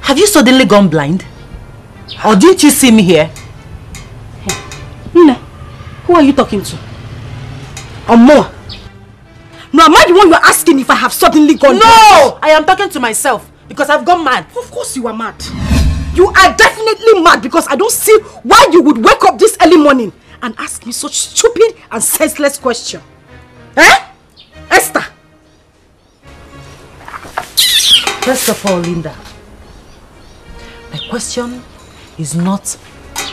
Have you suddenly gone blind? Or didn't you see me here? Nne, who are you talking to? Omo. No, am I the one you're asking if I have suddenly gone blind? No! I am talking to myself because I've gone mad. Of course you are mad. You are definitely mad because I don't see why you would wake up this early morning and ask me such stupid and senseless question. Eh? Esther? First of all, Linda, my question is not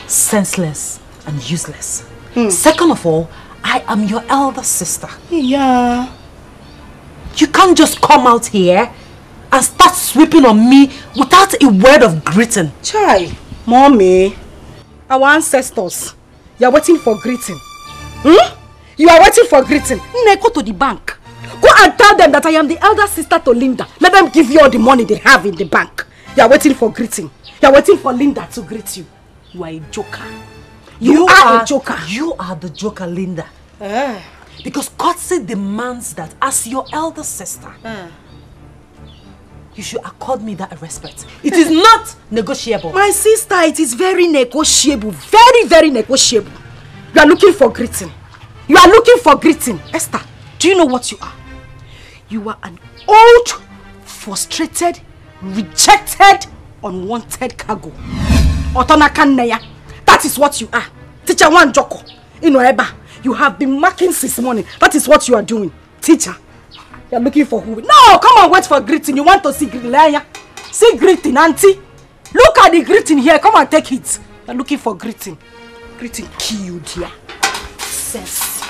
senseless and useless. Second of all, I am your elder sister. Yeah. You can't just come out here and start sweeping on me without a word of greeting. Chai, Mommy, our ancestors, you are waiting for greeting. You are waiting for greeting. Nne, go to the bank. Go and tell them that I am the elder sister to Linda. Let them give you all the money they have in the bank. You are waiting for greeting. You are waiting for Linda to greet you. You are a joker. You are a joker. You are the joker, Linda. Because courtesy demands that as your elder sister, you should accord me that respect. It is not negotiable. My sister, it is very negotiable. Very, very negotiable. You are looking for greeting. You are looking for greeting. Esther, do you know what you are? You are an old, frustrated, rejected, unwanted cargo. Otonakanneya. That is what you are. Teacher one joko. Eba, you have been marking since morning. That is what you are doing. Teacher, you are looking for who? No, come on, wait for greeting. You want to see greeting? See greeting, auntie. Look at the greeting here. Come and take it. You are looking for greeting. Greeting killed here. Sense.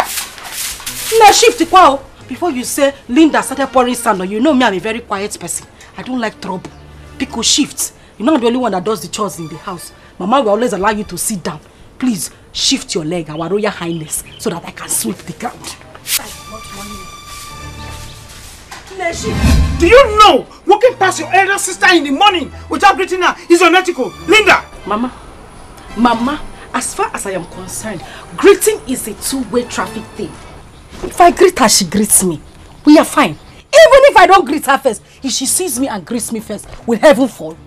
No, shift the qual. Before you say Linda started pouring sand on you, know me, I'm a very quiet person. I don't like trouble. Pico shift. You're not the only one that does the chores in the house. Mama will always allow you to sit down. Please shift your leg, our royal highness, so that I can sweep the ground. Do you know walking past your elder sister in the morning without greeting her is unethical? Linda! Mama, as far as I am concerned, greeting is a two-way traffic thing. If I greet her, she greets me. We are fine. Even if I don't greet her first, if she sees me and greets me first, will heaven fall?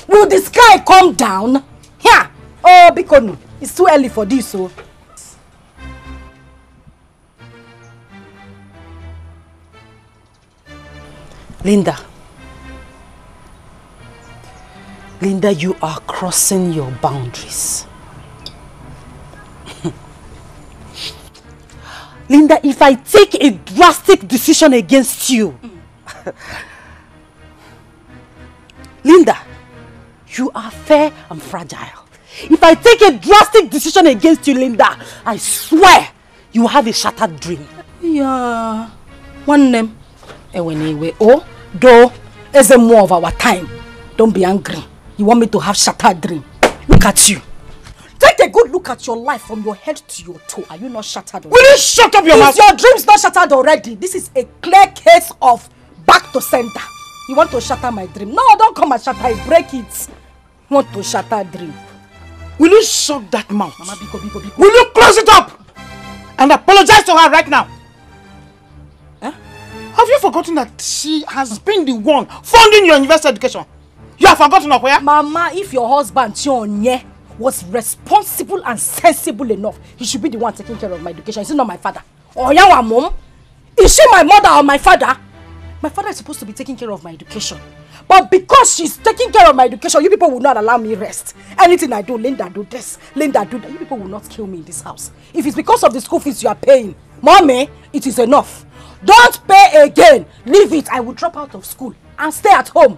Will the sky come down? Here! Oh, because no. It's too early for this, so. Linda, you are crossing your boundaries. Linda, if I take a drastic decision against you, Linda, you are fair and fragile. If I take a drastic decision against you, Linda, I swear you will have a shattered dream. Yeah. One name. Anyway, though, it's a more of our time. Don't be angry. You want me to have shattered dream? Look at you. Take a good look at your life from your head to your toe. Are you not shattered already? Will you shut up your mouth? Is your dreams not shattered already? This is a clear case of back to center. You want to shatter my dream? No, don't come and shatter it. Break it. You want to shatter dream? Will you shut that mouth? Mama, biko. Will you close it up? And apologize to her right now. Have you forgotten that she has been the one funding your university education? You have forgotten Okwara? Mama, if your husband, Chionye, was responsible and sensible enough, he should be the one taking care of my education. Is it not my father? Or your mom? Is she my mother or my father? My father is supposed to be taking care of my education. But because she's taking care of my education, you people will not allow me rest. Anything I do, Linda do this, Linda do that. You people will not kill me in this house. If it's because of the school fees you are paying, Mommy, it is enough. Don't pay again. Leave it. I will drop out of school and stay at home.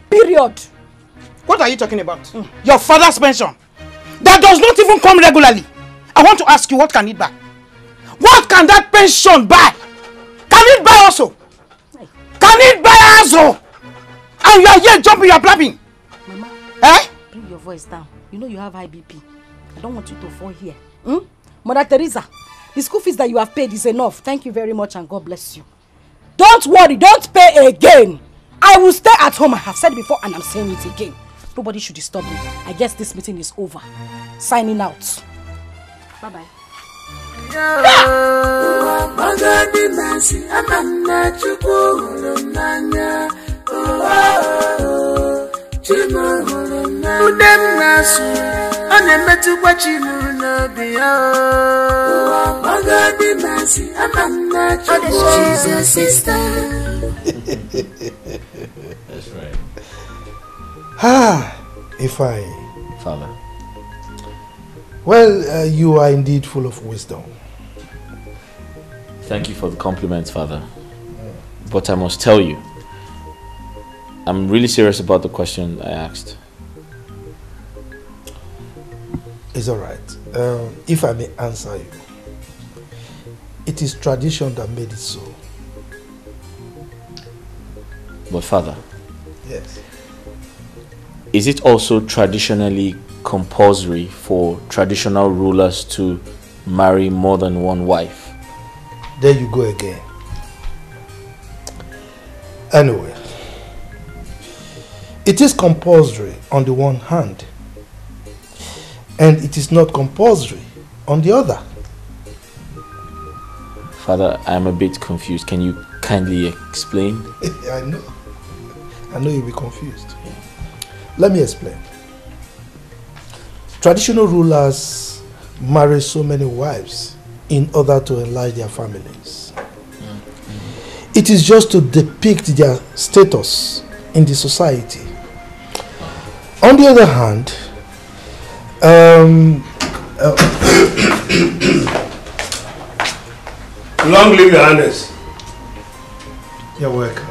Period. What are you talking about? Your father's pension. That does not even come regularly. I want to ask you, what can it buy? What can that pension buy? Can it buy also? Can it buy also? And you are here jumping, you are blabbing. Mama, bring your voice down. You know you have high BP. I don't want you to fall here. Mother Teresa, the school fees that you have paid is enough. Thank you very much and God bless you. Don't worry, don't pay again. I will stay at home. I have said before and I'm saying it again. Nobody should disturb me. I guess this meeting is over. Signing out. Bye-bye. Jesus sister. That's right. If I... Father. Well, you are indeed full of wisdom. Thank you for the compliments, Father. But I must tell you, I'm really serious about the question I asked. It's alright. If I may answer you, it is tradition that made it so. But Father, yes, is it also traditionally compulsory for traditional rulers to marry more than one wife? There you go again. Anyway, it is compulsory on the one hand, and it is not compulsory on the other. Father, I'm a bit confused. Can you kindly explain? I know you'll be confused. Let me explain. Traditional rulers marry so many wives in order to enlarge their families. It is just to depict their status in the society. On the other hand, long live your highness. You're welcome.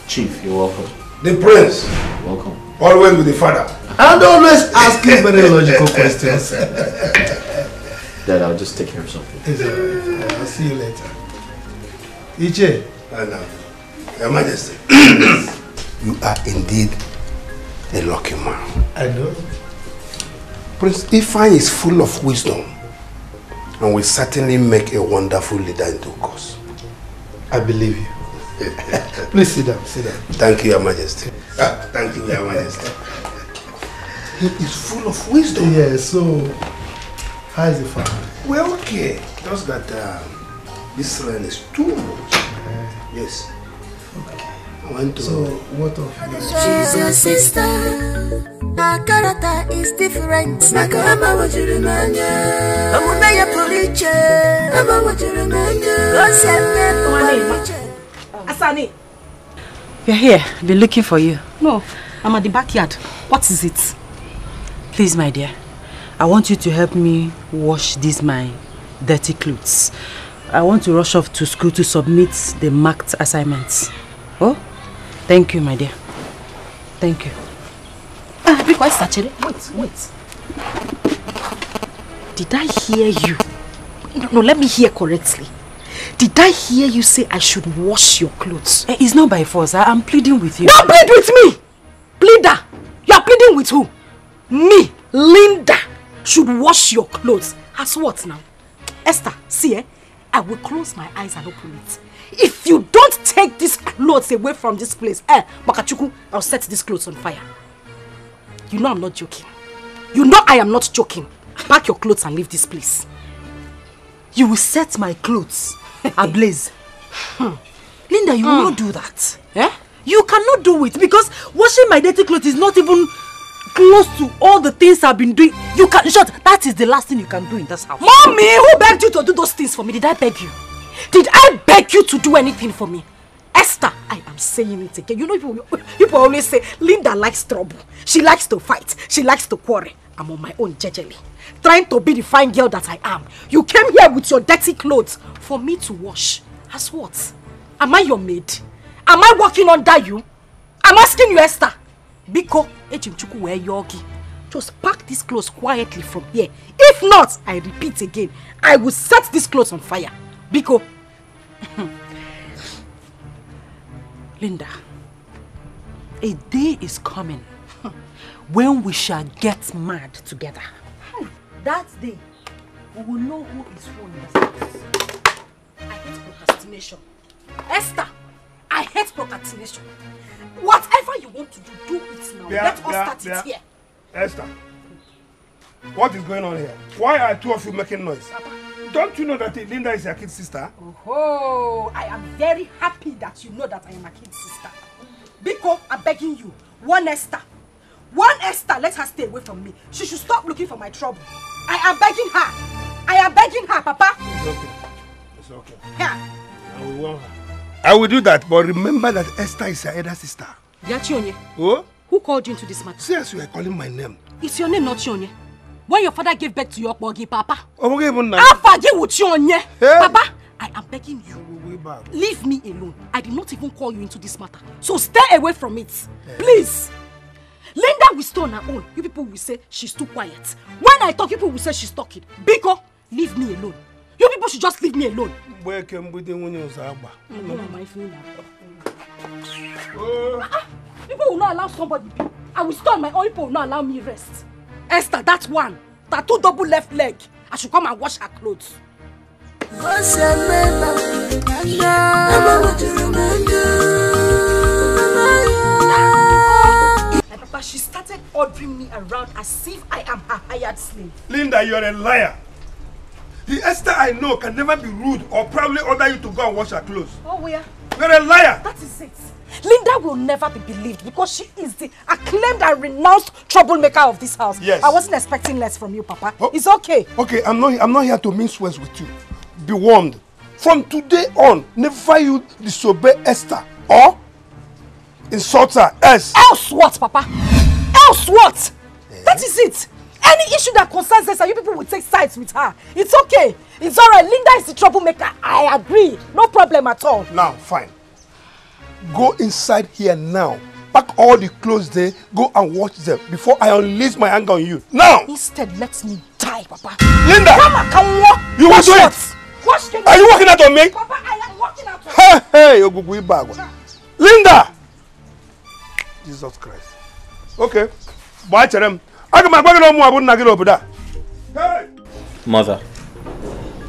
Chief, you're welcome. The prince. Welcome. Always with the father. And always asking very logical questions. Dad, I'll just take care of something. It's alright. I'll see you later. Iche. Your Majesty. You are indeed a lucky man. I know. Prince Ifeanyi is full of wisdom and will certainly make a wonderful leader in due course. I believe you. Please sit down, sit down. Thank you, Your Majesty. Thank you, Your Majesty. He is full of wisdom. Yeah, so how is the family? Well, okay. Just that this rain is too much. Yes. Okay. I went to... So, what of you? She's your sister. Her character is different. Nakama wajirimanya. Amuna police. Ama wajirimanya. Asani. You're here. I've been looking for you. No, I'm at the backyard. What is it? Please, my dear, I want you to help me wash these my dirty clothes. I want to rush off to school to submit the marked assignments. Oh, thank you, my dear. Thank you. Request actually. Wait. Did I hear you? No, let me hear correctly. Did I hear you say I should wash your clothes? It's not by force. I'm pleading with you. Don't plead with me! Pleader! You are pleading with who? Me, Linda, should wash your clothes. As what now? Esther, see, I will close my eyes and open it. If you don't take these clothes away from this place, Makachuku, I'll set these clothes on fire. You know I'm not joking. You know I am not joking. Pack your clothes and leave this place. You will set my clothes ablaze. Linda, you will not do that. You cannot do it because washing my dirty clothes is not even close to all the things I've been doing. You can, in short, that is the last thing you can do in this house. Mommy, who begged you to do those things for me? Did I beg you? Did I beg you to do anything for me? Esther, I am saying it again. You know, people always say, Linda likes trouble. She likes to fight. She likes to quarrel. I'm on my own, jejely, trying to be the fine girl that I am. You came here with your dirty clothes for me to wash. As what? Am I your maid? Am I working under you? I'm asking you, Esther. Biko, Echimchuku wear yogi. Just pack these clothes quietly from here. If not, I repeat again, I will set these clothes on fire. Biko. Linda, a day is coming when we shall get mad together. That day, we will know who is who in this house. I hate procrastination. Esther, I hate procrastination. Whatever you want to do it now. Let us start it here. Esther, what is going on here? Why are two of you making noise? Papa. Don't you know that Linda is your kid sister? Oh, I am very happy that you know that I am a kid sister. Biko, I'm begging you. One Esther, let her stay away from me. She should stop looking for my trouble. I am begging her, Papa. It's okay. Yeah. I will warn her. I will do that, but remember that Esther is your elder sister. Yachionye. Oh? Who called you into this matter? Yes, you are calling my name. It's your name, not Chionye. When your father gave birth to your Okbogi, Papa. Oh, okay, but now. I'll forgive with Chionye. Hey. Papa, I am begging you. Leave me alone. I did not even call you into this matter. So stay away from it. Hey. Please. Linda will stay on her own. You people will say she's too quiet. When I talk, people will say she's talking. Biko, leave me alone. You people should just leave me alone. People will not allow somebody be. I will stay on my own. People will not allow me rest. Esther, that one. Tattoo double left leg. I should come and wash her clothes. Papa, she started ordering me around as if I am her hired slave. Linda, you're a liar. The Esther I know can never be rude or probably order you to go and wash her clothes. Oh, where? You're a liar. That is it. Linda will never be believed because she is the acclaimed and renounced troublemaker of this house. Yes. I wasn't expecting less from you, Papa. Oh. It's okay. Okay, I'm not here to mince words with you. Be warned. From today on, never you disobey Esther or insult her. Else what, Papa? Else what? That is it. Any issue that concerns Esther, you people will take sides with her. It's okay. It's alright. Linda is the troublemaker. I agree. No problem at all. Now, fine. Go inside here now. Pack all the clothes there. Go and wash them before I unleash my anger on you. Now! Instead, let me die, Papa. Linda! You want to it? Are you working out on me? Papa, I am working out on you. Hey, Linda! Jesus Christ. Okay. Bye, Cherem. Mother,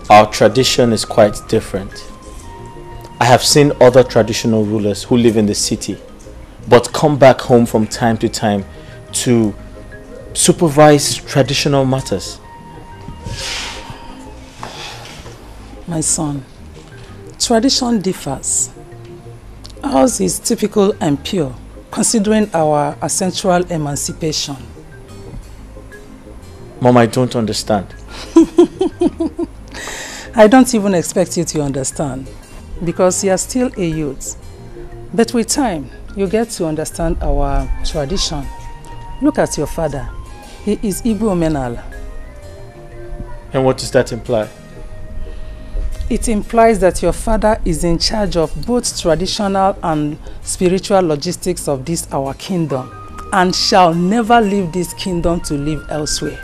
our tradition is quite different. I have seen other traditional rulers who live in the city but come back home from time to time to supervise traditional matters. My son, tradition differs. Ours is typical and pure, considering our essential emancipation. Mom, I don't understand. I don't even expect you to understand, because you are still a youth. But with time, you get to understand our tradition. Look at your father. He is Igbo Menal. And what does that imply? It implies that your father is in charge of both traditional and spiritual logistics of this our kingdom, and shall never leave this kingdom to live elsewhere.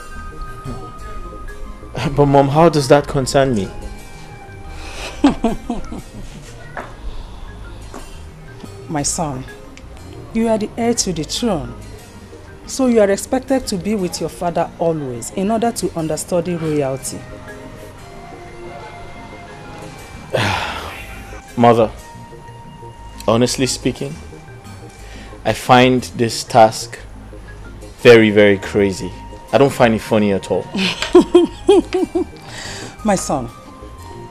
But Mom, how does that concern me? My son, you are the heir to the throne. So you are expected to be with your father always in order to understudy royalty. Mother, honestly speaking, I find this task very, very crazy. I don't find it funny at all. My son,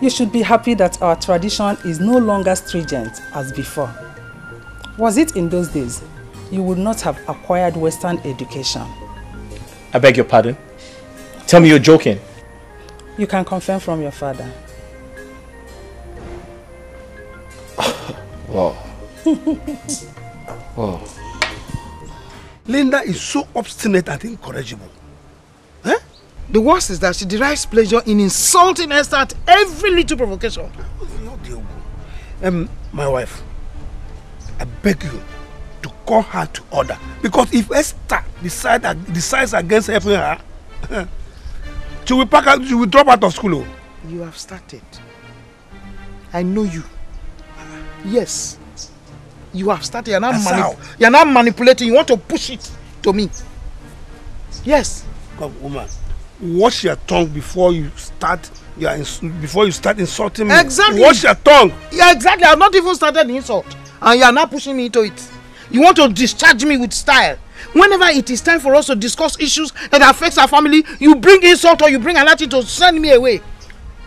you should be happy that our tradition is no longer stringent as before. Was it in those days, you would not have acquired Western education. I beg your pardon? Tell me you're joking. You can confirm from your father. Wow. Wow. Linda is so obstinate and incorrigible. Eh? The worst is that she derives pleasure in insulting Esther at every little provocation. My wife, I beg you to call her to order. Because if Esther decides against helping her, she will drop out of school. You have started. I know you. Yes. You have started. You're not manipulating. You want to push it to me. Yes. Come, woman. Wash your tongue before you start. Before you start insulting me. Exactly. Wash your tongue. Yeah, exactly. I've not even started the insult, and you are not pushing me into it. You want to discharge me with style. Whenever it is time for us to discuss issues that affects our family, you bring insult or you bring Alichi to send me away.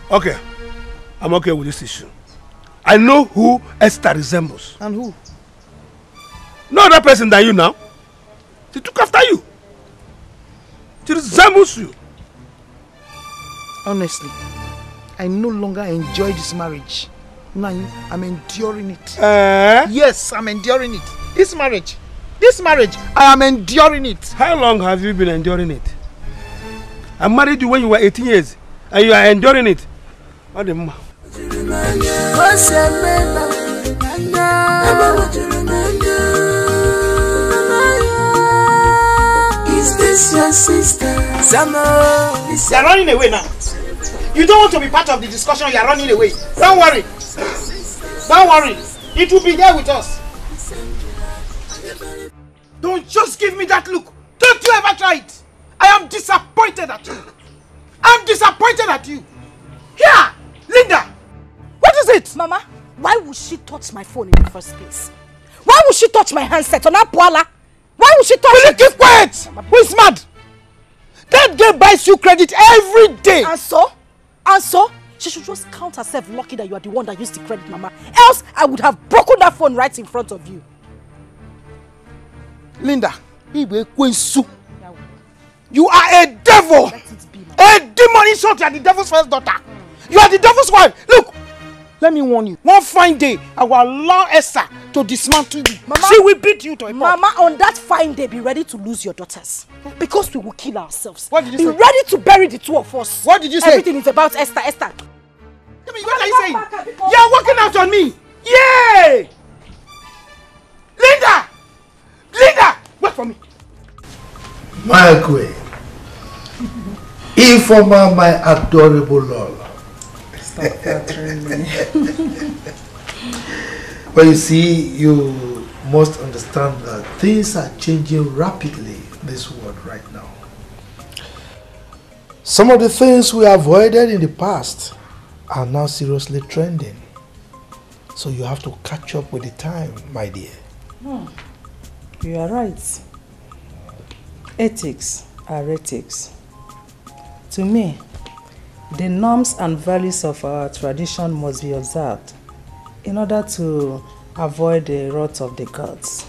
Okay, I'm okay with this issue. I know who Esther resembles. And who? No other person than you now. She took after you. She resembles you. Honestly, I no longer enjoy this marriage. Now I'm enduring it. Yes, I'm enduring it. This marriage, I am enduring it. How long have you been enduring it? I married you when you were 18 years, and you are enduring it. What the ma? Is this your sister? You are running away now. You don't want to be part of the discussion. You are running away. Don't worry. Don't worry. It will be there with us. Don't just give me that look. Don't you ever try it. I am disappointed at you. I'm disappointed at you. Here, Linda. What is it? Mama, why would she touch my phone in the first place? Why would she touch my handset on Apuala? Why would she touch it? Keep quiet. Who is mad? That girl buys you credit every day. And so? And so? She should just count herself lucky that you are the one that used the credit, Mama. Else, I would have broken that phone right in front of you. Linda, you are a devil. A demon insult. You are the devil's first daughter. You are the devil's wife. Look, let me warn you. One fine day, I will allow Esther to dismantle you. Mama, she will beat you to a pulp. Mama, on that fine day, be ready to lose your daughters. Because we will kill ourselves. What did you say? Be ready to bury the two of us. What did you say? Everything is about Esther. Esther. What are you saying? You are working out on me. Yay! Linda! Linda! Wait for me. My queen. Informer, my adorable Lord. Stop flattering me. But you see, you must understand that things are changing rapidly in this world right now. Some of the things we avoided in the past are now seriously trending. So you have to catch up with the time, my dear. You are right. Ethics are ethics. To me, the norms and values of our tradition must be observed in order to avoid the wrath of the gods.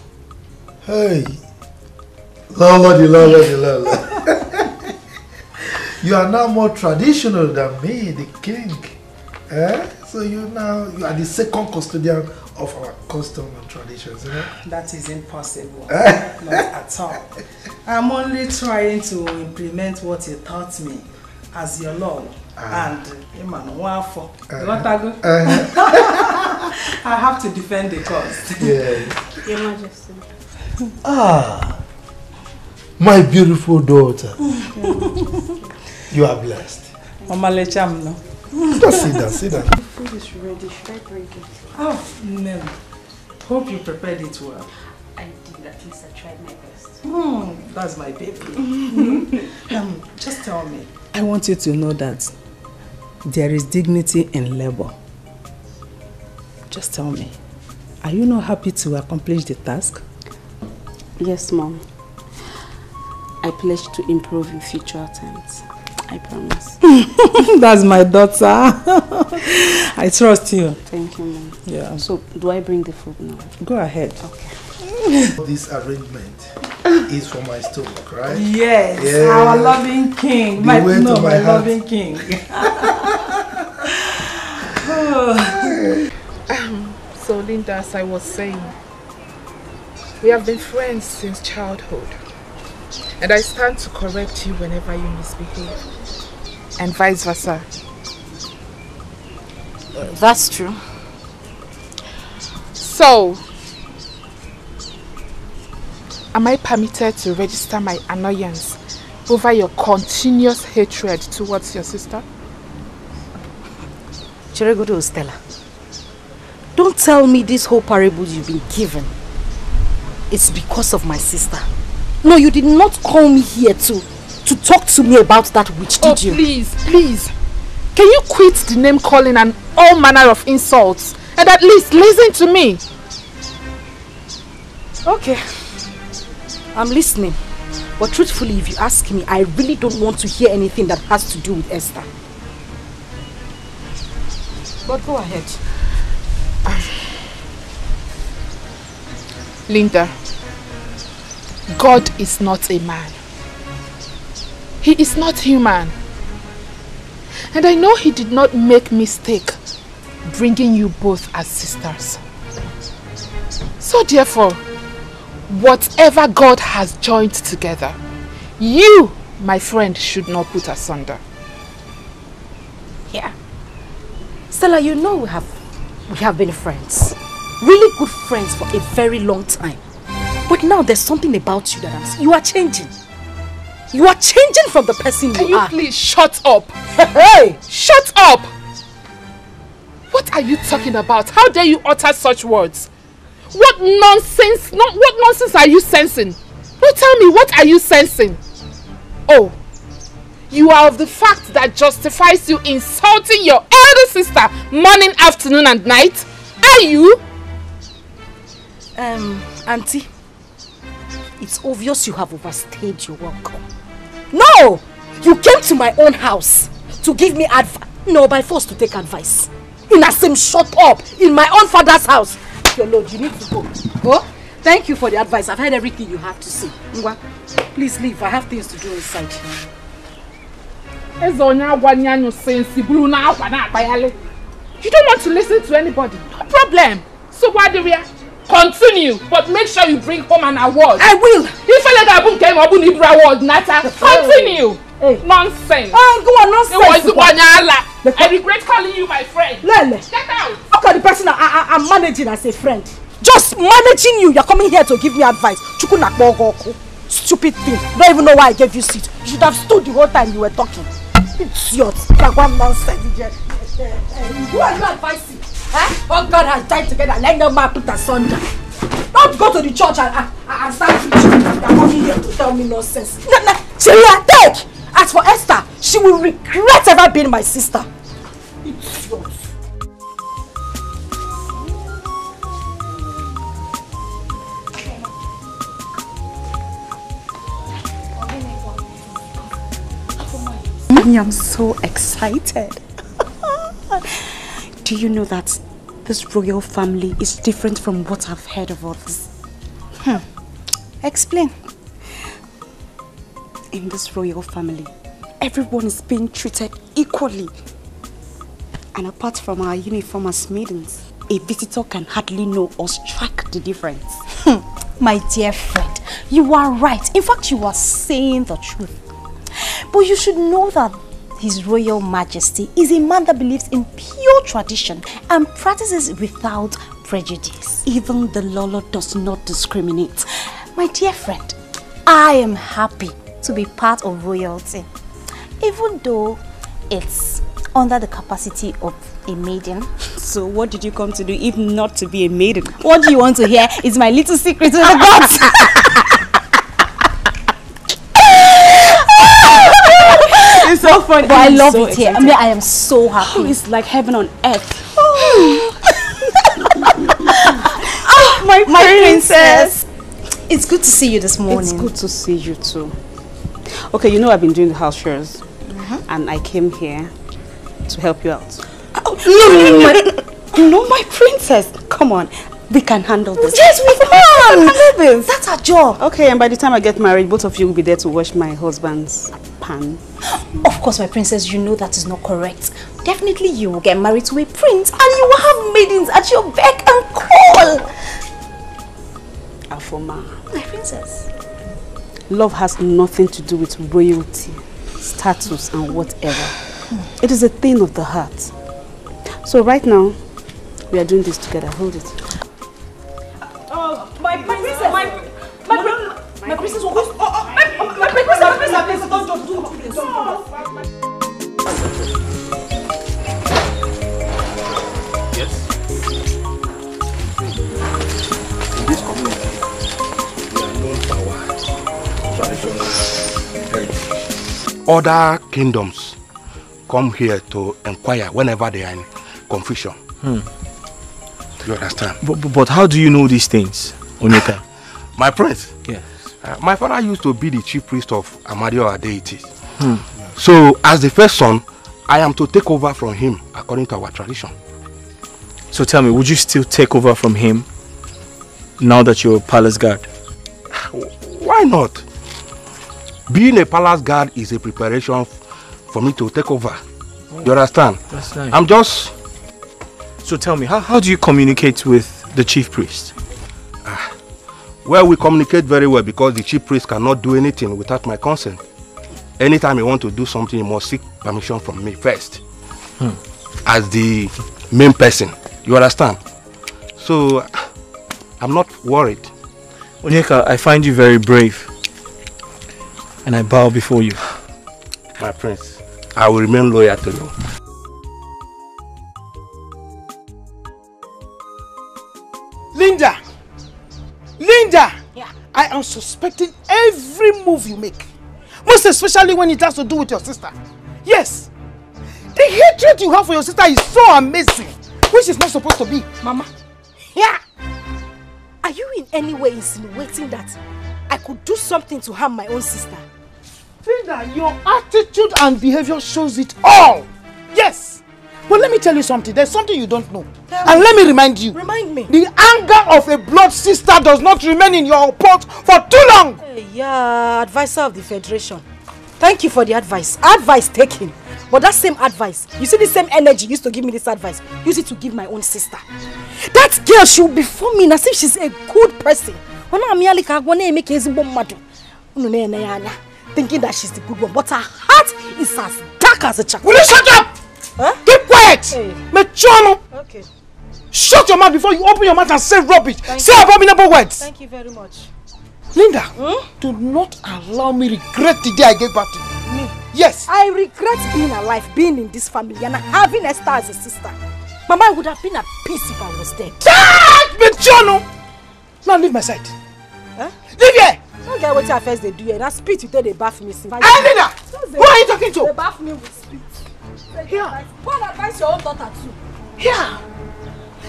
Hey, Lordy. You are now more traditional than me, the king. So you are the second custodian of our custom and traditions. That is impossible. Not at all. I'm only trying to implement what you taught me as your Lord. And I have to defend the cause. Yes. Your Majesty. My beautiful daughter. You are blessed. Mama Lecham, Just sit down. The food is ready. Should I bring it? Oh, no. Hope you prepared it well. I did. At least I tried my best. That's my baby. Just tell me. I want you to know that there is dignity in labor. Just tell me, are you not happy to accomplish the task? Yes, Mom. I pledge to improve in future attempts. I promise. That's my daughter. I trust you. Thank you, Mom. Yeah. So, do I bring the food now? Go ahead. Okay. This arrangement is for my stomach, right? Yes, yeah. Our loving king. My loving king. So Linda, as I was saying, we have been friends since childhood. And I stand to correct you whenever you misbehave. And vice versa. That's true. So, am I permitted to register my annoyance over your continuous hatred towards your sister? Chiregodo Stella, don't tell me this whole parable you've been given. It's because of my sister. No, you did not call me here to talk to me about that witch, did you? Please. Can you quit the name calling and all manner of insults and at least listen to me? Okay. I'm listening. But truthfully, if you ask me, I really don't want to hear anything that has to do with Esther. But go ahead. Linda, God is not a man. He is not human. And I know he did not make mistake bringing you both as sisters. So therefore, whatever God has joined together, you, my friend, should not put asunder. Yeah. Stella, you know we have been friends. Really good friends for a very long time. But now there's something about you that you are changing. You are changing from the person you are. Can you please shut up? Hey! Shut up! What are you talking about? How dare you utter such words? What nonsense are you sensing? No, tell me, what are you sensing? Oh, you are of the fact that justifies you insulting your elder sister morning, afternoon and night? Are you? Auntie, it's obvious you have overstayed your welcome. No! You came to my own house to give me advice. No, by force to take advice. In a same shut up in my own father's house. Your lord, you need to go. Go. Thank you for the advice. I've heard everything you have to say. Ngwa, please leave. I have things to do inside. You don't want to listen to anybody. No problem. So why do we continue? But make sure you bring home an award. I will. Continue. Hey. Nonsense. Go on, nonsense. I regret calling you my friend. Lele. Get out. Look at the person I'm managing as a friend. Just managing you. You're coming here to give me advice. Stupid thing. Don't even know why I gave you seat. You should have stood the whole time you were talking. It's yours. Like one nonsense. Who are you advising? Oh, God has died together. Let no man put asunder. Don't go to the church and start preaching. You're coming here to tell me nonsense. Cheria, take! As for Esther, she will regret ever being my sister. It's yours. I am so excited. Do you know that this royal family is different from what I've heard of others? Explain. In this royal family, everyone is being treated equally. And apart from our uniform as maidens, a visitor can hardly know or strike the difference. My dear friend, you are right. In fact, you are saying the truth. But you should know that His Royal Majesty is a man that believes in pure tradition and practices without prejudice. Even the Lolo does not discriminate. My dear friend, I am happy to be part of royalty, even though it's under the capacity of a maiden. So what did you come to do if not to be a maiden? What do you want to hear? It's my little secret to the gods. It's so funny. But I love it here. I mean, I am so happy. Oh, it's like heaven on earth. My princess. It's good to see you this morning. It's good to see you too. Okay, you know I've been doing the house chores, and I came here to help you out. No, my princess. Come on, we can handle this. Yes, we can handle this. That's our job. Okay, and by the time I get married, both of you will be there to wash my husband's pan. Of course, my princess, you know that is not correct. Definitely you will get married to a prince and you will have maidens at your beck and call. Afoma, my princess. Love has nothing to do with royalty, status and whatever. It is a thing of the heart. So right now, we are doing this together. Hold it. Oh, my princess, my princess, my princess, don't do this. Yes. In this community, we are known for our traditional heritage. Other kingdoms come here to inquire whenever they are in confusion. You understand? But how do you know these things, Onyeka? My prince? Yes. My father used to be the chief priest of Amadio deities. So, as the first son, I am to take over from him according to our tradition. So tell me, would you still take over from him now that you're a palace guard? Why Why not? Being a palace guard is a preparation for me to take over. You understand? That's nice. I'm just... So tell me, how do you communicate with the chief priest? Well, we communicate very well because the chief priest cannot do anything without my consent. Anytime he wants to do something, he must seek permission from me first. As the main person. You understand? So, I'm not worried. Onyeka, I find you very brave. And I bow before you. My prince, I will remain loyal to you. Linda! Linda! Yeah. I am suspecting every move you make. Most especially when it has to do with your sister. Yes. The hatred you have for your sister is so amazing. Which is not supposed to be. Mama. Yeah. Are you in any way insinuating that I could do something to harm my own sister? Linda, your attitude and behavior shows it all. Yes. But let me tell you something. There's something you don't know. And let me remind you. Remind me. The anger of a blood sister does not remain in your pot for too long. Hey, yeah, advisor of the Federation. Thank you for the advice. Advice taken. But that same advice, you see the same energy you used to give me this advice, use it to give my own sister. That girl should be forming as if she's a good person. Thinking that she's the good one, but her heart is as dark as a charcoal. Will you shut up? Huh? Keep quiet! Hey. Okay. Shut your mouth before you open your mouth and say rubbish. Say abominable words. Thank you very much. Linda, do not allow me regret the day I gave birth to you. Me? Yes. I regret being alive, being in this family, and having Esther as a sister. Mama, I would have been at peace if I was dead. Now leave my side. Huh? Leave here! Don't get what your first they do here. Now spit you tell they bath me. Hey, Linda! Who are you talking to? They bath me with spit. Here. Go and advise your own daughter too. Here.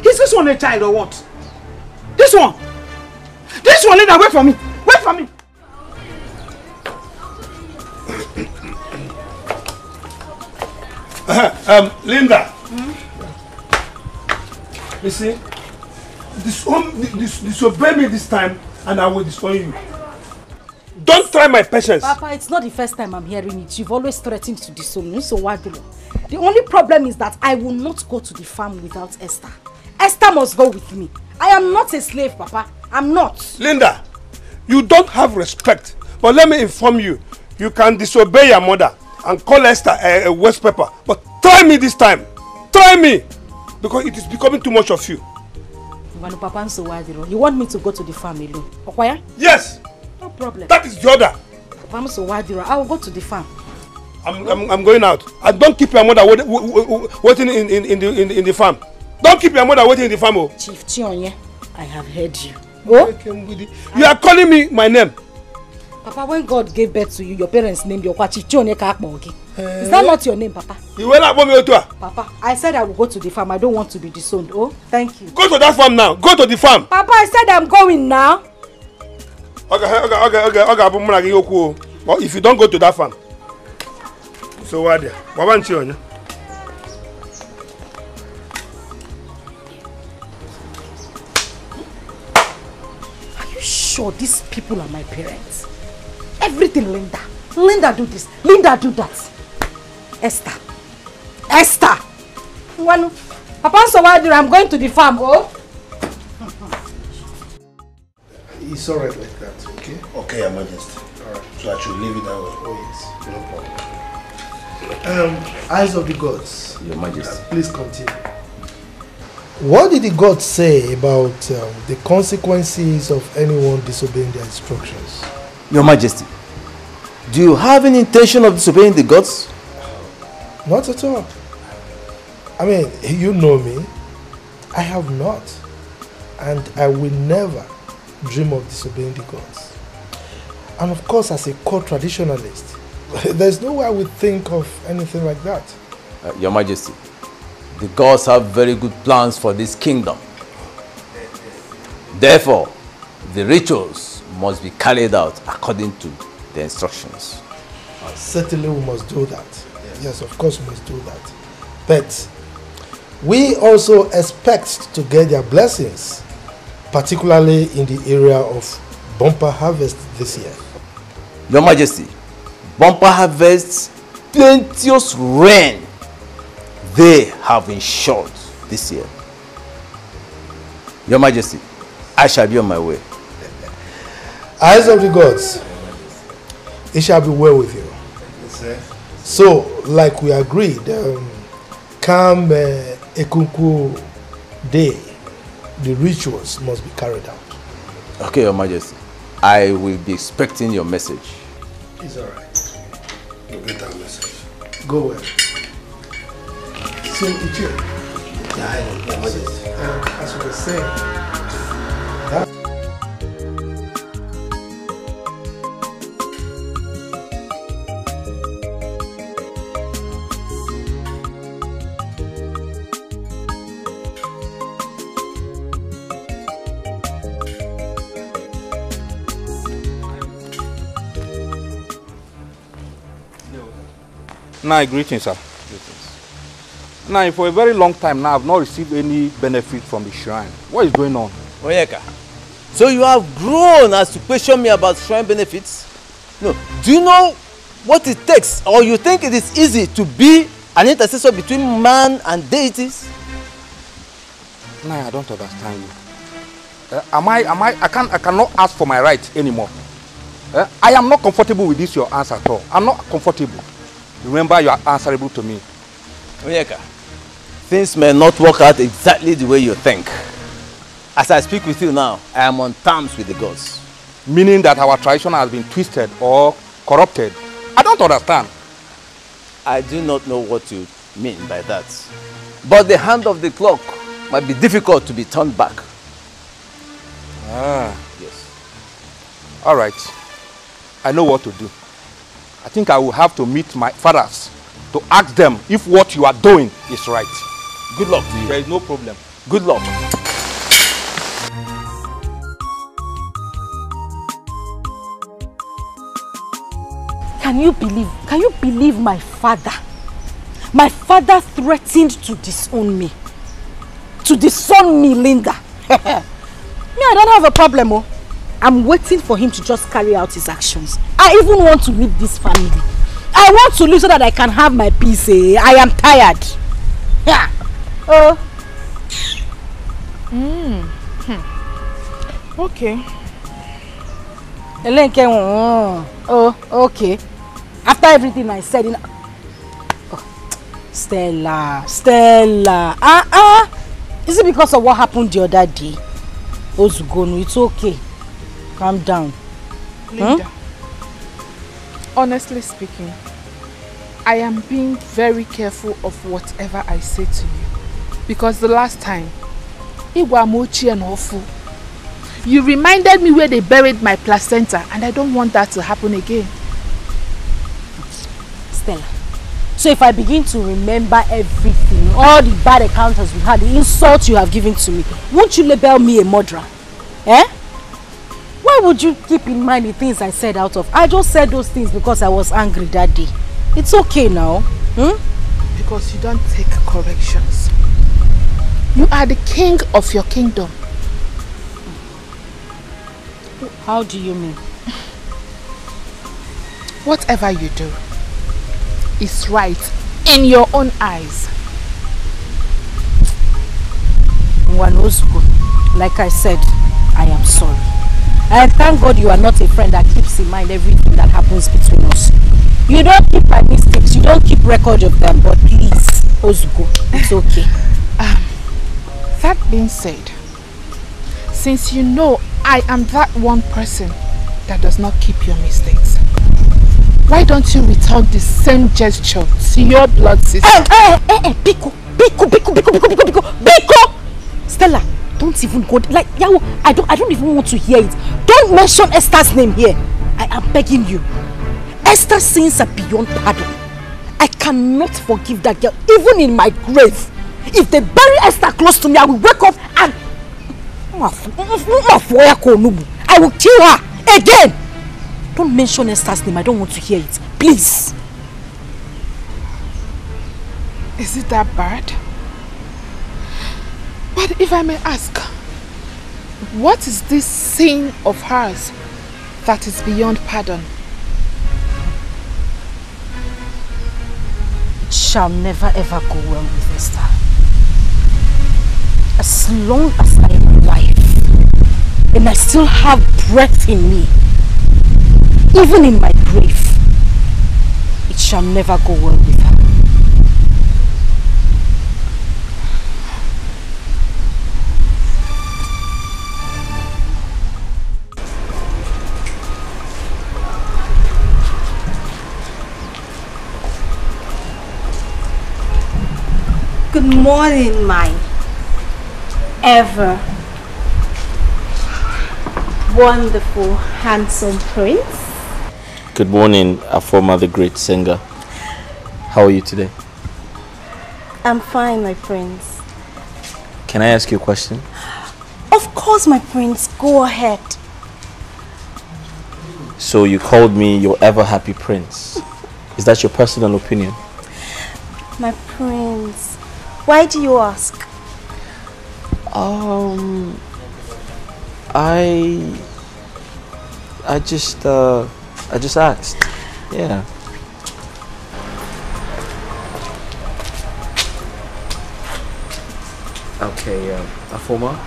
Is this one a child or what? This one? This one, Linda, wait for me. Wait for me. Linda. You see, disobey me this time and I will disown you. Don't try my patience. Papa, it's not the first time I'm hearing it. You've always threatened to disown me, so what do you? The only problem is that I will not go to the farm without Esther. Esther must go with me. I am not a slave, Papa. I'm not. Linda, you don't have respect. But let me inform you, you can disobey your mother and call Esther a waste paper. But try me this time. Try me. Because it is becoming too much of you. You want me to go to the farm alone? Okwara? Yes. No problem. That is the order. I will go to the farm. I'm going out. And don't keep your mother waiting in the farm. Don't keep your mother waiting in the farm. Oh. Chief Chionye, I have heard you. Oh? You are calling me my name. Papa, when God gave birth to you, your parents named you Chief Chionye Kakmogi. Is that not your name, Papa? You will not me. Papa, I said I will go to the farm. I don't want to be disowned. Oh, thank you. Go to that farm now. Go to the farm. Papa, I said I'm going now. Okay. But if you don't go to that farm, so what there? Are you sure these people are my parents? Everything, Linda. Linda do this. Linda do that. Esther. Esther. Papa, so why I'm going to the farm, oh? It's alright like that, okay? Okay, Your Majesty. Alright. So I should leave it that way. Oh yes, no problem. Eyes of the gods. Your Majesty. Please continue. What did the gods say about the consequences of anyone disobeying their instructions? Your Majesty, do you have any intention of disobeying the gods? Not at all. I mean, you know me. I have not. And I will never dream of disobeying the gods. And of course, as a core traditionalist, there's no way I would think of anything like that. Your Majesty, the gods have very good plans for this kingdom. Therefore, the rituals must be carried out according to the instructions. Certainly we must do that. Yes, of course we must do that. But we also expect to get their blessings, particularly in the area of bumper harvest this year. Your Majesty, bumper harvests, plenteous rain, they have ensured this year. Your Majesty, I shall be on my way. Eyes of the gods, it shall be well with you. Yes, sir. So, like we agreed, come Ekunku Day, the rituals must be carried out. Okay, Your Majesty. I will be expecting your message. It's all right. You'll get that message. Go well. So, Ichie, Your Majesty, as we were saying, that Now, greetings, sir. Greetings. Now, for a very long time now, I've not received any benefit from the shrine. What is going on? Oyeka, so you have grown as to question me about shrine benefits? No. Do you know what it takes, or you think it is easy to be an intercessor between man and deities? No, I don't understand you. I cannot ask for my rights anymore. I am not comfortable with this, your answer at all. I'm not comfortable. Remember, you are answerable to me. Oyeka, things may not work out exactly the way you think. As I speak with you now, I am on terms with the gods. Meaning that our tradition has been twisted or corrupted? I don't understand. I do not know what you mean by that. But the hand of the clock might be difficult to be turned back. Ah. Yes. All right. I know what to do. I think I will have to meet my fathers to ask them if what you are doing is right. Good luck to you. There is no problem. Good luck. Can you believe my father? My father threatened to disown me. To disown me, Linda. Me, I don't have a problem, oh. I'm waiting for him to just carry out his actions. I even want to leave this family. I want to leave so that I can have my peace. Eh? I am tired. Yeah. Oh. Okay. Elenke, oh, okay. After everything I said, Stella. Is it because of what happened the other day? Ozugonu, it's okay. Calm down. Linda, honestly speaking, I am being very careful of whatever I say to you. Because the last time, Iwamochi and Ofu, you reminded me where they buried my placenta, and I don't want that to happen again. Stella, so if I begin to remember everything, all the bad encounters we had, the insults you have given to me, won't you label me a murderer? Eh? Why would you keep in mind the things I said out of? I just said those things because I was angry that day. It's okay now. Because you don't take corrections. You are the king of your kingdom. How do you mean? Whatever you do is right in your own eyes. Like I said, I am sorry. And thank God you are not a friend that keeps in mind everything that happens between us. You don't keep my mistakes, you don't keep record of them, but please, Ozuko, it's okay. That being said, since you know I am that one person that does not keep your mistakes, why don't you return the same gesture to your blood sister? Biko! Stella, don't even go, like, Yawo, I don't even want to hear it. Don't mention Esther's name here. I am begging you. Esther's sins are beyond pardon. I cannot forgive that girl, even in my grave. If they bury Esther close to me, I will wake up and I will kill her again. Don't mention Esther's name. I don't want to hear it. Please. Is it that bad? But if I may ask, what is this sin of hers that is beyond pardon. It shall never ever go well with Esther. As long as I am alive and I still have breath in me, even in my grave, it shall never go well with her. Good morning, my ever wonderful, handsome prince. Good morning, Afoma, the great singer. How are you today? I'm fine, my prince. Can I ask you a question? Of course, my prince. Go ahead. So you called me your ever happy prince. Is that your personal opinion? My prince, why do you ask? I just asked. Yeah. Okay, Afoma,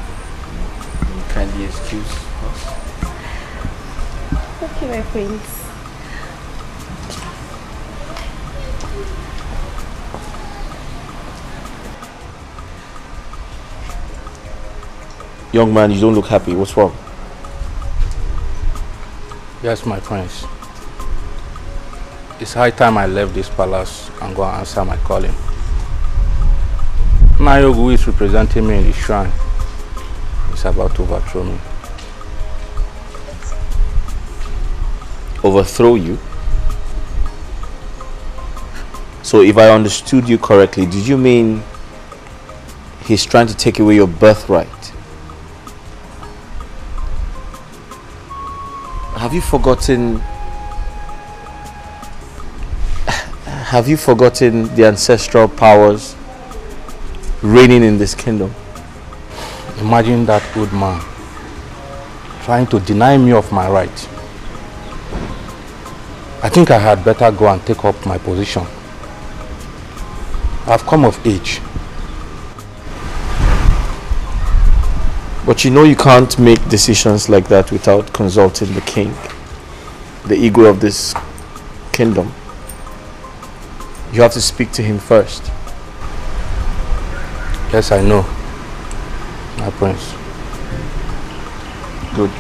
can you kindly excuse us? Okay, my prince. Young man, you don't look happy. What's wrong? Yes, my prince. It's high time I left this palace and go and answer my calling. Nayogu, who is representing me in the shrine, is about to overthrow me. Overthrow you? So if I understood you correctly, did you mean he's trying to take away your birthright? Have you forgotten the ancestral powers reigning in this kingdom? Imagine that old man trying to deny me of my right. I think I had better go and take up my position. I've come of age. But you know you can't make decisions like that without consulting the king, the ego of this kingdom. You have to speak to him first. Yes, I know, my prince. Good.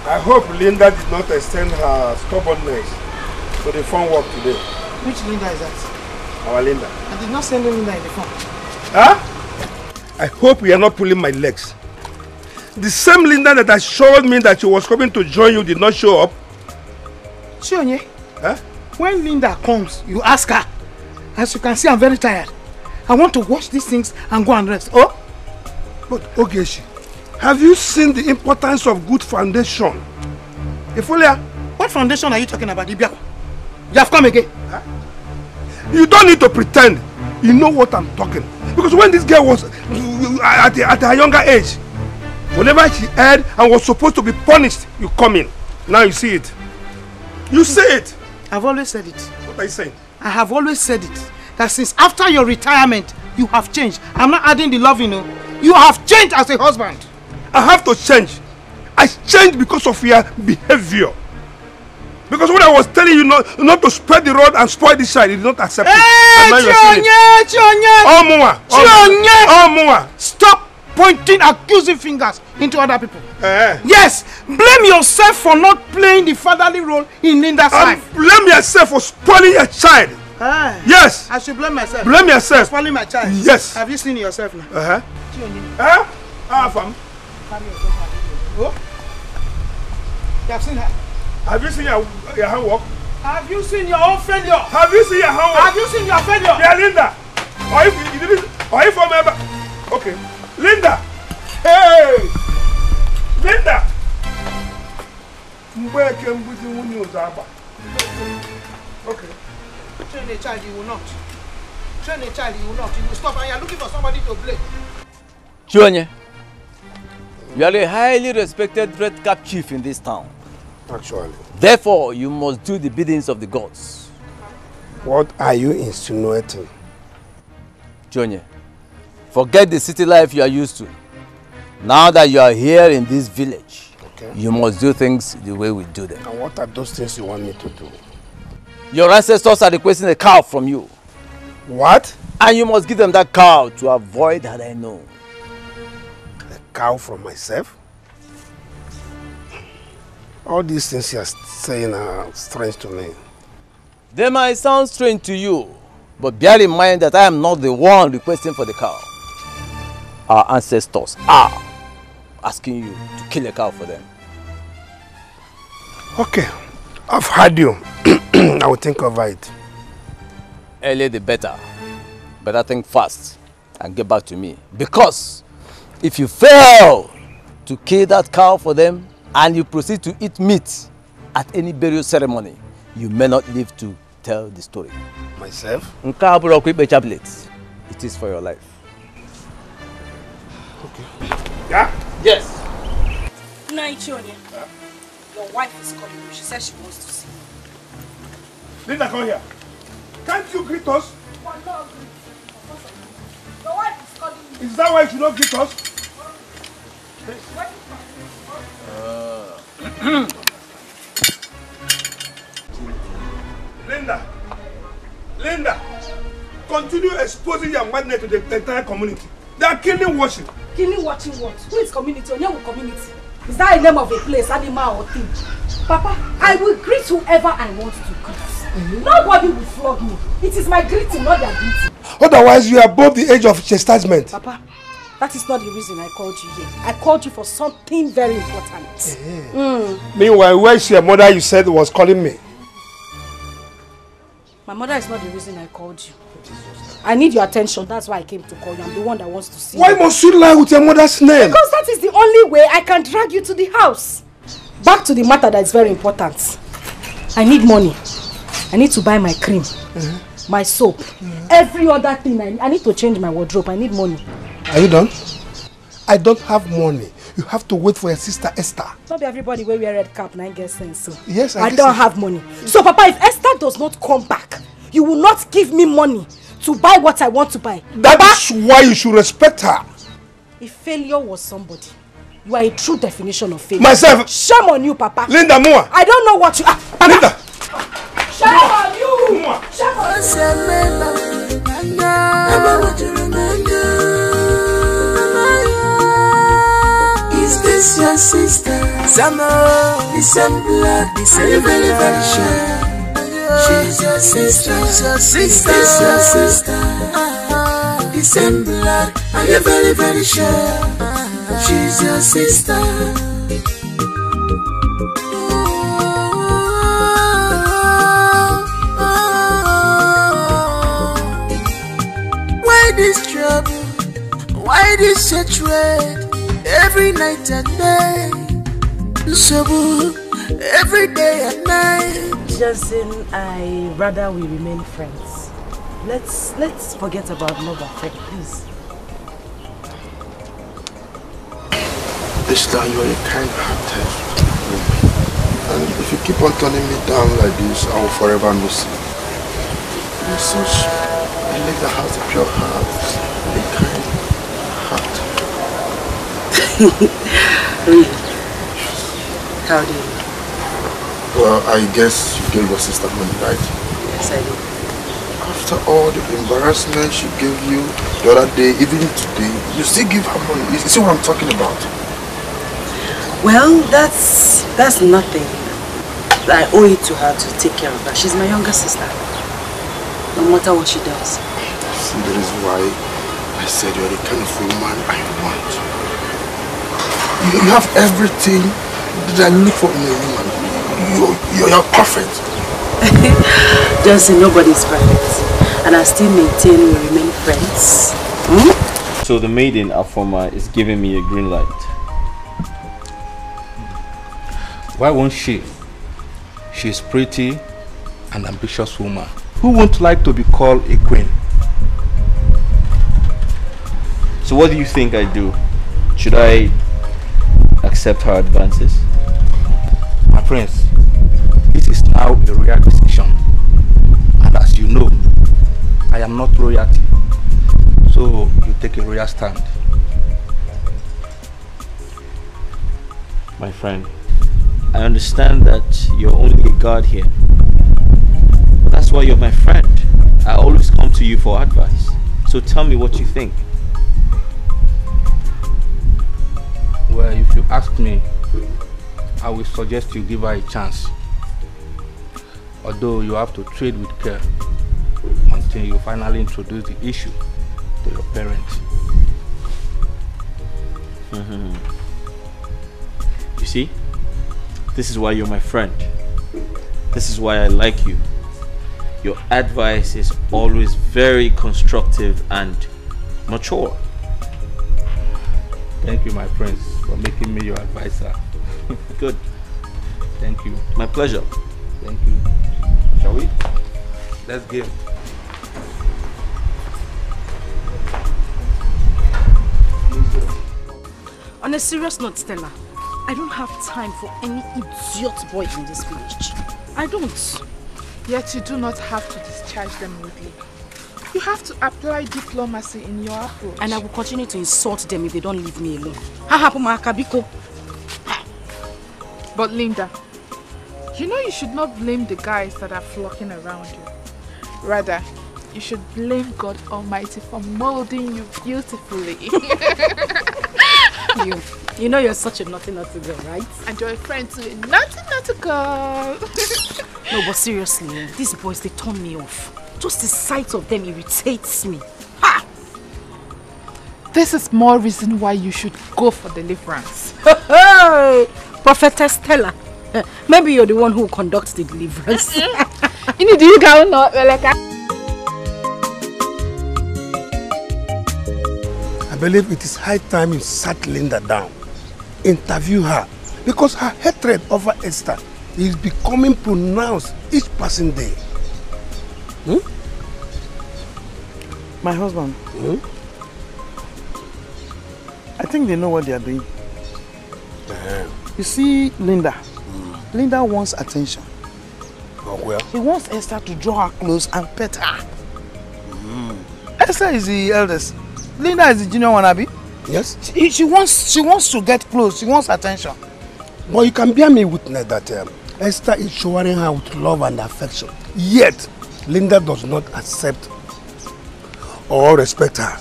I hope Linda did not extend her stubbornness to the phone work today. Which Linda is that? Our Linda. I did not send Linda in the phone. Huh? I hope you are not pulling my legs. The same Linda that assured me that she was coming to join you did not show up. Chionye, huh? When Linda comes, you ask her. As you can see, I'm very tired. I want to wash these things and go and rest. Oh? But Ogechi, have you seen the importance of good foundation? Ifolia? What foundation are you talking about, Ibiako? You have come again. Huh? You don't need to pretend. You know what I'm talking. Because when this girl was at her younger age, whenever she erred and was supposed to be punished, you come in. Now you see it. You say it. I've always said it. What are you saying? I have always said it. That since after your retirement, you have changed. I'm not adding the love, you know. You have changed as a husband. I have to change. I changed because of your behavior. Because when I was telling you not to spread the rod and spoil this child, you did not accept it. Stop pointing accusing fingers into other people. Yes, blame yourself for not playing the fatherly role in Linda's life. Blame yourself for spoiling your child. Yes. I should blame myself. Blame yourself. For spoiling my child. Yes. Have you seen yourself now? Fam. Oh? You have seen her? Have you seen your handwork? Have you seen your own failure? Have you seen your handwork? Have you seen your failure? Yeah, Linda. Are you from ever? Okay. Linda. Hey. Linda. Okay. Train a child, you will not. Train a child, you will not. You will stop and you are looking for somebody to blame. Chionye, You are a highly respected red cap chief in this town. Actually. Therefore, you must do the biddings of the gods. What are you insinuating? Junior, forget the city life you are used to. Now that you are here in this village, you must do things the way we do them. And what are those things you want me to do? Your ancestors are requesting a cow from you. What? And you must give them that cow to avoid that I know. A cow from myself? All these things you are saying are strange to me. They might sound strange to you, but bear in mind that I am not the one requesting for the cow. Our ancestors are asking you to kill a cow for them. Okay, I've heard you. I will think over it. Early the better. Better think fast and get back to me. Because if you fail to kill that cow for them and you proceed to eat meat at any burial ceremony, you may not live to tell the story. Myself? It is for your life. Okay. Yeah? Yes. Nigerian, your wife is calling you. She says she wants to see you. Linda, come here. Can't you greet us? Your wife is calling you. Is that why you should not greet us? Linda, continue exposing your madness to the entire community. They are killing watching. Killing watching what? Who is community? Onyewu community. Is that a name of a place, animal or thing? Papa, I will greet whoever I want to greet. Nobody will flog me. It is my greeting, not their greeting. Otherwise, you are above the age of chastisement. Papa, that is not the reason I called you here. I called you for something very important. Meanwhile, where's your mother you said was calling me? My mother is not the reason I called you. I need your attention. That's why I came to call you. I'm the one that wants to see you. Why must you lie with your mother's name? Because that is the only way I can drag you to the house. Back to the matter that is very important. I need money. I need to buy my cream, my soap, every other thing. I need to change my wardrobe. I need money. Are you done? I don't have money. You have to wait for your sister Esther. Not everybody wear red cap and I get sense. So. Yes, I don't have money. So Papa, if Esther does not come back, you will not give me money to buy what I want to buy. That is why you should respect her. If failure was somebody, you are a true definition of failure. Myself. Shame on you, Papa. Linda, Mua. I don't know what you are. Linda. Shame on you. Shame on you. Is this your sister? The same blood, the same very, very sure. She's your sister. Is this your sister? The same blood, are you very, very sure? She's your sister. Why this trouble? Why this hatred? Every night and day, every day and night. Johnson, I rather we remain friends. Let's forget about love affair, please. Esther, you are a kind-hearted woman, and if you keep on turning me down like this, I will forever miss you. You're such a lady that has a pure heart, a kind heart. Really? How do you know? Well, I guess you gave your sister money, right? Yes, I did. After all the embarrassment she gave you the other day, even today, you still give her money. You see what I'm talking about? Well, that's nothing. I owe it to her to take care of her. She's my younger sister. No matter what she does. See, that is why I said you're the kind of woman I want. You have everything that I look for in a woman. You're perfect. Johnson, nobody's perfect. And I still maintain we remain friends. So the maiden, Afoma, is giving me a green light. Why won't she? She's pretty and ambitious woman. Who won't like to be called a queen? So what do you think I do? Should I accept her advances? My prince, this is now a royal decision. And as you know, I am not royalty. So you take a royal stand. My friend, I understand that you're only a guard here. But that's why you're my friend. I always come to you for advice. So tell me what you think. Well, if you ask me, I will suggest you give her a chance. Although you have to tread with care until you finally introduce the issue to your parents. You see, this is why you're my friend. This is why I like you. Your advice is always very constructive and mature. Thank you, my prince, for making me your advisor. Good. Thank you. My pleasure. Thank you. Shall we? Let's game. On a serious note, Stella, I don't have time for any idiot boy in this village. I don't. Yet you do not have to discharge them rudely. You have to apply diplomacy in your approach. And I will continue to insult them if they don't leave me alone. But Linda, you know you should not blame the guys that are flocking around you. Rather, you should blame God Almighty for molding you beautifully. You know you're such a naughty girl, right? And you're a friend to a naughty girl. No, but seriously, these boys, they turn me off. Just the sight of them irritates me. Ha! This is more reason why you should go for deliverance. Hey, Prophetess Stella, maybe you're the one who conducts the deliverance. I believe it is high time you sat Linda down. Interview her. Because her hatred over Esther is becoming pronounced each passing day. My husband, I think they know what they are doing. You see, Linda. Linda wants attention. Oh, well. He wants Esther to draw her close and pet her. Esther is the eldest. Linda is the junior one, Abby. Yes. She wants to get close. She wants attention. But you can bear me witness that Esther is showering her with love and affection. Yet, Linda does not accept or respect her.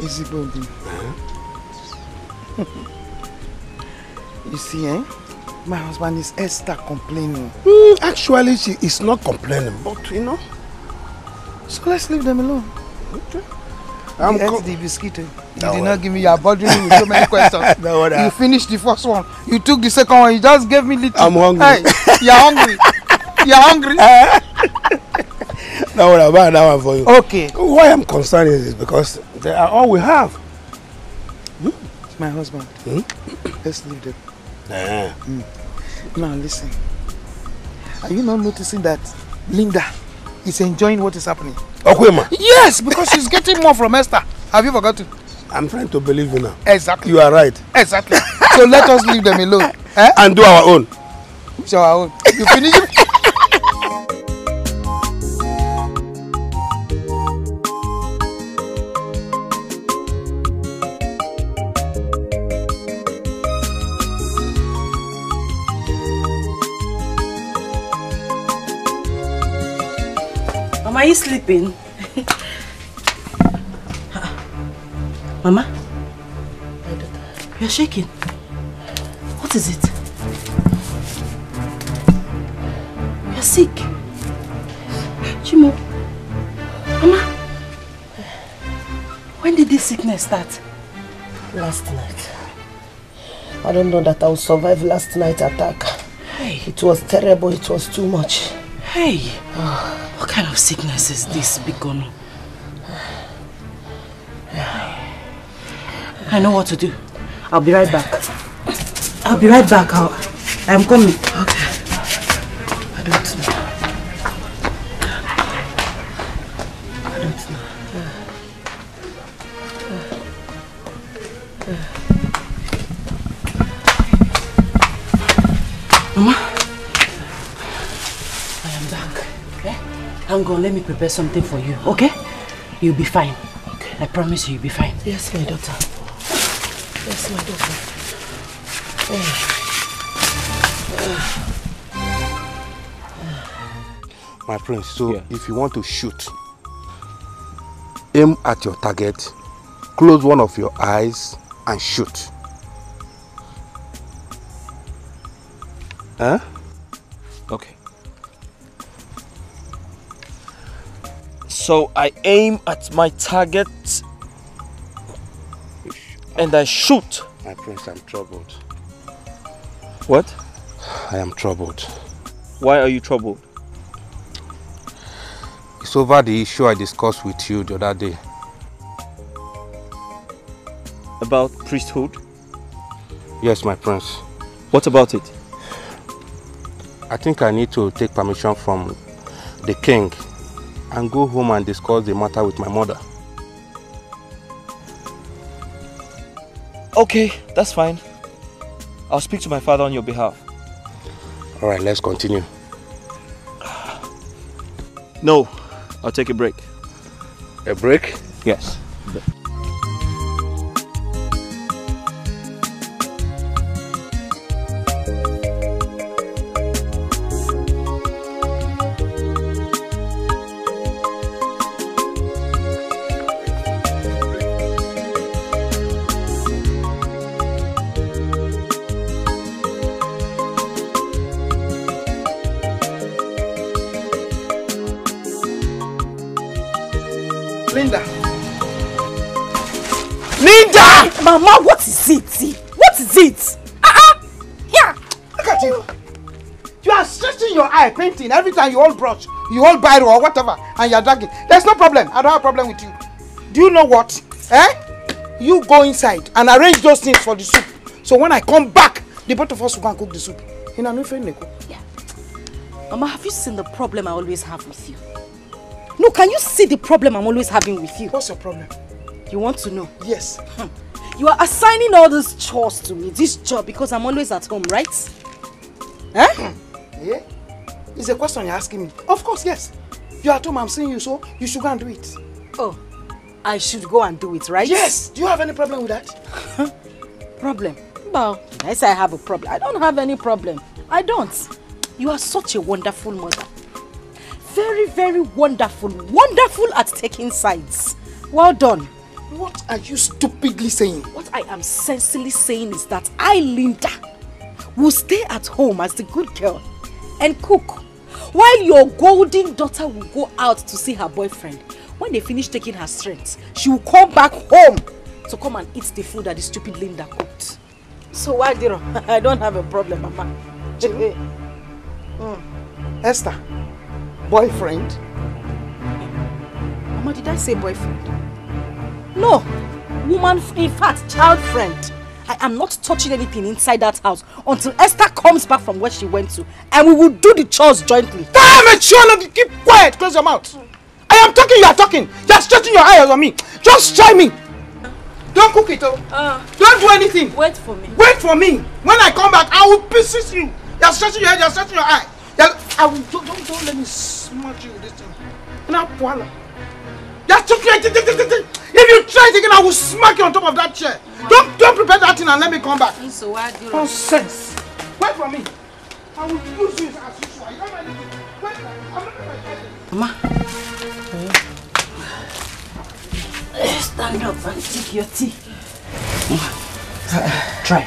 Easy, baby. You see, my husband is Esther complaining. Actually, she is not complaining, but you know. So let's leave them alone. Okay. You ate the biscuit. You did not give me your body with so many questions. You finished the first one. You took the second one. You just gave me little. I'm hungry. Hey, you're hungry. You're hungry. Now what about that one for you? Okay. Why I'm concerned is because they are all we have. My husband. Let's leave them. Now listen. Are you not noticing that Linda is enjoying what is happening? Okwara. Yes, because she's getting more from Esther. Have you forgotten? I'm trying to believe you now. Exactly. You are right. Exactly. So let us leave them alone. And do our own. So our own. You finish it? Mama, are you sleeping? Mama? My daughter. You're shaking. What is it? You're sick. Chimo. Mama? When did this sickness start? Last night. I don't know that I will survive last night's attack. Hey. It was terrible. It was too much. Hey. What kind of sickness is this, Bikono? I know what to do. I'll be right back. I'm coming. Okay. I don't know. Mama, I am back. Okay? Hang on, let me prepare something for you, okay? You'll be fine. Okay. I promise you'll be fine. Yes, my daughter. Yes, my daughter. My prince, so if you want to shoot, aim at your target, close one of your eyes and shoot. Huh? Okay. So I aim at my target and I shoot. My prince, I'm troubled. What? I am troubled. Why are you troubled? It's over the issue I discussed with you the other day. About priesthood? Yes, my prince. What about it? I think I need to take permission from the king and go home and discuss the matter with my mother. Okay, that's fine. I'll speak to my father on your behalf. Alright, let's continue. No, I'll take a break. A break? Yes. Mama, what is it? What is it? Yeah. Look at you. You are stretching your eye, painting. Every time you hold brush, you hold biro or whatever, and you're dragging. There's no problem. I don't have a problem with you. Do you know what? You go inside and arrange those things for the soup. So when I come back, the both of us will go and cook the soup. Yeah. Mama, have you seen the problem I always have with you? No, can you see the problem I'm always having with you? What's your problem? You want to know? Yes. You are assigning all these chores to me, this job, because I'm always at home, right? Yeah? It's a question you're asking me. Of course, yes. You're at home, I'm seeing you, so you should go and do it. Oh, I should go and do it, right? Yes. Do you have any problem with that? Problem? Well, I say I have a problem. I don't have any problem. I don't. You are such a wonderful mother. Very, very wonderful. Wonderful at taking sides. Well done. What are you stupidly saying? What I am sensibly saying is that I, Linda, will stay at home as the good girl and cook, while your golden daughter will go out to see her boyfriend. When they finish taking her strength, she will come back home to come and eat the food that the stupid Linda cooked. So why, Diro? I don't have a problem, Mama. Esther, boyfriend? Mama, did I say boyfriend? No, woman, in fact, child friend. I am not touching anything inside that house until Esther comes back from where she went to, and we will do the chores jointly. Damn it, Shona! Keep quiet, close your mouth. I am talking, you are talking. Just stretching your eyes on me. Just try me. Don't cook it, don't do anything. Wait for me. Wait for me. When I come back, I will pieces you. You're stretching your head, you're stretching your eye. I will, don't let me smash you with this thing. Now, voila. If you try it again, I will smack you on top of that chair. Don't prepare that thing and let me come back. So why do you? Nonsense. Wait for me. I will use you as usual. You don't mind it. Wait, I'm not going to Mama. Stand up and take your tea. Try.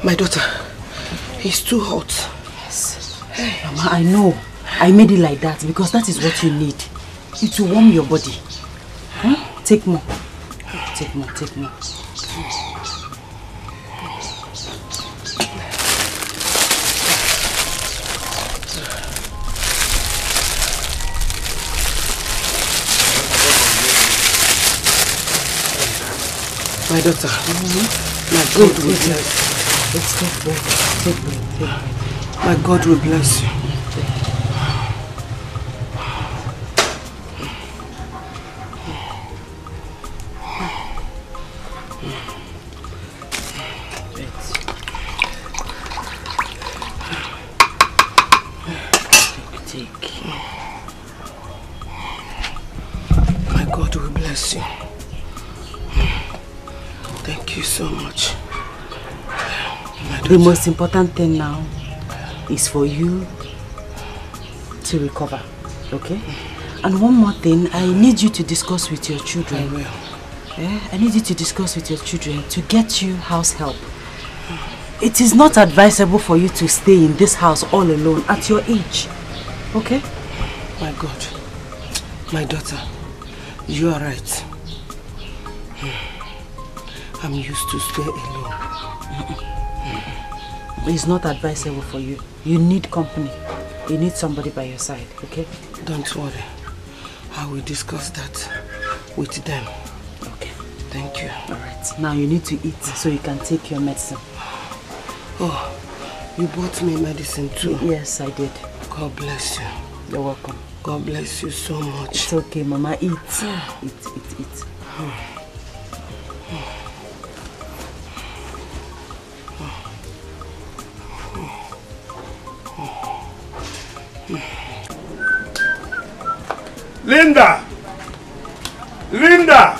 My daughter, it's too hot. Yes. Hey. Mama, I know. I made it like that because that is what you need. It will warm your body. Huh? Take more. Take more. My daughter. My God will bless you. Let's take breath. Take breath. My God will bless you. My God will bless you. Thank you so much. The most important thing now is for you to recover, okay? And one more thing, I need you to discuss with your children. I will. Yeah? I need you to discuss with your children to get you house help. It is not advisable for you to stay in this house all alone at your age, okay? My God, my daughter, you are right. I'm used to stay alone. It's not advisable for you. You need company. You need somebody by your side, okay? Don't worry. I will discuss that with them. Okay. Thank you. Alright. Now you need to eat so you can take your medicine. Oh, you bought me medicine too? Yes, I did. God bless you. You're welcome. God bless you so much. It's okay, Mama. Eat. Eat. Linda! Linda!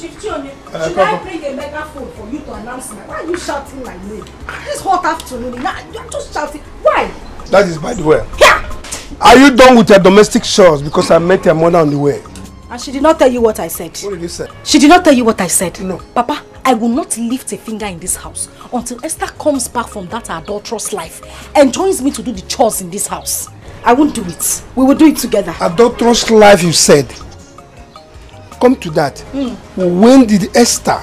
Should I bring a megaphone for you to announce me? Why are you shouting my name? This hot afternoon, you're just shouting. Why? That is by the way. Yeah. Are you done with your domestic chores? Because I met your mother on the way. And she did not tell you what I said. What did you say? She did not tell you what I said. No. Papa, I will not lift a finger in this house until Esther comes back from that adulterous life and joins me to do the chores in this house. I won't do it. We will do it together. Adulterous life, you said. Come to that. When did Esther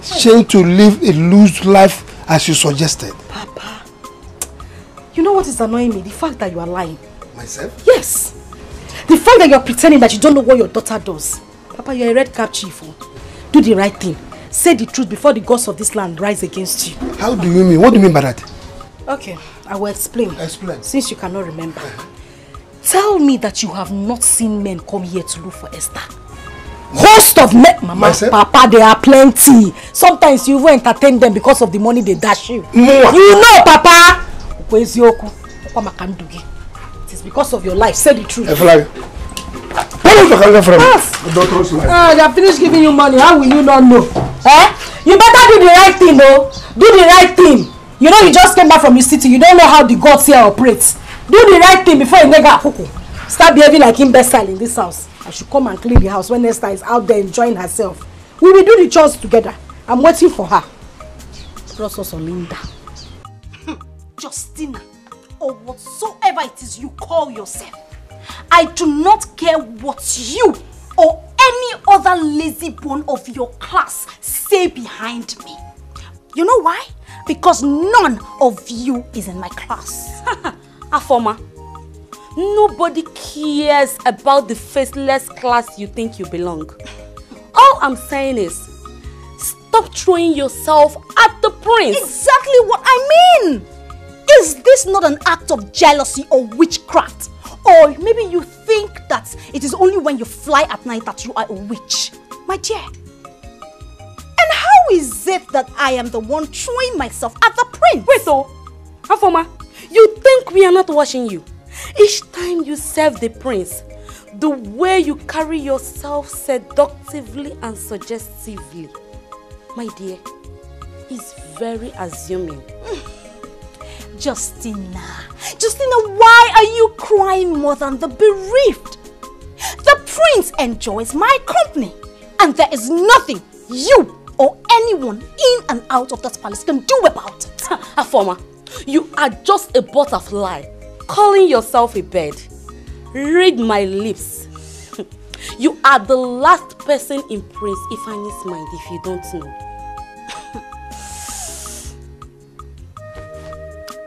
change to live a loose life as you suggested? Papa, you know what is annoying me? The fact that you are lying. Myself? Yes. The fact that you are pretending that you don't know what your daughter does. Papa, you are a red cap chief. Do the right thing. Say the truth before the gods of this land rise against you. How do you mean? What do you mean by that? Okay, I will explain. Explain. Since you cannot remember. Tell me that you have not seen men come here to look for Esther. Host of men, Mama, myself? Papa, there are plenty. Sometimes you even entertain them because of the money they dash you. More. You know, Papa. It is because of your life. Say the truth. Where is the calendar from? Adulterous life. They have finished giving you money. How will you not know? You better do the right thing, though. Do the right thing. You know you just came back from the city. You don't know how the gods here operates. Do the right thing before you nega kuku. Start behaving like imbecile in this house. I should come and clean the house when Esther is out there enjoying herself. We will do the chores together. I'm waiting for her. Plus also Linda. Justina, or whatsoever it is you call yourself, I do not care what you or any other lazy bone of your class say behind me. You know why? Because none of you is in my class. Afoma, nobody cares about the faceless class you think you belong. All I'm saying is, stop throwing yourself at the prince. Exactly what I mean. Is this not an act of jealousy or witchcraft? Or maybe you think that it is only when you fly at night that you are a witch. My dear. And how is it that I am the one throwing myself at the prince? Wait, so, Afoma, you think we are not watching you? Each time you serve the prince, the way you carry yourself seductively and suggestively, my dear, is very assuming. Justina, why are you crying more than the bereaved? The prince enjoys my company, and there is nothing you or anyone in and out of that palace can do about it. Afoma, you are just a butterfly, calling yourself a bird. Read my lips. You are the last person in Prince Ifani's mind if you don't know.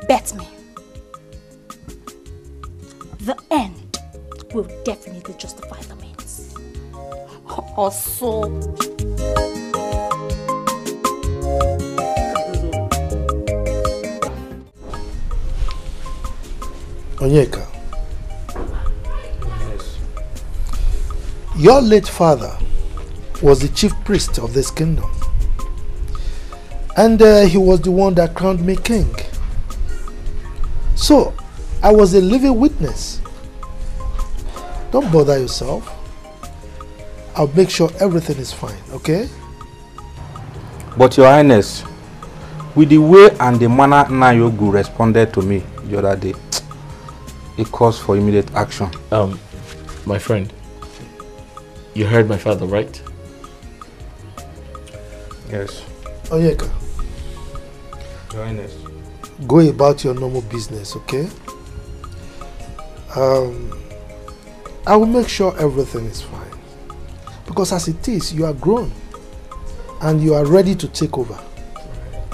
Bet me. The end will definitely justify the means. Also. Onyeka. Yes. Your late father was the chief priest of this kingdom. And he was the one that crowned me king. So, I was a living witness. Don't bother yourself. I'll make sure everything is fine, okay? But Your Highness, with the way and the manner Nayogu responded to me the other day, it calls for immediate action. My friend, you heard my father, right? Yes. Onyeka. Your Highness. Go about your normal business, okay? I will make sure everything is fine. Because as it is, you are grown. And you are ready to take over.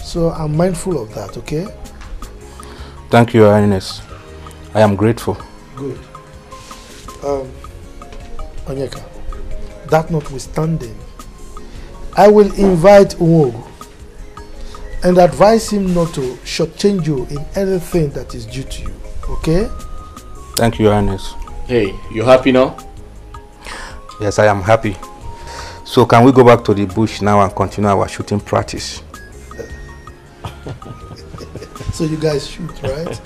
So I'm mindful of that, okay? Thank you, Your Highness. I am grateful. Good. Onyeka, that notwithstanding, I will invite Unwogu and advise him not to shortchange you in anything that is due to you, okay? Thank you, Your Highness. Hey, you happy now? Yes, I am happy. So can we go back to the bush now and continue our shooting practice? So you guys shoot, right?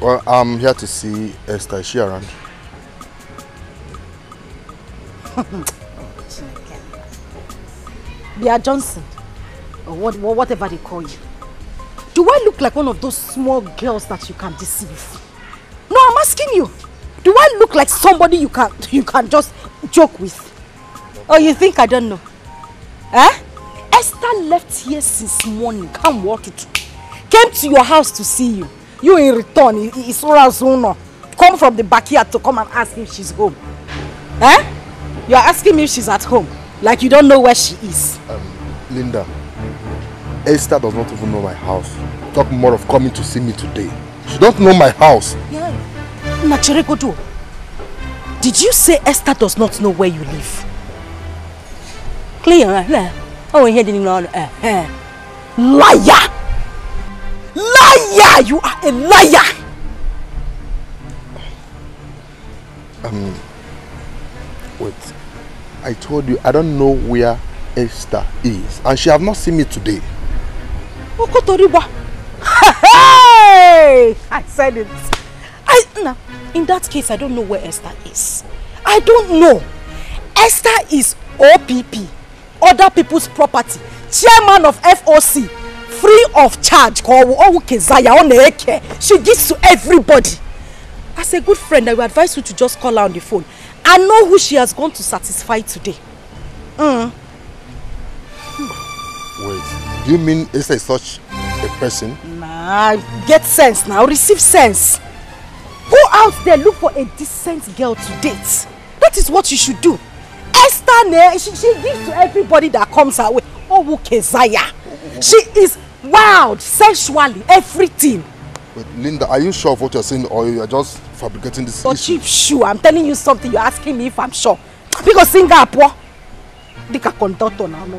Well, I'm here to see Esther. Is she around? Bia Johnson, or whatever they call you. Do I look like one of those small girls that you can deceive? No, I'm asking you. Do I look like somebody you can just joke with? Or you think I don't know? Eh? Esther left here since morning. Come walk it. Came to your house to see you. You in return, come from the backyard to come and ask if she's home. Eh? You're asking me if she's at home. Like you don't know where she is. Linda, Esther does not even know my house. Talk more of coming to see me today. She don't know my house. Yeah. Nachirekodo, did you say Esther does not know where you live? Clear, oh, he didn't know. Liar! Liar! You are a liar! Wait. I told you I don't know where Esther is, and she have not seen me today. Hey! I said it. Now, in that case, I don't know where Esther is. I don't know. Esther is OPP, other people's property, chairman of FOC, free of charge. She gives to everybody. As a good friend, I would advise you to just call her on the phone. I know who she has gone to satisfy today. Wait, do you mean Esther is such a person? Nah, get sense now, receive sense. Go out there, look for a decent girl to date. That is what you should do. Esther, she gives to everybody that comes her way. Oh, Kezaya. She is wild, sexually, everything. But Linda, are you sure of what you're saying, or you are just fabricating this issue? Chief, sure. I'm telling you something. You're asking me if I'm sure. Because Singapore, Dika conductor now, no,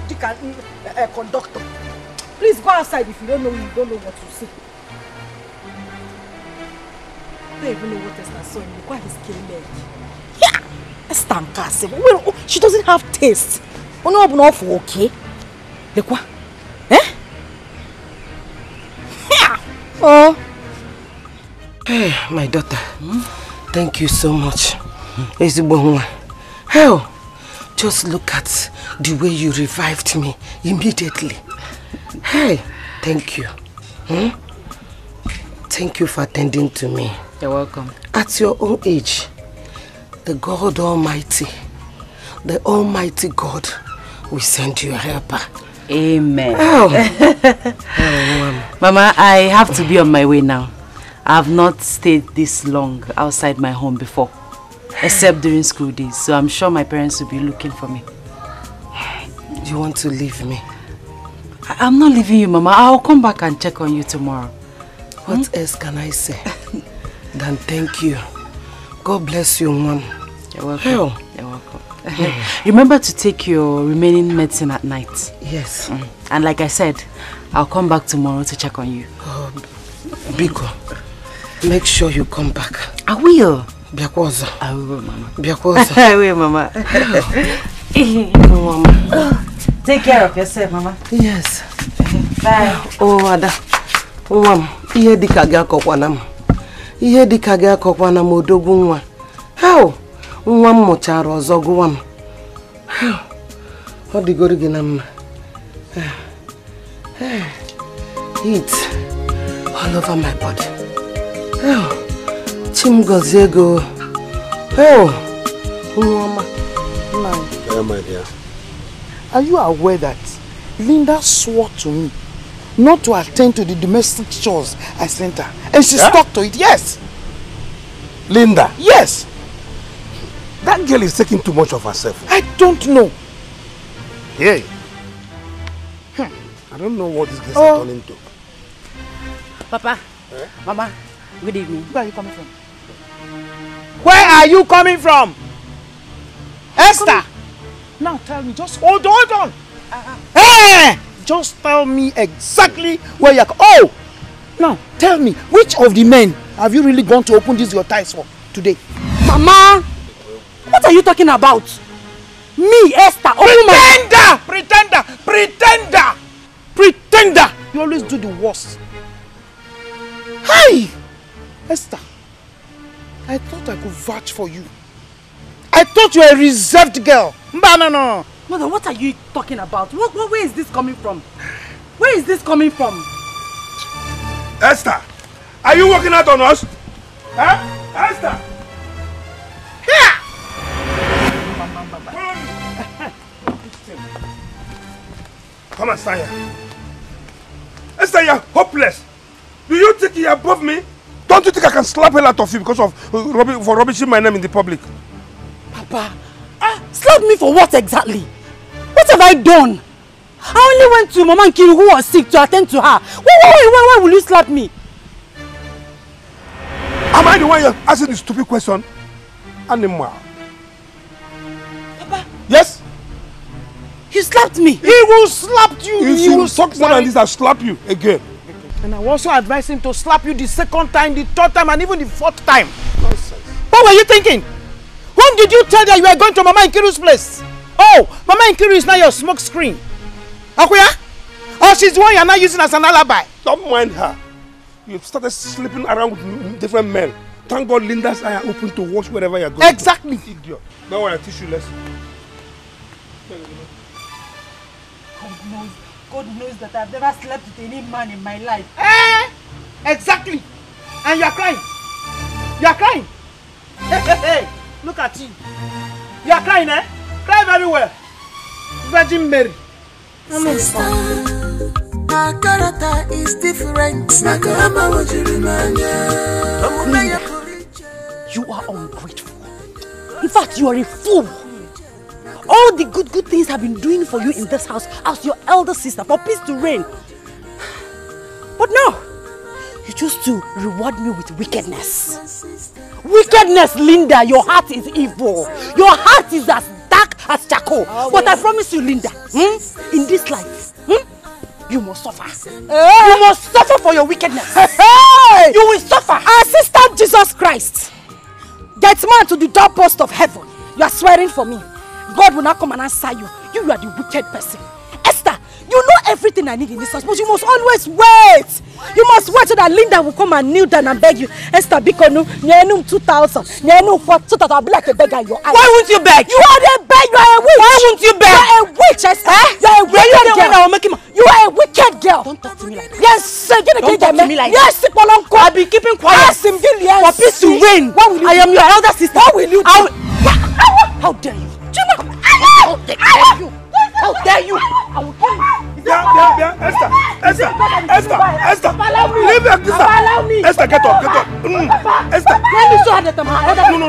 Dika conductor. Please go outside if you don't know what you see. I don't even know what Esther saw. Why he's killing her? Yeah, Esther. Well, she doesn't have taste. Oh no, okay. Look what? Eh? Yeah. Oh. Hey, my daughter. Thank you so much. Hell, just look at the way you revived me immediately. Hey, thank you. Thank you for attending to me. You're welcome. At your own age, the God Almighty, the Almighty God will send you a helper. Amen. Oh. Mama, I have to be on my way now. I have not stayed this long outside my home before, except during school days. So I'm sure my parents will be looking for me. you want to leave me? I'm not leaving you, Mama. I'll come back and check on you tomorrow. What else can I say than thank you? God bless you, Mom. You're welcome. Hell. You're welcome. Remember to take your remaining medicine at night. Yes. And like I said, I'll come back tomorrow to check on you. Biko, make sure you come back. I will. Biakwaza. I will, Mama. Biakwaza. I will, Mama. Mama. Take care of yourself, Mama. Yes. Bye. Oh, Ada. Mama, ihe dika ga akokwana m. Ihe dika ga akokwana m odogwu nwa. How? Nwa m mụchara ọzọ gụwa m. Ọ dịgoro gị na mma. Heat all over my body. Chim gozie go. Mama. My dear, are you aware that Linda swore to me not to attend to the domestic chores I sent her, and she stuck to it? Yes. Linda? Yes. That girl is taking too much of herself. I don't know. Hey. I don't know what this girl is turning to. Papa, Mama, good evening. Where are you coming from? Where are you coming from? Esther! Now tell me, just hold on. Hey! Just tell me exactly where you're... Oh! Now, tell me, which of the men have you really gone to open this your ties for today? Mama! What are you talking about? Me, Esther, Pretender! You always do the worst. Hi! Esther, I thought I could vouch for you. I thought you were a reserved girl. No. Mother, what are you talking about? Where is this coming from? Where is this coming from? Esther, are you working out on us? Huh? Esther! Here! Come and stand here. Esther, you're hopeless. Do you think you're above me? Don't you think I can slap hell out of you because of for rubbishing my name in the public? Papa, slap me for what exactly? What have I done? I only went to Mama Nkiru who was sick to attend to her. Why will you slap me? Am I the one you're asking this stupid question? Animal. Papa. Yes? You slapped me. He will slap you. If you talk more than this, I'll slap you again. And I will also advise him to slap you the second time, the third time, and even the fourth time. Nonsense. What were you thinking? When did you tell that you were going to Mama Nkiru's place? Oh, Mama Nkiru is now your smoke screen. Okwara? Oh, she's the one you're now using as an alibi. Don't mind her. You've started sleeping around with different men. Thank God Linda's eyes are open to watch wherever you're going. Exactly. Idiot. Don't worry, I'll teach you lesson. God knows that I've never slept with any man in my life. Exactly. And you're crying. You're crying. Hey. Look at you. You're crying, eh? Cry very well. Virgin Mary. Sister, our character is different. Please, you are ungrateful. In fact, you are a fool. All the good things I've been doing for you in this house as your elder sister for peace to reign. But no, you choose to reward me with wickedness. Wickedness, Linda, your heart is evil. Your heart is as dark as charcoal. But I promise you, Linda, in this life, you must suffer. You must suffer for your wickedness. You will suffer. Our sister Jesus Christ, get man to the doorpost of heaven. You are swearing for me. God will not come and answer you. You are the wicked person. Esther, you know everything I need in this house, but you must always wait. You must wait so that Linda will come and kneel down and beg you. Esther, because no, 2,000, so that I'll be like a beggar in your eyes. Why won't you beg? You are a beg. You are a witch. Why won't you beg? You are a witch, Esther. You are a wicked girl. You are a wicked girl. Don't talk to me like that. Yes, don't talk to me like that. Yes, I've been keeping quiet. For peace to reign. I am your elder sister. What will you do? How dare you? How dare you? How dare you? I will kill you. Esther, leave her, sister. Allow me. Esther, get up. Esther, let me show her that I'm her elder. No.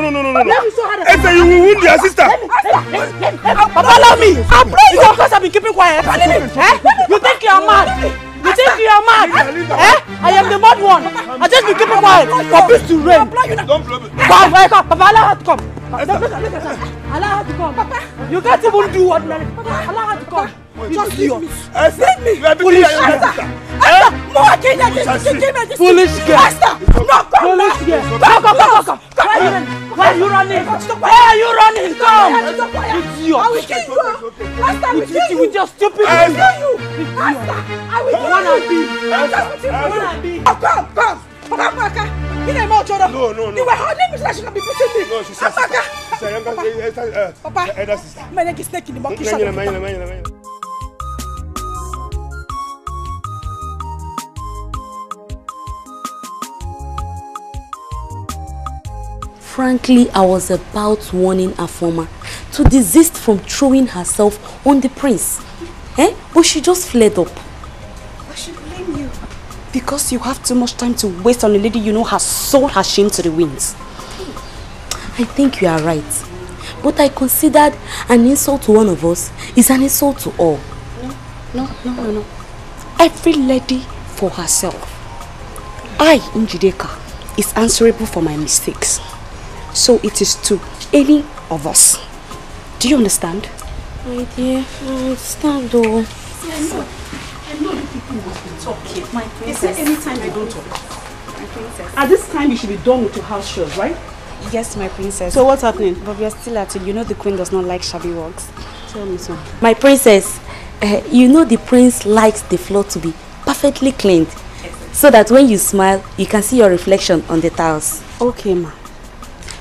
Esther, you will wound your sister. Papa, allow me. It's because I've been keeping quiet. You think you are mad? You think you are mad? I am the mad one. I just been keeping quiet for peace to reign. Don't blow me. Come. Papa, allow her to come. Allow her to come. Papa, you can't even do ordinary. Allow her to come. Just leave me. Leave me. Foolish girl. Foolish girl. Foolish girl. Come. Why are you running? Why are you running? Come. Idiot. I will kill you. With your stupid. I will kill you. I will kill you. Come. You know about Jordan. No. You were holding me so she can be beating me. No, she's a younger Papa. Elder sister. My neck is snake in the monkey shop. Frankly, I was about warning Afoma to desist from throwing herself on the prince. But she just flared up. I should blame you. Because you have too much time to waste on a lady you know has sold her shame to the winds. I think you are right. But I considered an insult to one of us is an insult to all. No. Every lady for herself. I, Njideka, is answerable for my mistakes. So it is to any of us. Do you understand? My dear, I understand though. I know the people must be talking. My princess. Is there any time I don't talk? My princess. At this time you should be done with your house chores, right? Yes, my princess. So what's happening? But we are still at it. You know the queen does not like shabby works. Tell me so. My princess, you know the prince likes the floor to be perfectly cleaned. So that when you smile, you can see your reflection on the tiles. Okay, ma.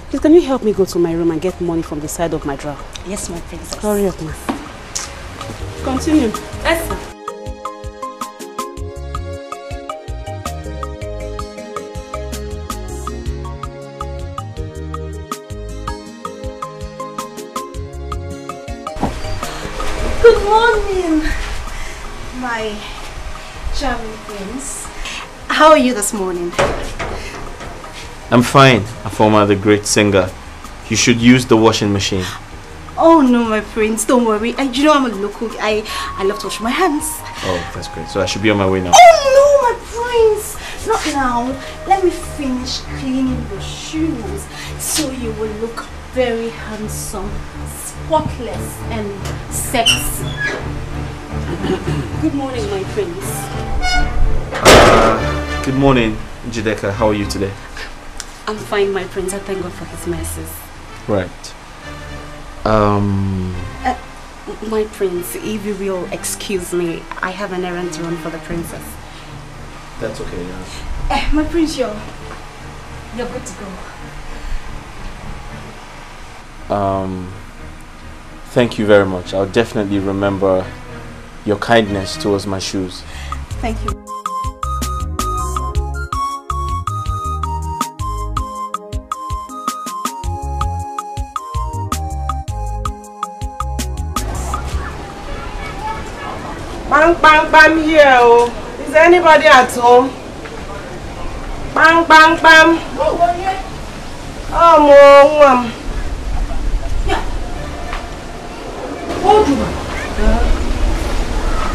Please, can you help me go to my room and get money from the side of my drawer? Yes, my princess. Hurry up, ma. Continue. Yes. Good morning, my charming prince. How are you this morning? I'm fine, Afoma, the great singer. You should use the washing machine. Oh no, my prince, don't worry. You know I'm a local. I love to wash my hands. Oh, that's great. So I should be on my way now. Oh no, my prince! Not now. Let me finish cleaning your shoes so you will look very handsome, spotless and sexy. Good morning, my prince. Good morning, Njideka. How are you today? I'm fine, my prince. I thank God for his mercies. Right. My prince, if you will excuse me, I have an errand to run for the princess. That's okay, yeah. My prince, you're good to go. Thank you very much. I'll definitely remember your kindness towards my shoes. Thank you. Bam here. Oh. Is there anybody at home? Bam. Oh, Mom. Hold you.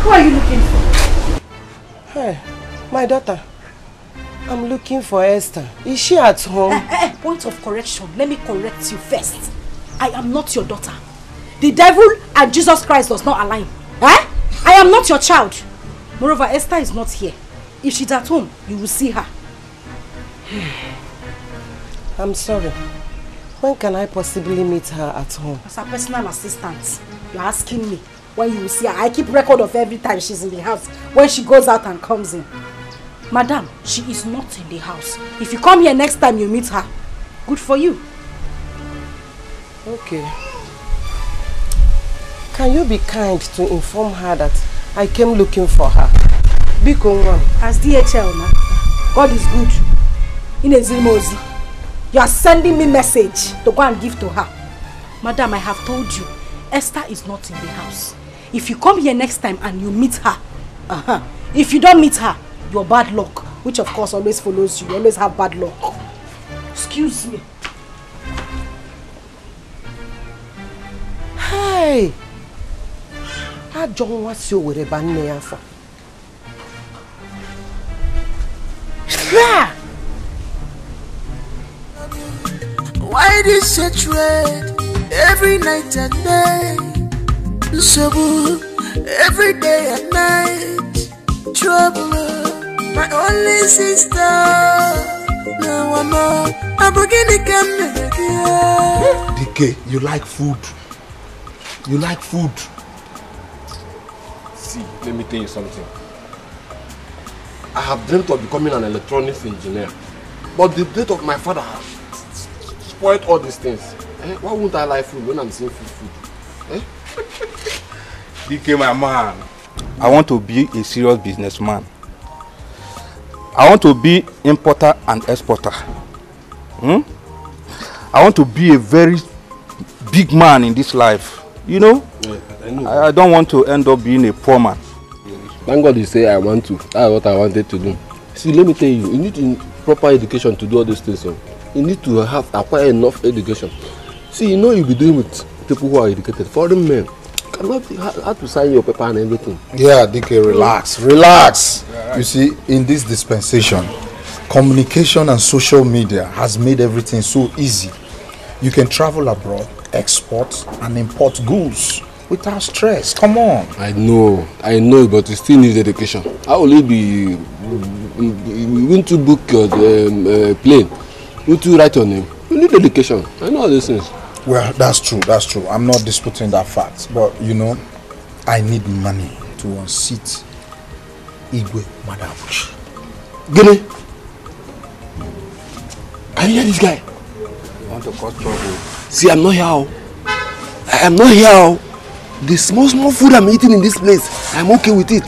Who are you looking for? Hey, my daughter. I'm looking for Esther. Is she at home? Point of correction. Let me correct you first. I am not your daughter. The devil and Jesus Christ does not align. I am not your child. Moreover, Esther is not here. If she's at home, you will see her. I'm sorry. When can I possibly meet her at home? As a personal assistant, you're asking me when you will see her. I keep record of every time she's in the house, when she goes out and comes in. Madam, she is not in the house. If you come here next time you meet her, good for you. Okay. Can you be kind to inform her that I came looking for her? As DHL now, God is good. In Ezimozi, you are sending me message to go and give to her. Madam, I have told you, Esther is not in the house. If you come here next time and you meet her, if you don't meet her, your bad luck, which of course always follows you, you always have bad luck. Excuse me. Hey! I don't want to with a banana for. Why this hatred every night and day? So every day and night. Trouble, my only sister. No one more. I'm beginning to come again. DK, you like food. You like food. See, let me tell you something. I have dreamt of becoming an electronics engineer. But the death of my father has spoiled all these things. Why won't I like food when I'm seeing food? DK, my man. I want to be a serious businessman. I want to be importer and exporter. I want to be a very big man in this life. You know? Yeah, I know. I don't want to end up being a poor man. Thank God you say I want to. That's what I wanted to do. See, let me tell you, you need proper education to do all these things. So. You need to acquire enough education. See, you know you'll be doing with people who are educated. Foreign men cannot have to sign your paper and everything. Yeah, DK, relax. Relax. Yeah, right. You see, in this dispensation, communication and social media has made everything so easy. You can travel abroad, export and import goods without stress. Come on. I know, but you still need education. How will it be? We want to book your plane. You to write your name. You need education. I know all these things. Well, that's true. That's true. I'm not disputing that fact. But, you know, I need money to unseat Igwe Madabuchi. Gene, can you hear this guy? I want to cause trouble. See, I'm not here. I am not here. The small food I'm eating in this place, I'm okay with it.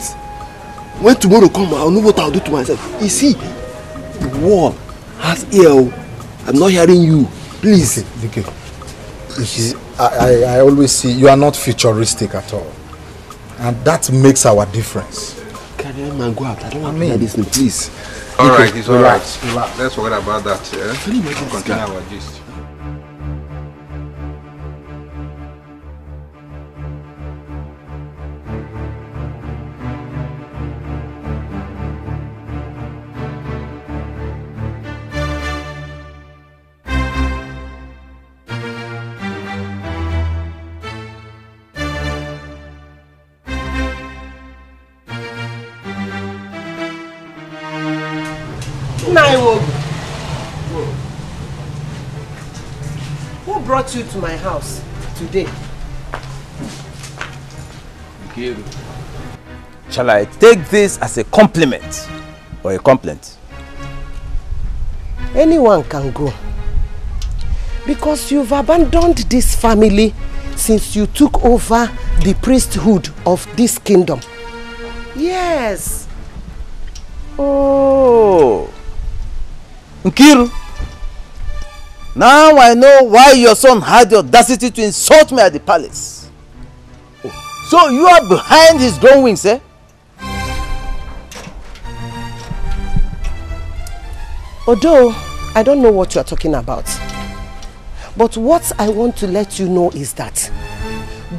When tomorrow comes, I'll know what I'll do to myself. You see, the wall has ear. I'm not hearing you. Please. DK. You see, I always see you are not futuristic at all. And that makes our difference. Can you man go out? I don't want to hear this thing, please. Alright, it's alright. Relax. Let's forget about that. Yeah? Can you imagine this guy? Continue our gist. Who brought you to my house today? Shall I take this as a compliment or a complaint? Anyone can go. Because you've abandoned this family since you took over the priesthood of this kingdom. Yes. Oh. Nkiru, now I know why your son had the audacity to insult me at the palace. Oh. So you are behind his drawings, eh? Although I don't know what you are talking about, but what I want to let you know is that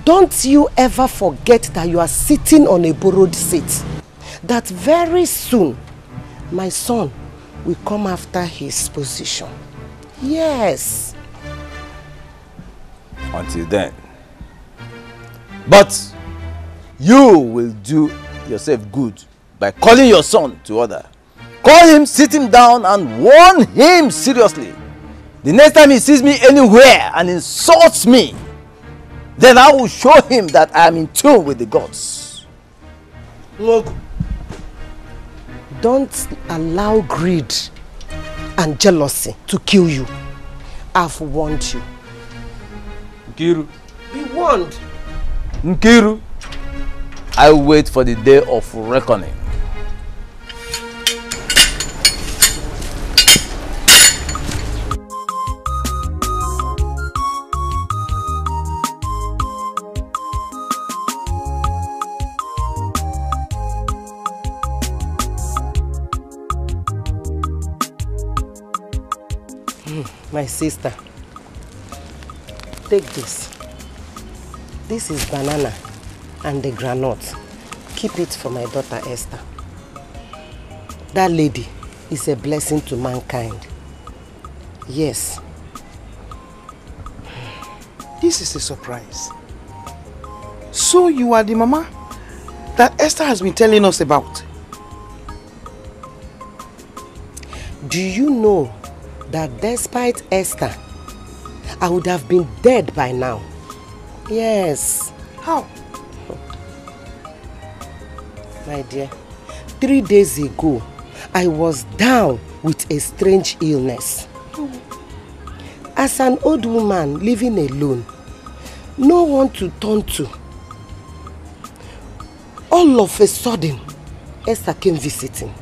don't you ever forget that you are sitting on a borrowed seat. That very soon my son will come after his position. Yes. Until then. But you will do yourself good by calling your son to order. Call him, sit him down and warn him seriously. The next time he sees me anywhere and insults me, then I will show him that I am in tune with the gods. Look. Don't allow greed and jealousy to kill you. I've warned you. Nkiru. Be warned. Nkiru, I wait for the day of reckoning. My sister, take this. This is banana and the granite. Keep it for my daughter Esther. That lady is a blessing to mankind. Yes. This is a surprise. So you are the mama that Esther has been telling us about? Do you know that despite Esther, I would have been dead by now? Yes. How? My dear, 3 days ago, I was down with a strange illness. As an old woman living alone, no one to turn to. All of a sudden, Esther came visiting.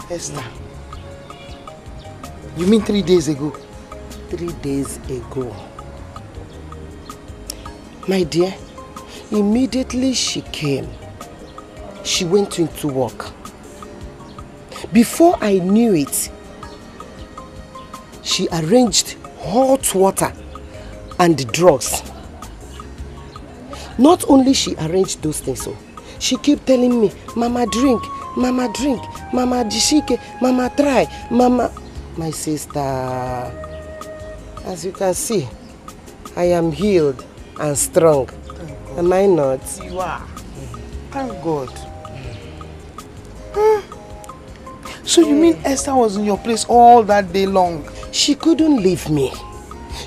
Esther, you mean 3 days ago? 3 days ago. My dear, immediately she came. She went into work. Before I knew it, she arranged hot water and drugs. Not only she arranged those things, so she kept telling me, Mama drink, Mama drink, Mama dishike, Mama try, Mama. My sister, as you can see, I am healed and strong. Am I not? You are. Thank God. So you mean Esther was in your place all that day long? She couldn't leave me.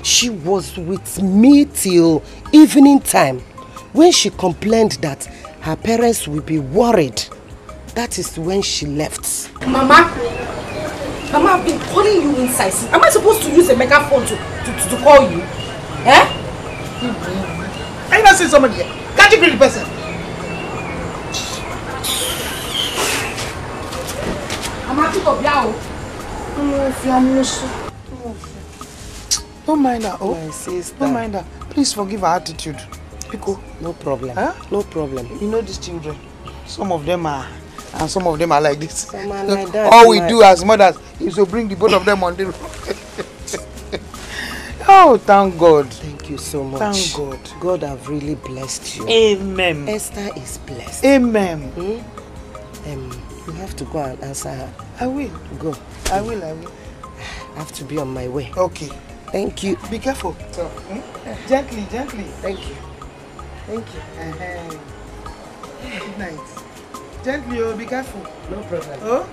She was with me till evening time when she complained that her parents will be worried. That is when she left. Mama, I've been calling you inside. Am I supposed to use a megaphone to call you? Eh? Are you not seeing somebody here? Can't you greet the person? I'm happy to be out. Don't mind her. Oh, my sister. Don't mind her. Please forgive her attitude. Pico. No problem. Huh? No problem. You know these children. Some of them are, and some of them are like this. Some are like that. All we do as mothers is to bring the both of them on the road. Oh, thank God. Thank you so much. Thank God. God have really blessed you. Amen. Esther is blessed. Amen. You have to go and answer her. I will. Go. I will. I have to be on my way. Okay. Thank you. Be careful. So, gently, gently. Thank you. Thank you. Good night. Gently, oh, be careful. No problem. Oh?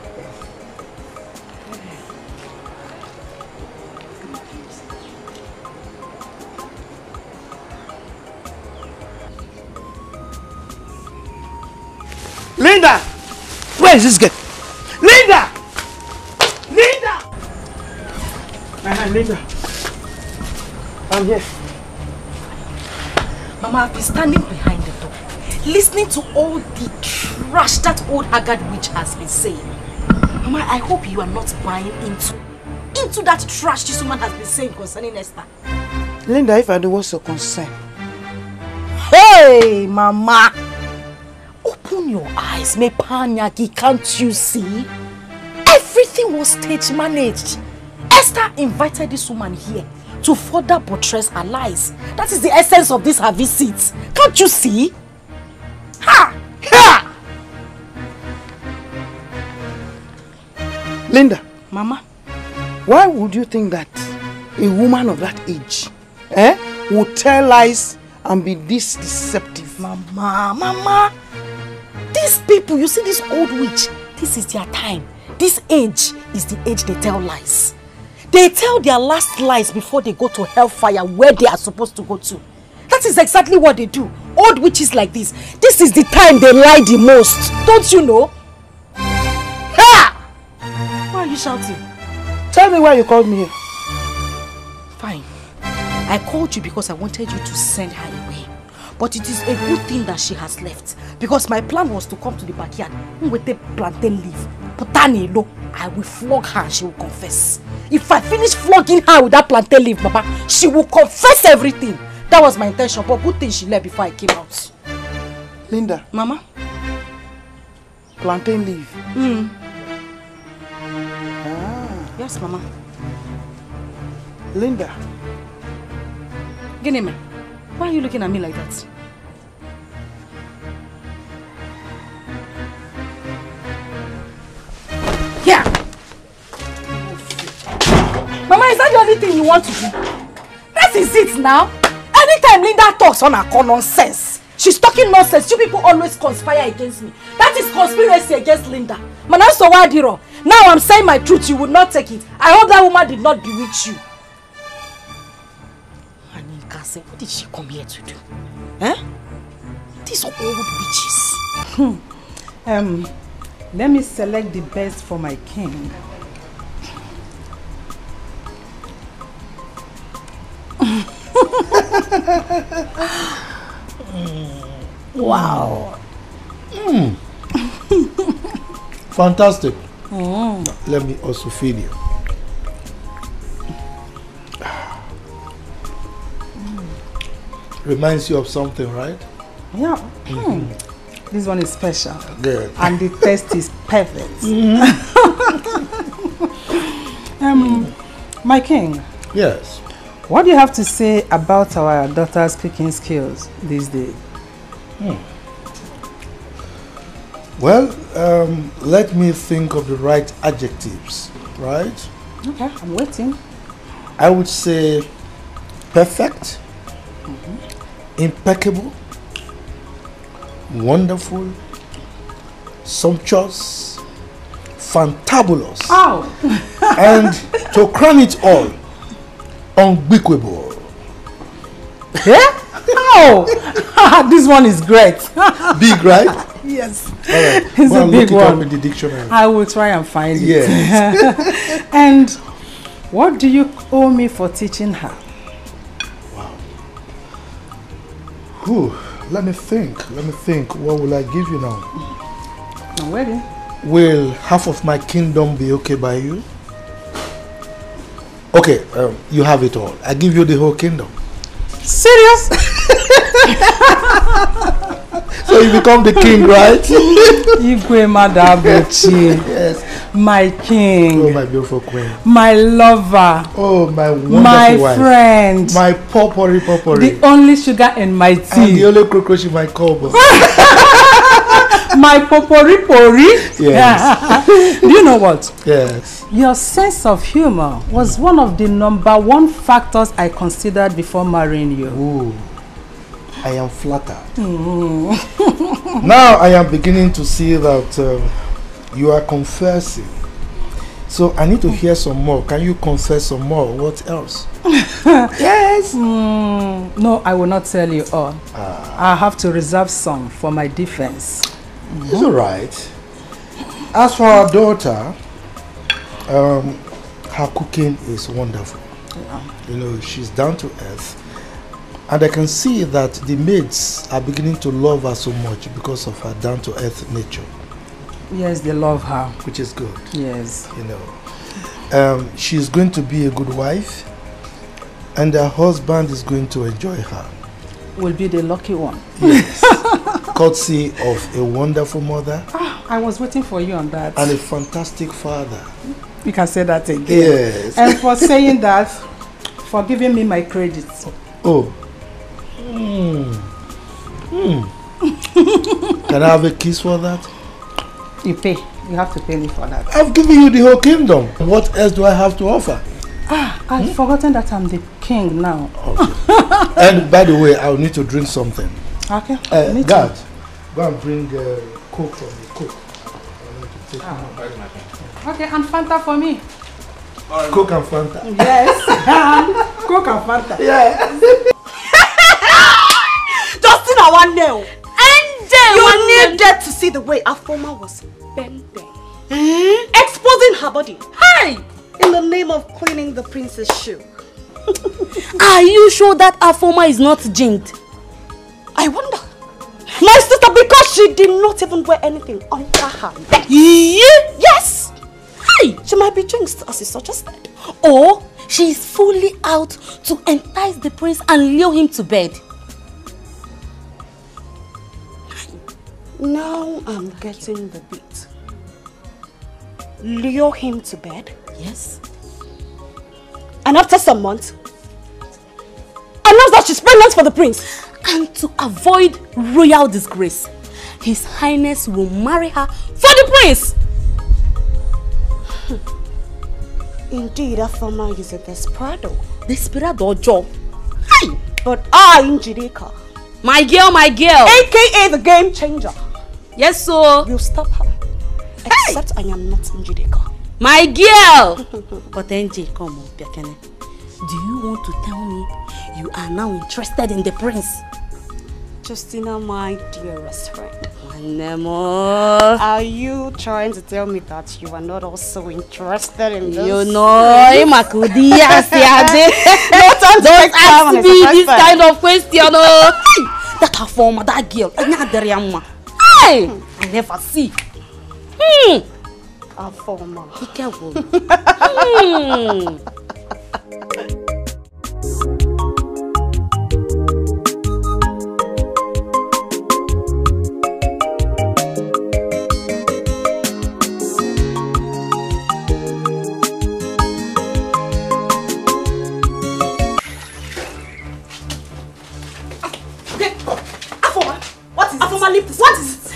Linda! Where is this girl? Linda! Linda! Linda. I'm here. Mama, I've been standing behind the door, listening to all the trash that old haggard witch has been saying. Mama, I hope you are not buying into that trash this woman has been saying concerning Esther. Linda, if I do, what's your concern? Hey, Mama! Open your eyes, me panyaki, can't you see? Everything was stage managed. Esther invited this woman here to further buttress her lies. That is the essence of this her visit. Can't you see? Ha! Ha! Linda. Mama. Why would you think that a woman of that age would tell lies and be this deceptive? Mama. These people, you see this old witch, this is their time. This age is the age they tell lies. They tell their last lies before they go to hellfire where they are supposed to go to. That is exactly what they do. Old witches like this is the time they lie the most. Don't you know? Ha! Why are you shouting? Tell me why you called me here. Fine. I called you because I wanted you to send her away. But it is a good thing that she has left. Because my plan was to come to the backyard with a plantain leaf. Putanelo, I will flog her and she will confess. If I finish flogging her with that plantain leaf, Papa, she will confess everything. That was my intention, but good thing she left before I came out. Linda. Mama? Plantain leaf? Yes, Mama. Linda. Gineme, why are you looking at me like that? Yeah. Mama, is that the only thing you want to do? That is it now. Anytime Linda talks on her nonsense, she's talking nonsense. You people always conspire against me. That is conspiracy against Linda. Mana so wadiro. Now I'm saying my truth, you would not take it. I hope that woman did not bewitch you. Anika, what did she come here to do? Eh? These old witches. Let me select the best for my king. Wow. Fantastic. Let me also feed you. Reminds you of something, right? Yeah. This one is special. Good. And the taste is perfect. My king. Yes. What do you have to say about our daughter's speaking skills these days? Well, let me think of the right adjectives, right? Okay, I'm waiting. I would say perfect, impeccable, wonderful, sumptuous, fantabulous, and to crown it all, unbeatable. Yeah? Oh, this one is great. Big, right? Yes. All right. It's Well, a big look it one. up in the dictionary. I will try and find it. Yes. And what do you owe me for teaching her? Whew. Let me think. What will I give you now? I'm ready. Will half of my kingdom be okay by you? Okay, you have it all. I give you the whole kingdom. Serious? So you become the king, right? Igwe Madabuchi. Yes. My king. Oh, my beautiful queen. My lover. Oh, my wonderful my wife. Friend. My potpourri. The only sugar in my tea. And the only cockroach in my cupboard. My popori. Yes. Do you know what? Yes. Your sense of humor was one of the #1 factors I considered before marrying you. Ooh. I am flattered. Now I am beginning to see that you are confessing. So I need to hear some more. Can you confess some more? What else? Yes. No, I will not tell you all. I have to reserve some for my defense. It's all right. As for our daughter, her cooking is wonderful. You know, she's down to earth. And I can see that the maids are beginning to love her so much because of her down to earth nature. Yes, they love her. Which is good. Yes. You know, she's going to be a good wife, and her husband is going to enjoy her. Will be the lucky one. Yes. Courtesy of a wonderful mother. I was waiting for you on that. And a fantastic father. You can say that again. Yes. And for saying that, for giving me my credit. Oh. Can I have a kiss for that? You pay. You have to pay me for that. I've given you the whole kingdom. What else do I have to offer? I've forgotten that I'm the king now. Okay. And by the way, I'll need to drink something. Okay. Guard, go and bring Coke from the cook. I want to take Okay, and Fanta for me. Coke and Fanta. Yes. Coke and Fanta. Yeah. Justin, I want nail. You needed to see the way Afoma was bending, exposing her body. Hey! In the name of cleaning the prince's shoe. Are you sure that Afoma is not jinxed? I wonder. My sister, because she did not even wear anything under her neck. Yes! Hey! She might be jinxed, as you suggested. Or she is fully out to entice the prince and lure him to bed. Now I'm getting the beat. Lure him to bed? Yes. And after some months, announced that she's pregnant for the prince. And to avoid royal disgrace, His Highness will marry her for the prince. Indeed, Afoma is a desperado. Desperado job. Hey! But I, Njideka, my girl, aka the game changer. Yes, sir. Will stop her. Except I am not Njideka. My girl! But NJ, come on, Biakene. Do you want to tell me you are now interested in the prince? Justina, my dearest friend. Nemo. Are you trying to tell me that you are not also interested in this? You know, don't ask me this kind of question. That her former, that girl, hey, I never see. Our former. Be careful.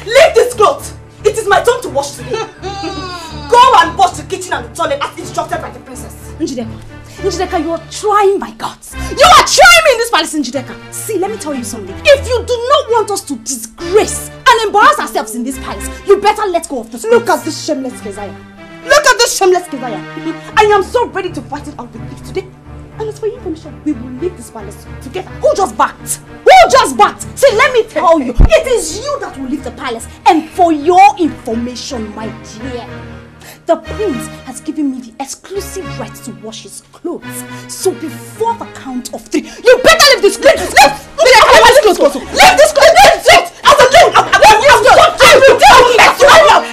Leave this clothes. It is my turn to wash today. Go and wash the kitchen and the toilet as instructed by the princess. Njideka, you are trying my guts. You are trying me in this palace, Njideka. See, let me tell you something. If you do not want us to disgrace and embarrass ourselves in this palace, you better let go of this. Look at this shameless Keziah. Look at this shameless Keziah. I am so ready to fight it out with you today. And as for your information, we will leave this palace together. Who just backed? Who just backed? See, let me tell you, it is you that will leave the palace. And for your information, my dear, the prince has given me the exclusive right to wash his clothes. So before the count of 3, you better leave this clothes. Leave this clothes. Leave this clothes. As a king,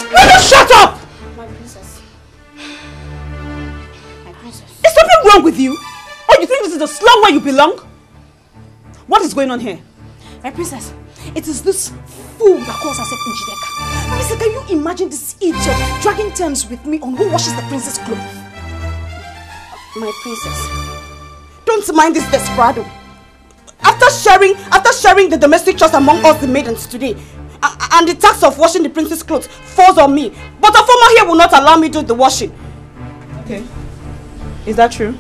Will you shut up? My princess. My princess. Is something wrong with you? Oh, you think this is the slum where you belong? What is going on here? My princess, it is this fool that calls herself Njideka. Princess, can you imagine this idiot dragging terms with me on who washes the princess' clothes? My princess, don't mind this desperado. After sharing the domestic chores among us the maidens today, and the task of washing the princess' clothes falls on me, but a former here will not allow me to do the washing. Okay, is that true?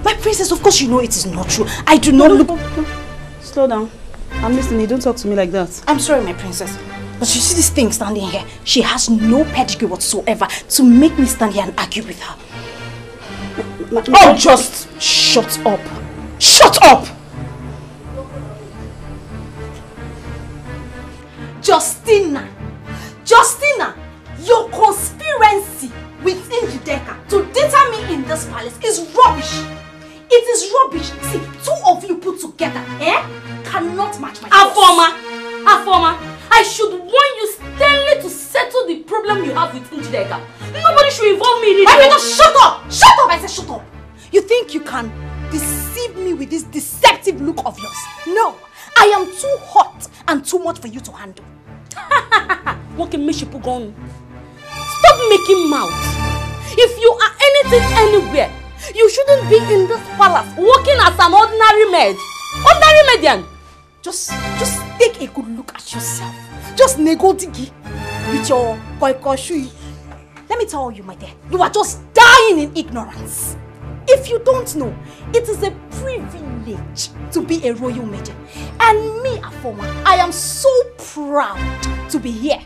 My princess, of course you know it is not true. I do not look... Slow down. I'm listening. Don't talk to me like that. I'm sorry, my princess. But you see this thing standing here? She has no pedigree whatsoever to make me stand here and argue with her. Oh, just shut up. Shut up! Justina, your conspiracy with Njideka to deter me in this palace is rubbish. It is rubbish. See, 2 of you put together, cannot match my Afoma, I should warn you sternly to settle the problem you have with Njideka. Nobody should involve me in it. Why just shut up? Shut up! I said shut up. You think you can deceive me with this deceptive look of yours? No, I am too hot and too much for you to handle. What can make you put on? Stop making mouth. If you are anything anywhere, you shouldn't be in this palace working as an ordinary maid. Ordinary median. Just take a good look at yourself. Just negodigi with your koikoshui. Let me tell you, my dear, you are just dying in ignorance. If you don't know, it is a privilege to be a royal maiden. And me, Afoma, I am so proud to be here.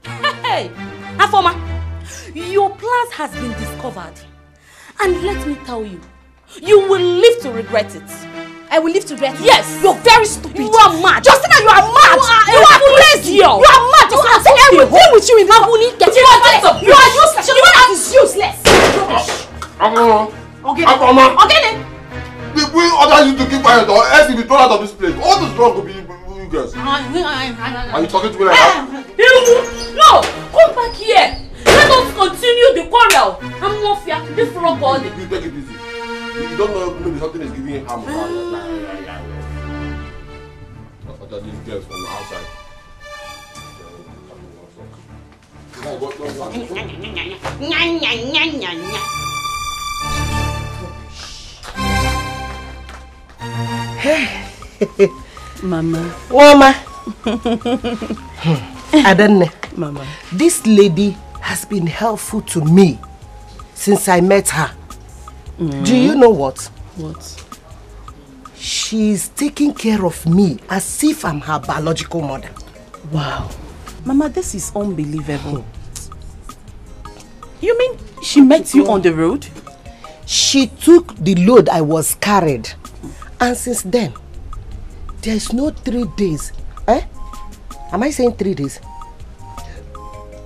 Hey, Afoma, your plans has been discovered. And let me tell you, you will live to regret it. I will live to regret it? Yes. You're very stupid. You are mad. Justina, you are mad. You are crazy. You are mad. You are so I will deal with you in this. You are useless. You are useless. Okay. The queen orders you to keep quiet or else you'll be thrown out of this place. All this wrong will be you guys. Are you talking to me like that? No, come back here. Let us continue the quarrel. I'm not fear. This frog body. You take it easy. You don't know maybe something is giving you harm. After these girls from the outside. Mama. Mama. Adanne. Mama. This lady has been helpful to me since I met her. Do you know what? What? She's taking care of me as if I'm her biological mother. Wow. Mama, this is unbelievable. You mean she met you on the road? She took the load I was carried. And since then, there is no 3 days. Am I saying 3 days?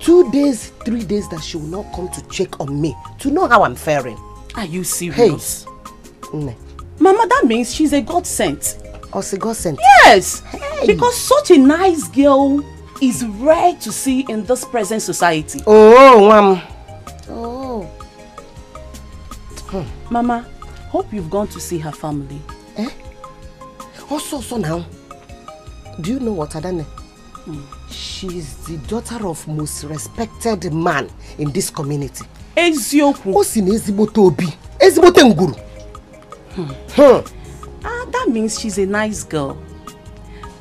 2 days, 3 days that she will not come to check on me to know how I'm faring. Are you serious? Hey. Mama, that means she's a godsent. Oh, she's a godsent? Yes. Hey. Because such a nice girl is rare to see in this present society. Oh, Mom. Oh. Mama, hope you've gone to see her family. Also, now, do you know what, Adane? She's the daughter of most respected man in this community. Ezioku. Osin ezigbote obi. Ezigbote nguru. That means she's a nice girl.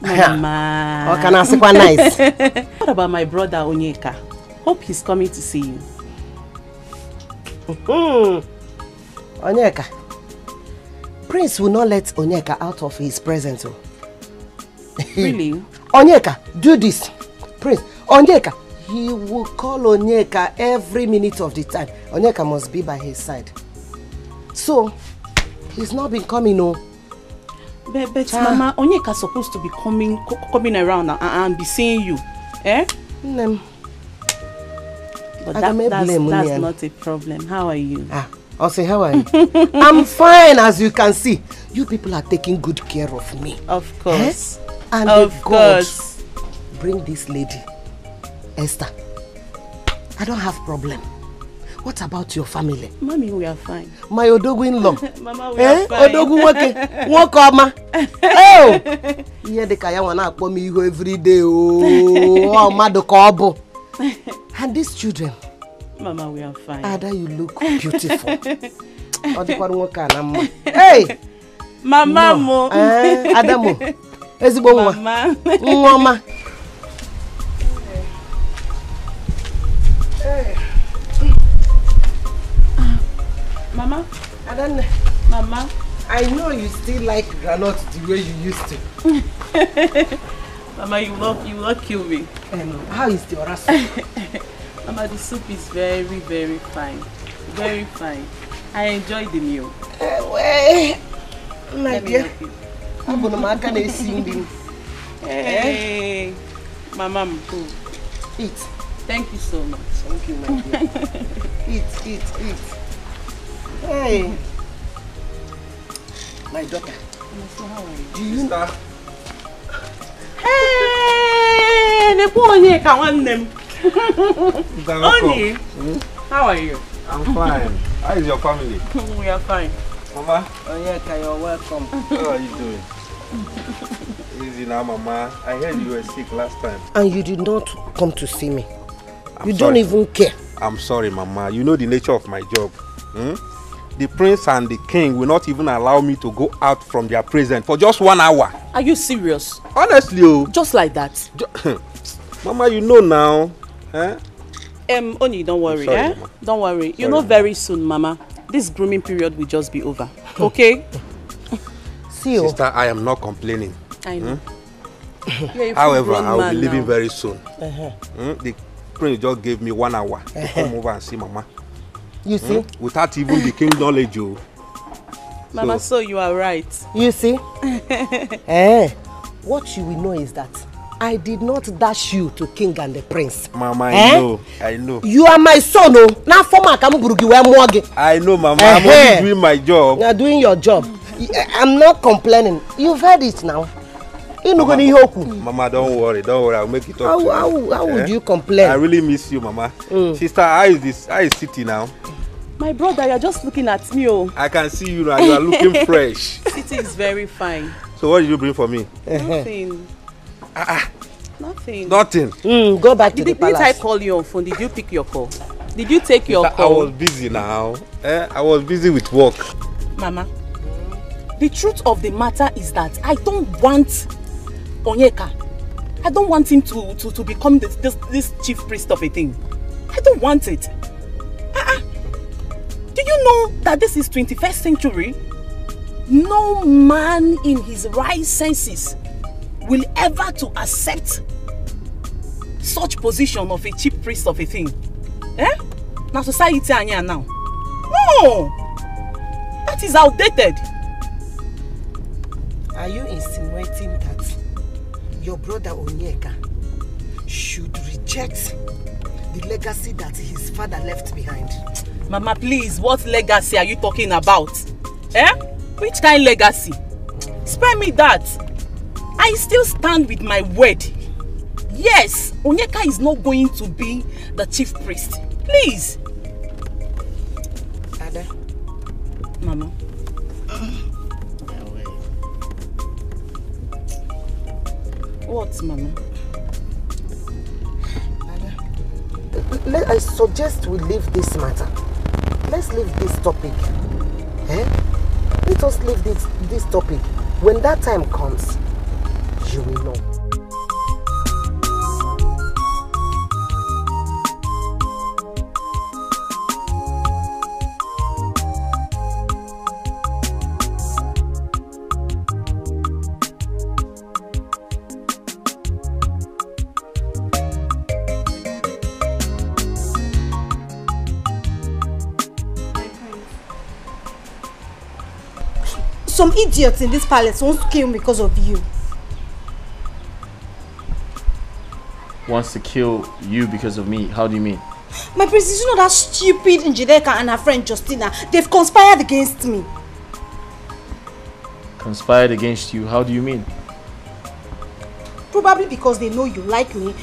Mama. Oh, can I say quite nice? What about my brother Onyeka? Hope he's coming to see you. Onyeka. Prince will not let Onyeka out of his presence. Really? Onyeka, do this. Prince, Onyeka, he will call Onyeka every minute of the time. Onyeka must be by his side. So, he's not been coming, no. But Mama, Onyeka's supposed to be coming around and be seeing you. Eh? But that's not a problem. How are you? I'll say, how are you? I'm fine, as you can see. You people are taking good care of me. Of course. And of course. Bring this lady, Esther. I don't have problem. What about your family? Mommy, we are fine. My Odogu-in-law. Mama, we are fine. Odogu-wake. Walk up, ma. Oh! Yeah, the kaya wana akpo me iho every day. Oh, madokobo. And these children. Mama, we are fine. Ada, you look beautiful. Hey! Mama, mo. Adamo. Ezigbo nwa. Mama. Nwa. Hey. Mama. Adanne. Mama. I know you still like granite the way you used to. Mama, you will not kill me. How is the oral soup? Mama, the soup is very, very fine. Very fine. I enjoy the meal. My dear. Hey. Mama, eat. Thank you so much. Thank you, my dear. Eat. Hey. My daughter. So how are you? Do you know? Hey, the poor Onyeka want them. Oni, how are you? I'm fine. How is your family? We are fine. Mama? Onyeka, you're welcome. How are you doing? Easy now, Mama. I heard you were sick last time. And you did not come to see me. You don't even care. I'm sorry, Mama. You know the nature of my job. The prince and the king will not even allow me to go out from their presence for just 1 hour. Are you serious? Honestly, oh. Just like that? Mama, you know now. Oni, don't worry, sorry, Mama. Don't worry. You know very soon, Mama, this grooming period will just be over. Okay? See you. Sister, I am not complaining. I know. However, I will be leaving very soon. The prince just gave me 1 hour to come over and see Mama. You see? Without even the king knowledge, you. Mama, so you are right. You see? What you will know is that I did not dash you to king and the prince. Mama, I know. You are my son, oh. Now for my I know, Mama. I'm only doing my job. You are doing your job. I'm not complaining. You've heard it now. Mama, don't worry. I'll make it up. How would you complain? I really miss you, Mama. Sister, how is City now? My brother, you're just looking at me, oh. I can see you now. You are looking fresh. City is very fine. So what did you bring for me? Nothing. Nothing. Nothing. Go back to the palace. Did I call you on phone? Did you pick your call? Did you take your call? I was busy now. I was busy with work. Mama, The truth of the matter is that I don't want Onyeka. I don't want him to become this chief priest of a thing. I don't want it. Do you know that this is 21st century? No man in his right senses will ever to accept such position of a chief priest of a thing. Eh? Now society anya now. No! That is outdated. Are you insinuating that your brother Onyeka should reject the legacy that his father left behind? Mama, please, what legacy are you talking about? Eh? Which kind of legacy? Spare me that. I still stand with my word. Yes, Onyeka is not going to be the chief priest. Please. Ada. Mama. What, Mama? I suggest we leave this matter. Let's leave this topic. Eh? Let us leave this topic. When that time comes, you will know. Some idiots in this palace wants to kill me because of you. Wants to kill you because of me? How do you mean? My princess, you know that stupid Njideka and her friend Justina, they've conspired against me. Conspired against you? How do you mean? Probably because they know you like me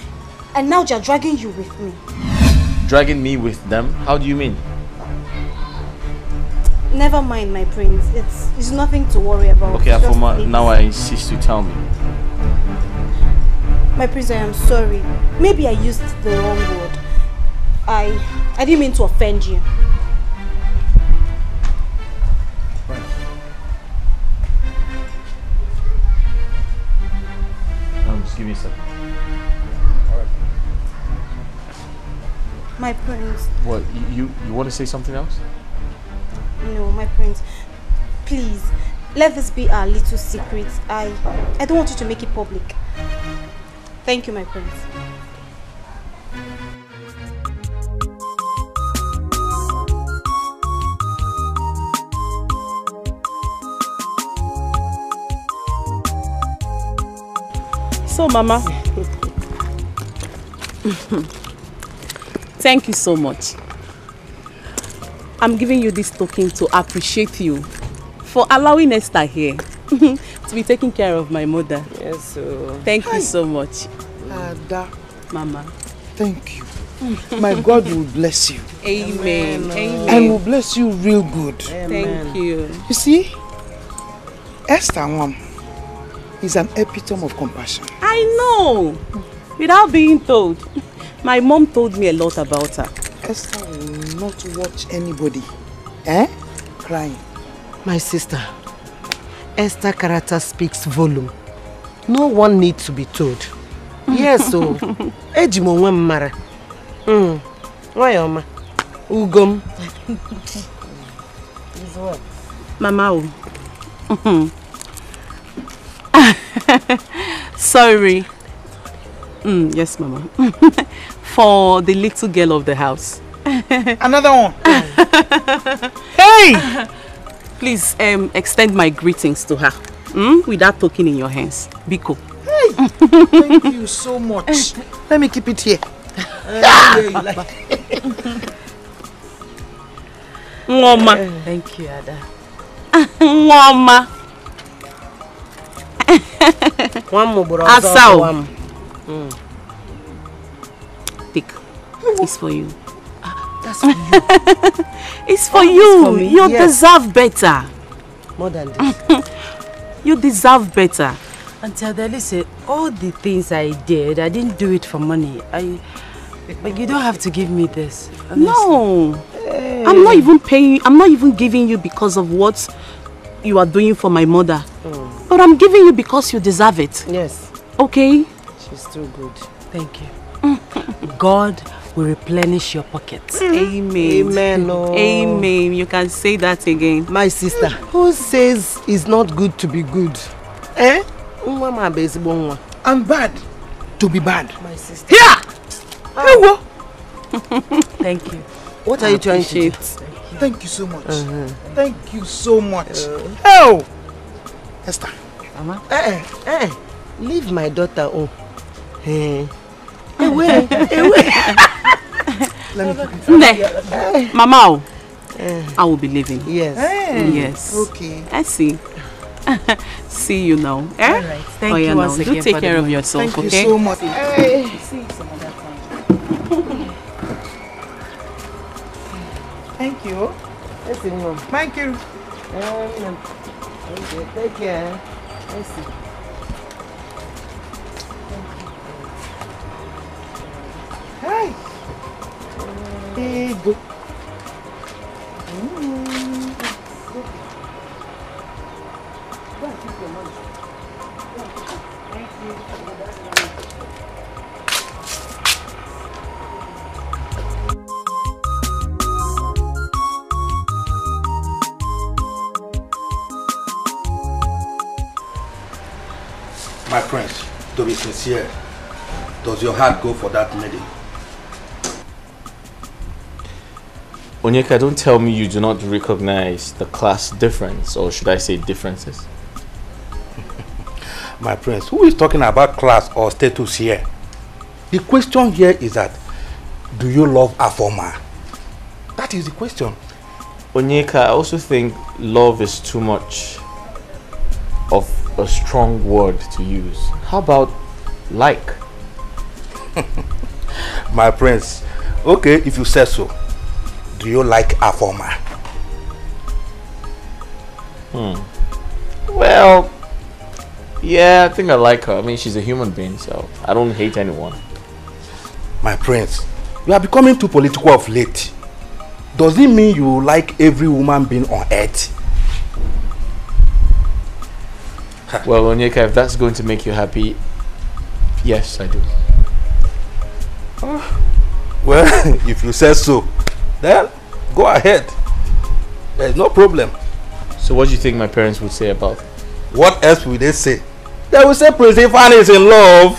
and now they're dragging you with me. Dragging me with them? How do you mean? Never mind, my prince. It's nothing to worry about. Okay, Afoma, now I insist you tell me. My prince, I am sorry. Maybe I used the wrong word. I didn't mean to offend you. Just give me a second. My prince. What, you want to say something else? No, my prince. Please, let this be our little secret. I don't want you to make it public. Thank you, my prince. So, Mama, thank you so much. I'm giving you this token to appreciate you for allowing Esther here to be taking care of my mother. Yes, sir. Thank you so much. Ada. Mama. Thank you. My God will bless you. Amen. Amen. And will bless you real good. Thank you. You see, Esther Mom is an epitome of compassion. I know. Without being told. My mom told me a lot about her. Esther will not watch anybody crying. My sister, Esther's character speaks volume. No one needs to be told. Yes, so Ejimo Mara. Why, Oma? Ugom. Mama. Sorry. Yes, Mama. For the little girl of the house. Another one. Hey! Please extend my greetings to her. With that token in your hands. Biko. Hey! Thank you so much. Let me keep it here. Ngoma. Thank you, Ada. Ngoma. Asao. Take. It's for you. That's for you. It's for you. For you deserve better. More than this. You deserve better. Auntie Adele said, all the things I did, I didn't do it for money. But you don't have to give me this. Honestly. No. Hey. I'm not even paying. I'm not even giving you because of what you are doing for my mother. But I'm giving you because you deserve it. Yes. Okay? She's too good. Thank you. God will replenish your pockets. Amen. Amen. Oh. Amen. You can say that again. My sister, who says it's not good to be good? Eh? I'm bad to be bad. My sister. Here! Hello. Thank you. What are you trying to do? Thank you so much. Thank you so much. Oh! Esther. Mama? Leave my daughter on. Away. Mama, I will be leaving. Yes. Yes. Okay. I see. See you now. Eh? All right. Thank you once again. Do take care of yourself, Thank okay? you so much. See you some other time. Thank you. Thank you. Take care. Hi. Go. My prince, to be sincere, does your heart go for that lady? Onyeka, don't tell me you do not recognize the class difference, or should I say differences? My prince, who is talking about class or status here? The question here is that, do you love Afoma? That is the question. Onyeka, I also think love is too much of a strong word to use. How about like? My prince, okay, if you say so, do you like Afoma? Well, yeah, I think I like her. I mean, she's a human being, so I don't hate anyone. My prince, you are becoming too political of late. Does it mean you like every woman being on earth? Well, Onyeka, if that's going to make you happy, yes, I do. Well, if you say so, then go ahead. There's no problem. So what do you think my parents would say about it? What else will they say? They will say Prince Ifan is in love.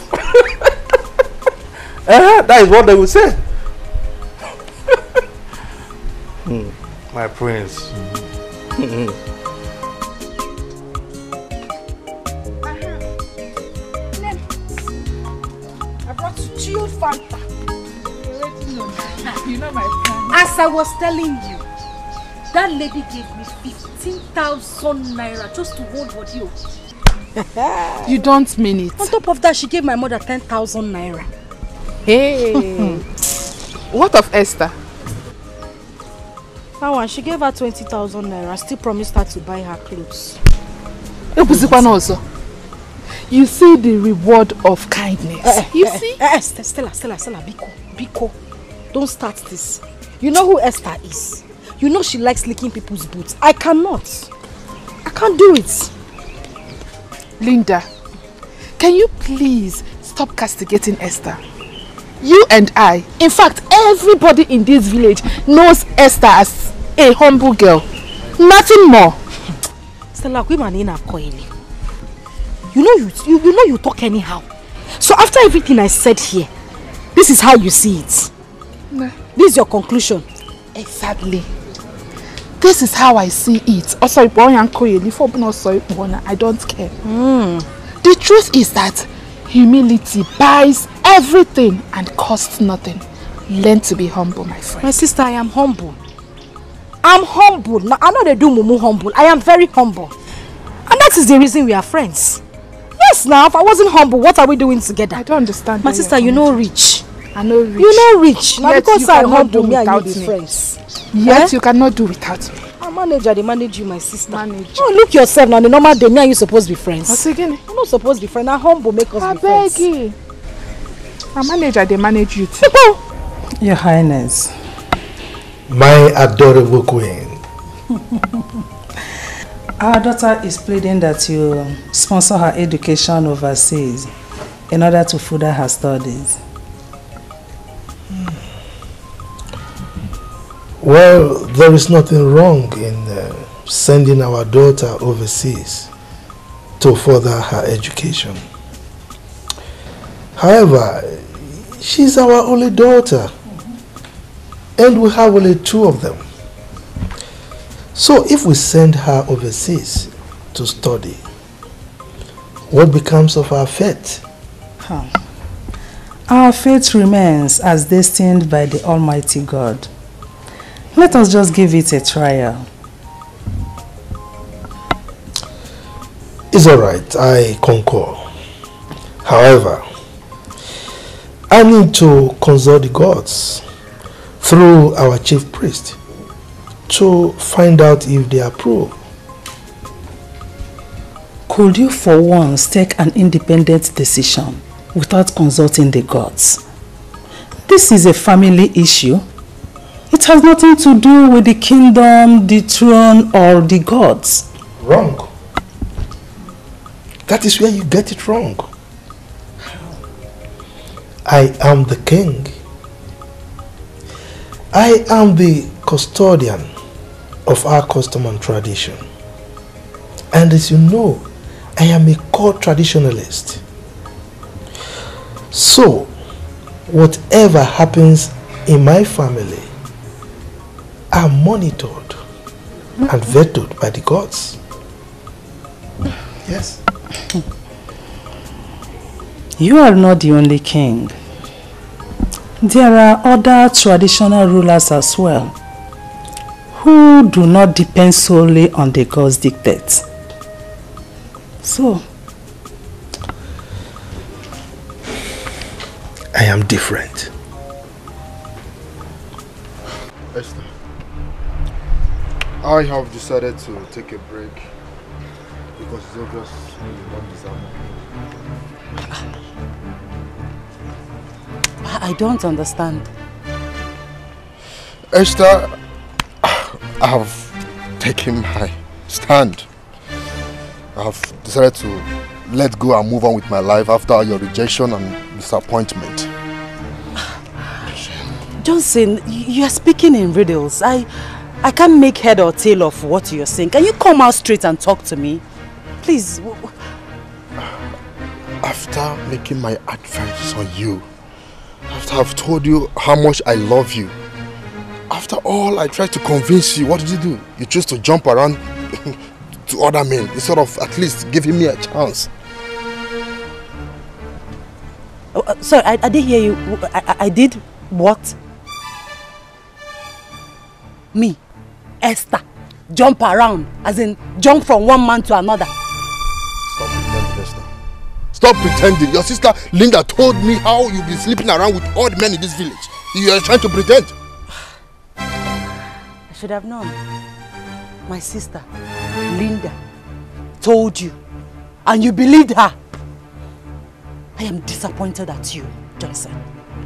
That is what they will say. My prince. I brought you chilled Fanta. You know my plan. As I was telling you, that lady gave me 15,000 naira just to hold what you. You don't mean it. On top of that, she gave my mother 10,000 naira. Hey. What of Esther? That one, she gave her 20,000 naira. Still promised her to buy her clothes. You see the reward of kindness. You see? Stella, Biko. Don't start this. You know who Esther is. You know she likes licking people's boots. I cannot. I can't do it. Linda, can you please stop castigating Esther? You and I, in fact, everybody in this village knows Esther as a humble girl. Nothing more. Stella, you know you talk anyhow. So after everything I said here, this is how you see it. Nah. This is your conclusion. Exactly. This is how I see it. I don't care. The truth is that humility buys everything and costs nothing. Learn to be humble, my friend. My sister, I am humble. I'm humble. Now, I know they do mumu humble. I am very humble. And that is the reason we are friends. Yes, now, if I wasn't humble, what are we doing together? I don't understand. My sister, you know rich. I know rich. You know rich. Now, because I'm humble, me and you be friends. Yet you cannot do without me. I'm manager, they manage you, my sister. Manager. Oh, look yourself now. The normal day, me and you supposed to be friends. What's again? I'm not supposed to be friends. I'm humble, make us be friends. I beg you. A manager, they manage you too. Your Highness. My adorable queen. Our daughter is pleading that you sponsor her education overseas in order to further her studies. Well, there is nothing wrong in sending our daughter overseas to further her education. However, she's our only daughter, and we have only 2 of them. So if we send her overseas to study, what becomes of our faith? Our faith remains as destined by the Almighty God. Let us just give it a trial. It's alright, I concur. However, I need to consult the gods through our chief priest to find out if they approve. Could you for once take an independent decision without consulting the gods? This is a family issue. It has nothing to do with the kingdom, the throne, or the gods. Wrong. That is where you get it wrong. I am the king. I am the custodian of our custom and tradition. And as you know, I am a core traditionalist. So, whatever happens in my family are monitored and vetted by the gods. Yes. You are not the only king. There are other traditional rulers as well who do not depend solely on the gods' dictates. So, I am different. Esther, I have decided to take a break because it's obvious you don't deserve me. I don't understand. Esther, I have taken my stand. I have decided to let go and move on with my life after your rejection and disappointment. Johnson, you are speaking in riddles. I can't make head or tail of what you're saying. Can you come out straight and talk to me? Please. After making my advances on you, after I've told you how much I love you, after all I tried to convince you, what did you do? You chose to jump around to other men instead of at least giving me a chance. Sorry, I didn't hear you. I did what? Me, Esther, jump around, as in jump from one man to another. Stop pretending, Esther. Stop pretending. Your sister Linda told me how you've been sleeping around with all the men in this village. You are trying to pretend. I should have known. My sister, Linda, told you, and you believed her. I am disappointed at you, Johnson.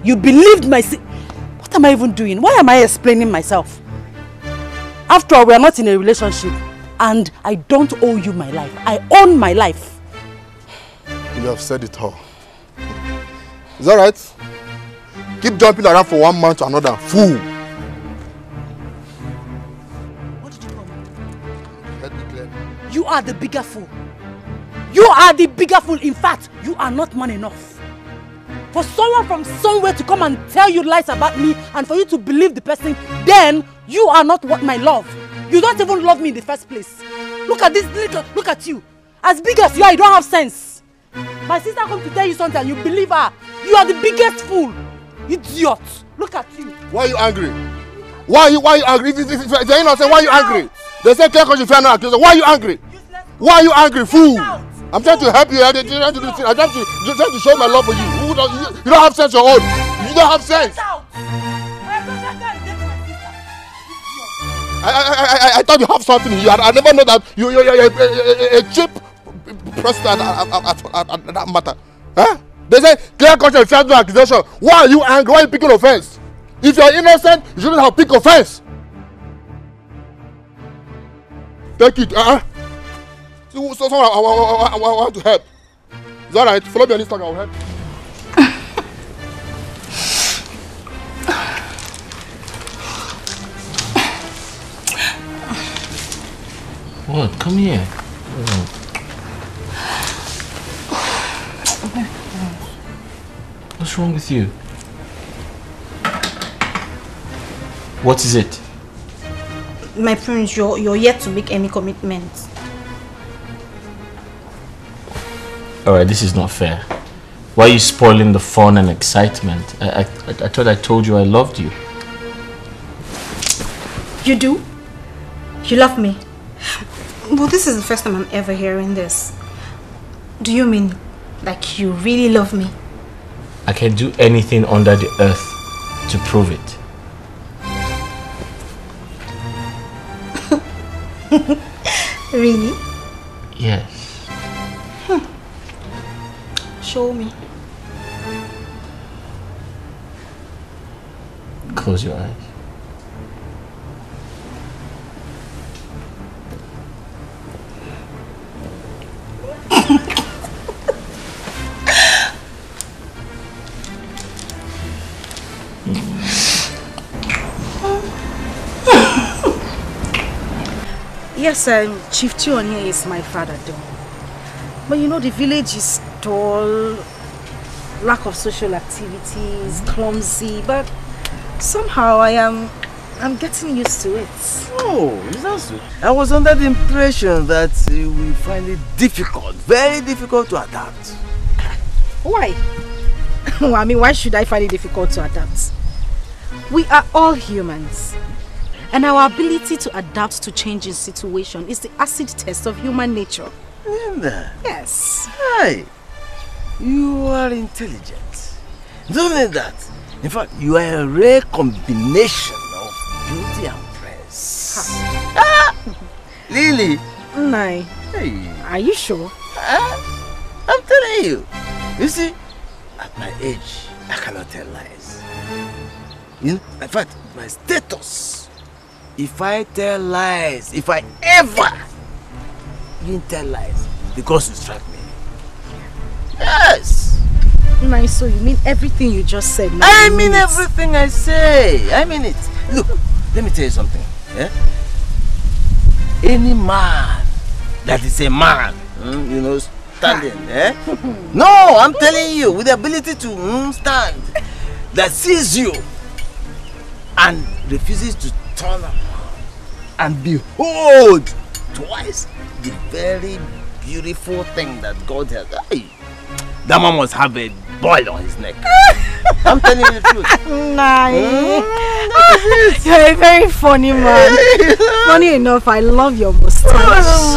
You believed my sister. What am I even doing? Why am I explaining myself? After all, we are not in a relationship, and I don't owe you my life. I own my life. You have said it all. Is that right? Keep jumping around from one man to another. Fool. What did you call me? Let me clear. You are the bigger fool. You are the bigger fool. In fact, you are not man enough. For someone from somewhere to come and tell you lies about me and for you to believe the person, then you are not what my love. You don't even love me in the first place. Look at this little, look at you. As big as you are, you don't have sense. My sister comes to tell you something and you believe her. You are the biggest fool. Idiot. Look at you. Why are you angry? Why are you angry? If you're innocent, why are you angry? They say clear because you fear no accuser. Why are you angry? Why are you angry, fool? I'm trying to help you. I'm trying to show my love for you. You don't have sense your own. You don't have sense. I thought you have something in you. I never know that you're a cheap person at that matter. Huh? They say clear conscience, fear no accusation. Why are you angry? Why are you picking offense? If you're innocent, you shouldn't have picked offense. Take it. someone I want to help. Is that right? Follow me on Instagram, I'll help. What? Come here. What's wrong with you? What is it? My friends, you're yet to make any commitments. Alright, this is not fair. Why are you spoiling the fun and excitement? I thought I told you I loved you. You do? You love me? Well, this is the first time I'm ever hearing this. Do you mean like you really love me? I can do anything under the earth to prove it. Really? Yes. Show me. Close your eyes. Yes, Chief Chionia is my father though. But you know the village is dull, lack of social activities, clumsy, but somehow I'm getting used to it. Oh, is that so? I was under the impression that we find it difficult, very difficult to adapt. Why? I mean, why should I find it difficult to adapt? We are all humans. And our ability to adapt to changing situation is the acid test of human nature. Linda. Yes. Hi. You are intelligent. Not only that, in fact, you are a rare combination of beauty and brains. Lily. Nai. Hey. Are you sure? I'm telling you. You see, at my age, I cannot tell lies. You know, in fact, my status. If I tell lies, if I ever didn't tell lies, the ghost will strike me. Yes. Nice, so you mean everything you just said? I mean everything I say. I mean it. Look, let me tell you something. Yeah? Any man that is a man, you know, standing, eh? No, I'm telling you, with the ability to stand, that sees you and refuses to turn around and behold twice the very beautiful thing that God has. Hey, that man must have a boil on his neck. I'm telling you the truth. Nice. You're a very funny man. Funny enough, I love your mustache.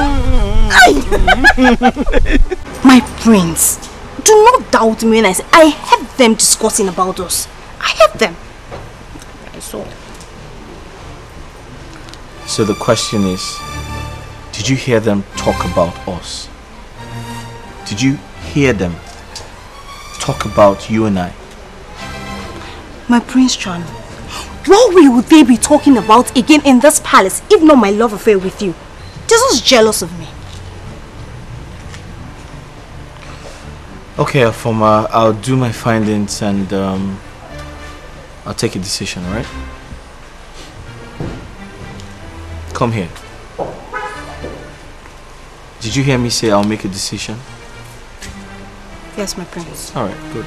My prince, do not doubt me when I say I heard them discussing about us. I heard them. I saw. So the question is, did you hear them talk about us? Did you hear them talk about you and I? My Prince John, what will they be talking about again in this palace if not my love affair with you? They're just jealous of me. Okay, Afoma, I'll do my findings and I'll take a decision, alright? Come here. Did you hear me say I'll make a decision? Yes, my prince. Alright, good.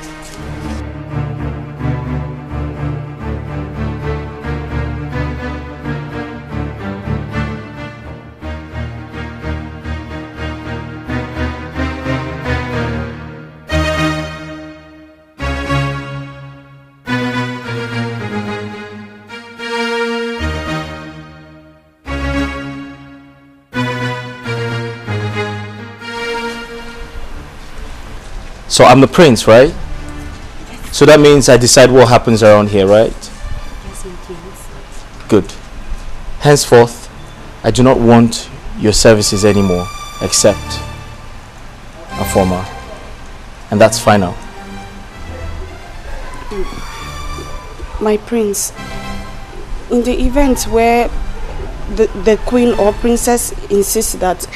So I'm the prince, right? So that means I decide what happens around here, right? Yes, my prince. Good. Henceforth, I do not want your services anymore, except Afoma. And that's final. My prince, in the event where the queen or princess insists that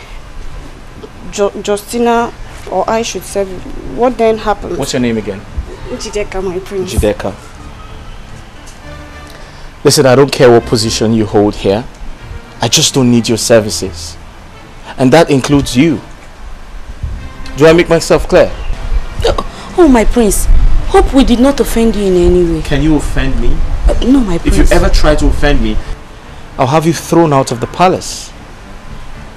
Justina or I should serve you. What then happens? What's your name again? Njideka, my prince. Njideka. Listen, I don't care what position you hold here. I just don't need your services. And that includes you. Do I make myself clear? Oh, my prince. Hope we did not offend you in any way. Can you offend me? No, my prince. If you ever try to offend me, I'll have you thrown out of the palace.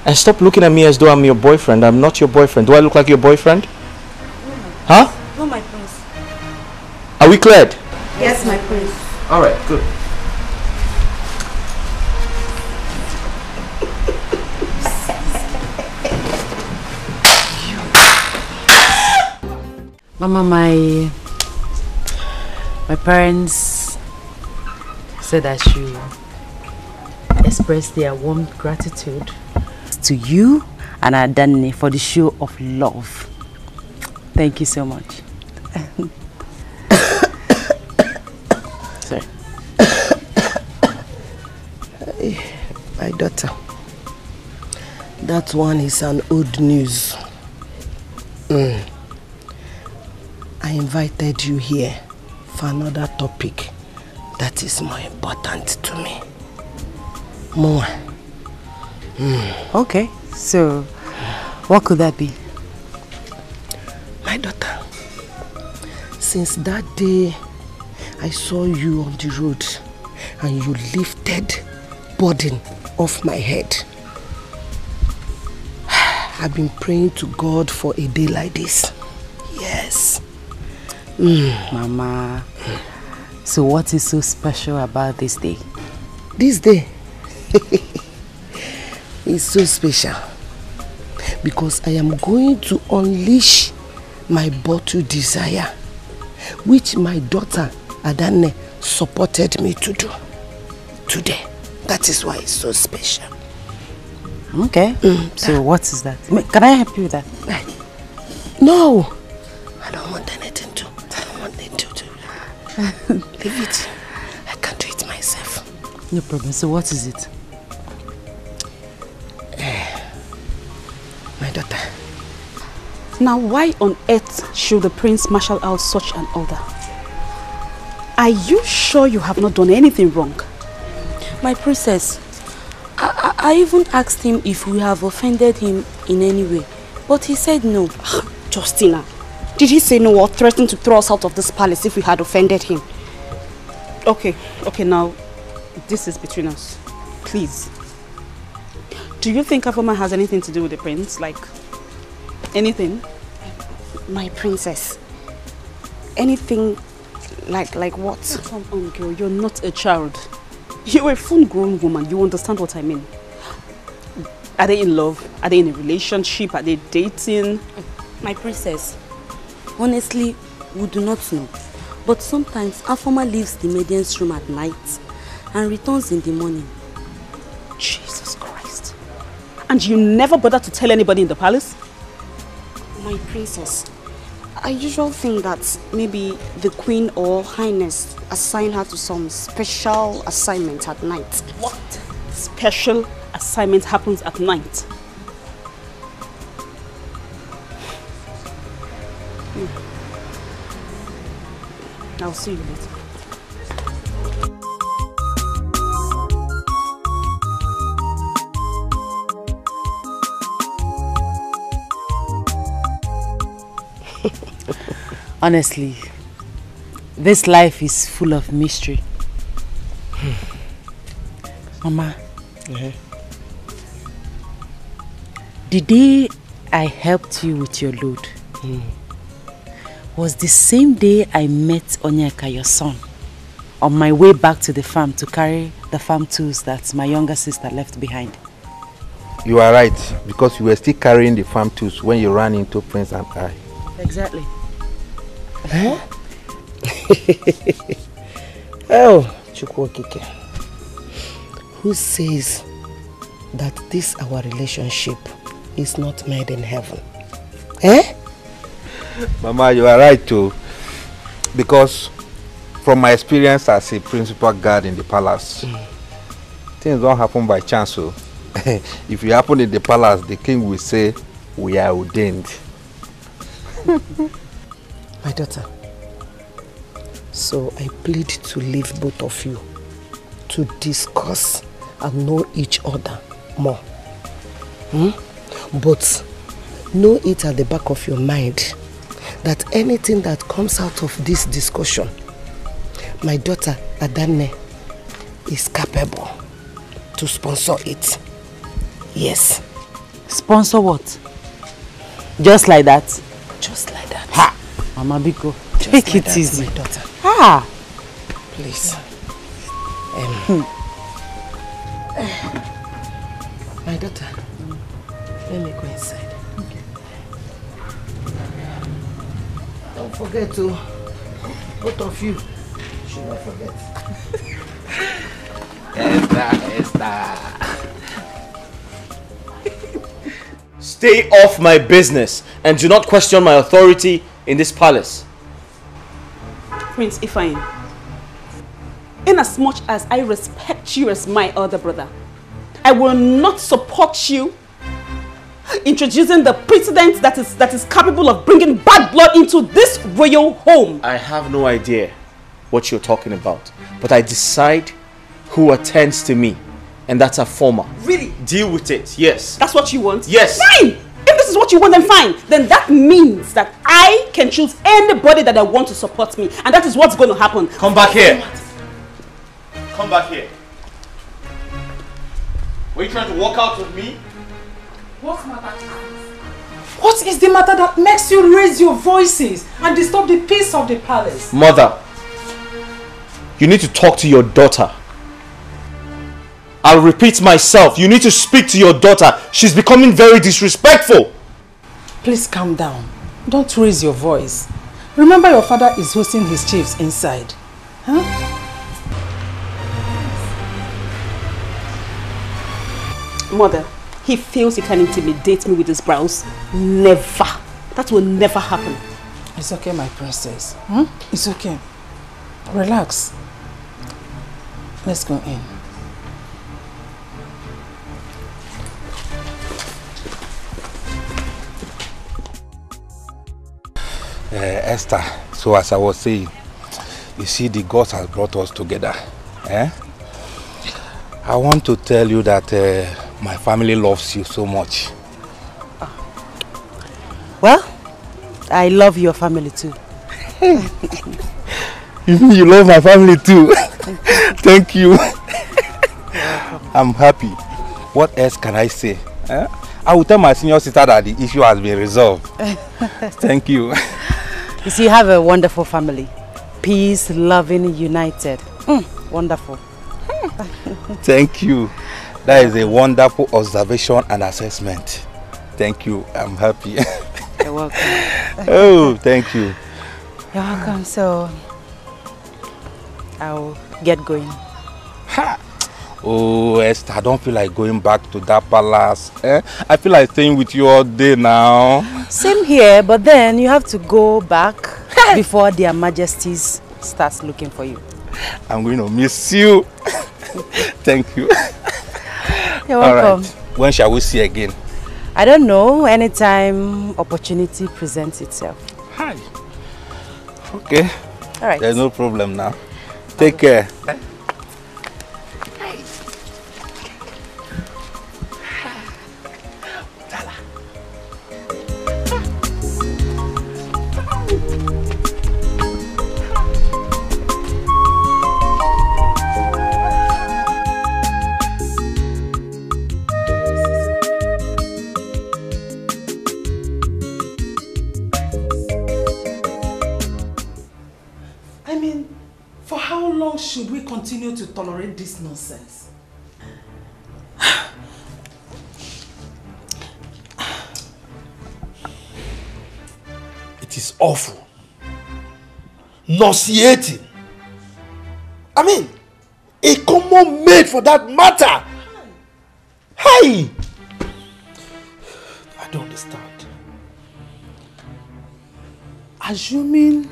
And stop looking at me as though I'm your boyfriend. I'm not your boyfriend. Do I look like your boyfriend? Huh? No, my prince. Are we cleared? Yes, my prince. Alright, good. Mama, my parents said I should express their warm gratitude to you and Adane for the show of love. Thank you so much. Sorry. My daughter, that one is an old news. I invited you here for another topic that is more important to me. More. Okay, so what could that be? My daughter, since that day I saw you on the road and you lifted burden off my head, I've been praying to God for a day like this. Yes. Mama, so what is so special about this day? This day is so special because I am going to unleash my bottle desire, which my daughter Adane supported me to do today. That is why it's so special. Okay. So what is that? Can I help you with that? No. I don't want anything to. I don't want anything to. Leave it. I can do it myself. No problem. So what is it? My daughter. Now, why on earth should the prince marshal out such an order? Are you sure you have not done anything wrong? My princess, I even asked him if we have offended him in any way, but he said no. Justina, did he say no or threaten to throw us out of this palace if we had offended him? Okay, now, this is between us. Please. Do you think Afoma has anything to do with the prince? Like, anything? My princess. Anything like what? Come on, girl, you're not a child. You're a full-grown woman. You understand what I mean? Are they in love? Are they in a relationship? Are they dating? My princess, honestly, we do not know. But sometimes Afoma leaves the maiden's room at night and returns in the morning. Jesus Christ. And you never bother to tell anybody in the palace? My princess, I usually think that maybe the queen or highness assign her to some special assignment at night. What special assignment happens at night? I'll see you later. Honestly, this life is full of mystery. Mama, the day I helped you with your load was the same day I met Onyeka, your son, on my way back to the farm to carry the farm tools that my younger sister left behind. You are right, because you were still carrying the farm tools when you ran into Prince and I. Exactly. Huh? Oh, Chukwokike. Who says that this our relationship is not made in heaven? Eh? Mama, you are right too. Because from my experience as a principal guard in the palace, things don't happen by chance. So if it happen in the palace, the king will say, we are ordained. My daughter, so I plead to leave both of you to discuss and know each other more. But know it at the back of your mind that anything that comes out of this discussion, my daughter Adanne is capable to sponsor it. Yes. Sponsor what? Just like that? Just like that. Ha! Mama Biko, take it easy. My daughter. Ah! Please. My daughter, let me go inside. Okay. Don't forget to, both of you, should not forget. Esther. Stay off my business and do not question my authority in this palace. Prince Ifeanyi, inasmuch as I respect you as my elder brother, I will not support you introducing the precedent that is capable of bringing bad blood into this royal home. I have no idea what you're talking about, but I decide who attends to me, and that's a former. Really? Deal with it, yes. That's what you want? Yes. Fine! If this is what you want, then fine. Then that means that I can choose anybody that I want to support me, and that is what's going to happen. Come back here. Come back here. Were you trying to walk out with me? What matter? What is the matter that makes you raise your voices and disturb the peace of the palace? Mother, you need to talk to your daughter. I'll repeat myself. You need to speak to your daughter. She's becoming very disrespectful. Please calm down. Don't raise your voice. Remember your father is hosting his chiefs inside. Huh? Mother, he feels he can intimidate me with his brows. Never. That will never happen. It's okay, my princess. It's okay. Relax. Let's go in. Esther, so as I was saying, you see the gods has brought us together. I want to tell you that my family loves you so much. Well, I love your family too. You love my family too. Thank you. I'm happy. What else can I say? I will tell my senior sister that the issue has been resolved. Thank you. You see, you have a wonderful family. Peace, loving, united. Wonderful. Thank you. That is a wonderful observation and assessment. Thank you. I'm happy. You're welcome. Oh, thank you. You're welcome. So, I'll get going. Ha! Oh, Esther, I don't feel like going back to that palace. I feel like staying with you all day now. Same here, but then you have to go back before their majesties starts looking for you. I'm going to miss you. Thank you. You're welcome. All right. When shall we see again? I don't know. Anytime opportunity presents itself. Hi. Okay. All right. There's no problem now. Take care. Should we continue to tolerate this nonsense? It is awful. Nauseating. I mean, a common maid for that matter. Hey! I don't understand. Assuming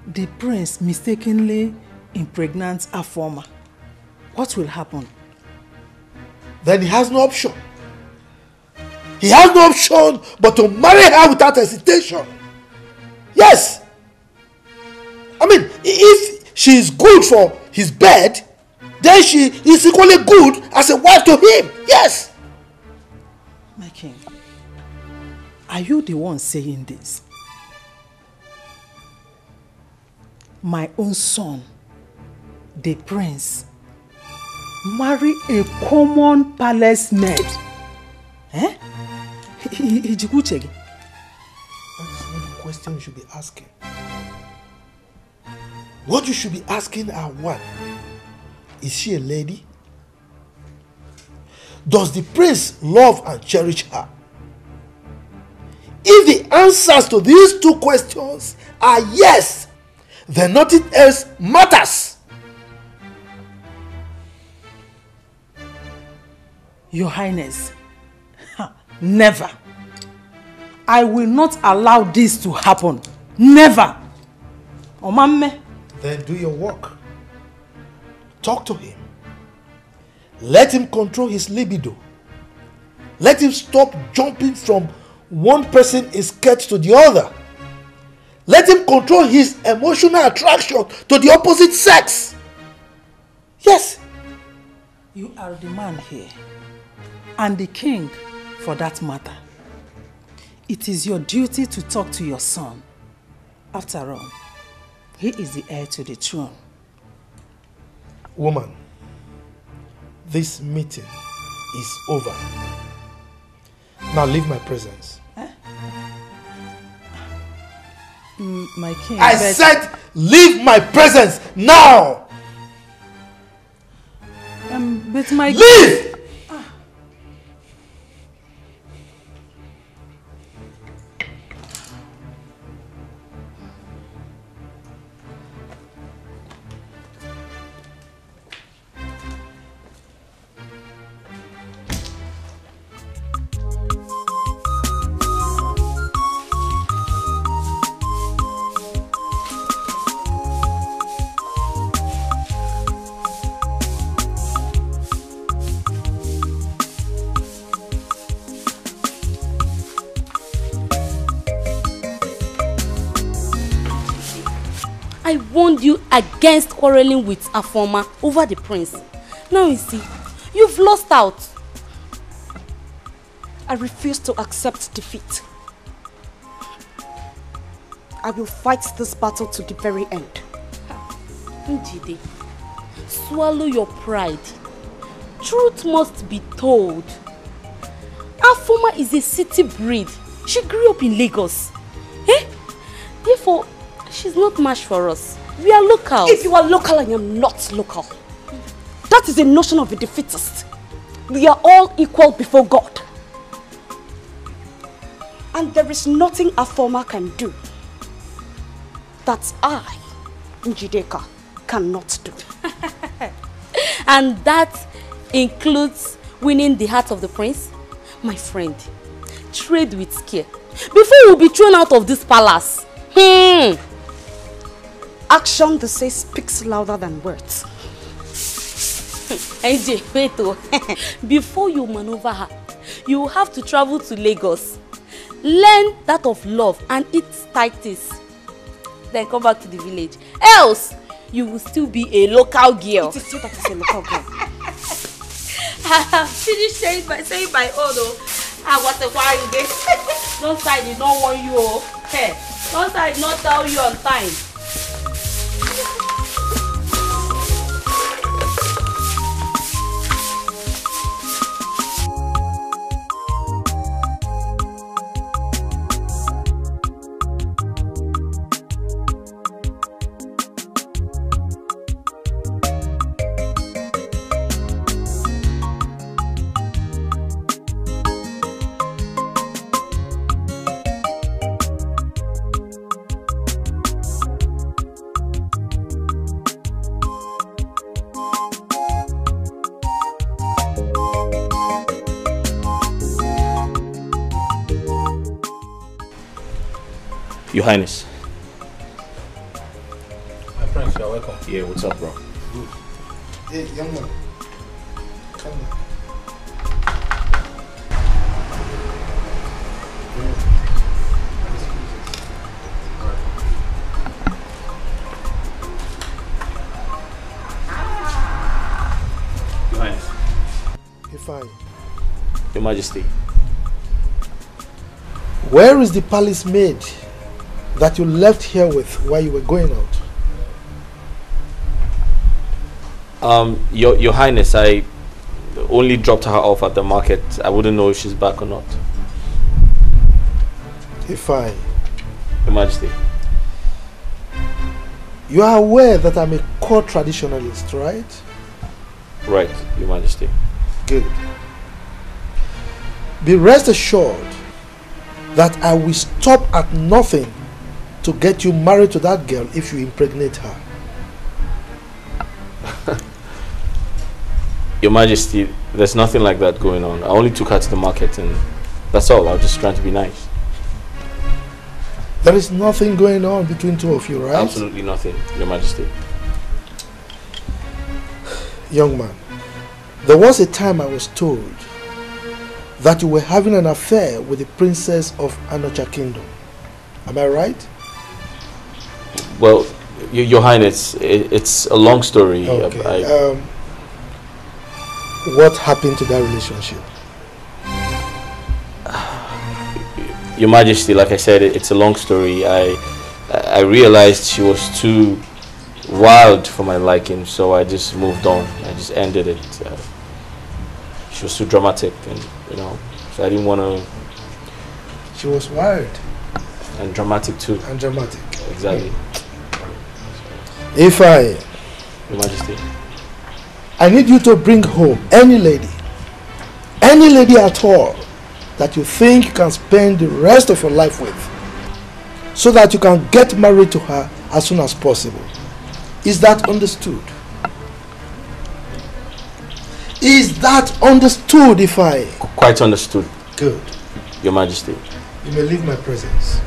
the prince mistakenly impregnants a former, what will happen? Then he has no option. he has no option but to marry her without hesitation. Yes. I mean, if she is good for his bed, then she is equally good as a wife to him. Yes. My king, are you the one saying this? My own son, the prince, marry a common palace maid? Eh? That is not the question you should be asking. What you should be asking are one, is she a lady? Does the prince love and cherish her? If the answers to these two questions are yes, then nothing else matters. Your Highness, never. I will not allow this to happen. Never. Omamme. Then do your work. Talk to him. Let him control his libido. Let him stop jumping from one person in skirt to the other. Let him control his emotional attraction to the opposite sex. Yes. You are the man here, and the king for that matter. It is your duty to talk to your son. After all, he is the heir to the throne. Woman, this meeting is over. Now leave my presence. My king. I said leave my presence now! But my leave! I warned you against quarreling with Afoma over the prince. Now you see, you've lost out. I refuse to accept defeat. I will fight this battle to the very end. Njide, swallow your pride. Truth must be told. Afoma is a city breed. She grew up in Lagos. Eh? Therefore, she's not much for us. We are local. If you are local, I am not local. That is the notion of a defeatist. We are all equal before God. And there is nothing Afoma can do that I, Njideka, cannot do. And that includes winning the heart of the prince? My friend, trade with care before you will be thrown out of this palace. Action, they say, speaks louder than words. AJ, wait oh. Before you maneuver her, you will have to travel to Lagos, learn that of love and eat tighties, then come back to the village. Else, you will still be a local girl. It is you that is a local girl. Finish saying my own oh. What a while you get. Don't side did not want you oh. Hey, don't side not tell you on time. Your Highness. My friends, you are welcome. Yeah, what's up, bro? Good. Hey, young man. Come Majesty. Where is the palace maid that you left here with while you were going out? Your Highness, I only dropped her off at the market. I wouldn't know if she's back or not. Fine. Your Majesty. You are aware that I'm a court traditionalist, right? Right, Your Majesty. Good. Be rest assured that I will stop at nothing to get you married to that girl if you impregnate her. Your Majesty, there's nothing like that going on. I only took her to the market and that's all. I was just trying to be nice. There is nothing going on between two of you, right? Absolutely nothing, Your Majesty. Young man, there was a time I was told that you were having an affair with the princess of Anocha Kingdom. Am I right? Well, Your Highness, it's a long story. Okay. What happened to that relationship? Your Majesty, like I said, it's a long story. I realized she was too wild for my liking, so I just moved on. I just ended it. She was too dramatic, and so I didn't want to. She was wild and dramatic too. And dramatic. Exactly. If Your Majesty, I need you to bring home any lady at all that you think you can spend the rest of your life with, so that you can get married to her as soon as possible. Is that understood? Is that understood, Ifai? Quite understood. Good. Your Majesty. You may leave my presence.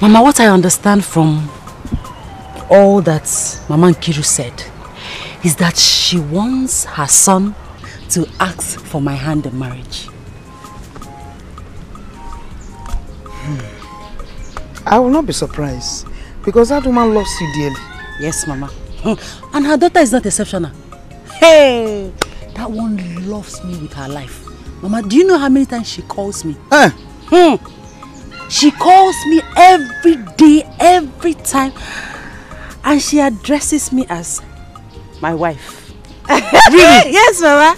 Mama, what I understand from all that Mama Nkiru said is that she wants her son to ask for my hand in marriage. I will not be surprised because that woman loves you dearly. Yes, Mama. And her daughter is not exceptional. Hey, that one loves me with her life. Mama, do you know how many times she calls me? She calls me every day, every time, and she addresses me as my wife. Really? Yes, Mama.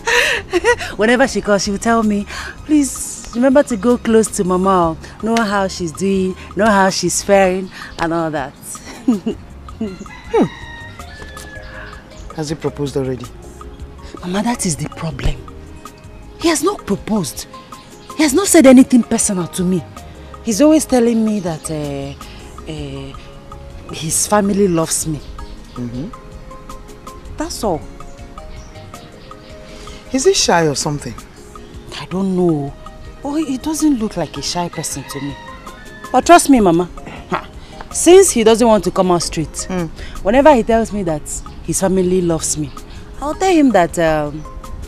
Whenever she calls, she will tell me, please remember to go close to Mama, know how she's doing, know how she's faring, and all that. Has he proposed already? Mama, that is the problem. He has not proposed. He has not said anything personal to me. He's always telling me that his family loves me. That's all. Is he shy or something? I don't know. Oh, he doesn't look like a shy person to me. But trust me, Mama. Since he doesn't want to come out straight, whenever he tells me that his family loves me, I'll tell him that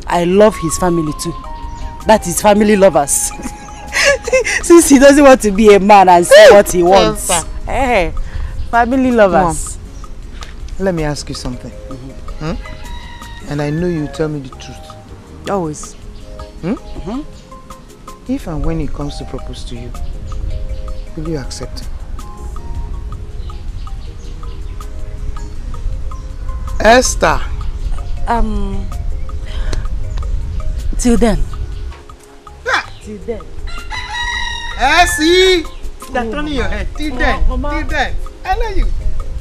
I love his family too. That is family lovers. Since he doesn't want to be a man and say what he wants. Hey, family lovers. Mom, let me ask you something. And I know you tell me the truth. Always. If and when he comes to propose to you, will you accept him? Esther. Till then. Till then. See? They're turning your head. Till then. Till then. I love you.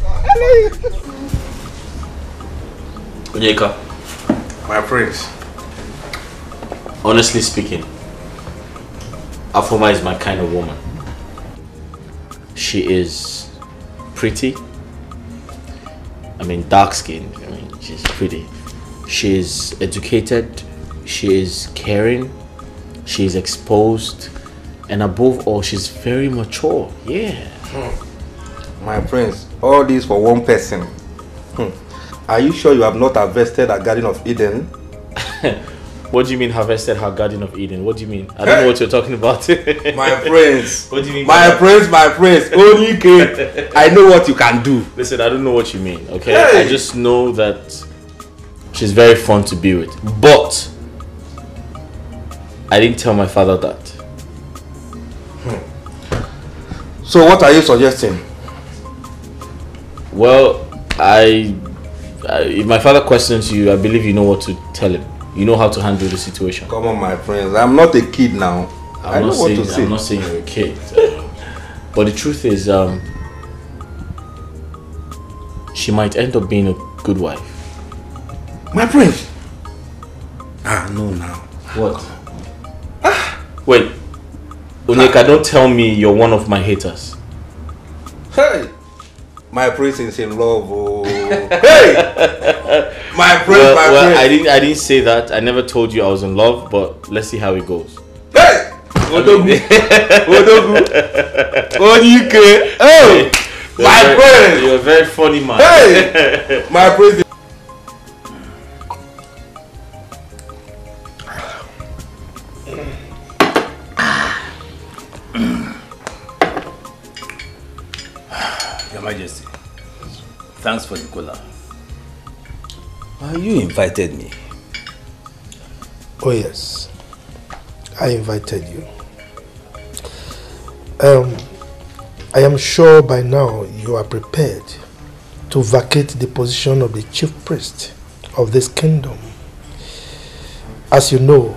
I love you. Onyeka. My prince. Honestly speaking, Afoma is my kind of woman. She is pretty. I mean, dark-skinned. I mean, she's pretty. She is educated. She is caring. She is exposed. And above all, she's very mature. Yeah. My prince, all this for one person. Are you sure you have not harvested a Garden of Eden? What do you mean harvested her Garden of Eden? What do you mean? I don't know what you're talking about. My friends. What do you mean? My friends. Only kid. I know what you can do. Listen, I don't know what you mean, okay? Hey. I just know that she's very fun to be with. But I didn't tell my father that. So what are you suggesting? Well, if my father questions you, I believe you know what to tell him. You know how to handle the situation. Come on, my friends. I'm not a kid now. I know what to say. I'm not saying you're a kid. But the truth is, she might end up being a good wife. My friend. No, now. What? Wait. Onyeka, don't tell me you're one of my haters. Hey! My prince is in love. Oh. Hey! My prince, my prince. I didn't say that. I never told you I was in love, but let's see how it goes. Hey! Odogu. Onyike. Oh! My prince! You're a very funny man. Hey! My prince. Your Majesty, thanks for the cola. You invited me. Oh yes, I invited you. I am sure by now you are prepared to vacate the position of the chief priest of this kingdom. As you know,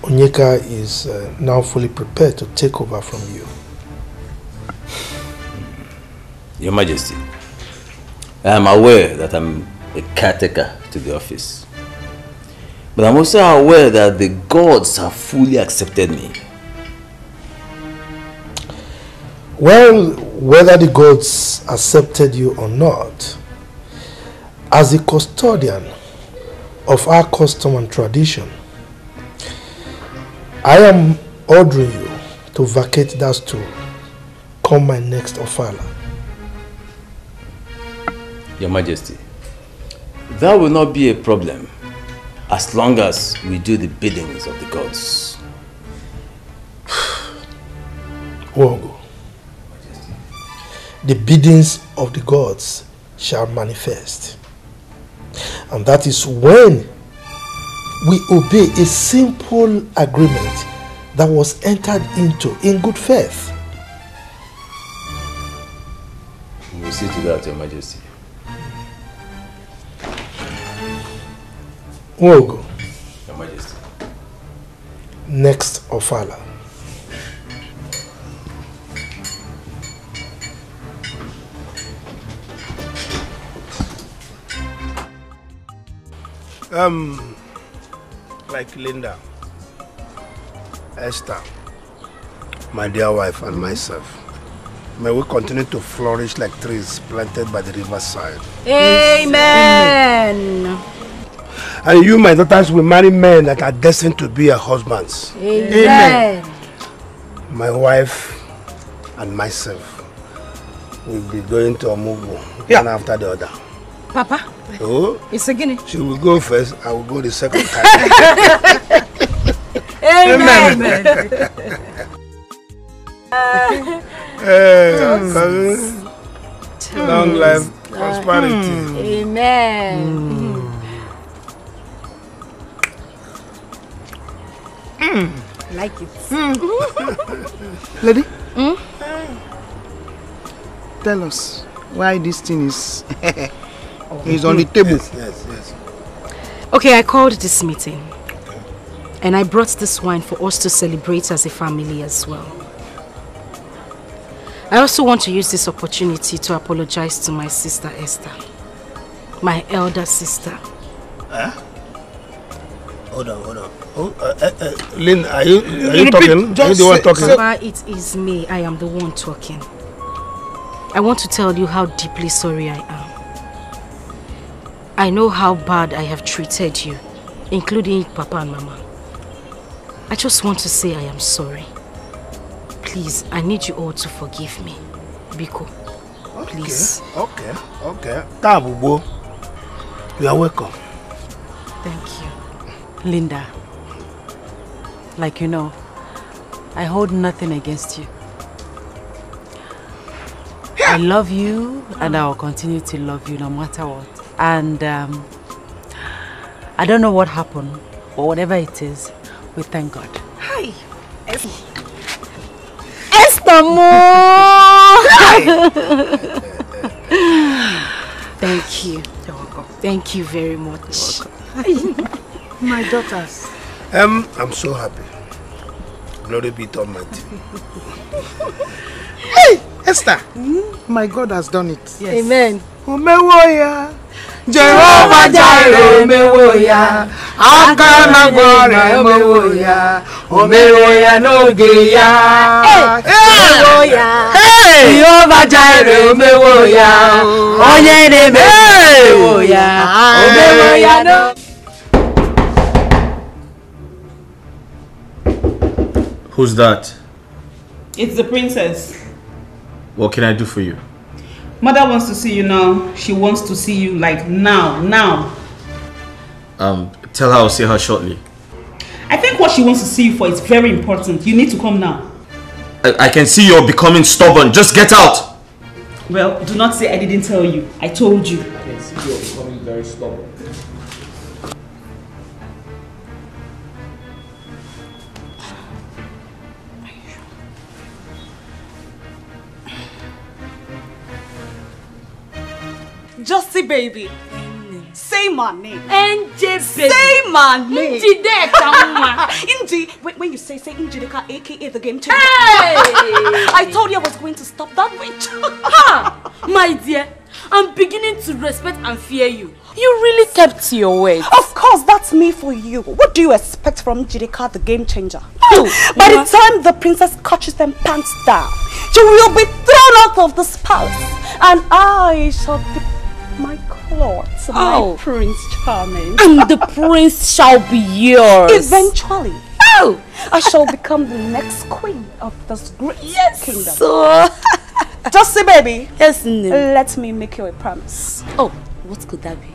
Onyeka is now fully prepared to take over from you. Your Majesty, I am aware that I'm a caretaker to the office. But I'm also aware that the gods have fully accepted me. Well, whether the gods accepted you or not, as the custodian of our custom and tradition, I am ordering you to vacate that stool come my next Ofala. Your Majesty, that will not be a problem as long as we do the biddings of the gods. Wogo, the biddings of the gods shall manifest. And that is when we obey a simple agreement that was entered into in good faith. We will see to that, Your Majesty. Wogo, Your Majesty. Next Ofala. Like Linda, Esther, my dear wife, and myself, may we continue to flourish like trees planted by the riverside. Amen. And you, my daughters, will marry men that are destined to be your husbands. Amen. My wife and myself will be going to Omugu, one after the other. Papa, oh, it's a guinea. She will go first, I will go the second time. Amen. Long life, prosperity. Amen. Like it. Lady, tell us why this thing is on the table. Yes. Okay, I called this meeting. And I brought this wine for us to celebrate as a family as well. I also want to use this opportunity to apologize to my sister Esther. My elder sister. Hold on. Lynn, are you talking? Are you the one talking? Papa, it is me. I am the one talking. I want to tell you how deeply sorry I am. I know how bad I have treated you, including Papa and Mama. I just want to say I am sorry. Please, I need you all to forgive me. Biko, please. Okay. Tabubo, you are welcome. Thank you. Linda, Like you know, I hold nothing against you. I love you and I will continue to love you no matter what. And I don't know what happened, but whatever it is, we thank God. Hi. Esther Mo! Thank you. You're welcome. Thank you very much. My daughters. I'm so happy. Glory be to Almighty. Hey, Esther. My God has done it. Yes. Amen. Umewoya. Jehovah Jireh, umewoya. Akana gore, umewoya. Umewoya no geya. Umewoya. Jehovah Jireh, umewoya. Onye neme, umewoya. Umewoya no. Who's that? It's the princess. What can I do for you? Mother wants to see you now. She wants to see you like now. Tell her I'll see her shortly. I think what she wants to see you for is very important. You need to come now. I can see you're becoming stubborn. Just get out! Well, do not say I didn't tell you. I told you. I can see you're becoming very stubborn. Justy baby. Say my name. NJ baby. Say my name. Inji. When you say Injideka, aka the game changer. Hey! I told you I was going to stop that witch. Ha! My dear, I'm beginning to respect and fear you. You really kept your word. Of course, that's me for you. What do you expect from Injideka, the game changer? By the time the princess catches them pants down, she will be thrown out of this palace, and I shall be my clothes, my Prince Charming. And the prince shall be yours. Eventually. I shall become the next queen of this great kingdom. So, just say, baby. Yes, no. Let me make you a promise. Oh, what could that be?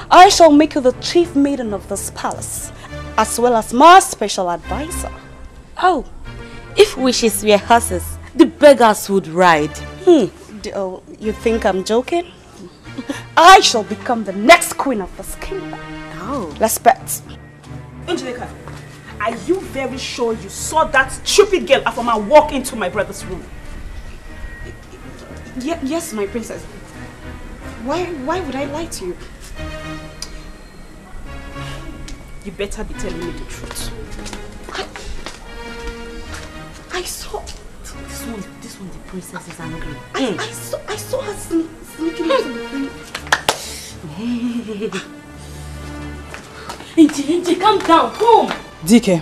I shall make you the chief maiden of this palace, as well as my special advisor. Oh, if wishes were horses, the beggars would ride. You think I'm joking? I shall become the next queen of this kingdom. Oh. Let's bet. Angelica, are you very sure you saw that stupid girl Afoma walk into my brother's room? Yes, my princess. Why would I lie to you? You better be telling me the truth. I saw... This one, the princess is angry. I saw her sneaking into the room. Inji, calm down, come. DK,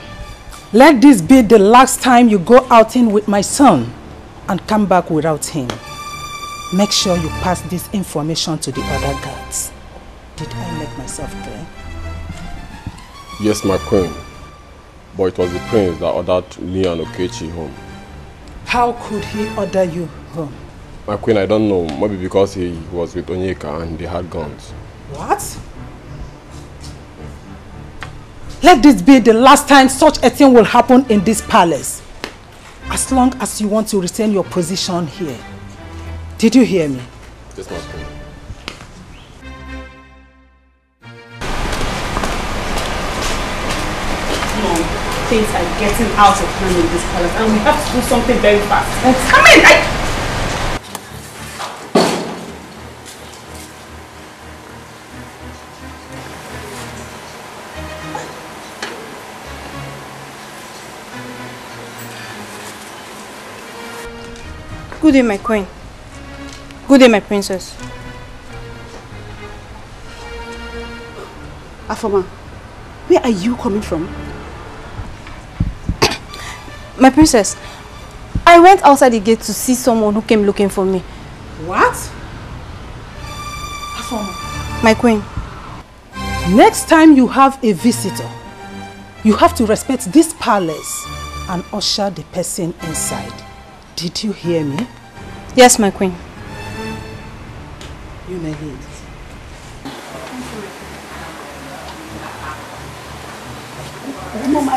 let this be the last time you go outing with my son and come back without him. Make sure you pass this information to the other guards. Did I make myself clear? Yes, my queen. But it was the prince that ordered me and Okechi home. How could he order you home? My queen, I don't know. Maybe because he was with Onyeka and they had guns. What? Let this be the last time such a thing will happen in this palace. As long as you want to retain your position here. Did you hear me? Yes, my queen. Things are getting out of hand in this palace and we have to do something very fast. Come in! Good day, my queen. Good day, my princess. Afoma, where are you coming from? My princess, I went outside the gate to see someone who came looking for me. What? Afoma. My queen. Next time you have a visitor, you have to respect this palace and usher the person inside. Did you hear me? Yes, my queen. You may leave. Mom,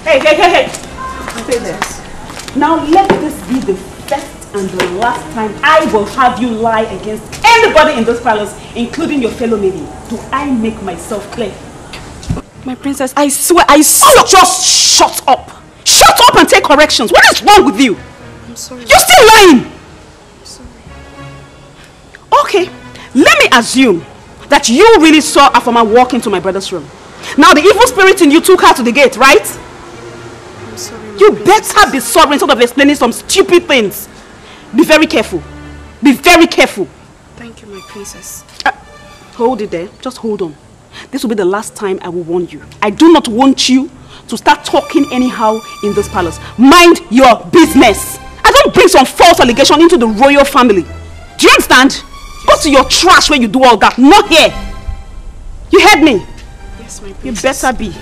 Hey. Stay there. Now let this be the first and the last time I will have you lie against anybody in this palace, including your fellow lady. Do I make myself clear? My princess, I swear. Just shut up. Shut up and take corrections. What is wrong with you? I'm sorry. You're still lying. I'm sorry. Okay, let me assume that you really saw Afama walk into my brother's room. Now the evil spirit in you took her to the gate, right? I'm sorry. You better be sorry instead of explaining some stupid things. Be very careful. Be very careful. Thank you, my princess. Hold it there. Just hold on. This will be the last time I will warn you. I do not want you to start talking anyhow in this palace. Mind your business. I don't bring some false allegation into the royal family. Do you understand? Go to your trash where you do all that. Not here. You heard me? Yes, my princess. You better be.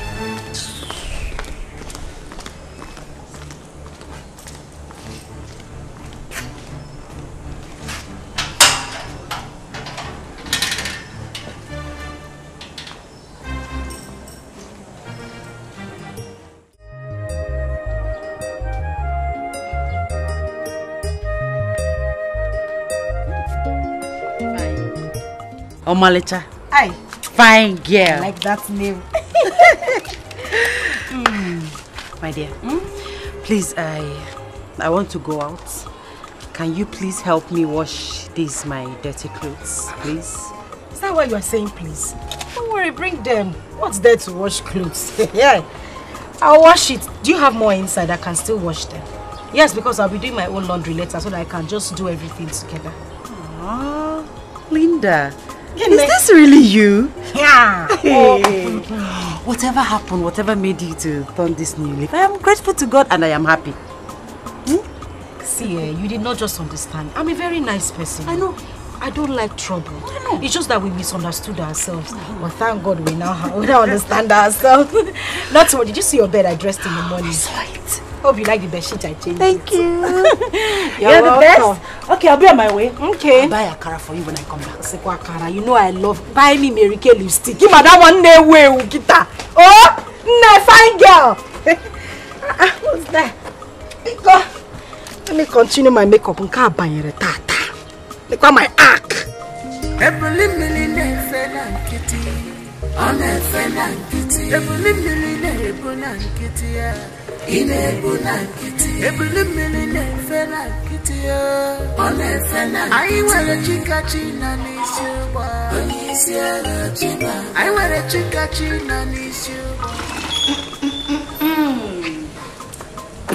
Omalicha. Hi. Fine girl. I like that name. My dear, please, I want to go out. Can you please help me wash these my dirty clothes, please? Is that why you are saying please? Don't worry, bring them. What's there to wash clothes? Yeah, I'll wash it. Do you have more inside? I can still wash them. Yes, because I'll be doing my own laundry later so that I can just do everything together. Aww, Linda. Is this really you? Yeah. Hey. Whatever happened, whatever made you to turn this new leaf, I am grateful to God and I am happy. See, you did not just understand. I'm a very nice person. I know. I don't like trouble. I know. It's just that we misunderstood ourselves. But thank God we now understand ourselves. Not so. Did you see your bed I dressed in the morning? I saw it. Hope you like the bed sheet I changed. Thank you. You're the best. Okay, I'll be on my way. Okay. I'll buy Okwara for you when I come back. Sekwa Okwara, you know I love. Buy me Mary Kay lipstick. Give me that one day way, Ukita. Oh, no, fine girl. What's that? Go. Let me continue my makeup. Look at my arc.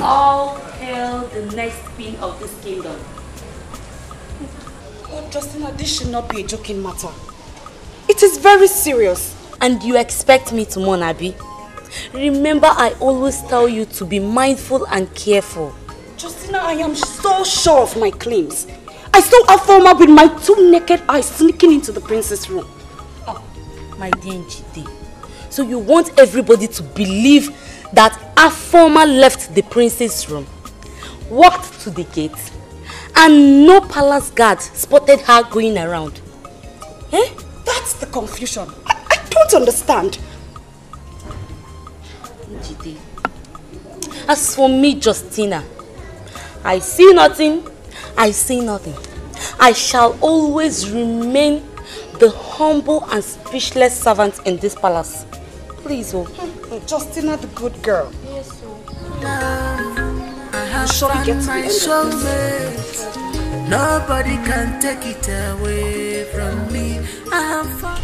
All hail the next queen of this kingdom. Oh, Justina, this should not be a joking matter. It is very serious. And you expect me to mourn, Abi? Remember, I always tell you to be mindful and careful. Justina, I am so sure of my claims. I saw Afoma with my 2 naked eyes sneaking into the princess' room. Oh, my dear Njide. So you want everybody to believe that Afoma left the princess' room, walked to the gate, and no palace guard spotted her going around? Eh? That's the confusion. I don't understand. Njide. As for me, Justina, I see nothing, I see nothing. I shall always remain the humble and speechless servant in this palace. Please, oh. Justina, the good girl. Yes, oh. I have found my soulmate. Nobody can take it away from me. I have found.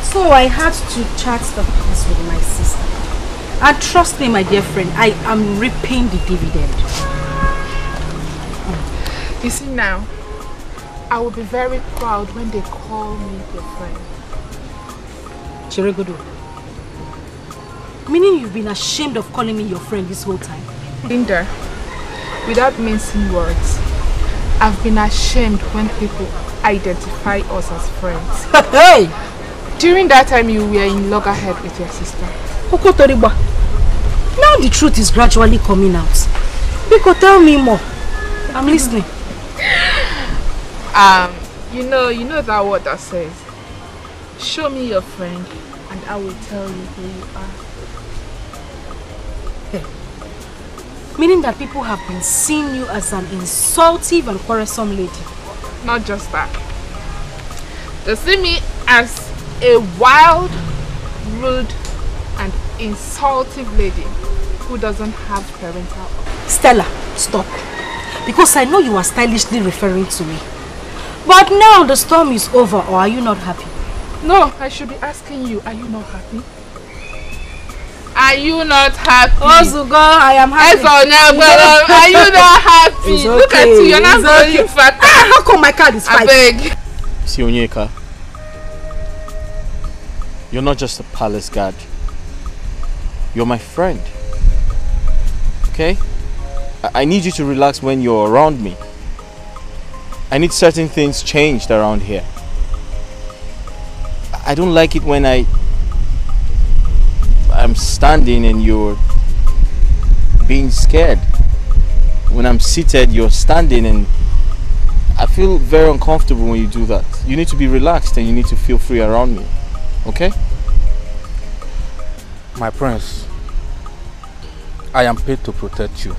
So I had to chat the peace with my sister. And trust me, my dear friend, I am reaping the dividend. You see now, I will be very proud when they call me your friend. Chiregodo. Meaning you've been ashamed of calling me your friend this whole time? Linda, without mincing words, I've been ashamed when people identify us as friends. Hey! During that time you were in loggerhead with your sister. Now the truth is gradually coming out. Biko, tell me more. I'm listening. You know that word that says, show me your friend and I will tell you who you are. Meaning that people have been seeing you as an insultive and quarrelsome lady. Not just that. They see me as a wild, rude and insultive lady who doesn't have parental. Stella, stop. Because I know you are stylishly referring to me. But now the storm is over, or are you not happy? No, I should be asking you, are you not happy? Are you not happy? Ozugo, I am happy. Are you not happy? It's okay. Look at you, you're not going fat. How come my card is 5? I beg. See, Onyeka, you're not just a palace guard. You're my friend. Okay? I need you to relax when you're around me. I need certain things changed around here. I don't like it when I'm standing and you're being scared. When I'm seated, you're standing, and I feel very uncomfortable when you do that. You need to be relaxed and you need to feel free around me. Okay? My prince, I am paid to protect you.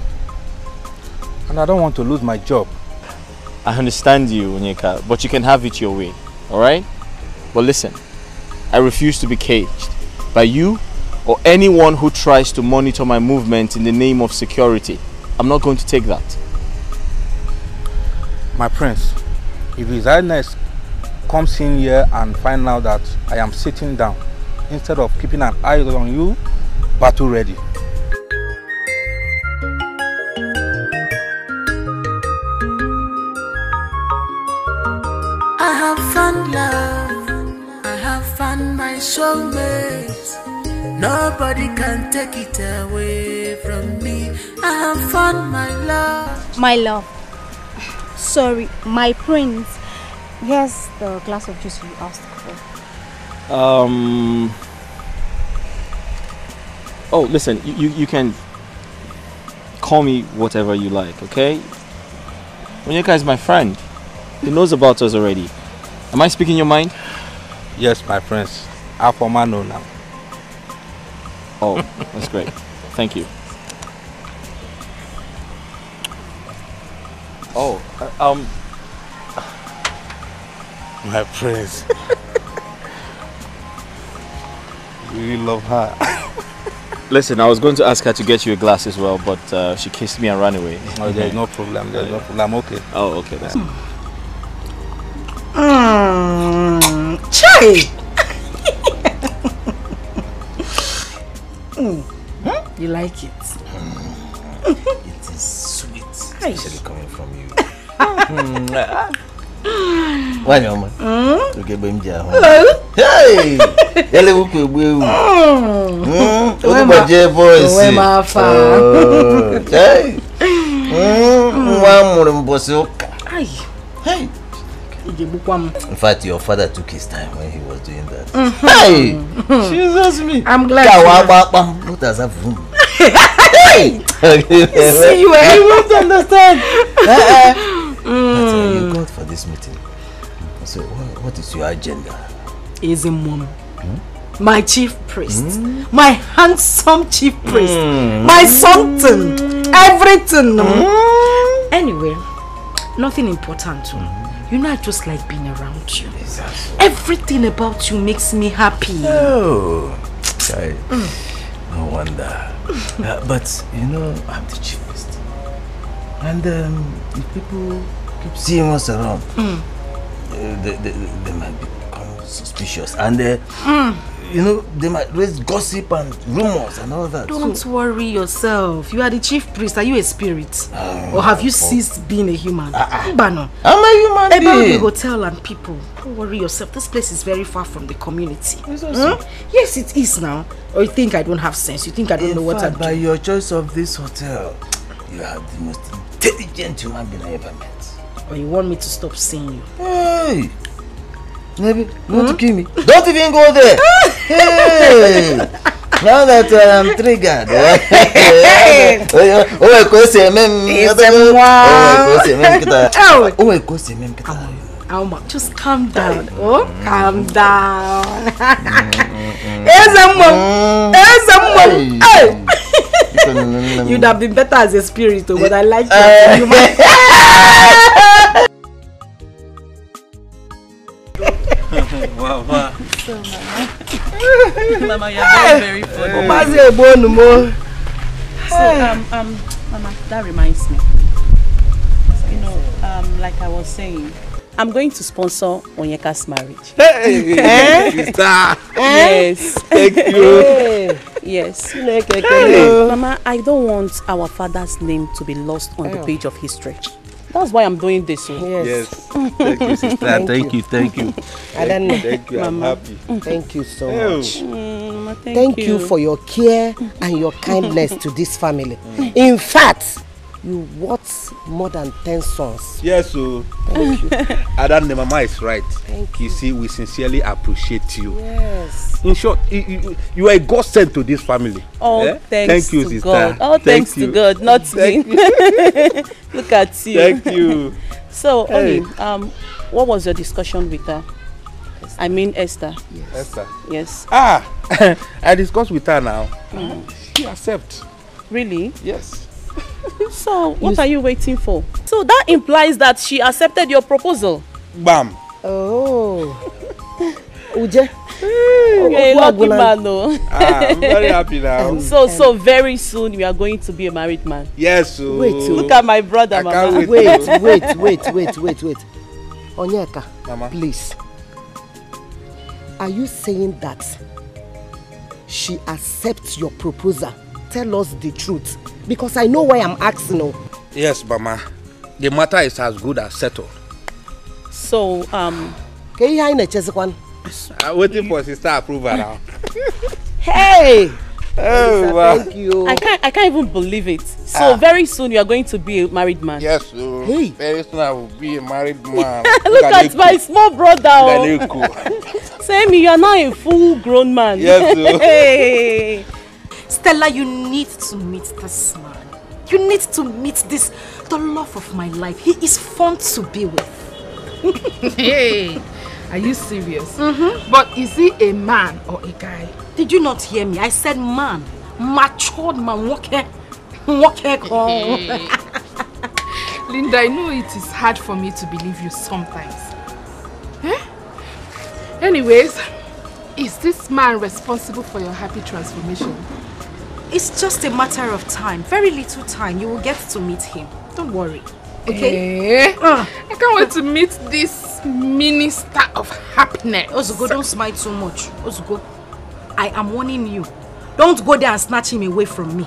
And I don't want to lose my job. I understand you, Onyeka, but you can have it your way. Alright? But listen, I refuse to be caged by you or anyone who tries to monitor my movement in the name of security. I'm not going to take that. My prince, if His Highness comes in here and finds out that I am sitting down, instead of keeping an eye on you, battle ready. I have found love, I have found my soulmate. Nobody can take it away from me. I have found my love. My love. Sorry, my prince. Here's the glass of juice you asked for. Oh, listen, you can call me whatever you like, okay? Onyeka is my friend. He knows about us already. Am I speaking your mind? Yes, my prince. I for man know now. Oh, that's great. Thank you. Oh, my prince. You really love her. Listen, I was going to ask her to get you a glass as well, but she kissed me and ran away. Oh, there's no problem. There's no problem. Okay. Oh, okay. That's Chai! You like it? It is sweet, especially coming from you. Why no man? Okay, Bemja. Hey! Ele wuku egbu. Odubaje voice. We ma fa. Hey! Nwa muru mbosi uka. Ay. Hey. In fact, your father took his time when he was doing that. Hey! Jesus me. I'm glad. What does that mean? Hey! See, you won't understand. You got for this meeting. So, what is your agenda? Is a mom. My chief priest. My handsome chief priest. My something. Everything. Anyway, nothing important. You know, I just like being around you. Exactly. Everything about you makes me happy. Oh, no wonder. But you know, I'm the chief priest, and if people keep seeing us around, they might become suspicious, and you know, they might raise gossip and rumors and all that. Don't worry yourself. You are the chief priest. Are you a spirit? Or have you ceased being a human? Bano. I'm a human being. About the hotel and people. Don't worry yourself. This place is very far from the community. Yes, it is now. Or you think I don't have sense? You think I don't know what I'm doing? By your choice of this hotel, you are the most intelligent human being I ever met. Or you want me to stop seeing you? Hey! Maybe you want to kill me? Don't even go there! Hey! Now that I'm triggered. Just calm down. Oh, calm down. You'd have been better as a spirit, but I like you. Wow. So, Mama, you're very funny. So, Mama, that reminds me. You know, like I was saying, I'm going to sponsor Onyeka's marriage. Hey, sister. Yes. Thank you. Yes. Mama, I don't want our father's name to be lost on the page of history. That's why I'm doing this. Yes. Thank you, sister. Thank you. Thank you. I'm happy. Thank you so much. Mama, thank you for your care and your kindness to this family. In fact, you worth more than 10 sons. Yes, so thank you. Adan Mama is right. Thank you. See, we sincerely appreciate you. Yes. In short, you are a godsend to this family. Oh, thank you, sister. God. Oh, thanks to God, not me. Look at you. Thank you. So, Oni, what was your discussion with her? I mean, Esther. Yes. Esther. Yes. I discussed with her now. She accepts. Really? Yes. So, what are you waiting for? So, that implies that she accepted your proposal. Bam. Oh. Uje. You're a lucky man, though. I'm very happy now. So very soon you are going to be a married man. Yes. So wait. Look at my brother, Mama. Wait. Onyeka, Mama, please. Are you saying that she accepts your proposal? Tell us the truth. Because I know why I'm asking. Yes, Mama. The matter is as good as settled. So, can you hear one? I'm waiting for sister approval now. Hey! Oh, wow. Thank you. I can't even believe it. So very soon you are going to be a married man. Yes, so very soon I will be a married man. Look at my small brother. Say you are now a full-grown man. Yes, so. Hey. Stella, you need to meet this man. You need to meet the love of my life. He is fun to be with. Hey, are you serious? But is he a man or a guy? Did you not hear me? I said man. Matured man. Hey. Linda, I know it is hard for me to believe you sometimes. Anyways, is this man responsible for your happy transformation? It's just a matter of time. Very little time. You will get to meet him. Don't worry. Okay? I can't wait to meet this minister of happiness. Ozugo, don't smile too much. Ozugo, I am warning you. Don't go there and snatch him away from me.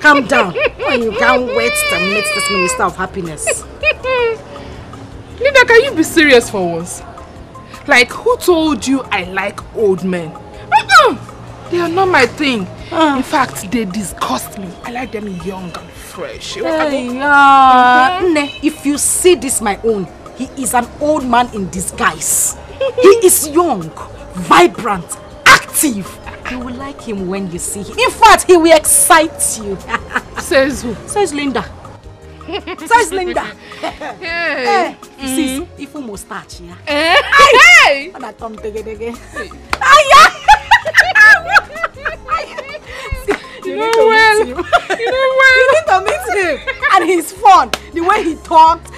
Calm down. You can't wait to meet this minister of happiness. Linda, can you be serious for once? Like, who told you I like old men? They are not my thing. In fact, they disgust me. I like them young and fresh. If you see this my own, he is an old man in disguise. He is young, vibrant, active. You will like him when you see him. In fact, he will excite you. Says who? Says Linda. Says Linda. Hey. See, if you mustache, yeah. Hey! When I come together. You need to meet him. You need to meet him. And he's fun. The way he talked.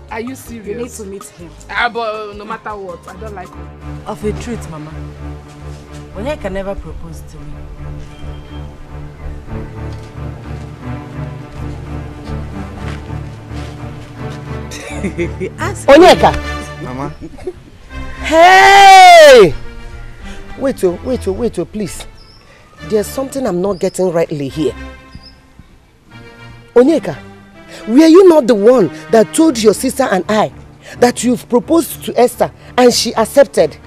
Are you serious? You need to meet him. But no matter what, I don't like him. Of a truth, Mama. Onyeka can never propose to me. Onyeka! Mama? Hey! Wait, please. There's something I'm not getting rightly here. Onyeka, were you not the one that told your sister and I that you've proposed to Esther and she accepted?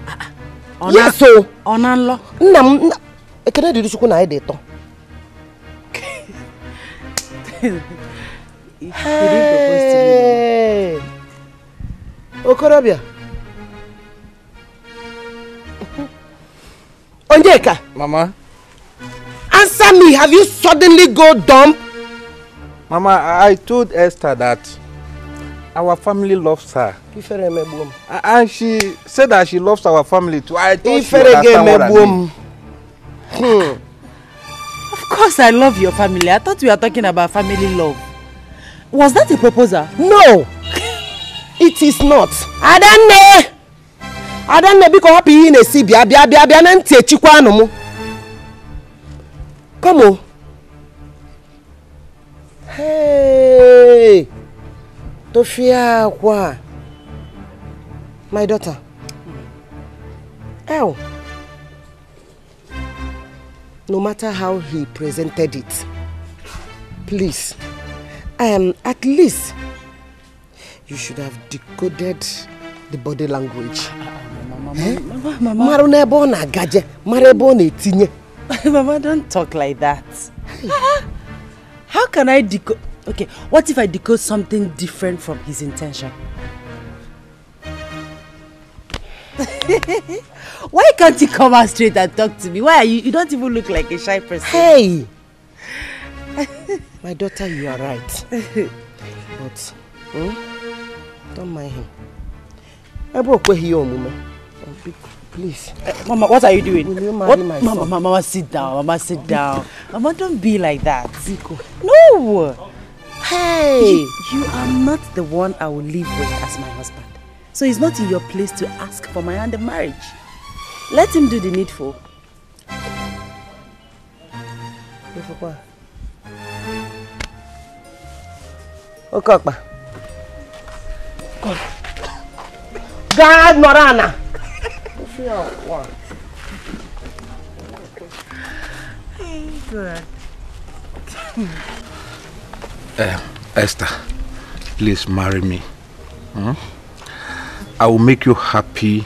Yes, so. Onanlo. Can do this? Hey, Okorobia. Onyeka. Mama. me, have you suddenly go dumb? Mama, I told Esther that our family loves her. And she said that she loves our family too. I thought she understand what I mean. Of course I love your family. I thought we were talking about family love. Was that a proposal? No! It is not. Adanne! Because happy in a Sibia, come on. Hey! Tofia, what? My daughter. Ow. No matter how he presented it, please, at least you should have decoded the body language. Mama, don't talk like that. How can I decode? Okay, what if I decode something different from his intention? Why can't you come out straight and talk to me? Why are you? You don't even look like a shy person. Hey! My daughter, you are right. But, don't mind him. I broke where he Mama. Please. Mama, what are you doing? Will you marry my son? Mama, sit down. Mama, sit down. Mama, don't be like that. No! Hey! You are not the one I will live with as my husband. So it's not in your place to ask for my hand in marriage. Let him do the needful. Okokpa. God, Morana. Good. Esther, please marry me. I will make you happy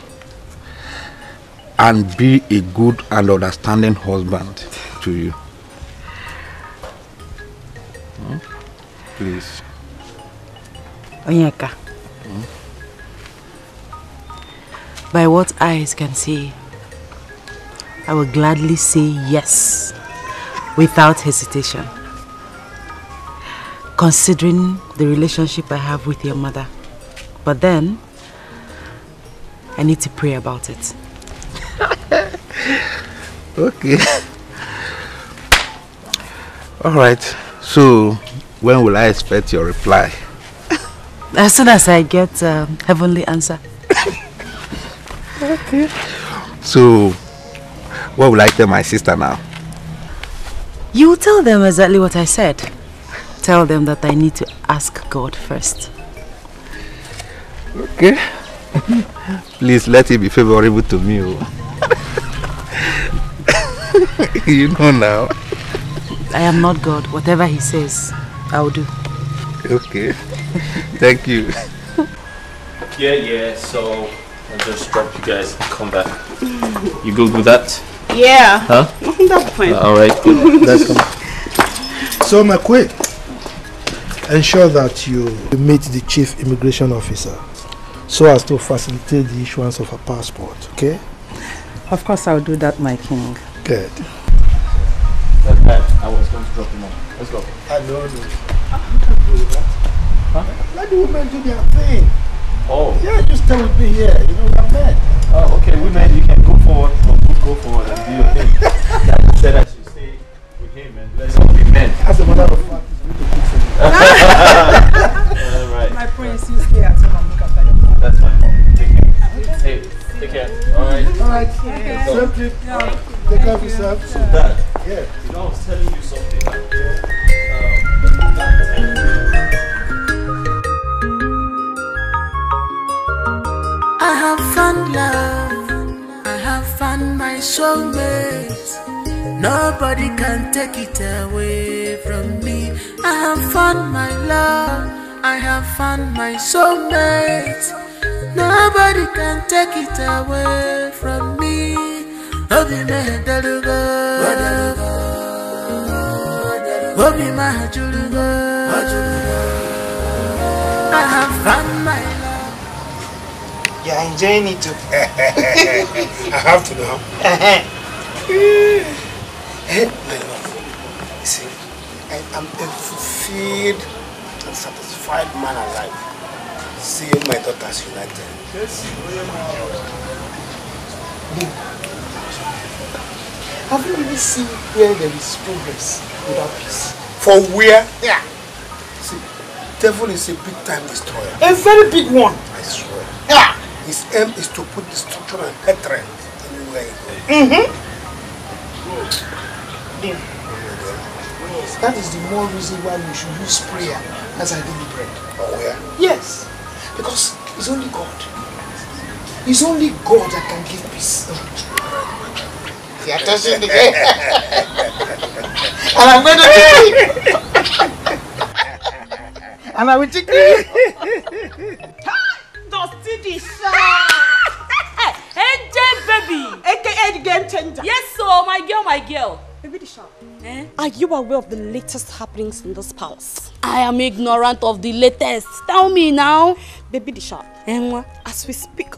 and be a good and understanding husband to you. Please. Onyeka. By what eyes can see, I will gladly say yes, without hesitation. Considering the relationship I have with your mother. But then, I need to pray about it. Okay. Alright. So, when will I expect your reply? As soon as I get heavenly answer. Okay. So, what will I tell my sister now? You will tell them exactly what I said. Tell them that I need to ask God first. Okay. Please let it be favorable to me. You know now. I am not God. Whatever he says, I will do. Okay. Thank you. Yeah, so I'll just drop you guys and come back. You good with that? Yeah. Huh? That's fine. Alright, good. Let's come. So, my queen, ensure that you meet the chief immigration officer so as to facilitate the issuance of a passport, okay? Of course, I'll do that, my king. Good. I was going to drop him off. Let's go. I don't know. Huh? Let the women do their thing. Oh. Yeah, just stay with me here. You know, we're men. Oh, okay. Women, you can go forward. Go forward and do your thing. Dad said I should stay with him and let's all be men. As a matter of fact, it's good to fix it. Alright. My prince, you stay at home and look after your family. That's fine. Take care. Hey, take care. Alright. Alright. Same trip. Take care of yourself. So, Dad. Yeah. You know, I was telling you something. I have found love, I have found my soulmate. Nobody can take it away from me. I have found my love, I have found my soulmate. Nobody can take it away from me. Obi me dalugo, Obi ma julugo. I have found my love. You're enjoying it too. I have to know. My love, I am a fulfilled and satisfied man alive, seeing my daughters united. Yes. Have you really seen where there is progress without peace? For where? Yeah. See, devil is a big time destroyer. A very big one. I swear. Yeah. His aim is to put destruction and hatred anywhere he goes. That is the more reason why we should use prayer as our daily bread. Oh, yeah? Yes. Because it's only God. It's only God that can give peace. You are touching the game. And I'm going to take it. And I will take it. AJ baby! AKA the game changer. Yes, so my girl. Baby the sharp. Are you aware of the latest happenings in this palace? I am ignorant of the latest. Tell me now. Baby the sharp. As we speak,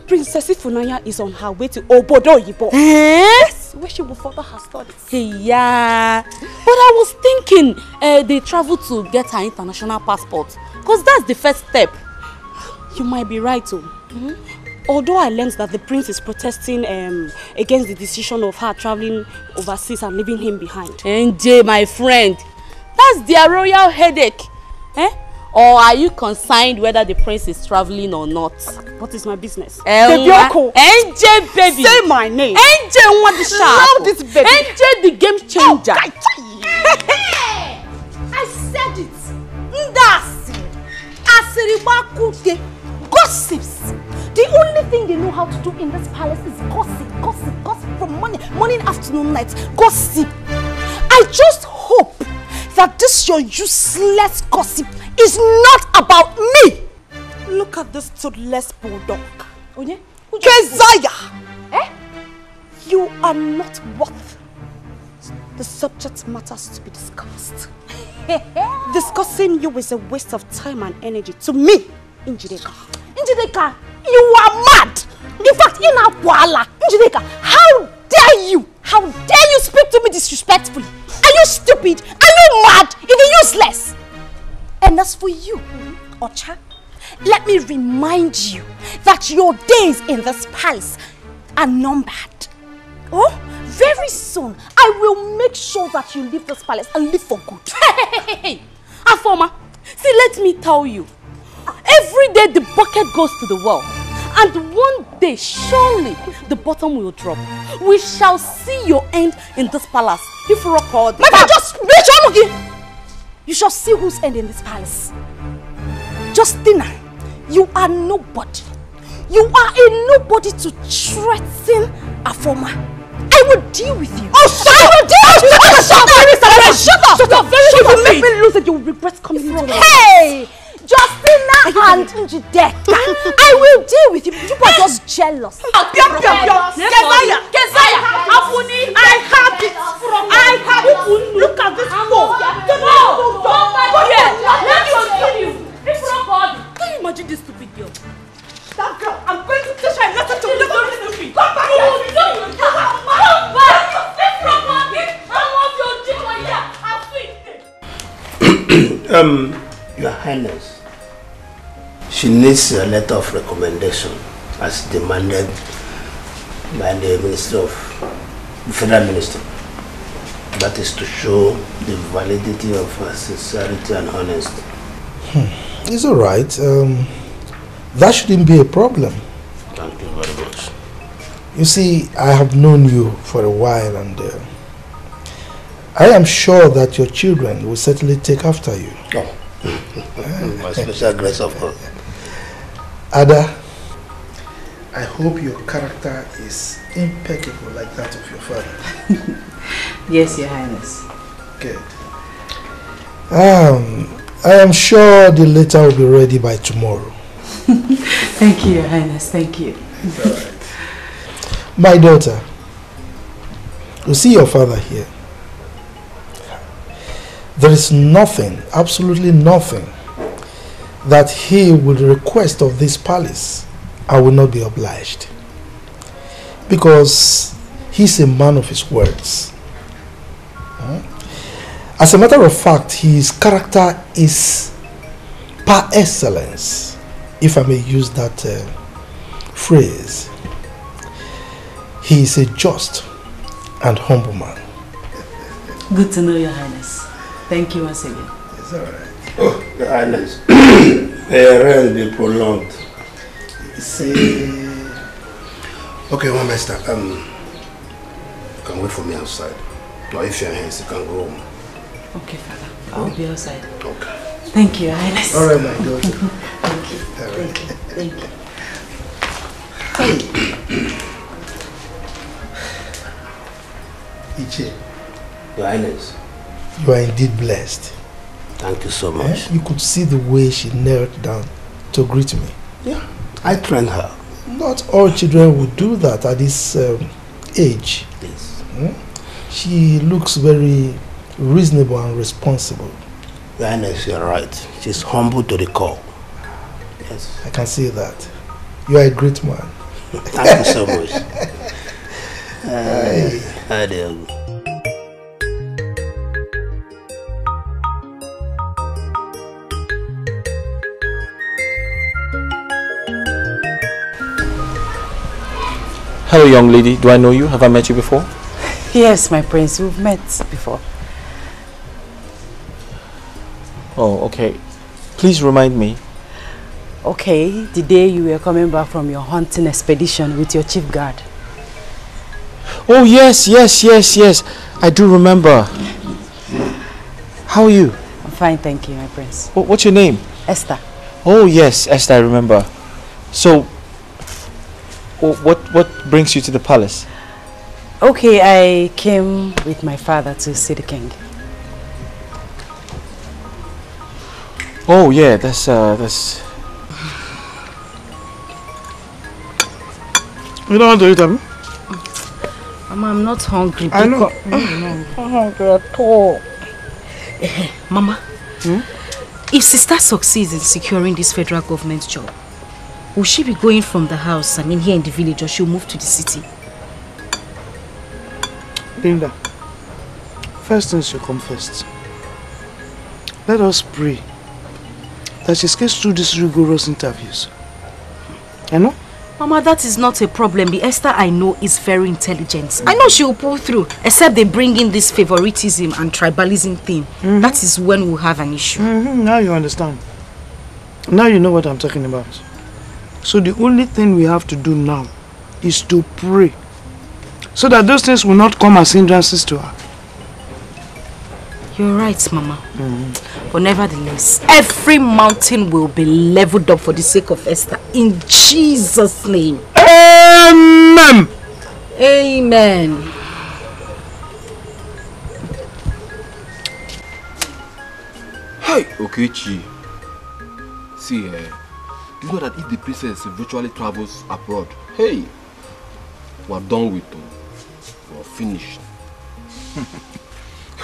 Princess Ifunanya is on her way to Obodo Yibo. Yes, where she will further her studies. Hey, yeah. But I was thinking they travel to get her international passport. Because that's the first step. You might be right too. Although I learned that the prince is protesting against the decision of her traveling overseas and leaving him behind. NJ, my friend, that's their royal headache. Or are you concerned whether the prince is traveling or not? What is my business? NJ, baby. Say my name. NJ, what the sharp? This baby. NJ, the game changer. I said it. Ndasi. Asiribakuke. Gossips. The only thing they know how to do in this palace is gossip from morning, afternoon, night. Gossip. I just hope that this your useless gossip is not about me. Look at this toothless bulldog. Keziah! You are not worth the subject matters to be discussed. Discussing you is a waste of time and energy to me, Njideka. Njideka, you are mad! In fact, in Akwala, Njideka, how dare you? How dare you speak to me disrespectfully? Are you stupid? Are you mad? Even useless? And as for you, Ocha, let me remind you that your days in this palace are numbered. Oh, very soon, I will make sure that you leave this palace and live for good. Hey, Afoma, see, let me tell you. Every day the bucket goes to the well. And one day, surely, the bottom will drop. We shall see your end in this palace. If you rock hard. Just reach on again. You shall see whose end in this palace. Justina, you are nobody. You are a nobody to threaten Afoma. I will deal with you. Oh, shut up! I will deal with you! Shut up! Shut up! Shut up! Make me lose it. You will regret coming into life. Hey! Justina and Njideka, I will deal with you. You are just jealous. Keziah! Afuni! I have it! I have it! Look at this phone! Let me kill you. Can you imagine this stupid girl? That girl, I'm going to teach her a lesson to live on this stupid. Come back! Your Highness, she needs a letter of recommendation as demanded by the Minister of the Federal Minister. That is to show the validity of her sincerity and honesty. It's all right. That shouldn't be a problem. Thank you very much. You see, I have known you for a while, and I am sure that your children will certainly take after you. Oh. By special grace of God. Ada, I hope your character is impeccable like that of your father. Yes, Your Highness. Good. I am sure the letter will be ready by tomorrow. Thank you, Your Highness. Thank you. It's all right. My daughter, you see your father here. There is nothing, absolutely nothing, that he would request of this palace. I will not be obliged. Because he's a man of his words. As a matter of fact, his character is par excellence, if I may use that phrase. He is a just and humble man. Good to know, Your Highness. Thank you once again. It's alright. Oh, Your Highness. May rest be prolonged. See. Okay, one master. You can wait for me outside. Or if you're here, you can go home. Okay, Father. I'll be outside. Okay. Thank you, Your Highness. Alright, my daughter. Thank you. Thank you. Thank you. Iche, Your Highness. you are indeed blessed. Thank you so much. You could see the way she knelt down to greet me. Yeah, I trained her. Not all children would do that at this age. Yes. She looks very reasonable and responsible. Your Highness, you're right. She's humble to the core. Yes. I can see that. You are a great man. Thank you so much. Hi there. Hello, young lady. Do I know you? Have I met you before? Yes, my prince. We've met before. Oh, okay. Please remind me. Okay, the day you were coming back from your hunting expedition with your chief guard. Oh, yes. I do remember. How are you? I'm fine, thank you, my prince. What's your name? Esther. Oh, yes, Esther, I remember. So, what brings you to the palace? Okay, I came with my father to see the king. Oh, yeah, that's... You don't want to eat them? Mama, I'm not hungry. I know. I'm not hungry at all. Mama, if sister succeeds in securing this federal government job, will she be going from the house, here in the village, or she'll move to the city? Linda, first things should come first. Let us pray that she gets through these rigorous interviews. I know? Mama, that is not a problem. The Esther I know is very intelligent. I know she will pull through, except they bring in this favoritism and tribalism thing. That is when we'll have an issue. Now you understand. Now you know what I'm talking about. So the only thing we have to do now is to pray, so that those things will not come as hindrances to her. You're right, Mama. But nevertheless, every mountain will be leveled up for the sake of Esther. In Jesus' name. Amen. Amen. Hi, Okechi. See here. Do you know that if the princess virtually travels abroad, hey, we're done with them. We're finished.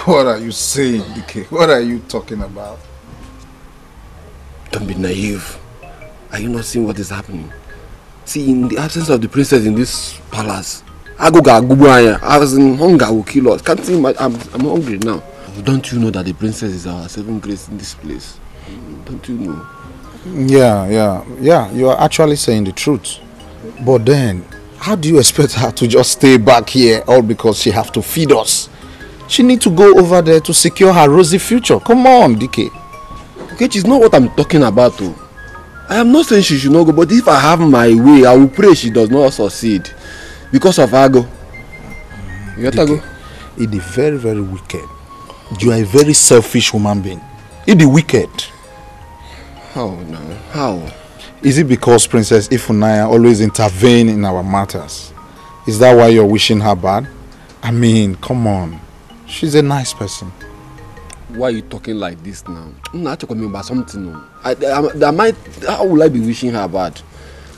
What are you saying, DK? What are you talking about? Don't be naive. Are you not seeing what is happening? See, in the absence of the princess in this palace, as in hunger will kill us. Can't see my, I'm hungry now. Don't you know that the princess is our saving grace in this place? Don't you know? Yeah, you are actually saying the truth. But then, how do you expect her to just stay back here all because she have to feed us? She need to go over there to secure her rosy future. Come on, DK. Okay, it's not what I'm talking about though. I am not saying she should not go, but if I have my way, I will pray she does not succeed. Because of Ago. You got to go? It is very, very wicked. You are a very selfish human being. It is wicked. How now? How? Is it because Princess Ifunaya always intervene in our matters? Is that why you're wishing her bad? I mean, come on. She's a nice person. Why are you talking like this now? I'm not talking about something. How will I be wishing her bad?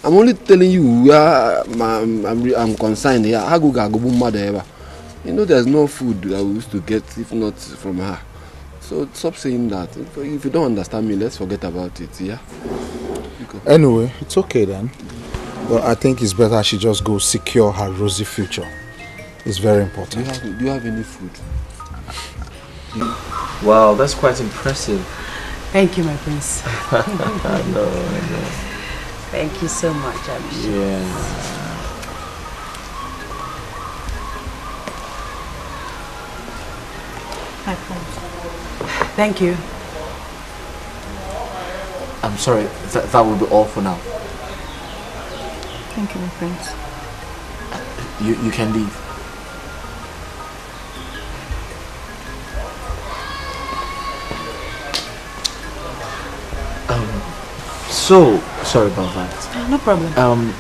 I'm only telling you where I'm concerned. You know there's no food I used to get if not from her. So stop saying that. If you don't understand me, let's forget about it, yeah? Anyway, it's okay then. But I think it's better she just go secure her rosy future. It's very important. Do you have any food? Wow, that's quite impressive. Thank you, my prince. No. Thank you so much, Abhishek. Yes. My prince. Thank you. I'm sorry, that will be all for now. Thank you, my prince. You can leave. So sorry about that. No problem.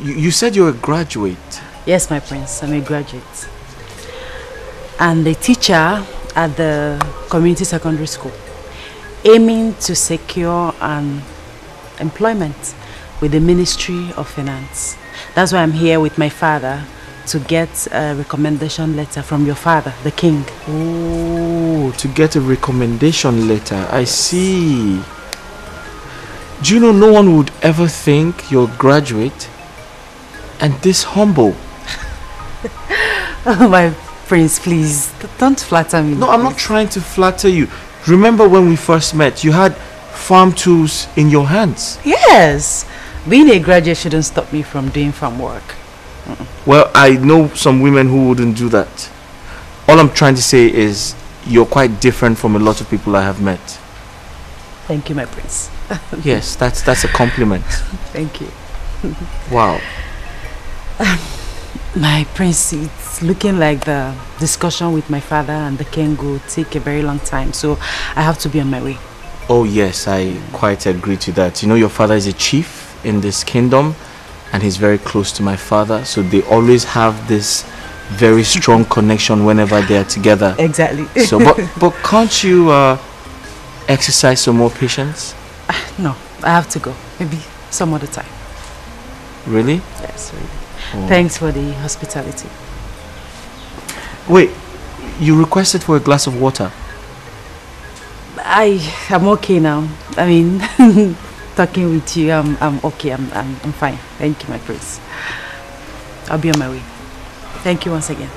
You said you're a graduate. Yes, my prince. I'm a graduate. And a teacher at the community secondary school, aiming to secure an employment with the Ministry of Finance. That's why I'm here with my father to get a recommendation letter from your father, the king. Oh, to get a recommendation letter. I see. Do you know no one would ever think you're a graduate and this humble? Oh, my prince, please, don't flatter me. No, I'm not trying to flatter you. Remember when we first met, you had farm tools in your hands. Yes. Being a graduate shouldn't stop me from doing farm work. Well, I know some women who wouldn't do that. All I'm trying to say is you're quite different from a lot of people I have met. Thank you, my prince. Yes, that's a compliment. Thank you. Wow. My prince, it's looking like the discussion with my father and the king will take a very long time, so I have to be on my way. Oh yes, I quite agree to that. You know, your father is a chief in this kingdom and he's very close to my father, so they always have this very strong connection whenever they are together. Exactly. So but can't you exercise some more patience? No, I have to go. Maybe some other time. Really? Yes, really. Oh. Thanks for the hospitality. Wait, you requested for a glass of water? I'm okay now. I mean, talking with you, I'm okay. I'm fine. Thank you, my prince. I'll be on my way. Thank you once again.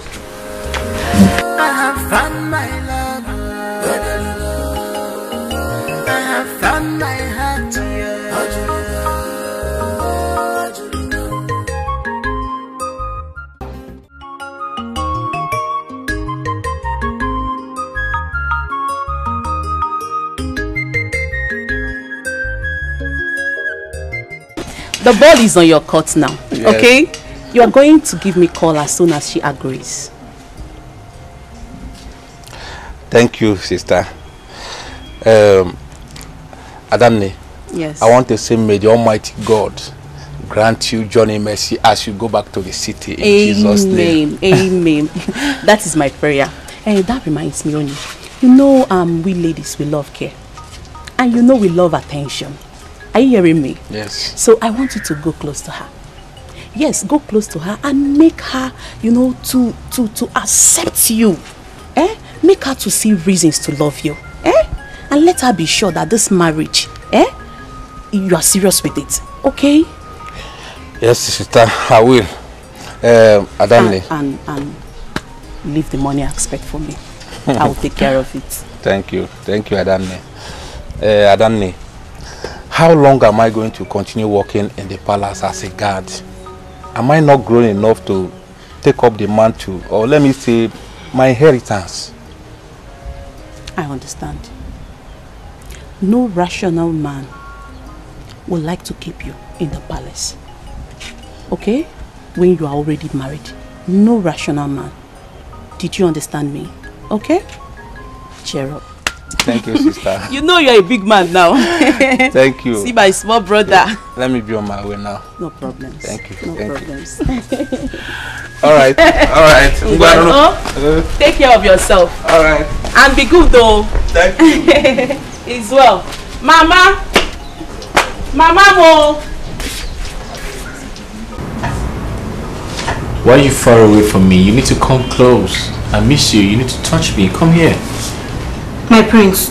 I have found my love. I have found my heart. The ball is on your court now, Yes. okay? You are going to give me a call as soon as she agrees. Thank you, sister. Adamne, yes. I want to say may the Almighty God grant you journey mercy as you go back to the city in Jesus' name. Amen. That is my prayer. And that reminds me, Oni, you know we ladies, we love care. And you know we love attention. Are you hearing me? Yes. So I want you to go close to her. Yes, go close to her and make her, you know, to accept you. Make her to see reasons to love you. And let her be sure that this marriage, you are serious with it. Okay? Yes, sister, I will. Adamne. And leave the money aspect for me. I will take care of it. Thank you, Adamne. Adamne, how long am I going to continue working in the palace as a guard? Am I not grown enough to take up the mantle, or let me say, my inheritance? I understand. No rational man would like to keep you in the palace. Okay? When you are already married. No rational man. Did you understand me? Okay? Cheer up. Thank you, sister. You know you're a big man now. Thank you. See my small brother. Yeah. Let me be on my way now. No problems. Thank you. No Thank problems. You. All right. Take care of yourself. All right. And be good though. Thank you. It's well. Mama. Mama mo. Why are you far away from me? You need to come close. I miss you. You need to touch me. Come here. My prince,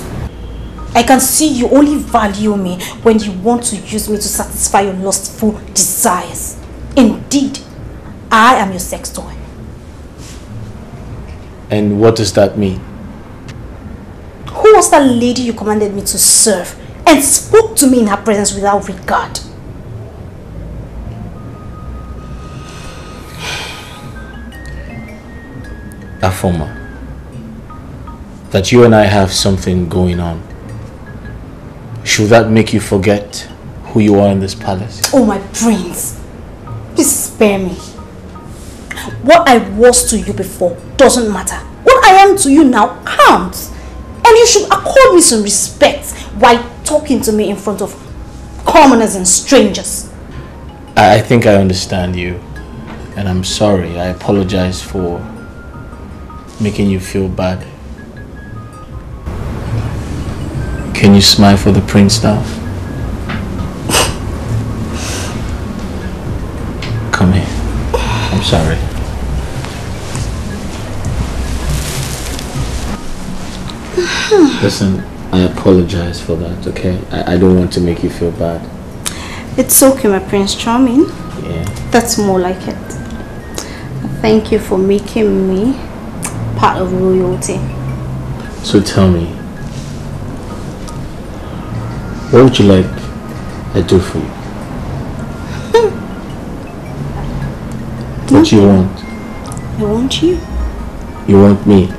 I can see you only value me when you want to use me to satisfy your lustful desires. Indeed, I am your sex toy. And what does that mean? was that lady you commanded me to serve and spoke to me in her presence without regard? Afoma, that you and I have something going on. Should that make you forget who you are in this palace? Oh, my prince, please spare me. What I was to you before doesn't matter. What I am to you now counts. And you should accord me some respect while talking to me in front of commoners and strangers. I think I understand you, and I'm sorry. I apologize for making you feel bad. Can you smile for the prince now? Come here. I'm sorry. Listen, I apologize for that, okay? I don't want to make you feel bad. It's okay, my Prince Charming. Yeah. That's more like it. Thank you for making me part of royalty. So tell me, what would you like I do for you? What do you want? I want you. You want me?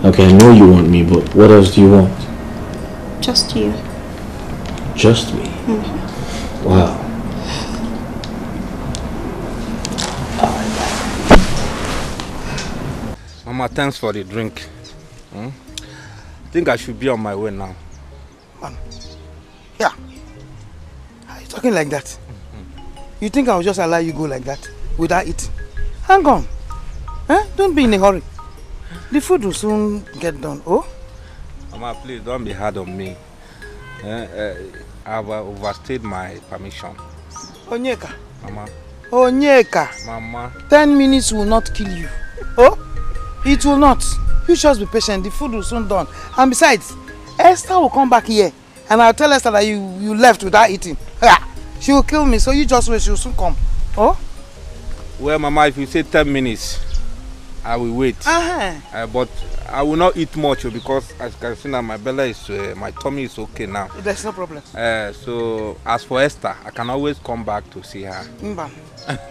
Okay, I know you want me, but what else do you want? Just you. Just me? Wow. Mama, thanks for the drink. I think I should be on my way now. Man, yeah. Are you talking like that? You think I'll just allow you go like that without eating? Hang on. Don't be in a hurry. The food will soon get done. Oh? Mama, please don't be hard on me. I've overstayed my permission. Onyeka. Mama. Onyeka. Mama. 10 minutes will not kill you. Oh? It will not. You just be patient. The food will soon done. And besides, Esther will come back here. And I'll tell Esther that you left without eating. She will kill me. So you just wait. She will soon come. Oh? Well, Mama, if you say 10 minutes, I will wait. But I will not eat much because as you can see now, my belly is, my tummy is okay now. There's no problem. So as for Esther, I can always come back to see her. Mba,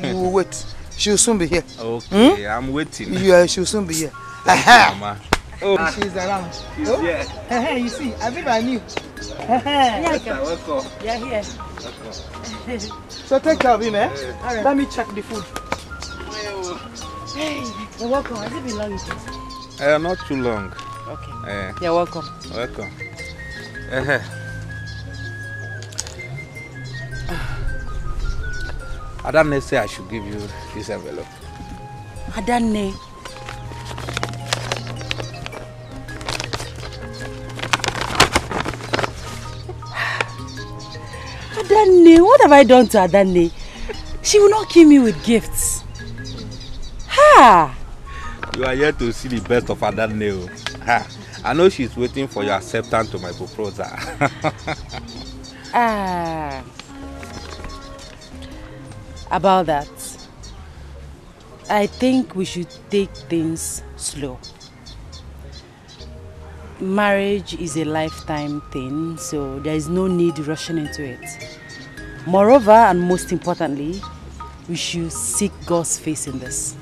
you will wait. She will soon be here. Okay, I'm waiting. She will soon be here. Mama. Oh, she's around. She's here. You see, I think I knew. Esther, welcome. You're here. Welcome. So take care of him, eh? Right. Let me check the food. Hey, you're welcome. Has it been long? Not too long. Okay. You're welcome. Welcome. Adane say I should give you this envelope. Adane. Adane, what have I done to Adane? She will not kill me with gifts. Ha! You are here to see the best of Adane. Ha! I know she's waiting for your acceptance to my proposal. About that, I think we should take things slow. Marriage is a lifetime thing, so there is no need rushing into it. Moreover, and most importantly, we should seek God's face in this.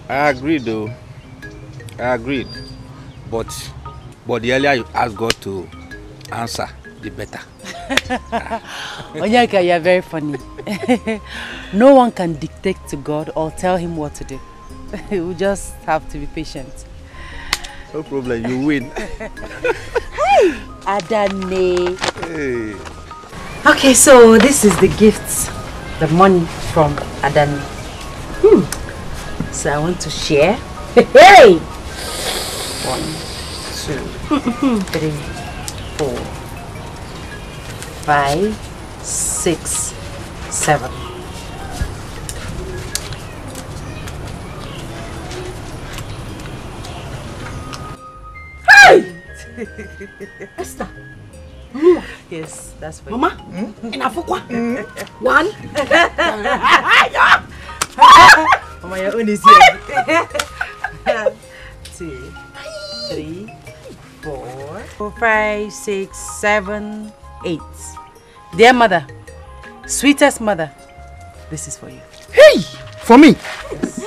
I agree though. I agreed. But the earlier you ask God to answer, the better. Onyeka, you are very funny. No one can dictate to God or tell him what to do. We just have to be patient. No problem, you win. Hey, Adane. Hey. Okay, so this is the gifts, the money from Adane. So I want to share. Hey! 1, 2, 3, 4, 5, 6, 7. Hey! Esther. Yes, that's for Mama? In Afukwa? 1. Mama, your own is here. 2. 3, 4, 5, 6, 7, 8. Dear mother, sweetest mother, this is for you. Hey! For me? Yes.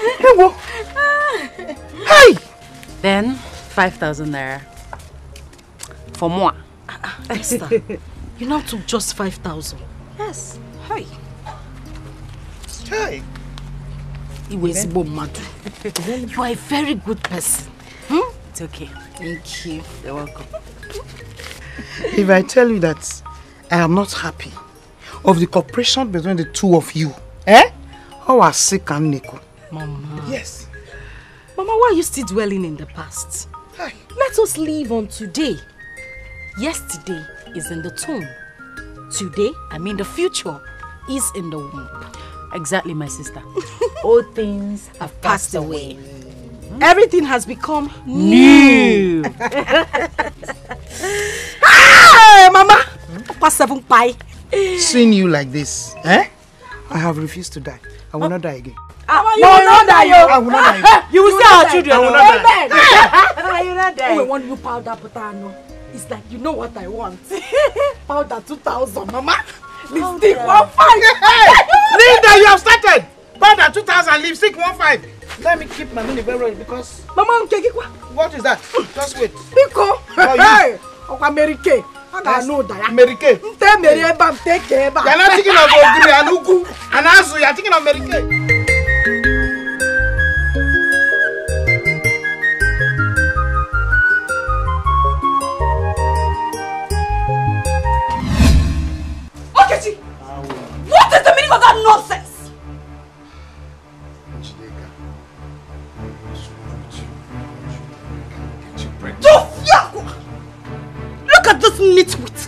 Hey! Then 5,000 naira. For moi. Esther, you now took just 5,000. Yes. Hey. Hey. You are a very good person. It's okay. Thank you. You're welcome. If I tell you that I am not happy of the cooperation between the two of you, how are sick and Nico? Mama. Yes. Mama, why are you still dwelling in the past? Hi. Let us live on today. Yesterday is in the tomb. Today, I mean the future, is in the womb. Exactly, my sister. All things have passed away. Everything has become new. Hey, Mama! Past 7 pie. Seeing you like this, I have refused to die. I will not die again. You will not die, yo. I will not die again. You will see our children. I will not die. You will not die. We want you powder, Potano. It's like, you know what I want. Powder 2,000, Mama. Lipstick 1,500. Linda, you have started. Powder 2,000, lipstick 1,500. Let me keep my money very well because... Mama, what is that? Just wait. Pico. Hey, American. I know that. American. You're not thinking of Ogiri and Ugu and Azu. You're thinking of American. Okechi! What is the meaning of that nonsense? Look at this nitwit.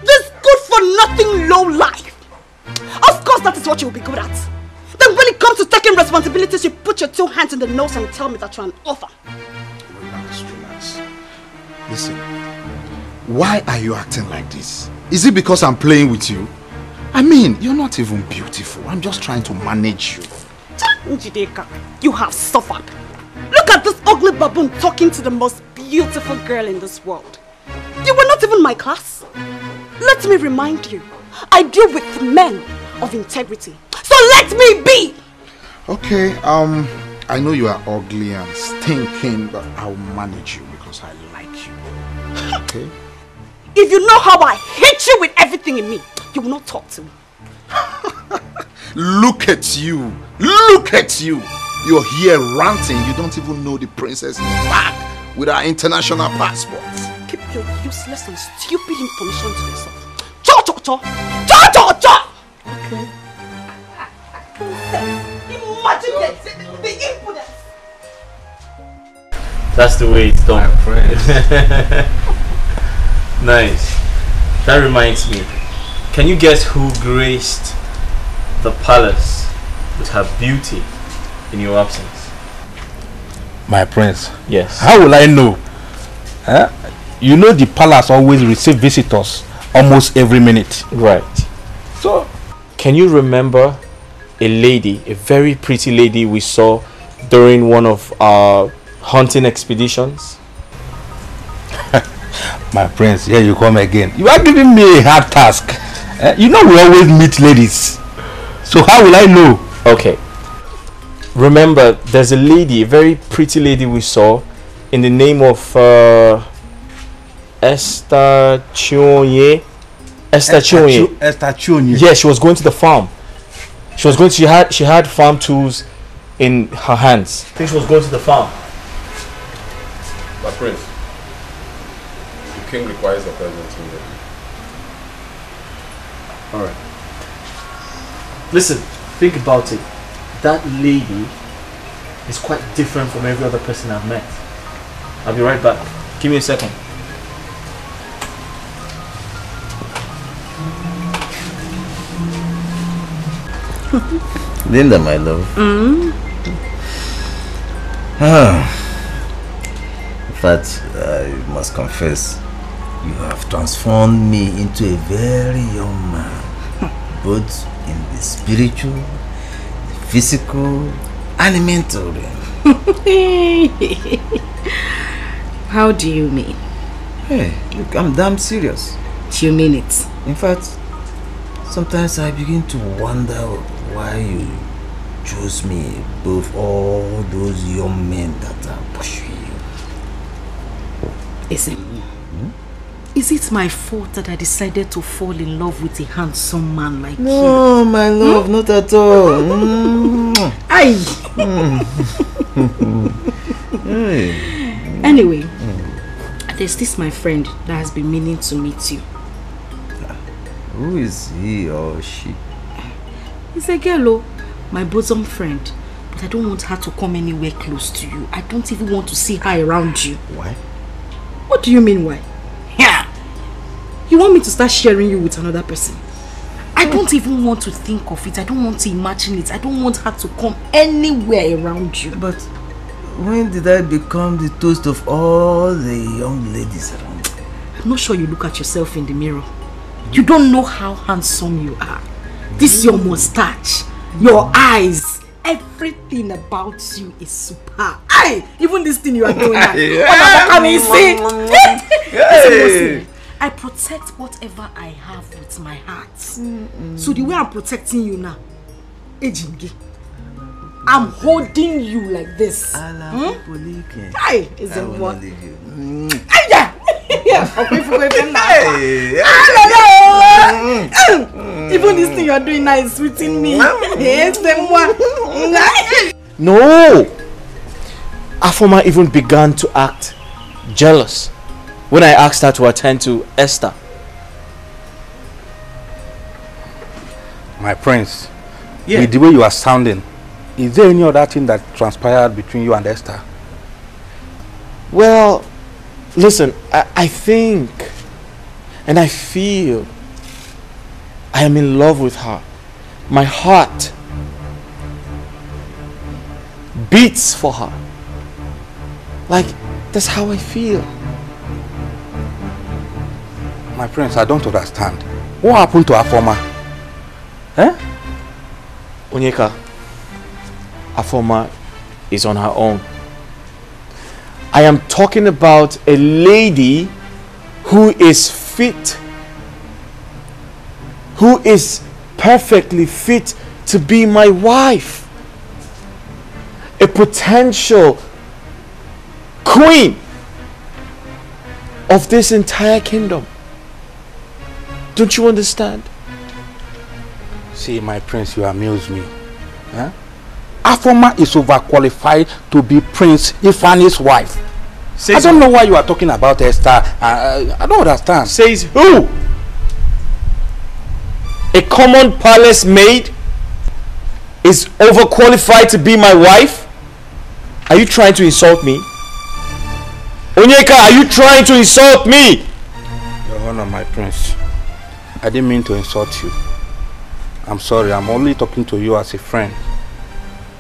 This good for nothing low life. Of course that is what you will be good at. Then when it comes to taking responsibilities, you put your 2 hands in the nose and tell me that you're an orphan. Relax. Listen, why are you acting like this? Is it because I'm playing with you? I mean, you're not even beautiful. I'm just trying to manage you. Njideka, you have suffered. Look at this ugly baboon talking to the most beautiful girl in this world. You were not even my class. Let me remind you, I deal with men of integrity. So let me be! Okay, I know you are ugly and stinking, but I'll manage you because I like you. Okay? If you know how I hate you with everything in me, you will not talk to me. Look at you! Look at you! You're here ranting. You don't even know the princess is back with our international passports. Keep your useless and stupid information to yourself. Cho! Okay. Imagine the impudence. That's the way it's done. Nice. That reminds me. Can you guess who graced the palace with her beauty in your absence? My prince. Yes. How will I know? You know the palace always receive visitors almost every minute. Right. So, can you remember a lady, a very pretty lady we saw during one of our hunting expeditions? My prince, here you come again. You are giving me a hard task. You know we always meet ladies. So how will I know? Okay. Remember, there's a lady, a very pretty lady we saw in the name of Esther Chionye. Esther Chionye. Yes, she was going to the farm. She had farm tools in her hands. I think she was going to the farm. My prince, the king requires a presence in there. Alright. Listen, think about it. That lady is quite different from every other person I've met. I'll be right back. Give me a second. Linda, my love. In fact, I must confess, you have transformed me into a very young man, both in the spiritual, the physical, and the mental. How do you mean? Hey, look, I'm damn serious. Do you mean it? In fact, sometimes I begin to wonder why you chose me above all those young men that are pursuing you. Is it my fault that I decided to fall in love with a handsome man like you? No, my love, not at all. Aye. Anyway, there's this my friend that has been meaning to meet you. Who is he or she? It's a girl, my bosom friend. But I don't want her to come anywhere close to you. I don't even want to see her around you. Why? What do you mean why? Yeah. You want me to start sharing you with another person? I don't even want to think of it. I don't want to imagine it. I don't want her to come anywhere around you. But when did I become the toast of all the young ladies around? I'm not sure you look at yourself in the mirror. You don't know how handsome you are. This your mustache, your eyes, everything about you is superb. Aye, even this thing you are doing now. Listen, I protect whatever I have with my heart. So the way I'm protecting you now, I'm holding you like this. Aye, is it what? Even this thing you're doing now is sweeting me. No! Afoma even began to act jealous when I asked her to attend to Esther. My prince, with the way you are sounding, is there any other thing that transpired between you and Esther? Well, listen, I think and I feel I am in love with her. My heart beats for her. Like, that's how I feel. My prince, I don't understand. What happened to Afoma? Eh? Onyeka, Afoma is on her own. I am talking about a lady who is fit, who is perfectly fit to be my wife. A potential queen of this entire kingdom. Don't you understand? See, my prince, you amuse me. Huh? Afoma is overqualified to be Prince Ifani's wife. I don't know why you are talking about Esther. I don't understand. Says who? A common palace maid is overqualified to be my wife? Are you trying to insult me? Onyeka, are you trying to insult me? Your Honor, my prince, I didn't mean to insult you. I'm sorry, I'm only talking to you as a friend.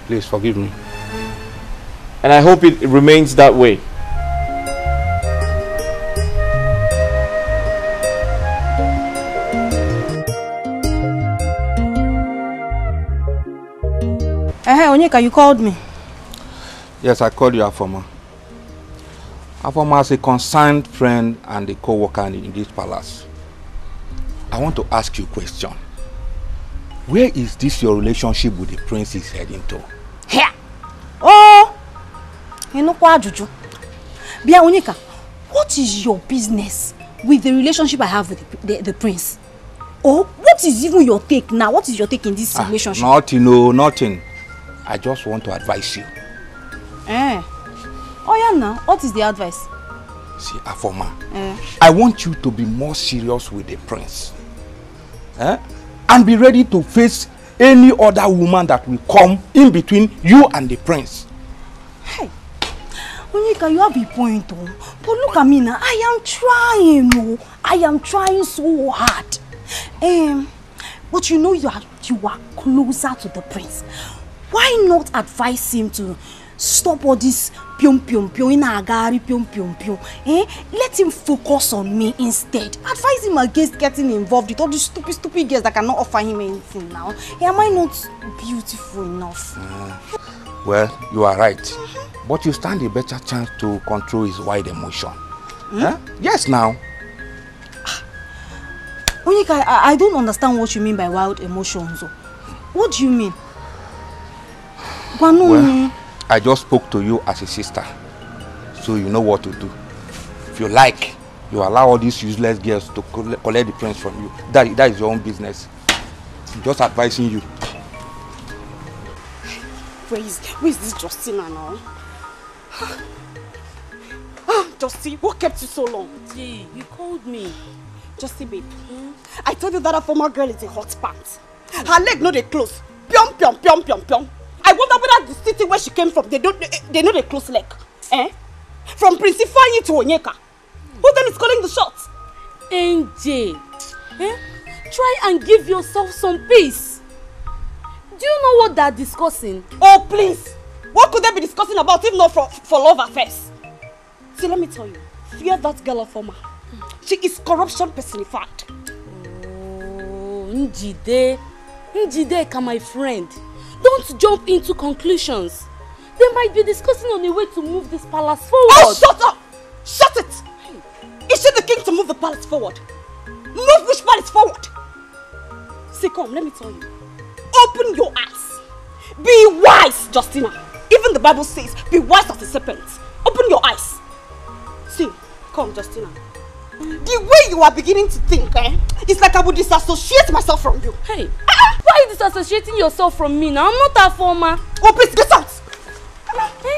Please forgive me. And I hope it remains that way. Hey, Onyeka, you called me. Yes, I called you Afoma. Afoma is a concerned friend and a co-worker in this palace. I want to ask you a question. Where is this your relationship with the prince is heading to? Here. Oh, you know what, Juju? Bia Onyeka, what is your business with the relationship I have with the prince? Oh, what is even your take now? What is your take in this relationship? Nothing, no, nothing. I just want to advise you. Oh yeah, now what is the advice? See, Afoma, I want you to be more serious with the prince. And be ready to face any other woman that will come in between you and the prince. Hey, Onyeka, you have a point, oh. But look at me now. I am trying, oh. I am trying so hard. But you know you are closer to the prince. Why not advise him to stop all this pium pium pium in agari pium pium pium? Let him focus on me instead. Advise him against getting involved with all these stupid girls that cannot offer him anything now. Am I not beautiful enough? Well, you are right. But you stand a better chance to control his wild emotion. Huh? Yes, now. Onyeka, I don't understand what you mean by wild emotions. What do you mean? Well, I just spoke to you as a sister, so you know what to do. If you like, you allow all these useless girls to collect the prince from you. That is your own business. I'm just advising you. Where is this Justina now? Justy, what kept you so long? Gee, you called me. Justy, babe. I told you that a former girl is a hot pants. Her leg no they close. Pyong, pyong, pyong, pyong, pyong. I wonder whether the city where she came from, they know they close leg. Eh? From Prince Ifeanyi to Onyeka. Who then is calling the shots? NJ, try and give yourself some peace. Do you know what they're discussing? Oh, please. What could they be discussing about if not for love affairs? See, let me tell you. Fear that girl of Oma. She is corruption personified. Oh, Njideka, my friend. Don't jump into conclusions. They might be discussing on a way to move this palace forward. Oh, shut up! Shut it! Is she the king to move the palace forward? Move which palace forward? See, come, let me tell you. Open your eyes. Be wise, Justina. Even the Bible says, be wise as a serpent. Open your eyes. See, come, Justina. The way you are beginning to think, it's like I would disassociate myself from you. Hey, why are you disassociating yourself from me now? I'm not a former. Oh, please, get out!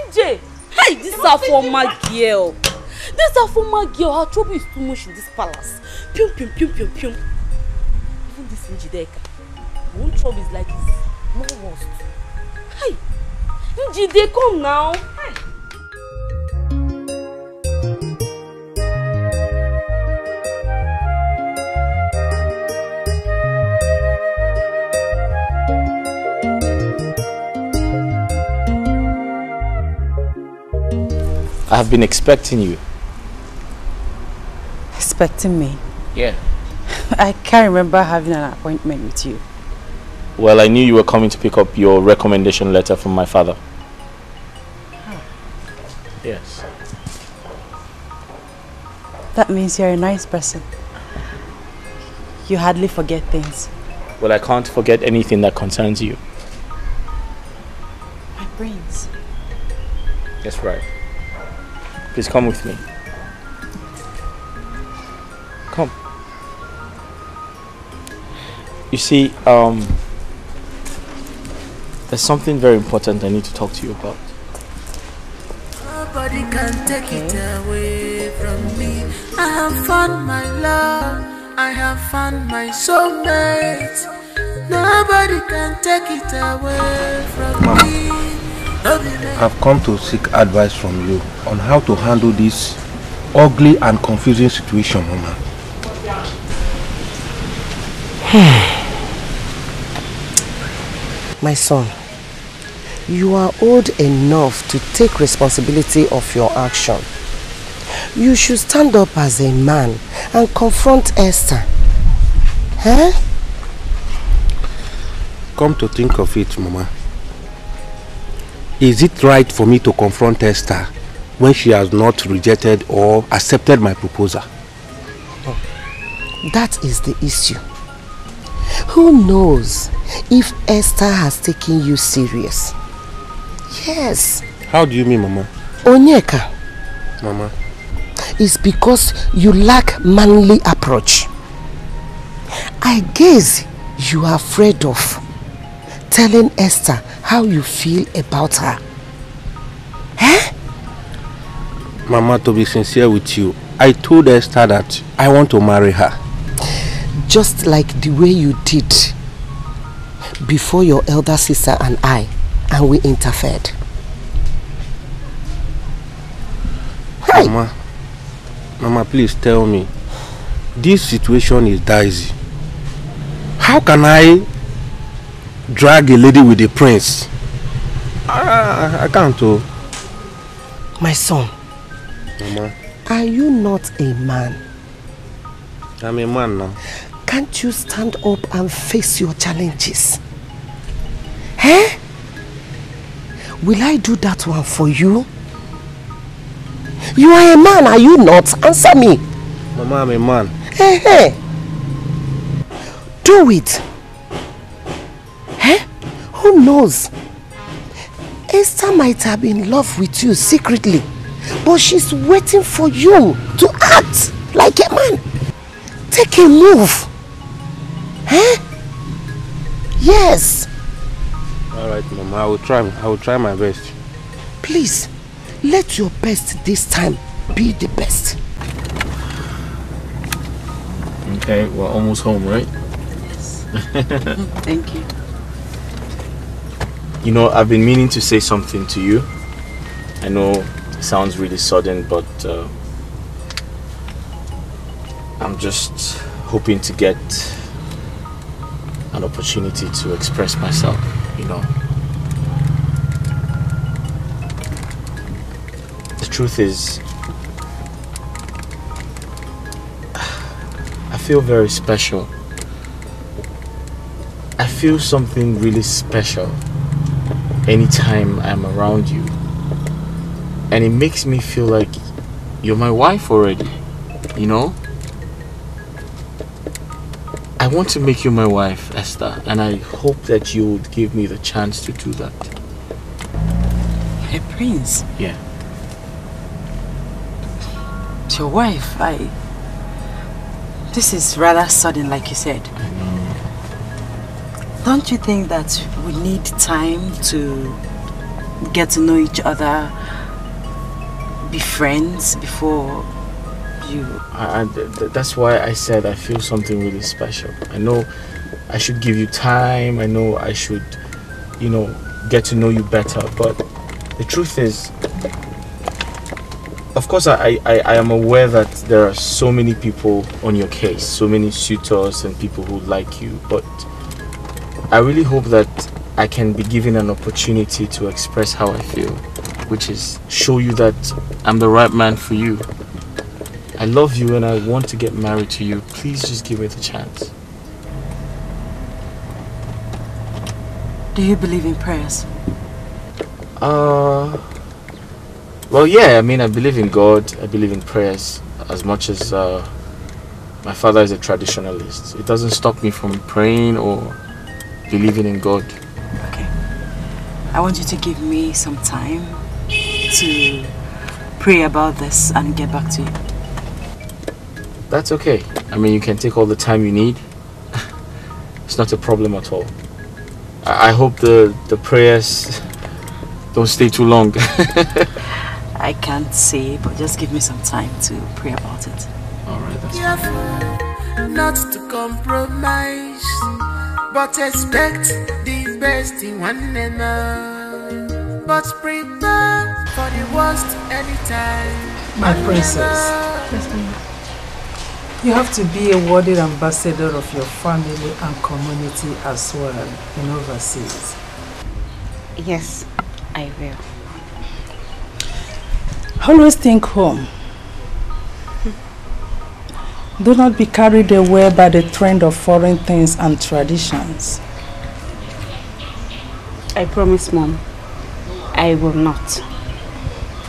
NJ, hey, this is a former girl. This is a former girl. Her trouble is too much in this palace. Pyum, pyum, pyum, pyum, pyum. Even this Njideka. One trouble is like this. More worst. Hey, Njide, come now. Hey. I have been expecting you. Expecting me? Yeah. I can't remember having an appointment with you. Well, I knew you were coming to pick up your recommendation letter from my father. Yes. That means you're a nice person. You hardly forget things. Well, I can't forget anything that concerns you. My brains. That's right. Please come with me. Come. You see, there's something very important I need to talk to you about. Nobody can take it away from me. I have found my love. I have found my soulmate. Nobody can take it away from me. I've come to seek advice from you on how to handle this ugly and confusing situation, Mama. My son, you are old enough to take responsibility of your action. You should stand up as a man and confront Esther. Huh? Come to think of it, Mama. Is it right for me to confront Esther when she has not rejected or accepted my proposal? That is the issue. Who knows if Esther has taken you serious? Yes. How do you mean, Mama? Onyeka. Mama. It's because you lack manly approach. I guess you are afraid of telling Esther how you feel about her. Eh? Mama, to be sincere with you, I told Esther that I want to marry her. Just like the way you did before your elder sister and we interfered. Hey. Mama, please tell me. This situation is dicey. How can I drag a lady with a prince? I can't. My son. Mama. Are you not a man? I'm a man now. Can't you stand up and face your challenges? Eh? Will I do that one for you? You are a man, are you not? Answer me. Mama, I'm a man. Hey, hey. Do it. Eh? Who knows? Esther might have been in love with you secretly, but she's waiting for you to act like a man. Take a move. Eh? Yes. Alright, Mama, I will try my best. Please, let your best this time be the best. Okay, we're almost home, right? Yes. Thank you. You know, I've been meaning to say something to you. I know it sounds really sudden, but I'm just hoping to get an opportunity to express myself, you know. The truth is, I feel very special. I feel something really special anytime I'm around you. And it makes me feel like you're my wife already, you know? I want to make you my wife, Esther, and I hope that you would give me the chance to do that. Hey, Prince. Yeah. Your wife, this is rather sudden, like you said. I know. Don't you think that we need time to get to know each other, be friends before you... That's why I said I feel something really special. I know I should give you time. I know I should, you know, get to know you better. But the truth is, of course, I am aware that there are so many people on your case, so many suitors and people who like you. But I really hope that I can be given an opportunity to express how I feel, which is show you that I'm the right man for you. I love you and I want to get married to you. Please just give me the chance. Do you believe in prayers? Well, yeah, I mean, I believe in God. I believe in prayers as much as my father is a traditionalist. It doesn't stop me from praying or believing in God. Okay. I want you to give me some time to pray about this and get back to you. That's okay. I mean, you can take all the time you need. It's not a problem at all. I hope the prayers don't stay too long. I can't say, but just give me some time to pray about it. Alright, that's fine. Not to compromise, but expect the best in one another. But prepare for the worst anytime. My princess. Yes, ma'am. You have to be a worthy ambassador of your family and community as well in overseas. Yes, I will. Always think home. Do not be carried away by the trend of foreign things and traditions. I promise, Mom. I will not.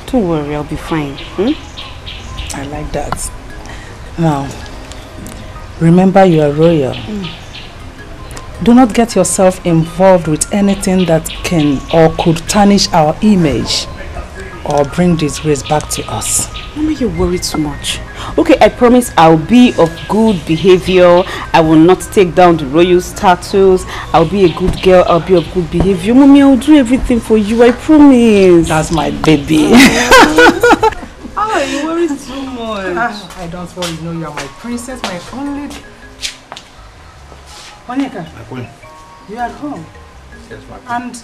Don't worry, I'll be fine. I like that. Now, remember you are royal. Do not get yourself involved with anything that can or could tarnish our image or bring disgrace back to us. Mama, you worry too much. Okay, I promise I'll be of good behavior. I will not take down the royal status. I'll be a good girl. I'll be of good behavior. Mommy, I'll do everything for you. I promise. That's my baby. Oh, you worry too much. I don't worry. No, you are my princess, my only... Monica, My queen. you are at home. Yes, my queen. And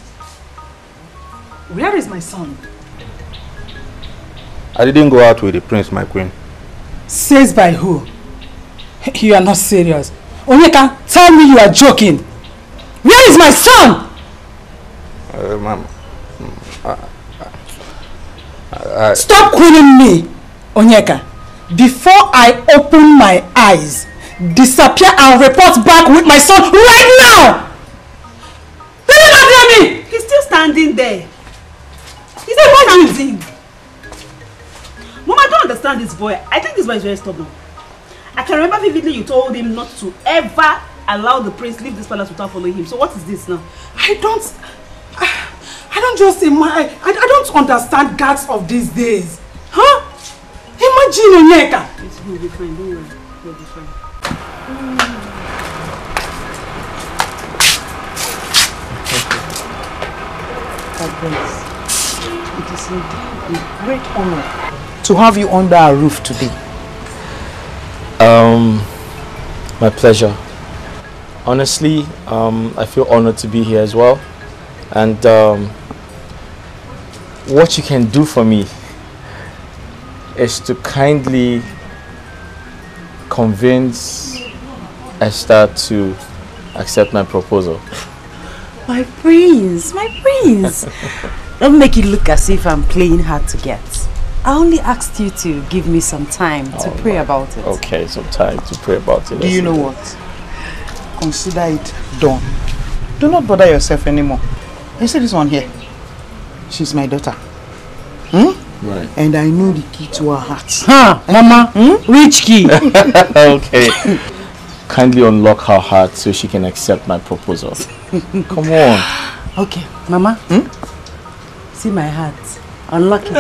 where is my son? I didn't go out with the prince, my queen. Says by who? You are not serious. Onyeka, tell me you are joking. Where is my son? Ma'am. Stop quoting me, Onyeka. Before I open my eyes, disappear and report back with my son right now! Did you not hear me? He's still standing there. He's still standing. Mom, I don't understand this boy. I think this boy is very stubborn. I can remember vividly you told him not to ever allow the prince leave this palace without following him. So what is this now? I don't just imagine. I don't understand guards of these days. Huh? Imagine Onyeka. You'll be fine, don't worry. You'll be fine. It is indeed a great honor to have you under our roof today. My pleasure. Honestly, I feel honored to be here as well. And what you can do for me is to kindly convince Esther to accept my proposal. My prince, my prince. Don't make it look as if I'm playing hard to get. I only asked you to give me some time to pray about it. Okay, some time to pray about it. Do you know what? Consider it done. Do not bother yourself anymore. You see this one here? She's my daughter. Right. And I know the key to her heart. Huh, Mama? Which key? Okay. Kindly unlock her heart so she can accept my proposal. Come on. Okay, Mama. See my heart. Unlock it.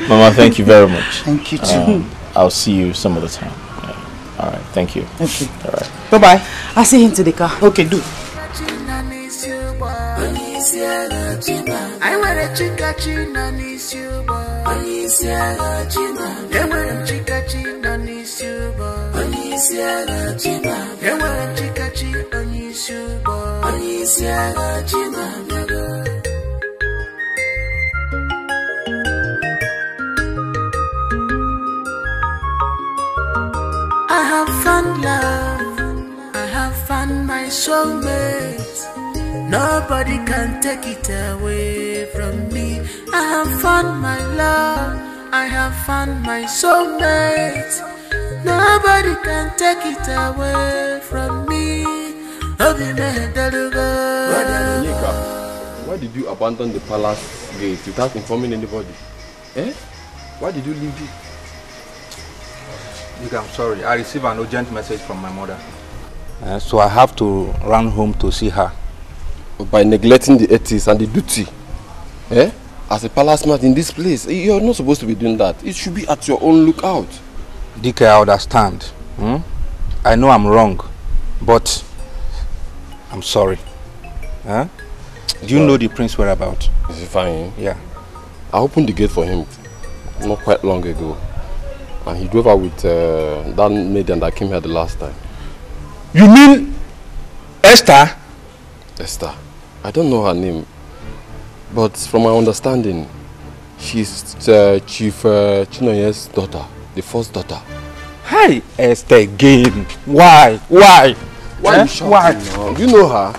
Mama, thank you very much. Thank you too. I'll see you some other time. Yeah. All right, thank you. Okay. All right. Bye-bye. I'll see you into the car. Okay, do. I want a chica china niece you boy. Onisiana china. They want a chica china niece you boy. Onisiana china. They want a chica china niece you boy. Onisiana china. I have found love. I have found my soulmate. Nobody can take it away from me. I have found my love. I have found my soulmate. Nobody can take it away from me. Why did you abandon the palace gate without informing anybody? Eh? Why did you leave it? I'm sorry. I received an urgent message from my mother. So I have to run home to see her. By neglecting the ethics and the duty, eh? As a palace man in this place, you're not supposed to be doing that. It should be at your own lookout. DK, I understand. I know I'm wrong, but I'm sorry. Huh? Do you know the prince whereabouts? Is he fine? Yeah. I opened the gate for him not quite long ago, and he drove out with that maiden that came here the last time. You mean Esther? Esther. I don't know her name, but from my understanding, she's Chief Chinonye's daughter, the first daughter. Hey, Esther again. Why? Why? Why? Why? Do you know her?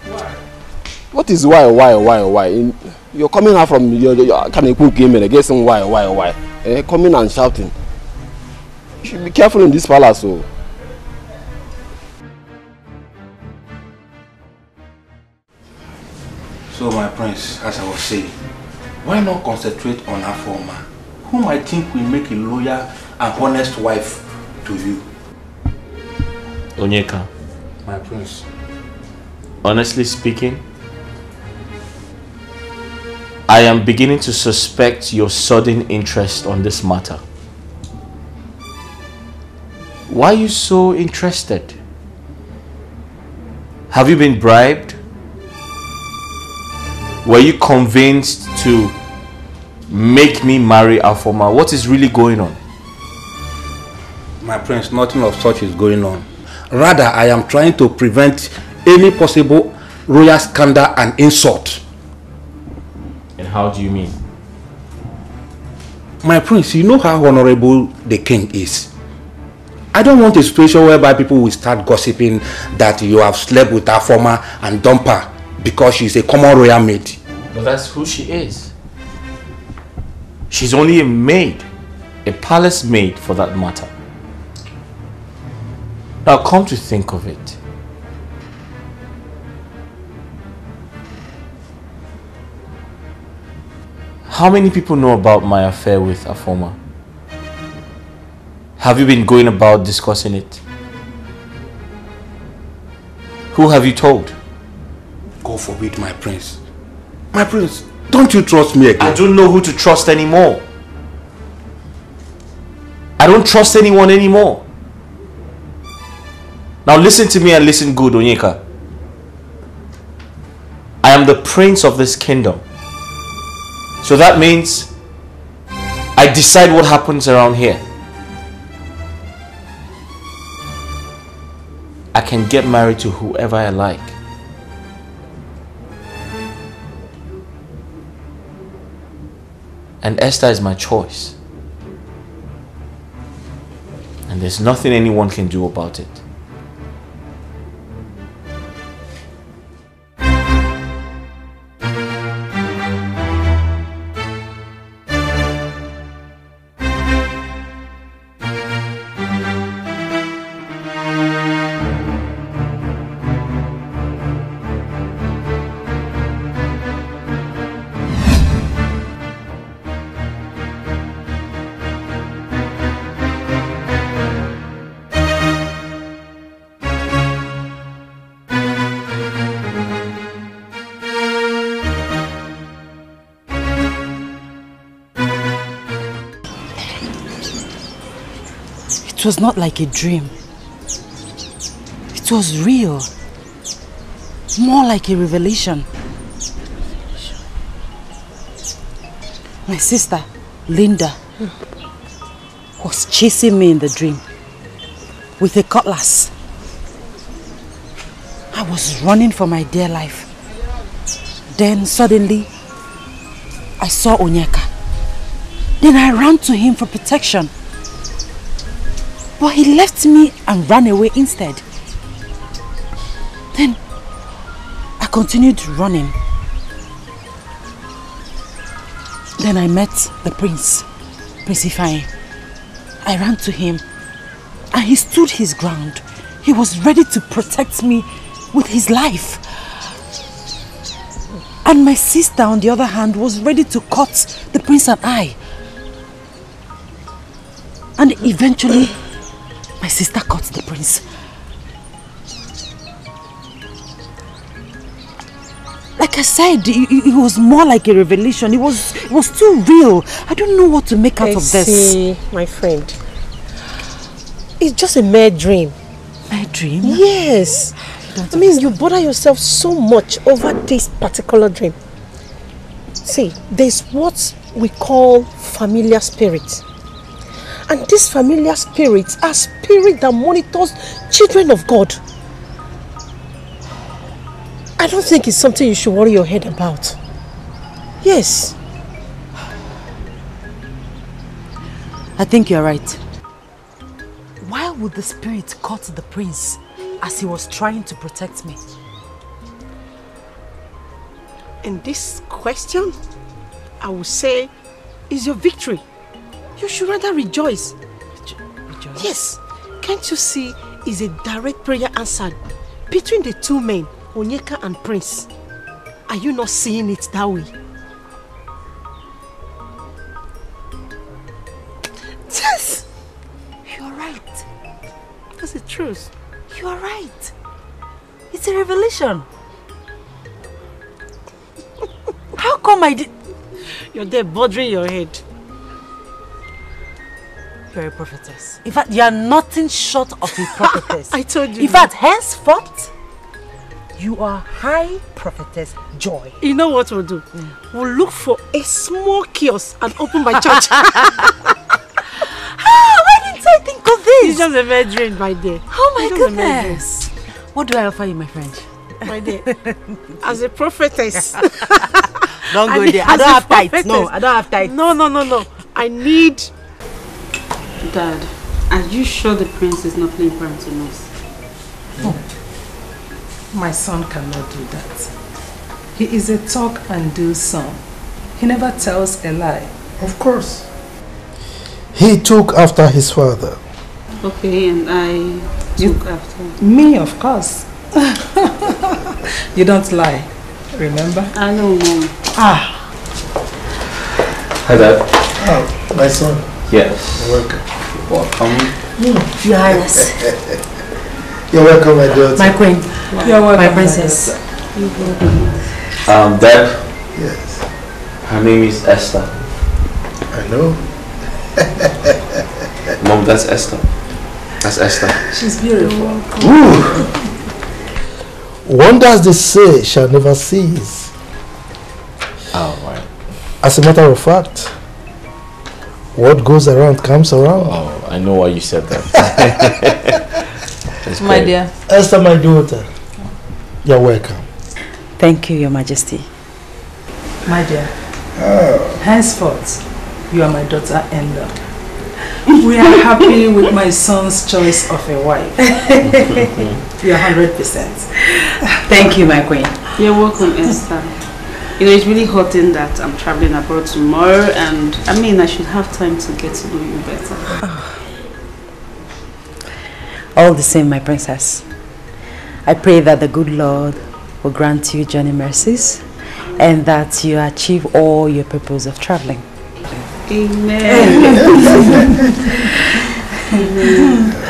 Why? What is why? You're coming out from your kind of cook game and guessing why? Coming and shouting. You should be careful in this palace, so. So my prince, as I was saying, why not concentrate on Afoma, whom I think will make a loyal and honest wife to you? Onyeka. My prince. Honestly speaking, I am beginning to suspect your sudden interest on this matter. Why are you so interested? Have you been bribed? Were you convinced to make me marry Afoma? What is really going on? My prince, nothing of such is going on. Rather, I am trying to prevent any possible royal scandal and insult. And how do you mean? My prince, you know how honorable the king is. I don't want a situation whereby people will start gossiping that you have slept with Afoma and dumped her because she's a common royal maid. But that's who she is. She's only a maid, a palace maid for that matter. Now come to think of it, How many people know about my affair with Afoma? Have you been going about discussing it? Who have you told? God forbid, my prince. My prince, don't you trust me again? I don't know who to trust anymore. I don't trust anyone anymore. Now listen to me and listen good, Onyeka. I am the prince of this kingdom. So that means I decide what happens around here. I can get married to whoever I like. And Esther is my choice. And there's nothing anyone can do about it. It was not like a dream. It was real. More like a revelation. My sister, Linda, was chasing me in the dream with a cutlass. I was running for my dear life. Then suddenly, I saw Onyeka. Then I ran to him for protection. But he left me and ran away instead. Then I continued running. Then I met the prince, Prince Ifeanyi. I ran to him and he stood his ground. He was ready to protect me with his life. And my sister, on the other hand, was ready to cut the prince and I. And eventually, my sister caught the prince. Like I said, it was more like a revelation. It was too real. I don't know what to make out of this. See, my friend, it's just a mere dream. Mere dream? Yes. I mean, you bother yourself so much over this particular dream. See, there's what we call familiar spirits. And these familiar spirits are spirits that monitors children of God. I don't think it's something you should worry your head about. Yes. I think you're right. Why would the spirit cut the prince as he was trying to protect me? And this question, I would say, is your victory. You should rather rejoice. Rejoice? Yes. Can't you see it's a direct prayer answered between the two men, Onyeka and Prince? Are you not seeing it that way? Yes. You're right. That's the truth. You are right. It's a revelation. How come I did... You're there bothering your head. You're a prophetess. In fact, you are nothing short of a prophetess. I told you. In fact, henceforth, you are high prophetess Joy. You know what we'll do? We'll look for a small kiosk and open my church. Why didn't I think of this? It's just a mere dream, my dear. Oh my goodness. What do I offer you, my friend? My dear, as a prophetess. Don't go there. I don't have tithes. No, I don't have tithes. No. I need... Dad, are you sure the prince is not playing parental nurse? Oh, my son cannot do that. He is a talk and do son. He never tells a lie. Of course. He took after his father. Okay, and I took after. Me, of course. You don't lie, remember? I know, Mom. Hi, Dad. Oh, my son. Yes. You're welcome. Welcome. Your Highness. You're welcome, my daughter. My queen. You're welcome, my princess. Dad. Yes. Her name is Esther. I know. Mom, that's Esther. That's Esther. She's beautiful. Wonders they say shall never cease. Oh, right. As a matter of fact, what goes around comes around. Oh, I know why you said that. My dear. Esther, my daughter, you're welcome. Thank you, Your Majesty. My dear. Henceforth, you are my daughter-in-law. We are happy with my son's choice of a wife. You are 100%. Thank you, my queen. You're welcome, Esther. You know, it's really hurting that I'm traveling abroad tomorrow, and I mean, I should have time to get to know you better. All the same, my princess. I pray that the good Lord will grant you journey mercies and that you achieve all your purpose of traveling. Amen.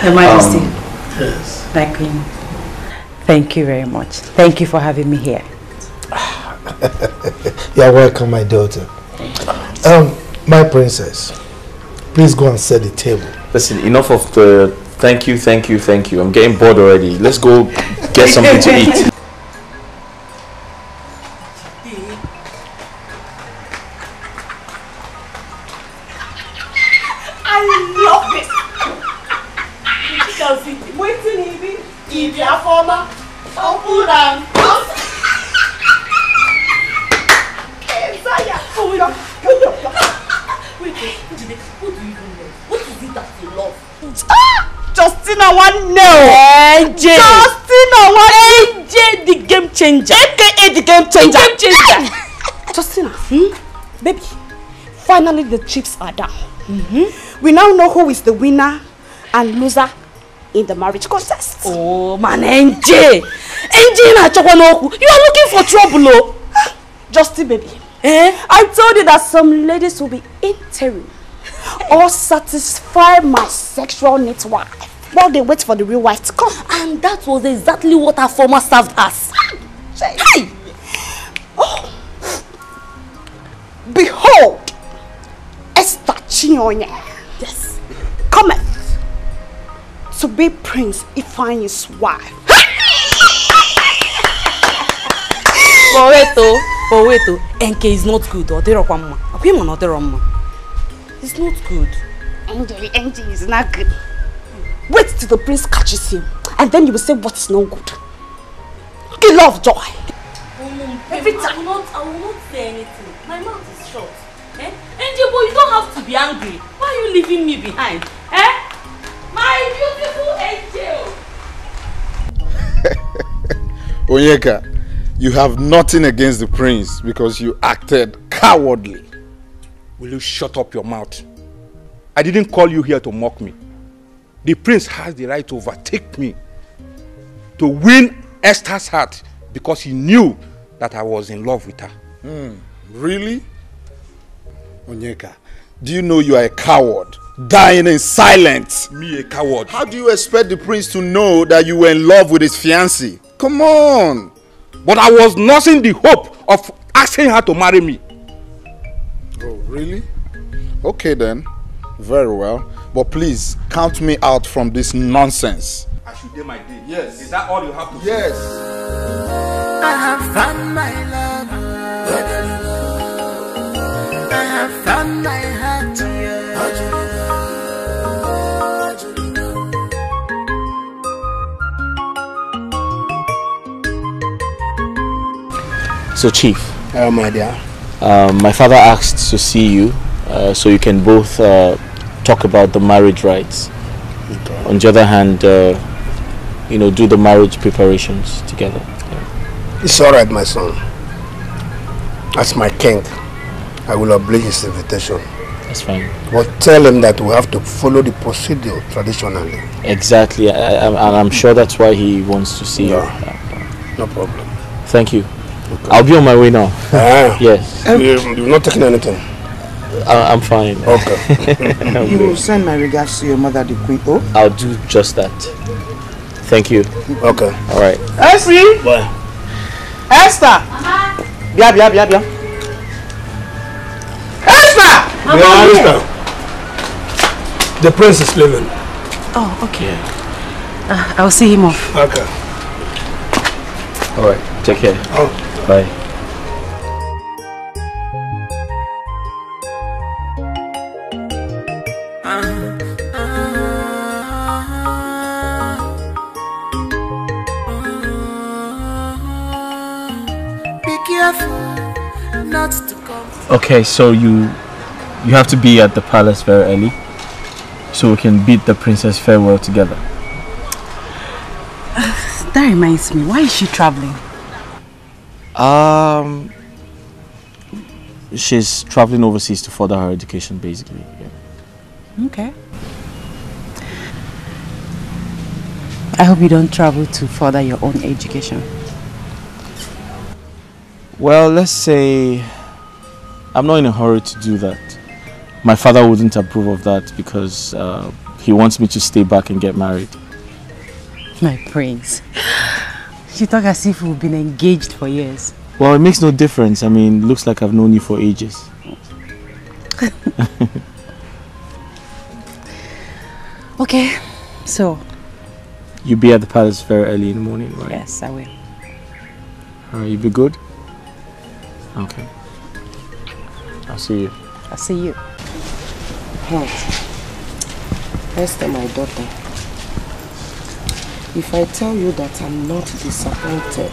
Your Majesty. Yes. My queen. Thank you very much. Thank you for having me here. You're welcome, my daughter. My princess, please go and set the table. Listen, enough of the thank you, thank you, thank you. I'm getting bored already. Let's go get something to eat. I love this. You can see waiting in the former food and wait, what do you even love? What is it that you love? Justina one no. AJ. Justina one AJ the game changer. AKA the game changer. The game changer. Justina, baby, finally the chips are down. We now know who is the winner and loser in the marriage contest. Oh man, NJ! NJ na Chokwanoku, you are looking for trouble, oh. Justy baby, I told you that some ladies will be interim or satisfy my sexual needs while they wait for the real wife to come. And that was exactly what our former served us. Hey! Oh. Behold, Esther Chinonye. Yes. Cometh to be Prince Ifeanyi's wife. But wait, NK is not good. It's not good. NJ is not good. Wait till the prince catches him, and then you will say what is not good. Kill love joy. Every time. I will not say anything. My mouth is short. NJ, boy, you don't have to be angry. Why are you leaving me behind? My beautiful angel. Onyeka, you have nothing against the prince because you acted cowardly. Will you shut up your mouth? I didn't call you here to mock me. The prince has the right to overtake me, to win Esther's heart because he knew that I was in love with her. Really? Onyeka, do you know you are a coward, dying in silence? Me a coward? How do you expect the prince to know that you were in love with his fiancée? Come on! But I was nursing the hope of asking her to marry me. Oh, really? Okay then. Very well. But please, count me out from this nonsense. I should do my day. Yes. Is that all you have to say? Yes. I have found my love. I have found my heart. So, Chief. My dear. My father asked to see you so you can both talk about the marriage rites. Okay. On the other hand, you know, do the marriage preparations together. Yeah. It's all right, my son. As my king, I will oblige his invitation. That's fine. But tell him that we have to follow the procedure traditionally. Exactly, and I'm sure that's why he wants to see you. No problem. Thank you. Okay. I'll be on my way now. Yes. You've not taken anything? I'm fine. Okay. You will send my regards to your mother, the queen. Oh? I'll do just that. Thank you. Okay. All right. Esther! Bye. Esther! Bia. Esther! Esther! The prince is leaving. Oh, okay. I'll see him off. Okay. All right. Take care. Oh. Bye. Be careful not to come. Okay, so you have to be at the palace very early, so we can bid the princess farewell together. That reminds me, why is she traveling? She's traveling overseas to further her education, basically. Yeah. Okay. I hope you don't travel to further your own education. Well, let's say I'm not in a hurry to do that. My father wouldn't approve of that because he wants me to stay back and get married. My prince. You talk as if we've been engaged for years. Well, it makes no difference. I mean, looks like I've known you for ages. Okay, so... You'll be at the palace very early in the morning, right? Yes, I will. Alright, you be good? Okay. I'll see you. I'll see you. Esther, my daughter, if I tell you that I'm not disappointed,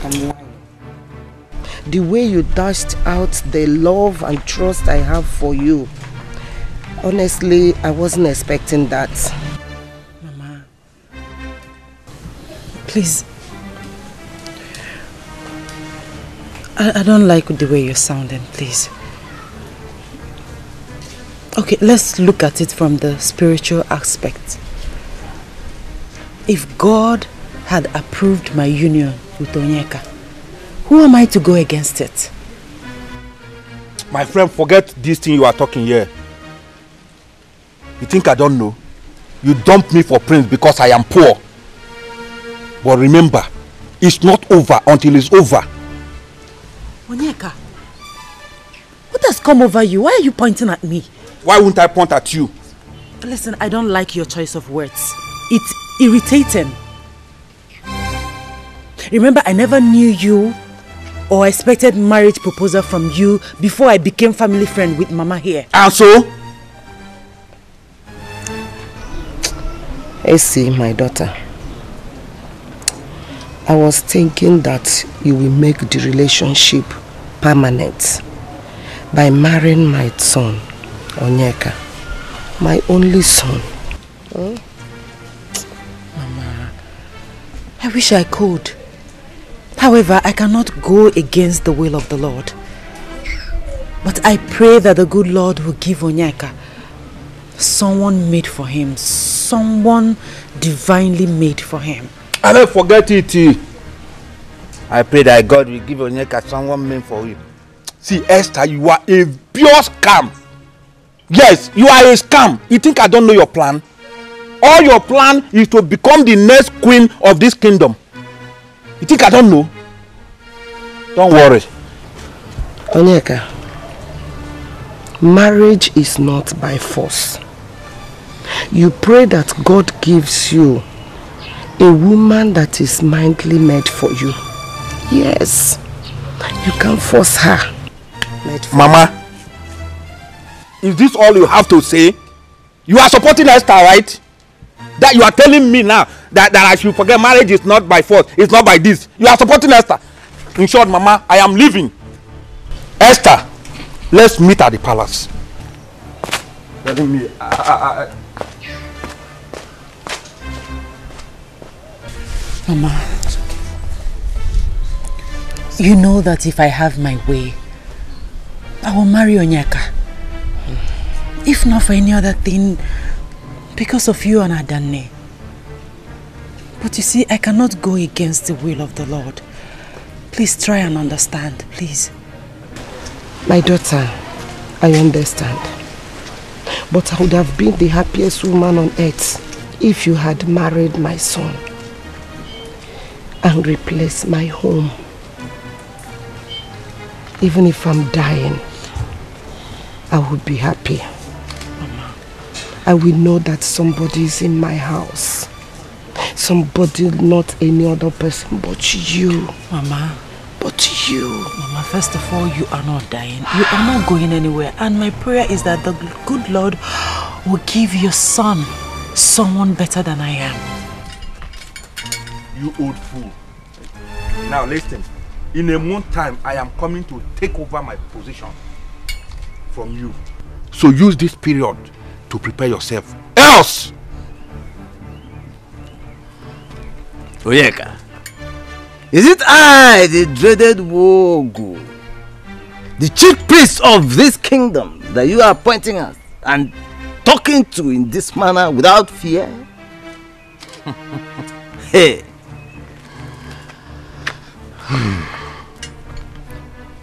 I'm lying. The way you dashed out the love and trust I have for you, honestly, I wasn't expecting that. Mama, please. I don't like the way you're sounding, please. Okay, let's look at it from the spiritual aspect. If God had approved my union with Onyeka, who am I to go against it? My friend, forget this thing you are talking here. You think I don't know? You dumped me for Prince because I am poor. But remember, it's not over until it's over. Onyeka, what has come over you? Why are you pointing at me? Why wouldn't I point at you? Listen, I don't like your choice of words. It's irritating. Remember, I never knew you or expected marriage proposal from you before I became family friend with Mama here. And so? Essie, my daughter, I was thinking that you will make the relationship permanent by marrying my son, Onyeka, my only son. Mama, I wish I could. However, I cannot go against the will of the Lord. But I pray that the good Lord will give Onyeka someone made for him, someone divinely made for him. I don't forget it. I pray that God will give Onyeka someone made for him. See, Esther, you are a pure scam. Yes, you are a scam. You think I don't know your plan? All your plan is to become the next queen of this kingdom. You think I don't know? Don't worry. Onyeka, marriage is not by force. You pray that God gives you a woman that is mindfully made for you. Yes, you can force her. Mama, is this all you have to say? You are supporting Esther, right? That you are telling me now that I should forget marriage is not by force, it's not by this. You are supporting Esther. In short, Mama, I am leaving. Esther, let's meet at the palace. Telling me, Mama, you know that if I have my way, I will marry Onyeka. If not for any other thing, because of you and Adane. But you see, I cannot go against the will of the Lord. Please try and understand, please. My daughter, I understand. But I would have been the happiest woman on earth if you had married my son and replaced my home. Even if I'm dying, I would be happy. Mama. I will know that somebody is in my house. Somebody, not any other person but you. Mama. But you. Mama, first of all, you are not dying. You are not going anywhere. And my prayer is that the good Lord will give your son someone better than I am. You old fool. Now listen. In a month time, I am coming to take over my position from you. So use this period to prepare yourself. Else! Oyeka, is it I, the dreaded Wogu, the chief priest of this kingdom that you are pointing at and talking to in this manner without fear? Hey!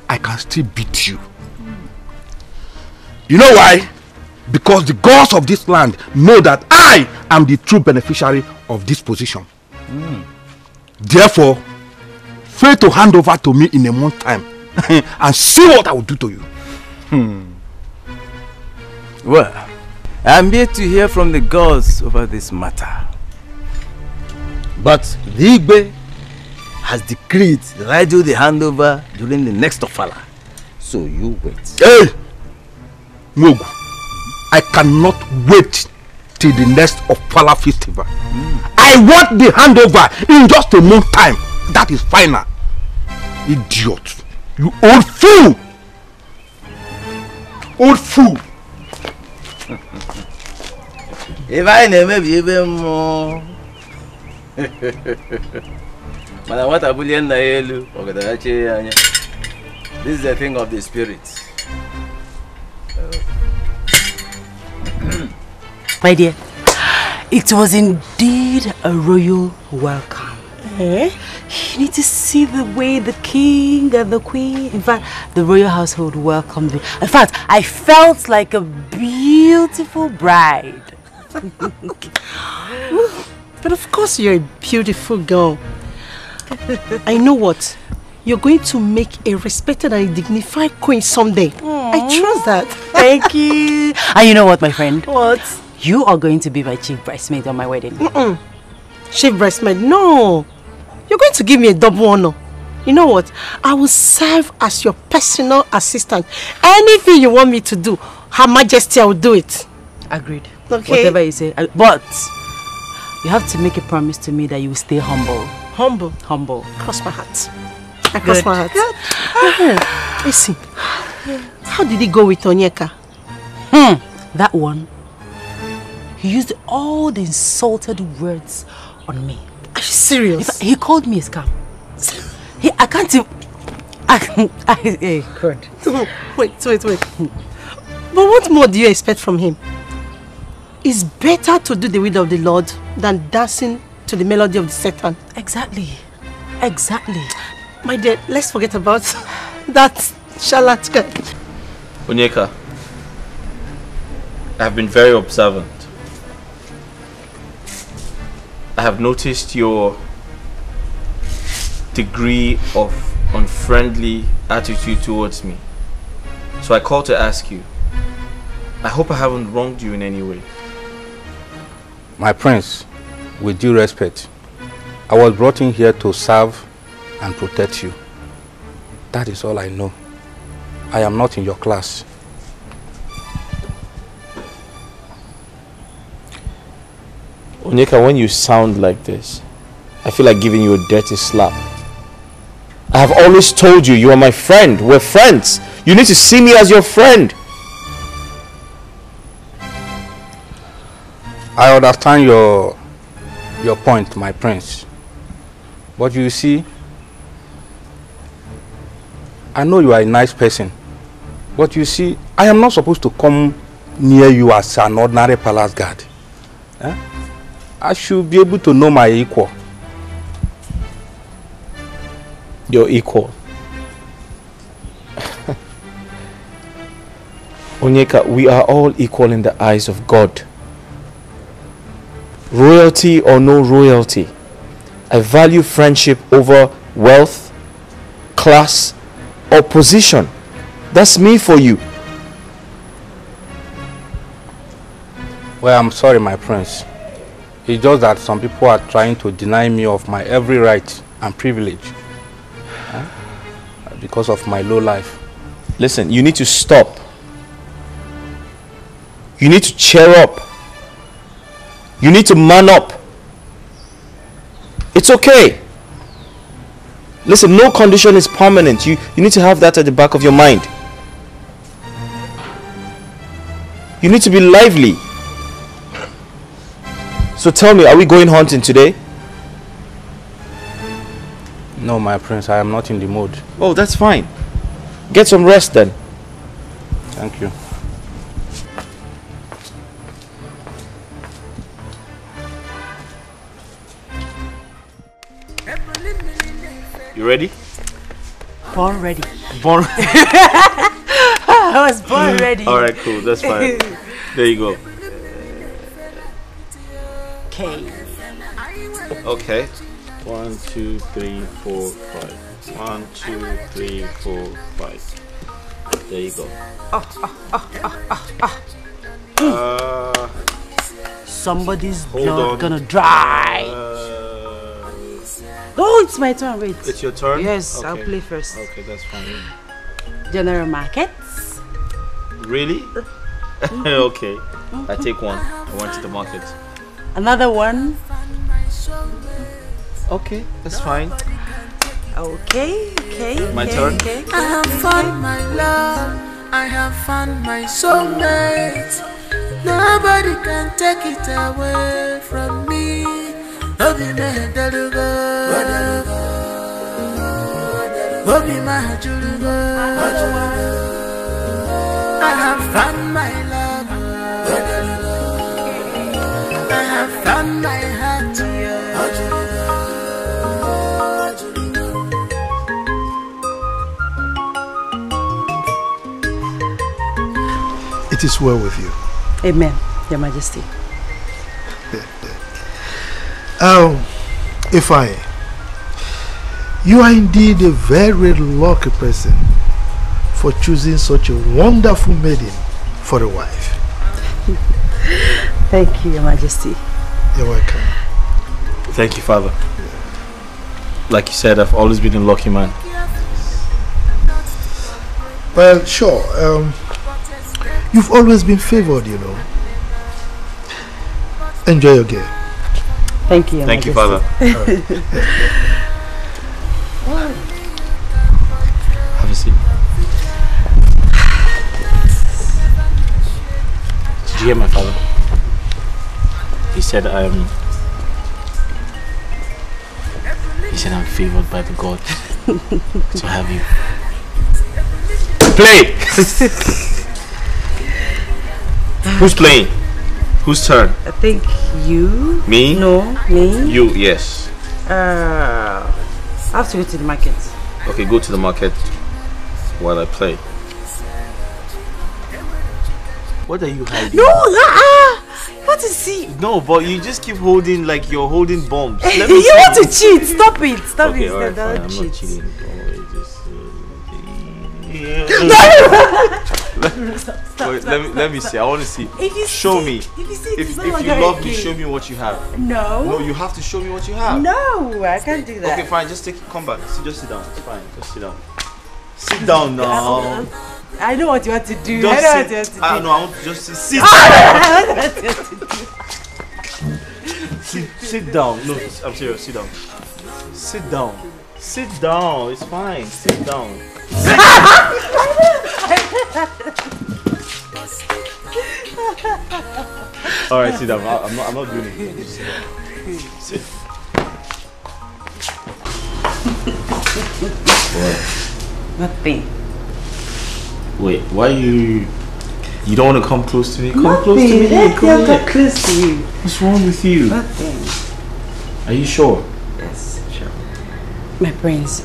I can still beat you. You know why? Because the gods of this land know that I am the true beneficiary of this position. Therefore, fail to hand over to me in a month time and see what I will do to you. Well, I am yet to hear from the gods over this matter. But the Igbe has decreed that I do the handover during the next Ofala. So you wait. Hey! Mogu, I cannot wait till the next Ofala festival. I want the handover in just a month time. That is final. Idiot. You old fool! Old fool! If I never be even more. This is the thing of the spirit. My dear, it was indeed a royal welcome. You need to see the way the king and the queen, in fact, the royal household welcomed me. In fact, I felt like a beautiful bride. But of course you're a beautiful girl. I know what. You're going to make a respected and dignified queen someday. I trust that. Thank you. And you know what, my friend? What? You are going to be my chief bridesmaid on my wedding. Chief bridesmaid? No. You're going to give me a double honor. You know what? I will serve as your personal assistant. Anything you want me to do, Her Majesty, I will do it. Agreed. Okay. Whatever you say. But you have to make a promise to me that you will stay humble. Humble? Humble. Cross my heart. I cross my heart. Listen, how did it go with Onyeka? That one, he used all the insulted words on me. Are you serious? He called me a scam. I can't even... Hey, God. Wait. But what more do you expect from him? It's better to do the will of the Lord than dancing to the melody of the Satan. Exactly. My dear, let's forget about that charlatan. Onyeka, I have been very observant. I have noticed your degree of unfriendly attitude towards me. So I called to ask you. I hope I haven't wronged you in any way. My prince, with due respect, I was brought in here to serve and protect you. That is all I know. I am not in your class. Onyeka, when you sound like this, I feel like giving you a dirty slap. I have always told you, you are my friend. We're friends. You need to see me as your friend. I understand your point, my prince. But you see, I know you are a nice person. But you see, I am not supposed to come near you as an ordinary palace guard. I should be able to know my equal. Your equal? Onyeka, we are all equal in the eyes of God. Royalty or no royalty, I value friendship over wealth, class, or position. That's me for you. Well, I'm sorry, my prince. It's just that some people are trying to deny me of my every right and privilege because of my low life. Listen, you need to stop. You need to cheer up. You need to man up. It's okay. Listen, no condition is permanent. You need to have that at the back of your mind. You need to be lively. So tell me, are we going hunting today? No, my prince, I am not in the mood. Oh, that's fine. Get some rest then. Thank you. You ready? Born ready. Born I was born ready. Alright, cool. That's fine. There you go. Okay. Okay. 1, 2, 3, 4, 5. 1, 2, 3, 4, 5. There you go. Somebody's hold blood on. gonna dry. Oh, it's my turn. Wait. It's your turn? Yes, Okay. I'll play first. Okay, that's fine. General markets. Really? Okay. I take one. I went to the market. Another one. Okay, that's fine. Okay. My turn. Okay. I have found my love. I have found my soulmate. Nobody can take it away from me. Obi Mehedalugo, Obi Mahajurugo. I have found my love. I have found my heart. It is well with you. Amen, Your Majesty. Ifeanyi, you are indeed a very lucky person for choosing such a wonderful maiden for a wife. Thank you, Your Majesty. You're welcome. Thank you, Father. Like you said, I've always been a lucky man. Well, sure. You've always been favored, you know. Enjoy your game. Thank you, Your Thank you, Majesty. Father. Have a seat. Did you hear my father? He said I'm favored by the gods to have you. Play! Who's playing? Whose turn? I think you. Me? No, me. You, yes. I have to go to the market. Okay, go to the market while I play. What are you hiding? No, what is he? No, but you just keep holding like you're holding bombs. You want to cheat? Stop it! Stop Okay, it! alright, Don't fine. I'm cheat. not cheating. Stop, Wait, let me see. I want to see. Show me. If you love me, show me what you have. No. No, you have to show me what you have. No, I can't do that. Okay, fine. Just come back. Just sit down. It's fine. Just sit down. Sit down now. I know what you want to do. Just I know sit. what you want to do. No, I want to just sit I down. know what you want to do. Sit down. No, I'm serious. Sit down. Sit down. Sit down. It's fine. Sit down. All right, sit down. I'm not doing it. Just sit down. Sit. What? Nothing. Wait, why you don't want to come close to me? Come Nothing. close to me. Let Come me here. come close to you. What's wrong with you? Nothing. Are you sure? Yes, sure. My prince,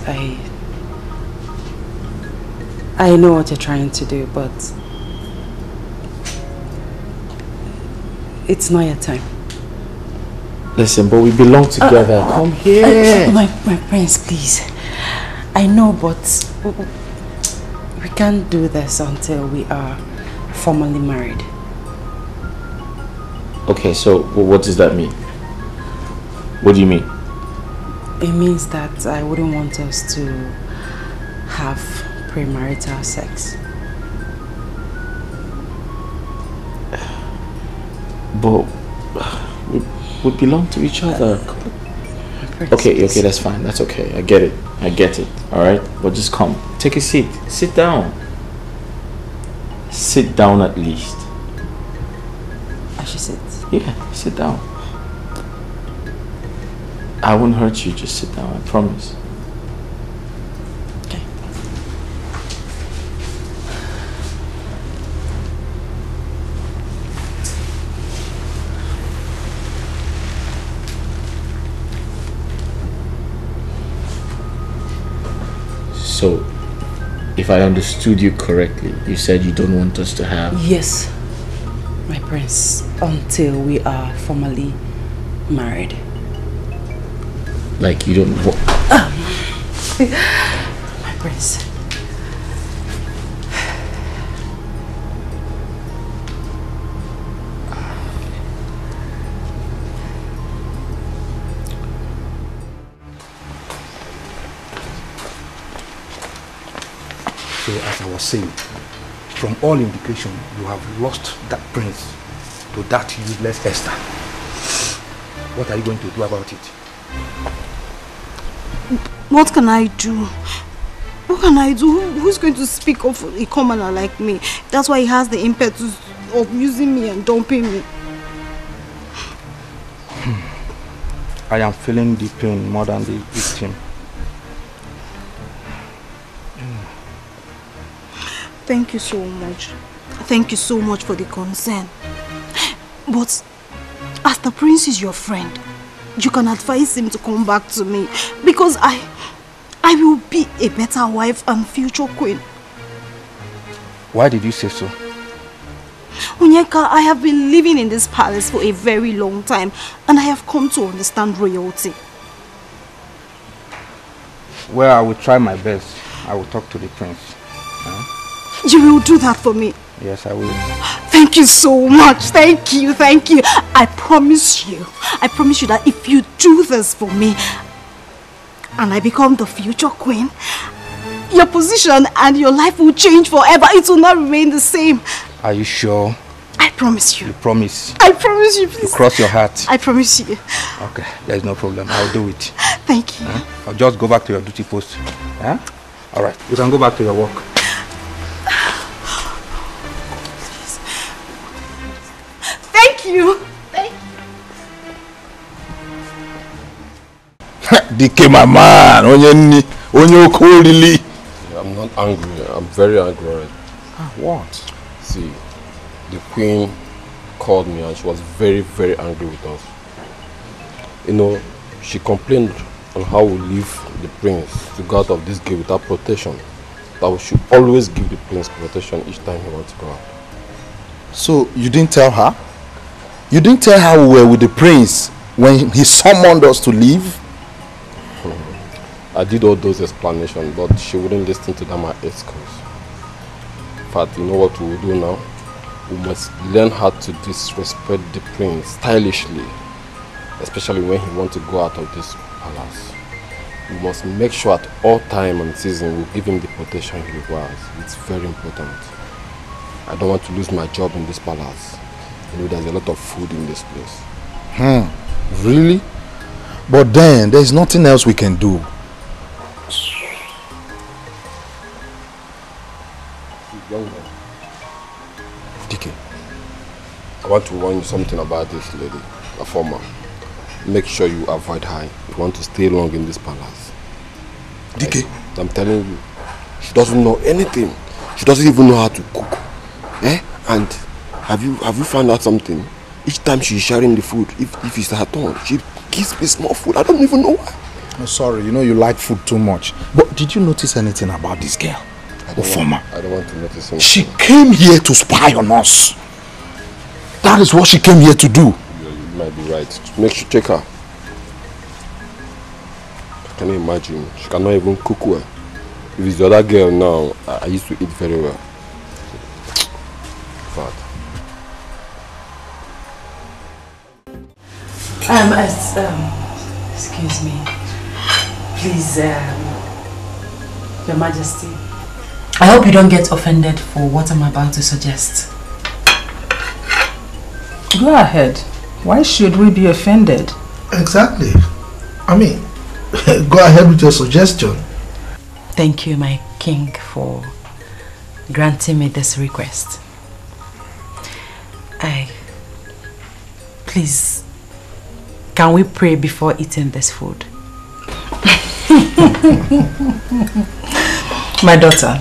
I know what you're trying to do, but It's not your time. Listen, but we belong together. Come here. My prince, please. I know, but we can't do this until we are formally married. Okay, so what does that mean? What do you mean? It means that I wouldn't want us to have premarital sex. But we belong to each other. Okay, that's fine. That's okay. I get it. All right, but just come. Take a seat. Sit down. Sit down at least. I should sit. Yeah, sit down. I won't hurt you. Just sit down. I promise. Okay. So, if I understood you correctly, you said you don't want us to have... Yes, my prince, until we are formally married. Like you don't want... My prince. So as I was saying, from all indication, you have lost that prince to that useless Esther. What are you going to do about it? What can I do? What can I do? Who's going to speak of a commoner like me? That's why he has the impetus of using me and dumping me. I am feeling the pain more than the victim. Thank you so much. Thank you so much for the concern. But as the prince is your friend, you can advise him to come back to me, because I will be a better wife and future queen. Why did you say so? Onyeka, I have been living in this palace for a very long time, and I have come to understand royalty. Well, I will try my best. I will talk to the prince. Huh? You will do that for me? Yes, I will. Thank you so much. Thank you. I promise you that if you do this for me and I become the future queen, your position and your life will change forever. It will not remain the same. Are you sure? I promise you. You promise? I promise you, please. You cross your heart? I promise you. Okay, there's no problem. I'll do it. Thank you. I'll just go back to your duty post. Huh? All right, you can go back to your work. Thank you. DK, my man, I'm not angry. I'm very angry already. What? See, the queen called me and she was very, very angry with us. You know, she complained on how we leave the prince to go out of this gate without protection. That we should always give the prince protection each time he wants to go out. So you didn't tell her? You didn't tell her we were with the prince when he summoned us to leave? I did all those explanations, but she wouldn't listen to them at excuse. In fact, you know what we will do now? We must learn how to disrespect the prince stylishly, especially when he wants to go out of this palace. We must make sure at all time and season we give him the protection he requires. It's very important. I don't want to lose my job in this palace. You know, there's a lot of food in this place. Really? But then, there's nothing else we can do. Young man. DK, I want to warn you something about this lady, a former. Make sure you avoid her if you want to stay long in this palace. DK? I'm telling you, she doesn't know anything. She doesn't even know how to cook. And have you found out something? Each time she's sharing the food, if it's her turn, she gives me small food. I don't even know why. I'm sorry, you know you like food too much. But did you notice anything about this girl? I don't want to notice anything. She came here to spy on us. That is what she came here to do. Yeah, you might be right. Make sure check her. Can you imagine? She cannot even cook well. If it's the other girl now, I used to eat very well. Bad. Excuse me. Please, Your Majesty. I hope you don't get offended for what I'm about to suggest. Go ahead. Why should we be offended? Exactly. I mean, go ahead with your suggestion. Thank you, my king, for granting me this request. Please, can we pray before eating this food? My daughter,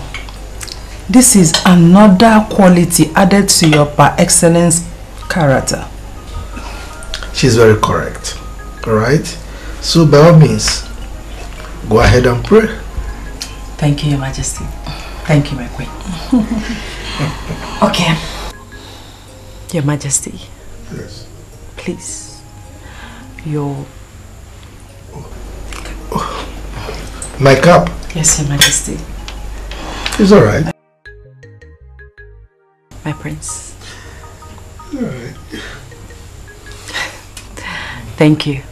this is another quality added to your par excellence character. She's very correct. Alright? So by all means, go ahead and pray. Thank you, Your Majesty. Thank you, my queen. Okay. Your Majesty. Yes. Please. Your... My cup? Yes, Your Majesty. It's alright. My prince. Alright. Thank you.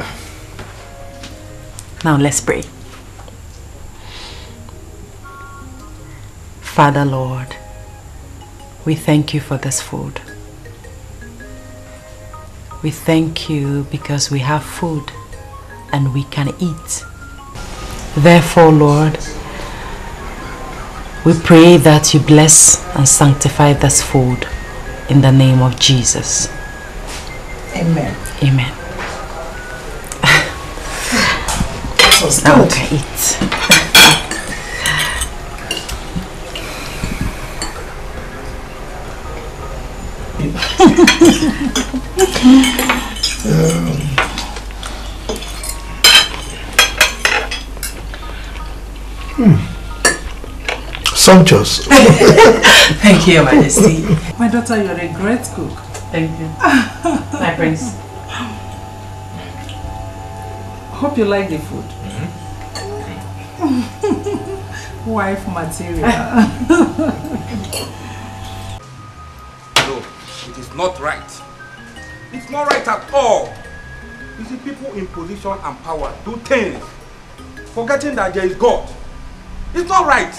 Now let's pray. Father Lord, we thank you for this food. We thank you because we have food and we can eat. Therefore, Lord, we pray that you bless and sanctify this food in the name of Jesus. Amen. Amen. Now we can eat. Sumptuous. Thank you, Your Majesty. My daughter, you're a great cook. Thank you. My prince. Hope you like the food. Wife material. No, it is not right. It's not right at all. You see, people in position and power do things, forgetting that there is God. It's not right.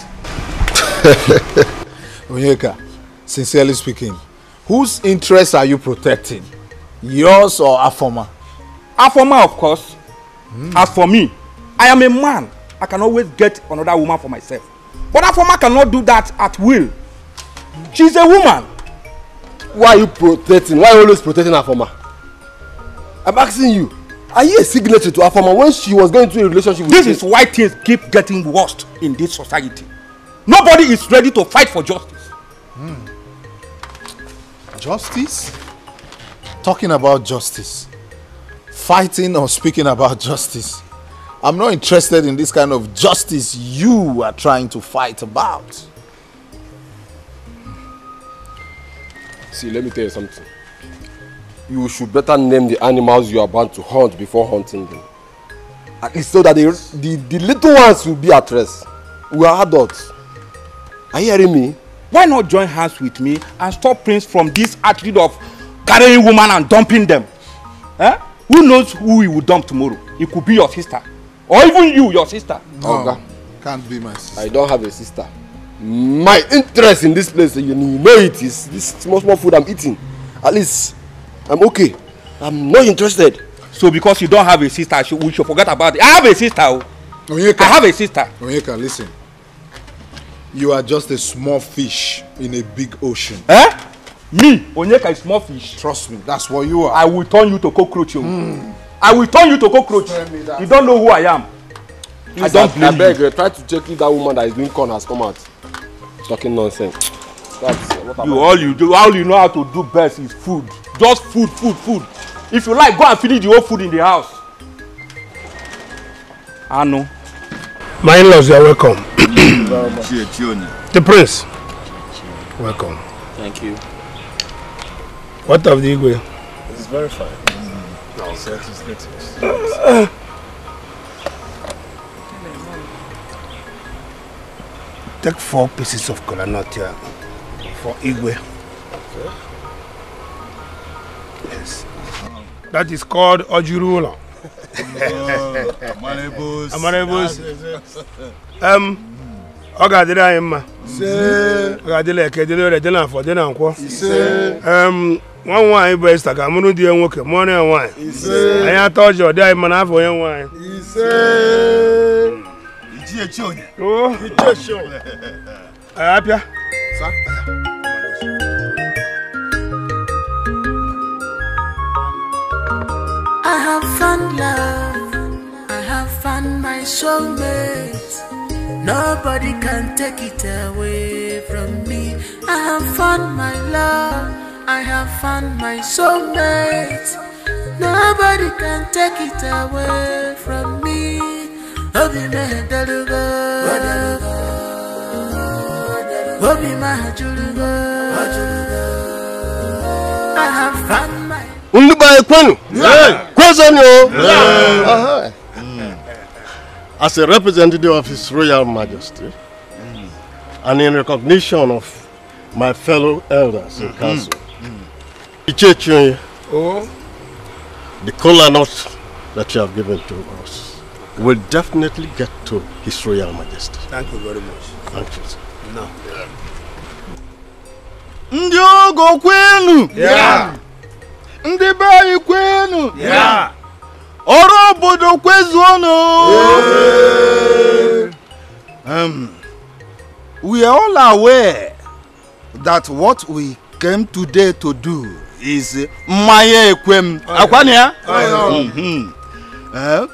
Onyeka, sincerely speaking, whose interests are you protecting? Yours or Afoma? Afoma, of course. As for me, I am a man. I can always get another woman for myself. But Afoma cannot do that at will. She's a woman. Why are you protecting? Why are you always protecting Afoma? I'm asking you, are you a signatory to Afoma when she was going through a relationship with This is why things keep getting worse in this society. Nobody is ready to fight for justice. Justice? Talking about justice. Fighting or speaking about justice. I'm not interested in this kind of justice you are trying to fight about. See, let me tell you something. You should better name the animals you are about to hunt before hunting them. At least so that the little ones will be at rest. We are adults. Are you hearing me? Why not join hands with me and stop Prince from this attitude of carrying women and dumping them? Eh? Who knows who he will dump tomorrow? It could be your sister. Or even you, your sister. No, okay. Can't be my sister. I don't have a sister. My interest in this place, you know it, is this small food I'm eating. At least, I'm okay. I'm not interested. So because you don't have a sister, we should forget about it. I have a sister. Onyeka, I have a sister. Onyeka, listen. You are just a small fish in a big ocean. Eh? Me, Onyeka, is small fish. Trust me, that's what you are. I will turn you to cockroach. I will turn you to cockroach. You don't know who I am. Please, I don't blame you. I beg, try to check if that woman that is doing corn has come out. Talking nonsense. That's what all you know how to do best is food. Just food. If you like, go and finish the whole food in the house. I know. My in-laws, you are welcome. The prince. Welcome. Thank you. What of the Igwe? It's very fine. No. Take 4 pieces of kola nut here for Igwe. Okay. Yes. That is called Ojurula. Amanebus. Ogadira Emma. Ogadile Kedile Redena for dinner and quaff. One wine breast, I got Munudia and Walker, money and wine. I told you, I man have one wine. Oh, happy. I have found love, I have found my soulmate. Nobody can take it away from me. I have found my love, I have found my soulmate. Nobody can take it away from me. Obi Mahadaluga, Obi Mahadaluga. I have found my as a representative of His Royal Majesty, and in recognition of my fellow elders in council, the kola nut that you have given to us will definitely get to His Royal Majesty. Thank you very much. Thank you, sir. No. Ndi ogo kwenu. Yeah. Ndi bayi kwenu. Yeah. Oro obodo kwezuono. We are all aware that what we came today to do is Maya Ekwem. Akwanya?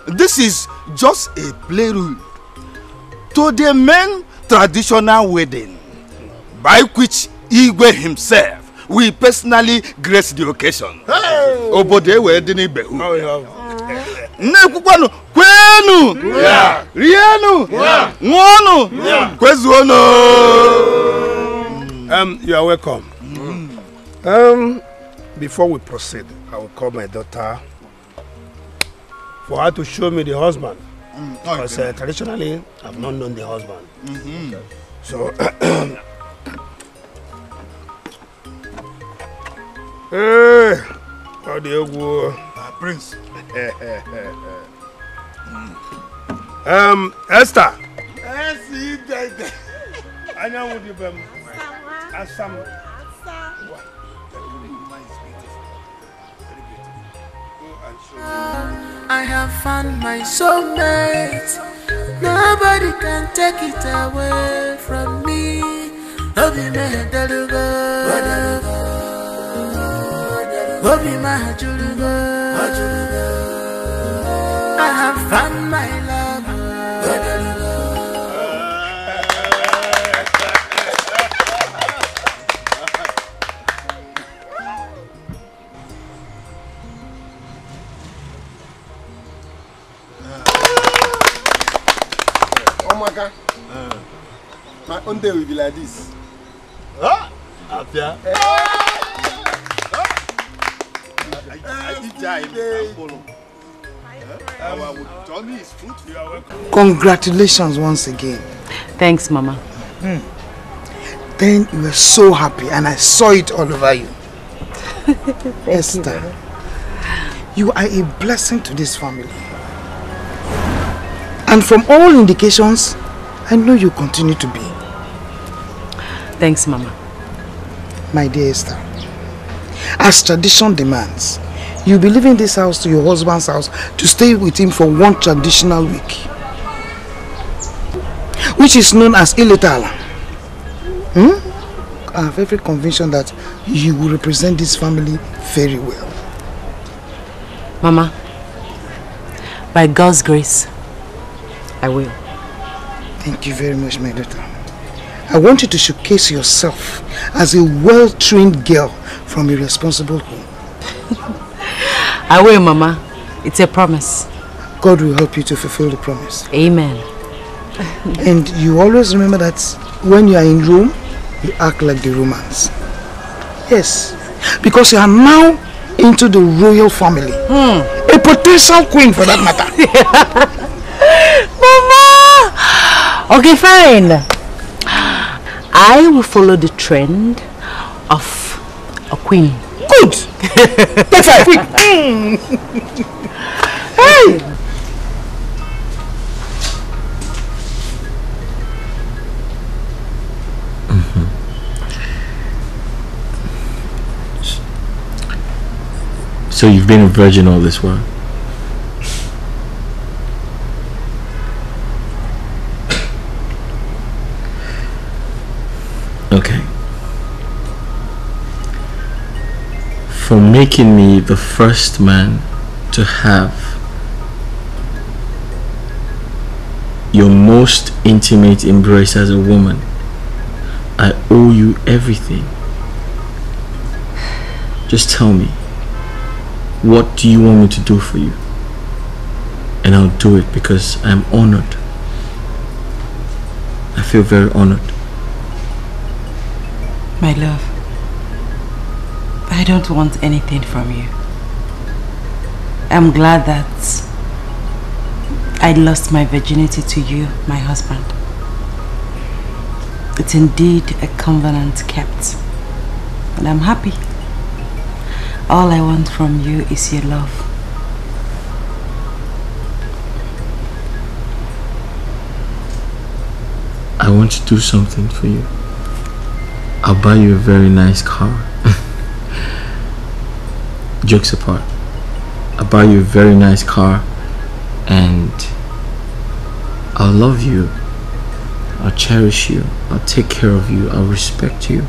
This is just a prelude to the main traditional wedding by which Igwe himself will personally grace the occasion. Obode wedding Ibehu. Nekukwanu kwenu. Rienu. Nwonu. Kwezuono. You are welcome. Before we proceed, I will call my daughter for her to show me the husband. Because traditionally, I've not known the husband. Okay. So, hey, how do you go? Prince. Esther. I have found my soulmate. Nobody can take it away from me. Obi Mahadaluga, Obi Mahadaluga. I have found my love. My own day will be like this. Apia. Congratulations once again. Thanks, Mama. Then you were so happy and I saw it all over you. Esther, you are a blessing to this family. And from all indications, I know you continue to be. Thanks, Mama. My dear Esther, as tradition demands, you'll be leaving this house to your husband's house to stay with him for one traditional week, which is known as Iletala. I have every conviction that you will represent this family very well. Mama, by God's grace, I will. Thank you very much, my daughter. I want you to showcase yourself as a well-trained girl from a responsible home. I will, Mama. It's a promise. God will help you to fulfill the promise. Amen. And you always remember that when you are in Rome, you act like the Romans. Yes, Because you are now into the royal family. A potential queen for that matter. Mama! Okay, fine. I will follow the trend of a queen. Good! That's a queen! Hey! So you've been a virgin all this while? Okay. For making me the first man to have your most intimate embrace as a woman, I owe you everything. Just tell me, what do you want me to do for you? And I'll do it because I'm honored. I feel very honored. My love, I don't want anything from you. I'm glad that I lost my virginity to you, my husband. It's indeed a covenant kept, and I'm happy. All I want from you is your love. I want to do something for you. I'll buy you a very nice car. Jokes apart, I'll buy you a very nice car and I'll love you. I'll cherish you. I'll take care of you. I'll respect you.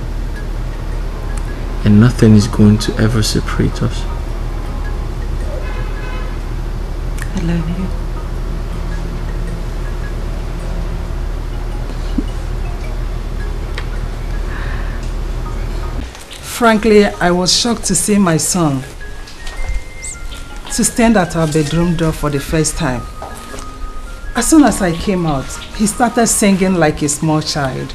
And nothing is going to ever separate us. I love you. Frankly, I was shocked to see my son to stand at our bedroom door for the first time. As soon as I came out, he started singing like a small child.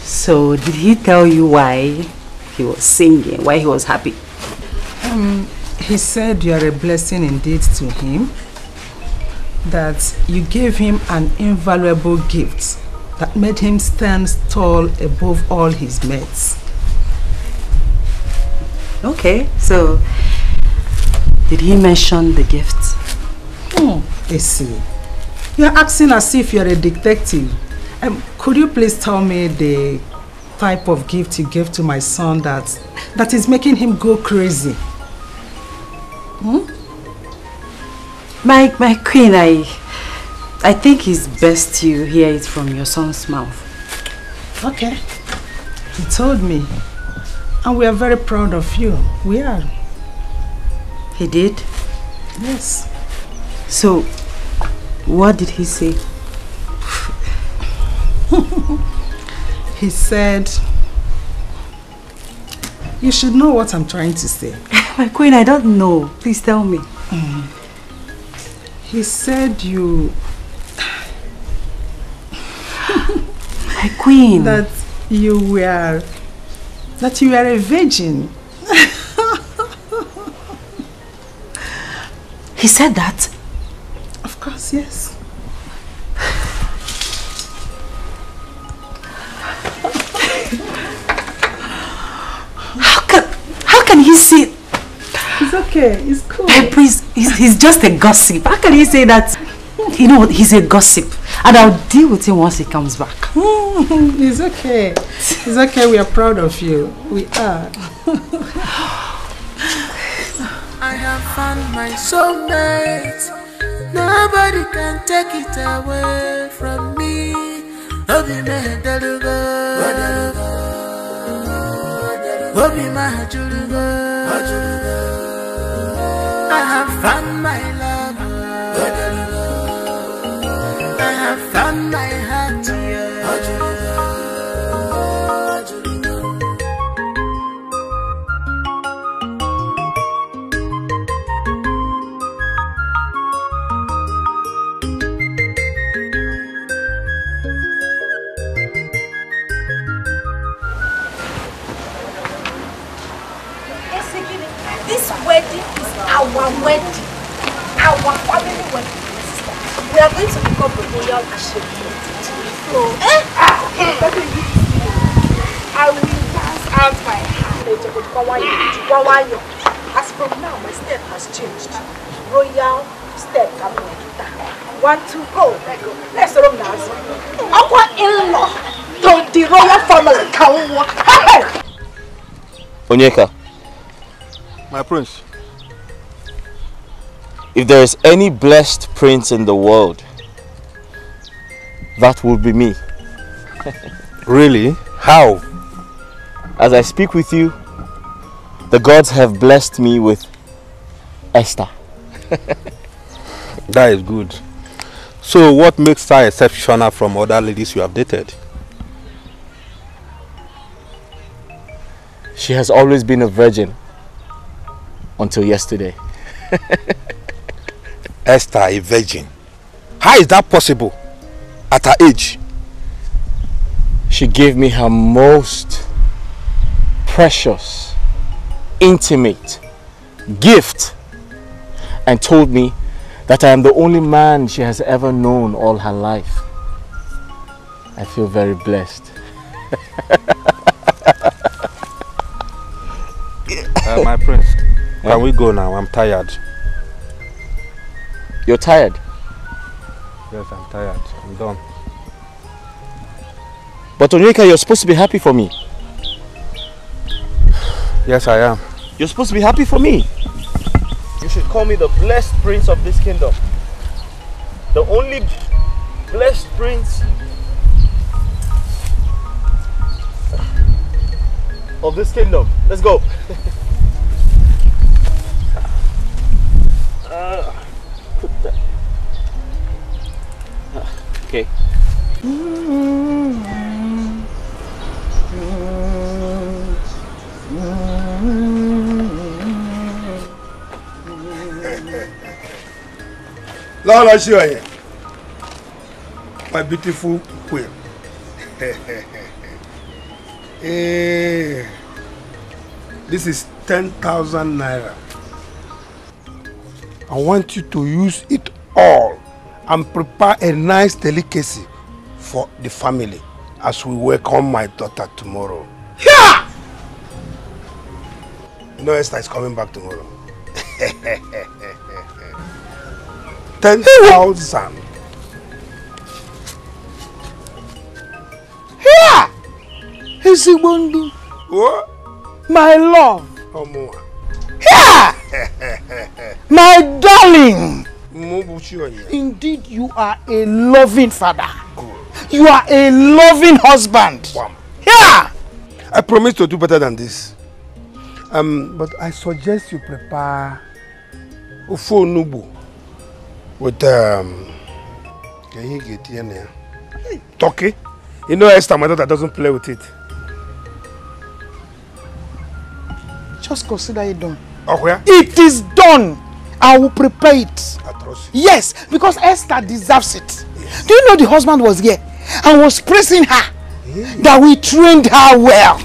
So, did he tell you why he was singing, why he was happy? He said you are a blessing indeed to him, that you gave him an invaluable gift that made him stand tall above all his mates. Okay, so did he mention the gift? Essie, you're acting as if you're a detective. Could you please tell me the type of gift you gave to my son that is making him go crazy? My queen, I think it's best you hear it from your son's mouth. Okay. He told me. And we are very proud of you. We are. He did? Yes. So, what did he say? He said, you should know what I'm trying to say. My queen, I don't know. Please tell me. He said you... My queen. That you were a virgin. He said that? Of course, yes. How can he say? It's okay, it's cool. Please, he's just a gossip. How can he say that? You know what, he's a gossip. And I'll deal with him once he comes back. It's okay. It's okay, we are proud of you. We are. I have found my soulmate. Nobody can take it away from me. Obi me delugo, Obi my julugo. I have found my love. I have found my heart. wedding is our wedding. Our family wedding. We are going to become the royal Ashemi. So, I will pass out my hand. As from now, my step has changed. Royal step. 1, 2, go. Let's run now. Our in-law to the royal family. Hey! Onyeka. My prince. If there is any blessed prince in the world, that would be me. Really? How? As I speak with you, the gods have blessed me with Esther. That is good. So what makes her exceptional from other ladies you have dated? She has always been a virgin until yesterday. Esther, a virgin? How is that possible at her age? She gave me her most precious, intimate gift and told me that I am the only man she has ever known all her life. I feel very blessed. My prince, can we go now? I'm tired. You're tired? Yes, I'm tired. I'm done. But Onyeka, you're supposed to be happy for me. Yes, I am. You're supposed to be happy for me. You should call me the blessed prince of this kingdom. The only blessed prince of this kingdom. Let's go. Put that. Okay. Lord, show you, my beautiful queen. This is 10,000 naira. I want you to use it all and prepare a nice delicacy for the family as we welcome my daughter tomorrow. Yeah! You know Esther is coming back tomorrow. 10,000. Here! Hezibondu. What? My love. Here! My darling. Indeed, you are a loving father. You are a loving husband. Yeah! I promise to do better than this. But I suggest you prepare Ufo Nubu with can you get here now? Turkey. You know Esther, my daughter, doesn't play with it. Just consider it done. Oh, yeah? It is done. I will prepare it. Yes, because Esther deserves it. Yes. Do you know the husband was here and was praising her that we trained her well?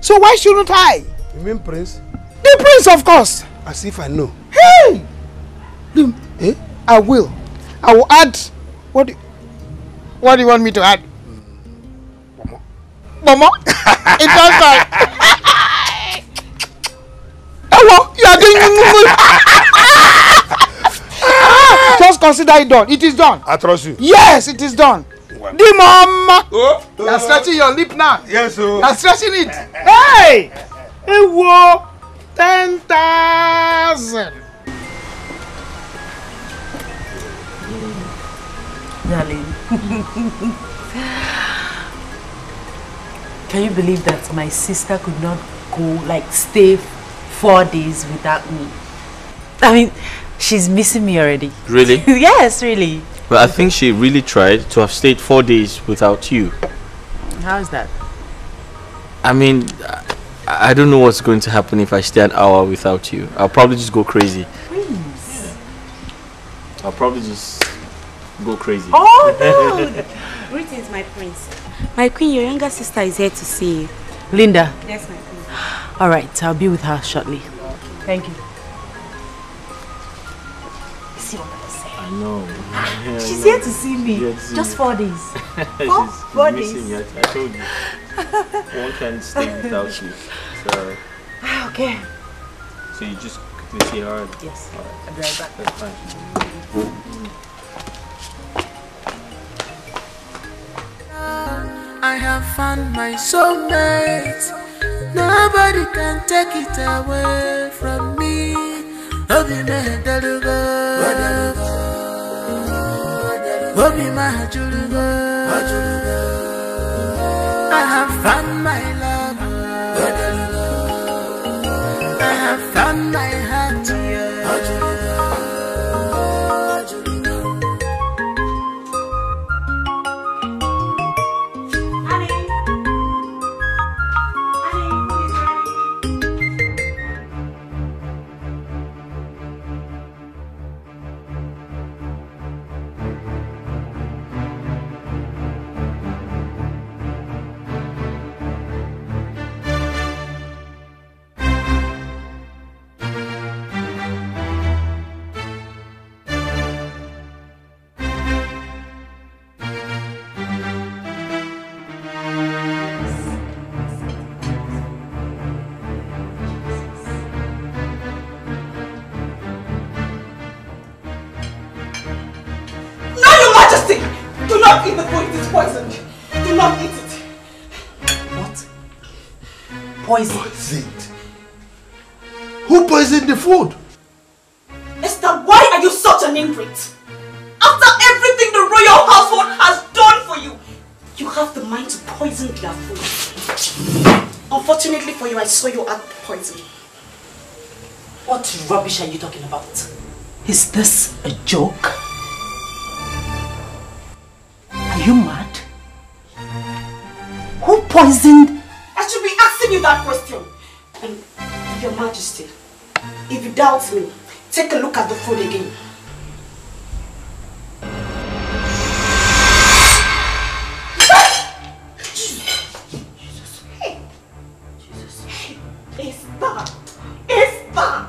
So why shouldn't I? You mean Prince? The Prince, of course. As if I know. Hey! I will. I will add. What do you want me to add? Mama? It does that. Hello, you are doing. Just consider it done. It is done. I trust you. Yes, it is done. The mama. You are stretching your lip now. Yes, sir. You are stretching it. Hey! Hey, whoa! 10,000. Darling. Can you believe that my sister could not go, like, stay 4 days without me? I mean, she's missing me already. Really? Yes, really. Well, I think she really tried to have stayed 4 days without you. How is that? I mean, I don't know what's going to happen if I stay an hour without you. I'll probably just go crazy. Prince. I'll probably just go crazy. Oh, no! Greetings, my prince. My queen, your younger sister is here to see you. Linda. Yes, my queen. All right, I'll be with her shortly. Thank you. No. She's here to see me. Just 4 days. Four days. Missing you. I told you. One can't stay without you. So. Okay. So you just quickly see her? Yes. Alright. I'll be right back. That's fine. I have found my soulmate. Nobody can take it away from me. Obi Mahajalugo, Obi Mahajalugo. I have found my love. I have found my heart. Do not eat the food, it is poisoned. Do not eat it. What? Poison? Poisoned? Who poisoned the food? Esther, why are you such an ingrate? After everything the royal household has done for you, you have the mind to poison their food. Unfortunately for you, I saw you add poison. What rubbish are you talking about? Is this a joke? Are you mad? Who poisoned? I should be asking you that question. And Your Majesty, if you doubt me, take a look at the food again. Jesus. Hey. Jesus. Hey. Esther.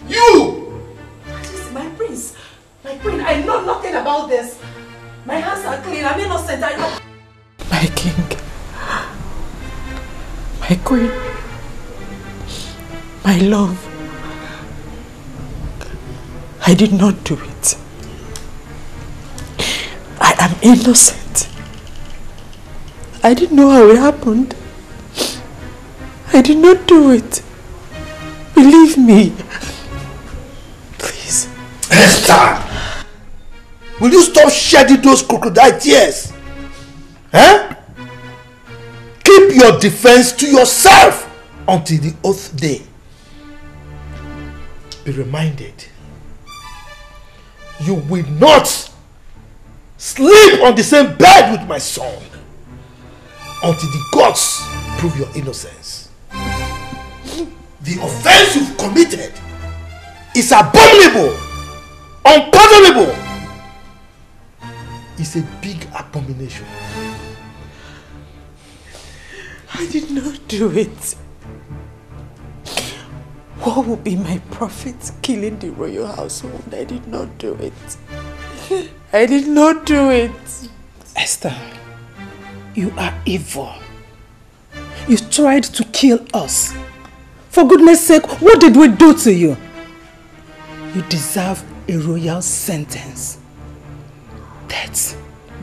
You! Majesty, my prince. My queen, I know nothing about this. My hands are clean. I'm innocent. I know. My king. My queen. My love. I did not do it. I am innocent. I didn't know how it happened. I did not do it. Believe me. Please. Esther! Will you stop shedding those crocodile tears? Eh? Keep your defense to yourself until the oath day. Be reminded, you will not sleep on the same bed with my son until the gods prove your innocence. The offense you've committed is abominable, unpardonable. It's a big abomination. I did not do it. What will be my profit killing the royal household? I did not do it. I did not do it. Esther, you are evil. You tried to kill us. For goodness sake, what did we do to you? You deserve a royal sentence. Death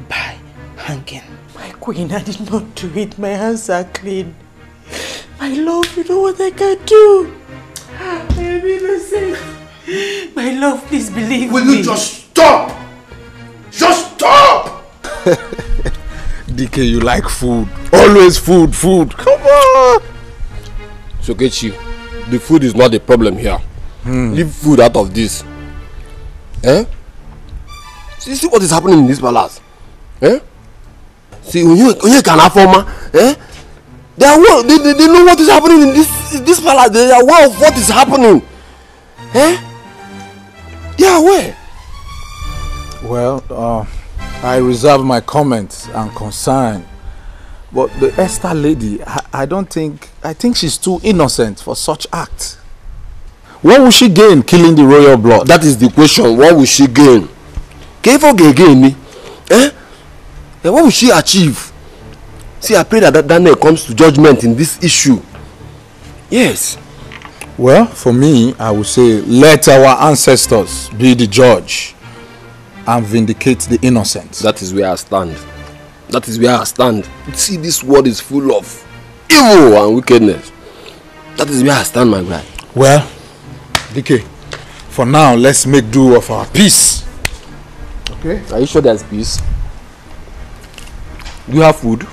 by hanging. My queen, I did not do it. My hands are clean. My love, you know what I can do? I am innocent. My love, please believe me. Will you just stop? Just stop! DK, you like food. Always food. Come on! Sokechi, the food is not the problem here. Leave food out of this. Eh? See what is happening in this palace? Eh? See, when you can have eh? They know what is happening in this palace. They are aware of what is happening. Eh? They are aware. Well, I reserve my comments and concern. But the Esther lady, I think she's too innocent for such acts. What will she gain killing the royal blood? That is the question. What will she gain? Gain? Eh? What will she achieve? See, I pray that Daniel comes to judgment in this issue. Yes. Well, for me, I would say let our ancestors be the judge and vindicate the innocent. That is where I stand. That is where I stand. See, this world is full of evil and wickedness. That is where I stand, my guy. Well, DK, for now, let's make do of our peace. Okay? Are you sure there's peace? Do you have food?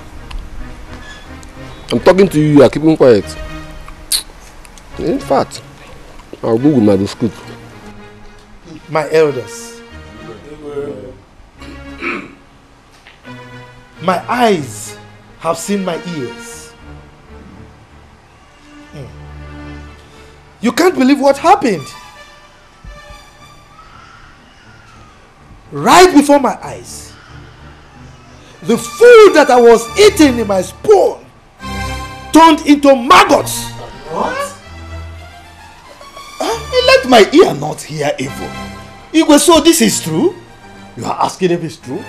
I'm talking to you, you are keeping quiet. In fact, I'll go with my biscuit. My elders, my eyes have seen my ears. You can't believe what happened. Right before my eyes, the food that I was eating in my spoon turned into maggots. What? Let my ear not hear evil. Igwe, so this is true? You are asking if it's true?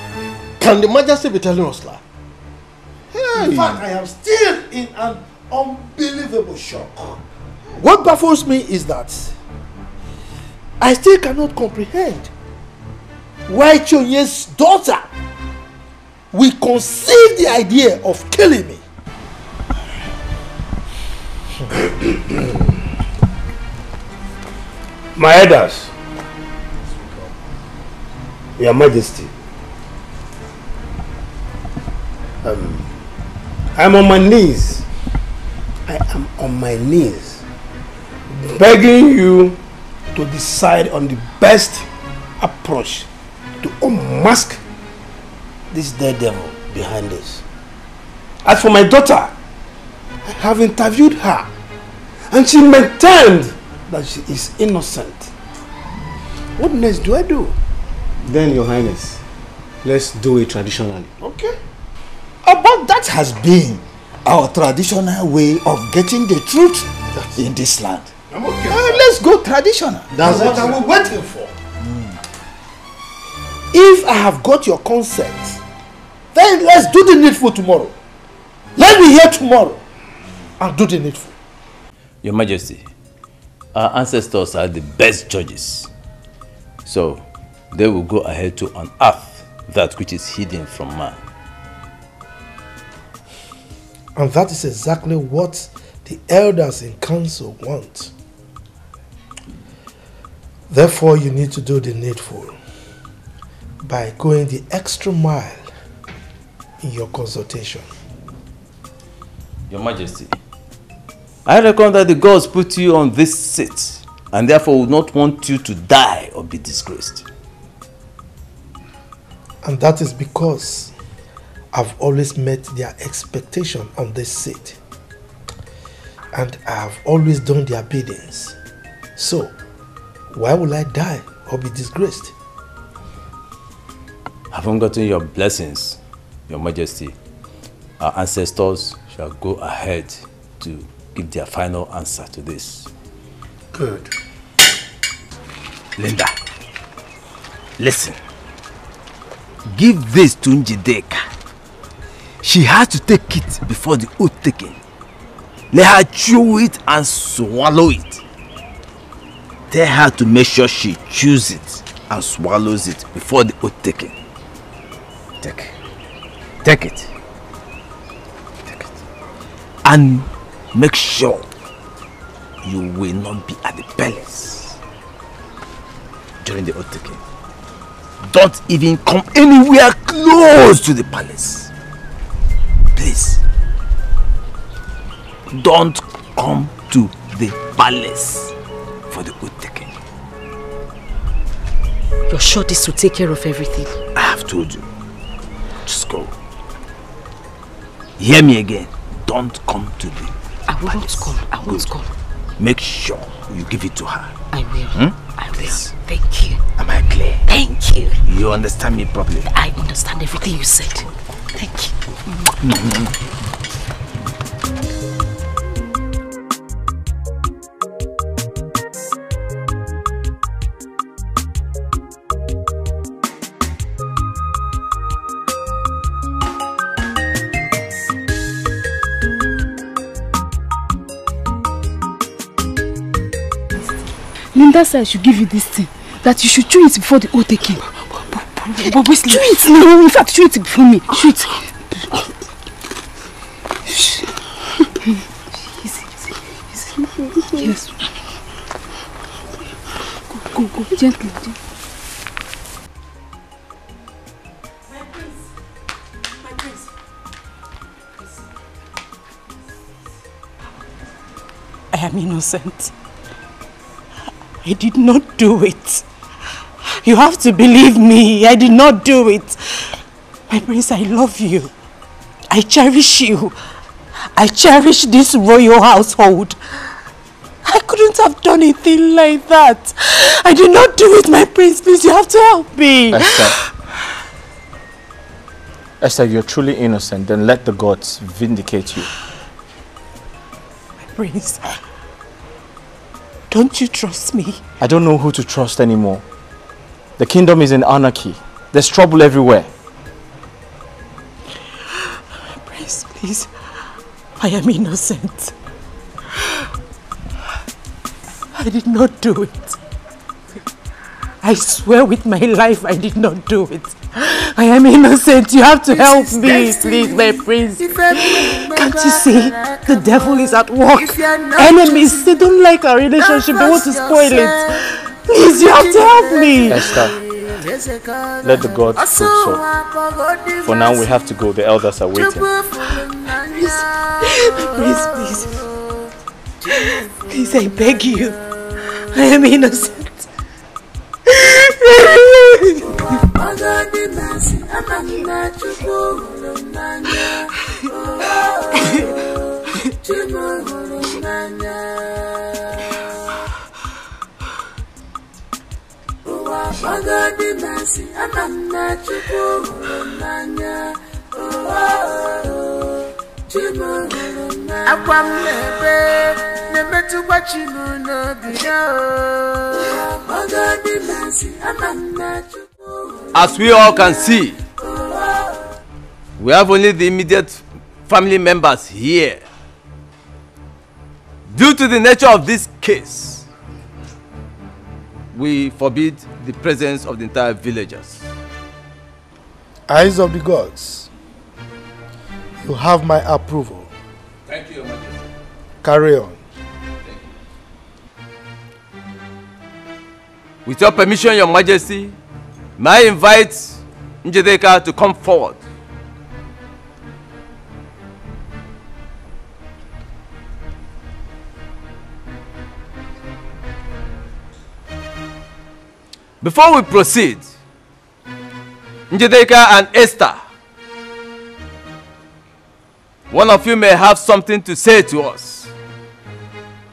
Can the Majesty be telling us that? In fact, I am still in an unbelievable shock. What baffles me is that I still cannot comprehend why Chonye's daughter will conceive the idea of killing me. My elders, Your Majesty, I'm on my knees. I am on my knees, begging you to decide on the best approach to unmask this dead devil behind us. As for my daughter, I have interviewed her, and she maintained that she is innocent. What next do I do? Then, Your Highness, let's do it traditionally. Okay. But that has been our traditional way of getting the truth in this land. I'm okay. Let's go traditional. That's what I'm waiting for. If I have got your consent, then let's do the needful tomorrow. Let me hear tomorrow and do the needful. Your Majesty, our ancestors are the best judges. So, they will go ahead to unearth that which is hidden from man. And that is exactly what the elders in council want. Therefore, you need to do the needful by going the extra mile in your consultation. Your Majesty, I reckon that the gods put you on this seat and therefore would not want you to die or be disgraced. And that is because I've always met their expectation on this seat. And I have always done their biddings. So, why will I die or be disgraced? Having gotten your blessings, Your Majesty, our ancestors shall go ahead to give their final answer to this. Good. Linda, listen. Give this to Njideka. She has to take it before the oath taking. Let her chew it and swallow it. Tell her to make sure she chews it and swallows it before the oath taking. Take it. Take it. Take it. And make sure you will not be at the palace during the oath taking. Don't even come anywhere close to the palace. Please. Don't come to the palace for the oath taking. You're sure this will take care of everything? I have told you. Just go. Hear me again. Don't come to the I will not come. I won't come. Make sure you give it to her. I will. Hmm? I will. Thank you. Am I clear? Thank you. You understand me properly? I understand everything you said. Thank you. Linda said I should give you this thing. That you should chew it before the whole taking. But Wesley, chew it now. In fact, chew it before me. Chew it. Yes. Go, gently. My prince. I am innocent. I did not do it. You have to believe me. I did not do it. My prince, I love you. I cherish you. I cherish this royal household. I couldn't have done a thing like that. I did not do it, my prince. Please, you have to help me. Esther, you're truly innocent. Then let the gods vindicate you. My prince, don't you trust me? I don't know who to trust anymore. The kingdom is in anarchy. There's trouble everywhere. Prince, please. I am innocent. I did not do it. I swear with my life I did not do it. I am innocent. You have to help me, please, my prince. Can't you see? The devil is at work. Enemies, they don't like our relationship. They want to spoil it. Please, you have to help me. Esther, let the gods prove so. For now, we have to go. The elders are waiting. Please, I beg you. I am innocent. As we all can see, we have only the immediate family members here. Due to the nature of this case, we forbid the presence of the entire villagers. Eyes of the gods, you have my approval. Thank you, Your Majesty. Carry on. With your permission, Your Majesty, may I invite Njideka to come forward. Before we proceed, Njideka and Esther, one of you may have something to say to us.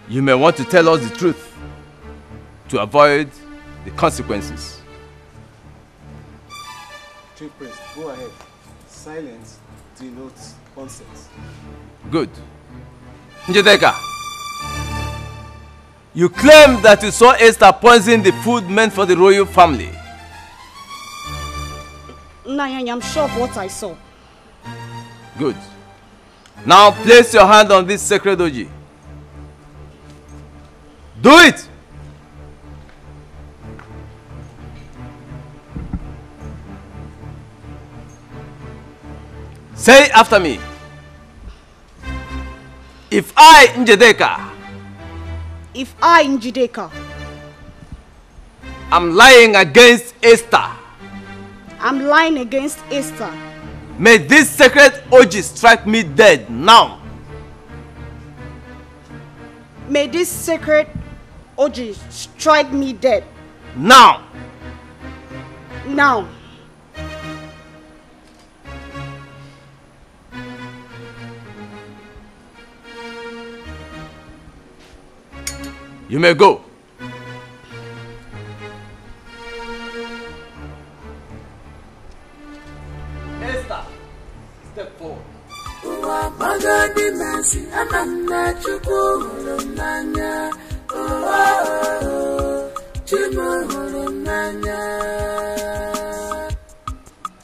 You may want to tell us the truth to avoid the consequences. Chief Priest, go ahead. Silence denotes consent. Good. Njideka, you claim that you saw Esther poison the food meant for the royal family. Nayanya, I'm sure of what I saw. Good. Now place your hand on this sacred oji. Do it! Say after me. If I, Njideka, I'm lying against Esther, may this sacred oji strike me dead now. May this sacred oji strike me dead. Now. Now. You may go. Esther, step forward.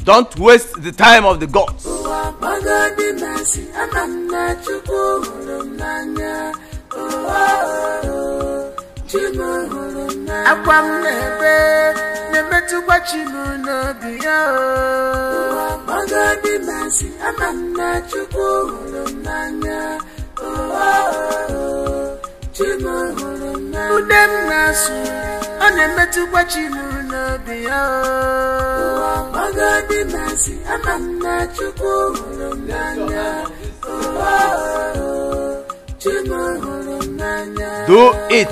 Don't waste the time of the gods. Akwam nebe nemetu kwachimu no biya. Magadi masi amana chuku nanya. Chimu nanya. Udem nasu onemetu kwachimu no biya. Magadi masi amana chuku nanya. Do it.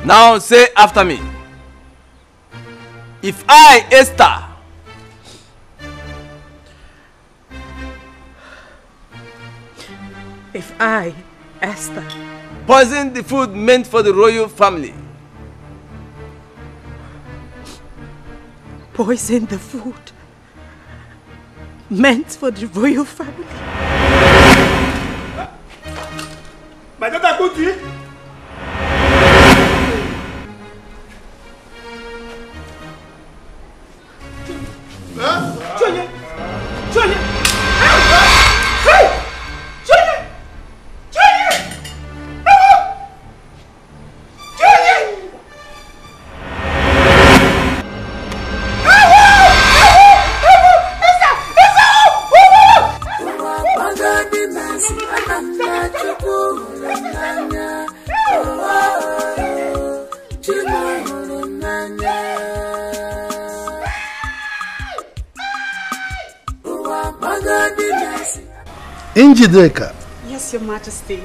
Now say after me. If I, Esther, If I, Esther, poison the food meant for the royal family, poison the food meant for the royal family. My daughter Kuti. Johnny! Johnny! Hey! Johnny! Johnny! Johnny! Njideka, Yes, Your Majesty.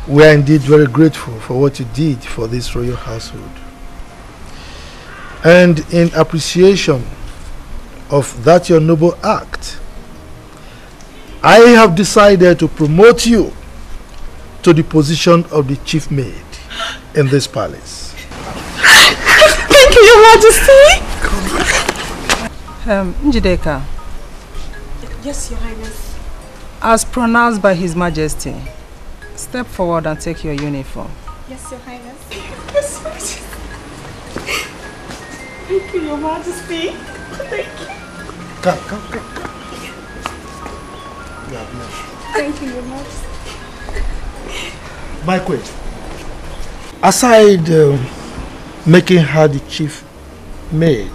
we are indeed very grateful for what you did for this royal household. And in appreciation of that your noble act, I have decided to promote you to the position of the chief maid in this palace. Thank you, Your Majesty. Njideka. Yes, Your Highness. As pronounced by His Majesty, step forward and take your uniform. Yes, Your Highness. Yes, Your Majesty. Thank you, Your Majesty. Thank you. Come. Thank you, Your Majesty. My queen, aside making her the chief maid,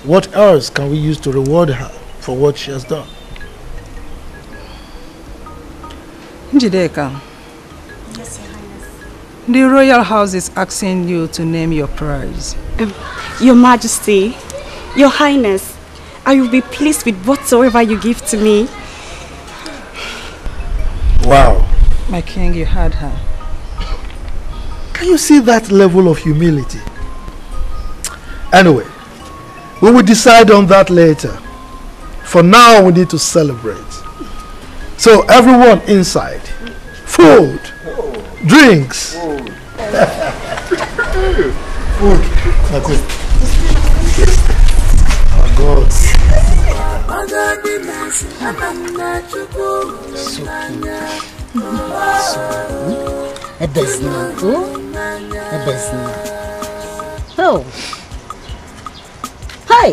what else can we use to reward her for what she has done? Njideka. Yes, Your Highness. The royal house is asking you to name your prize. Your Majesty, Your Highness, I will be pleased with whatsoever you give to me. Wow. My king, you had her. Can you see that level of humility? Anyway, we will decide on that later. For now, we need to celebrate. So everyone inside, food, drinks. Food. My queen. Oh God. Oh. Hi.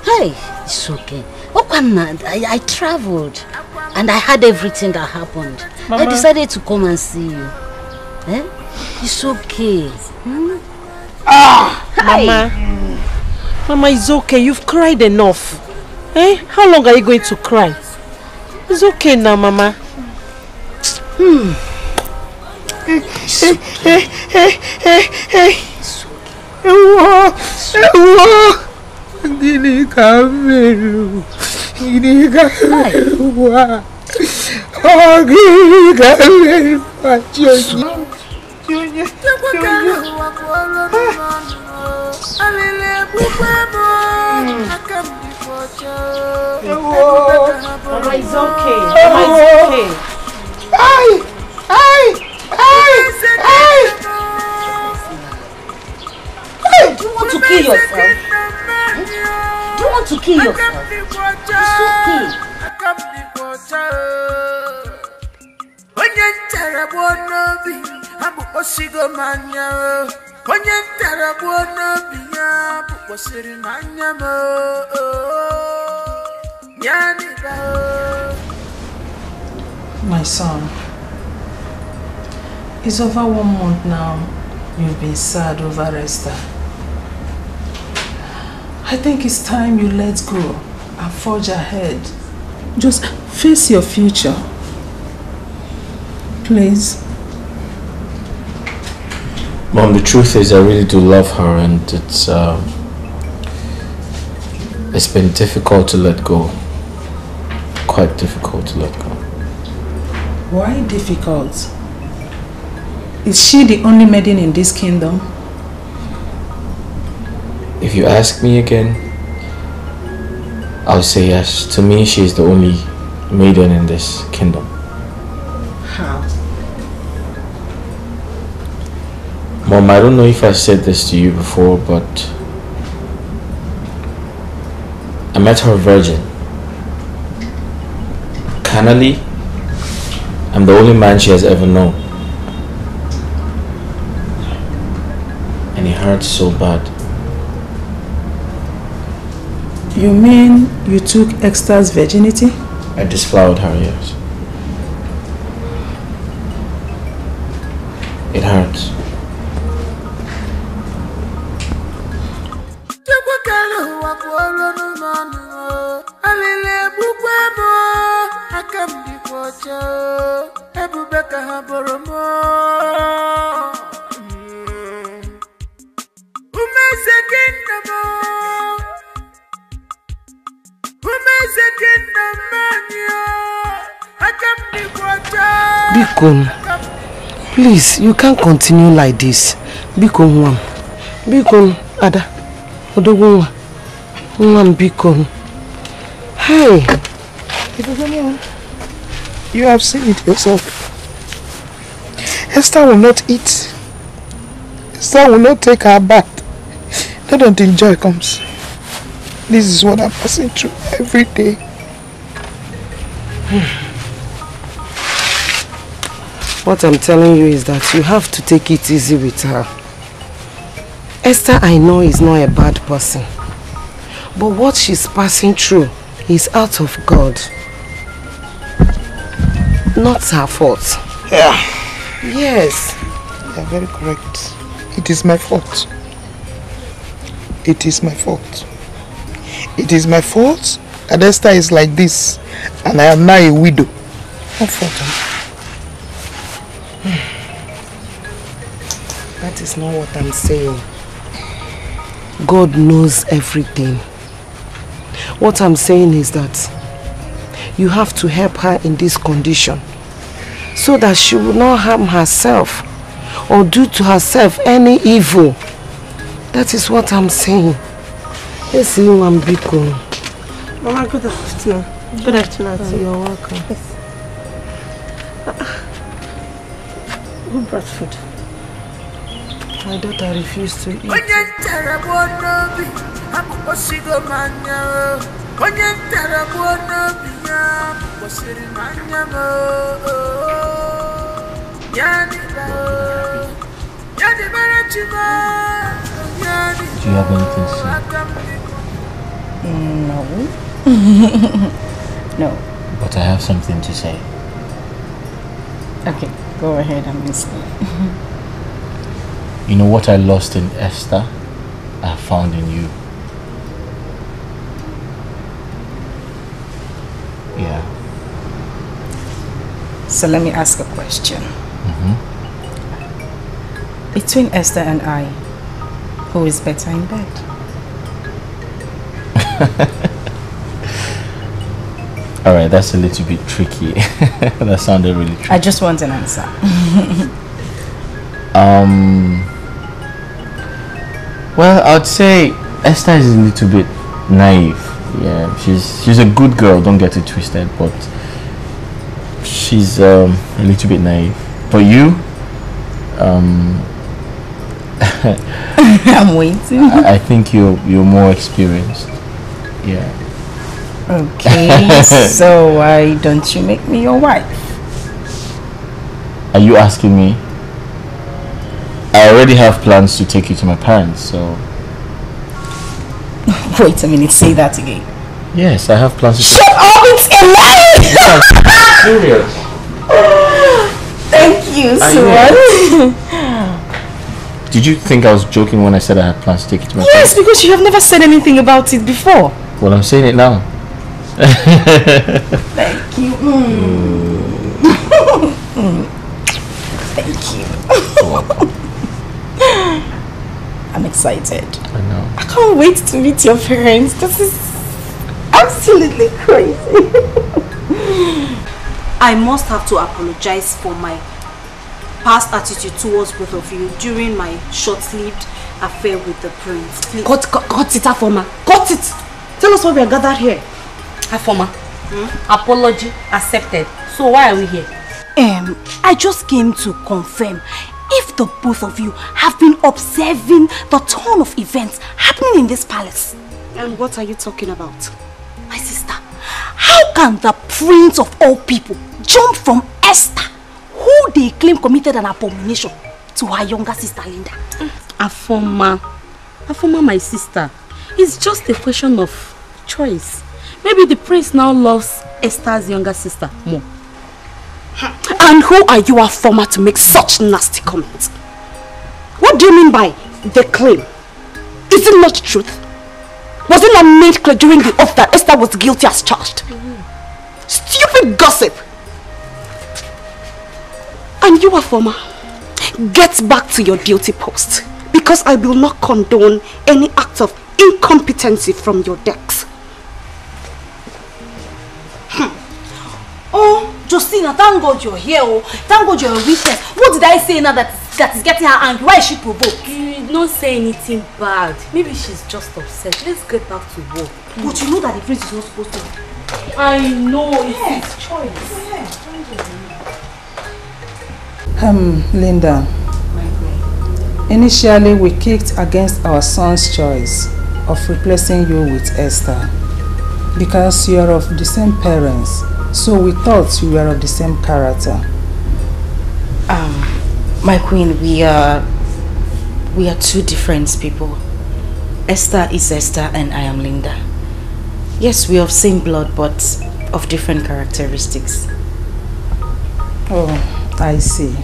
Hey, it's okay. I traveled and I heard everything that happened. Mama. I decided to come and see you. Eh? It's okay. Hmm? Mama. Mama, it's okay. You've cried enough. Eh? How long are you going to cry? It's okay now, Mama. Gini kameru, gini kameru wa, oh gini kameru wa, Johnny. Mama, it's okay. Mama, it's okay. Do you want to kill yourself? Do you want to kill yourself? It's okay. Onye ntarabo nobi, abu osigo manya. Onye ntarabo nobi, abu osiri manya mo. Yani ba. My son, it's over 1 month now. You've been sad over Esther. I think it's time you let go and forge ahead. Just face your future. Please. Mom, the truth is I really do love her, and it's been difficult to let go. Quite difficult to let go. Why difficult? Is she the only maiden in this kingdom? If you ask me again, I'll say yes. To me, she is the only maiden in this kingdom. How? Mom, I don't know if I said this to you before, but I met her virgin. Carnally, I'm the only man she has ever known. And it hurts so bad. You mean you took Esther's virginity? I disflowered her, yes. It hurts. Bikon, please, you can't continue like this. Bikon, Wam. Bikon, Ada. Odogunwa. Wam, Bikon. Hey. You have seen it yourself. Esther will not eat. Esther will not take her bath. Not until joy comes. This is what I'm passing through every day. What I'm telling you is that you have to take it easy with her. Esther, I know, is not a bad person. But what she's passing through is out of God. Not her fault. Yeah. Yes. You are very correct. It is my fault. It is my fault. It is my fault that Esther is like this and I am now a widow. Not fault. That is not what I'm saying. God knows everything. What I'm saying is that you have to help her in this condition so that she will not harm herself or do to herself any evil. That is what I'm saying. Yes, you want Biko. Mama, good afternoon. Good afternoon. You're welcome. Yes. Who brought food? My daughter refused to eat. Do you have anything to say? No. No. But I have something to say. Okay, go ahead, I'm listening. You know what I lost in Esther, I found in you. Yeah. So let me ask a question. Between Esther and I, who is better in bed? Alright, that's a little bit tricky. That sounded really tricky. I just want an answer. Well, I'd say Esther is a little bit naive. Yeah, she's a good girl, don't get it twisted, but she's a little bit naive. But you, I'm waiting. I think you're more experienced. Yeah. Okay, so why don't you make me your wife? Are you asking me? I already have plans to take you to my parents, so... Wait a minute, say that again. Yes, I have plans to... Shut up, it's a lie! Serious? Thank you so much. Did you think I was joking when I said I had plans to take you to my Yes, parents? because you have never said anything about it before. Well, I'm saying it now. Thank you. Thank you. I'm excited. I know. I can't wait to meet your parents. This is absolutely crazy. I must have to apologize for my past attitude towards both of you during my short-lived affair with the prince. Please. Cut it, Afoma. Cut it. Tell us why we are gathered here. Afoma, apology accepted. So why are we here? I just came to confirm if the both of you have been observing the turn of events happening in this palace. And what are you talking about? My sister, how can the prince of all people jump from Esther, who they claim committed an abomination, to her younger sister Linda? Afoma, my sister, it's just a question of choice. Maybe the prince now loves Esther's younger sister more. And who are you, Afoma, to make such nasty comments? What do you mean by the claim? Is it not the truth? Was it not made clear during the oath that Esther was guilty as charged? Stupid gossip! And you, Afoma, get back to your duty post, because I will not condone any act of incompetency from your decks. Oh, Justina, thank God you're here. Oh, thank God you're a witness. What did I say now that is getting her angry? Why is she provoked? You did not say anything bad. Maybe she's just upset. Let's get back to work. But you know that the prince is not supposed to. I know, it's his choice. Linda. Initially, we kicked against our son's choice of replacing you with Esther because you are of the same parents. So we thought you were of the same character. My queen, we are two different people. Esther is Esther and I am Linda. Yes, we are of same blood but of different characteristics. Oh, I see.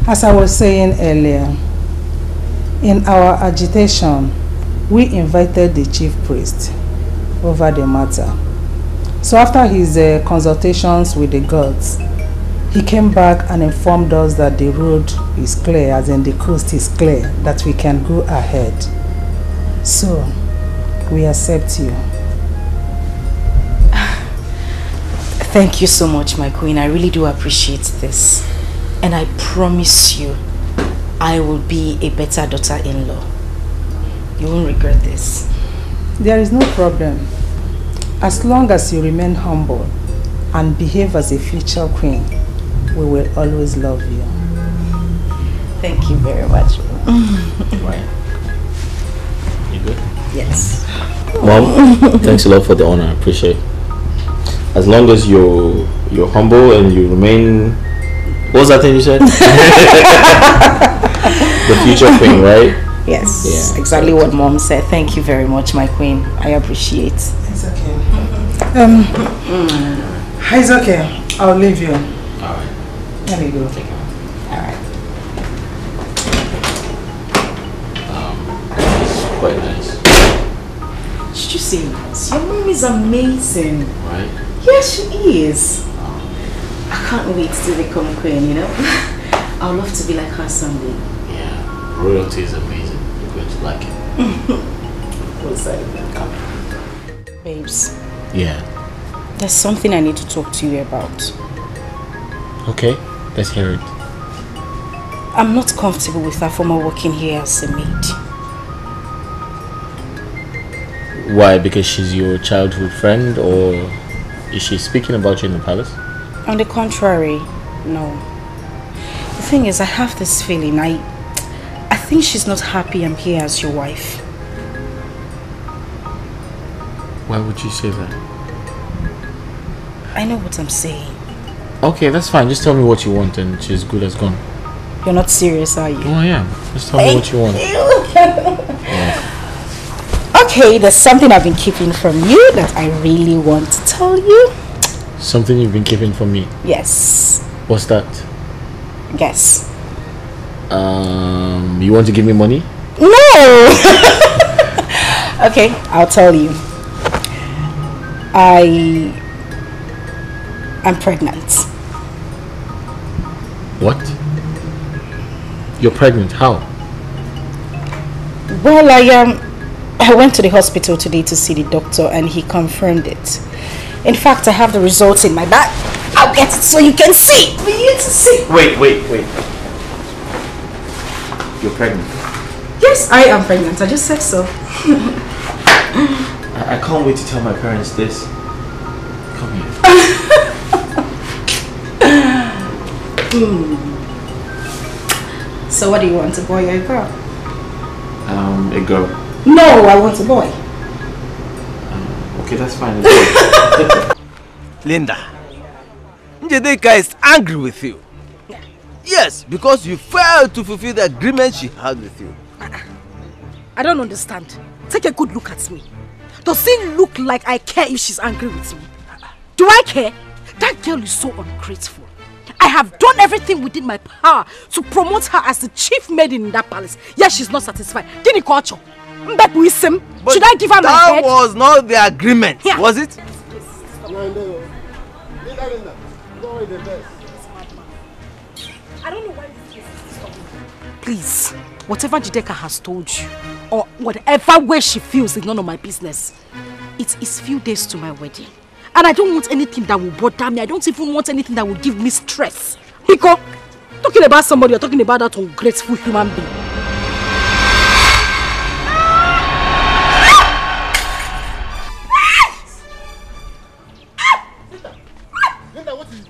As I was saying earlier, in our agitation, we invited the chief priest over the matter. So after his consultations with the gods, he came back and informed us that the road is clear, as in the coast is clear, that we can go ahead. So, we accept you. Thank you so much, my queen. I really do appreciate this. And I promise you, I will be a better daughter-in-law. You won't regret this. There is no problem. As long as you remain humble and behave as a future queen, we will always love you. Thank you very much. Right. You good? Yes. Mom, thanks a lot for the honor. I appreciate it. As long as you're humble and you remain... What was that thing you said? The future queen, right? Yes, yeah, exactly what Mom said. Thank you very much, my queen. I appreciate. It's okay. It's okay. I'll leave you. Alright. Let me go. Alright. It's quite nice. Should you say this? Your mom is amazing. Right? Yes, she is. I can't wait to become queen, you know? I'd love to be like her someday. Yeah, royalty is amazing. You're going to like it. What's that? Babes. Yeah. There's something I need to talk to you about. Okay, let's hear it. I'm not comfortable with her former working here as a maid. Why? Because she's your childhood friend, or is she speaking about you in the palace? On the contrary, no. The thing is, I have this feeling. I think she's not happy I'm here as your wife. Why would you say that? I know what I'm saying. Okay, that's fine. Just tell me what you want and she's good as gone. You're not serious, are you? Oh, I am. Just tell me what you want. Okay, there's something I've been keeping from you that I really want to tell you. Something you've been keeping from me? Yes. What's that? Guess. You want to give me money? No! Okay, I'll tell you. I'm pregnant. What? You're pregnant? How? Well, I went to the hospital today to see the doctor and he confirmed it. In fact, I have the results in my bag. I'll get it so you can see. For you to see. Wait. You're pregnant? Yes, I am pregnant. I just said so. I can't wait to tell my parents this. Come here. So what do you want, a boy or a girl? A girl. No, I want a boy. Okay, that's fine. Linda, Njideka is angry with you. Yes, because you failed to fulfill the agreement she had with you. I don't understand. Take a good look at me. Does it look like I care if she's angry with me? Do I care? That girl is so ungrateful. I have done everything within my power to promote her as the chief maiden in that palace. Yet she's not satisfied. Should I give her my head? That was not the agreement, was it? I don't know why this case is stopping. Please, whatever Jideka has told you, or whatever way she feels is none of my business. It is few days to my wedding. And I don't want anything that will bother me. I don't even want anything that will give me stress. Because talking about somebody, you're talking about that ungrateful human being. Linda, what is it?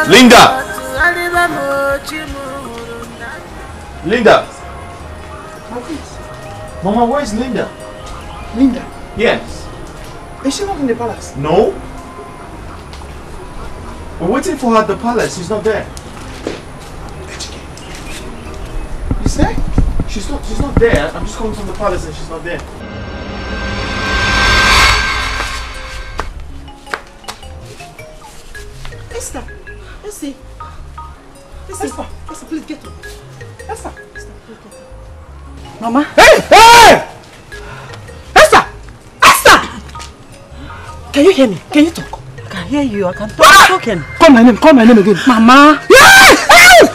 Linda! Linda! Linda! Mama, where's Linda? Linda? Yes. Is she not in the palace? No? We're waiting for her at the palace. She's not there. Is there? She's not there. I'm just coming from the palace and she's not there. Esther! Esther! Esther, please get up. Esther! Please get up. Mama? Hey! Hey! Esther! Esther! Can you hear me? Can you talk? I can hear you. I can talk. I'm talking. Call my name again. Mama! Yes! Hey!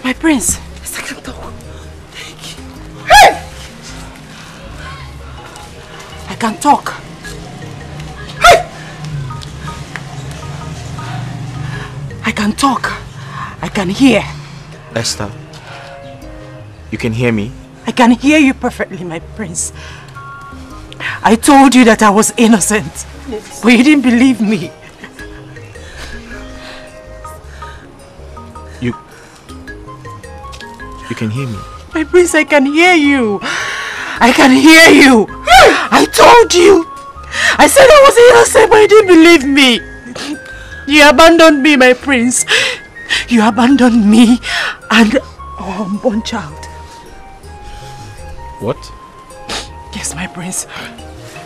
My prince. Yes, I can talk. Thank you. Hey! I can talk. Hey! I can talk. I can hear. Esther, you can hear me? I can hear you perfectly, my prince. I told you that I was innocent, but you didn't believe me. You can hear me? My prince, I can hear you. I can hear you. I told you. I said I was innocent, but you didn't believe me. You abandoned me, my prince. You abandoned me and our unborn child. What? Yes, my prince.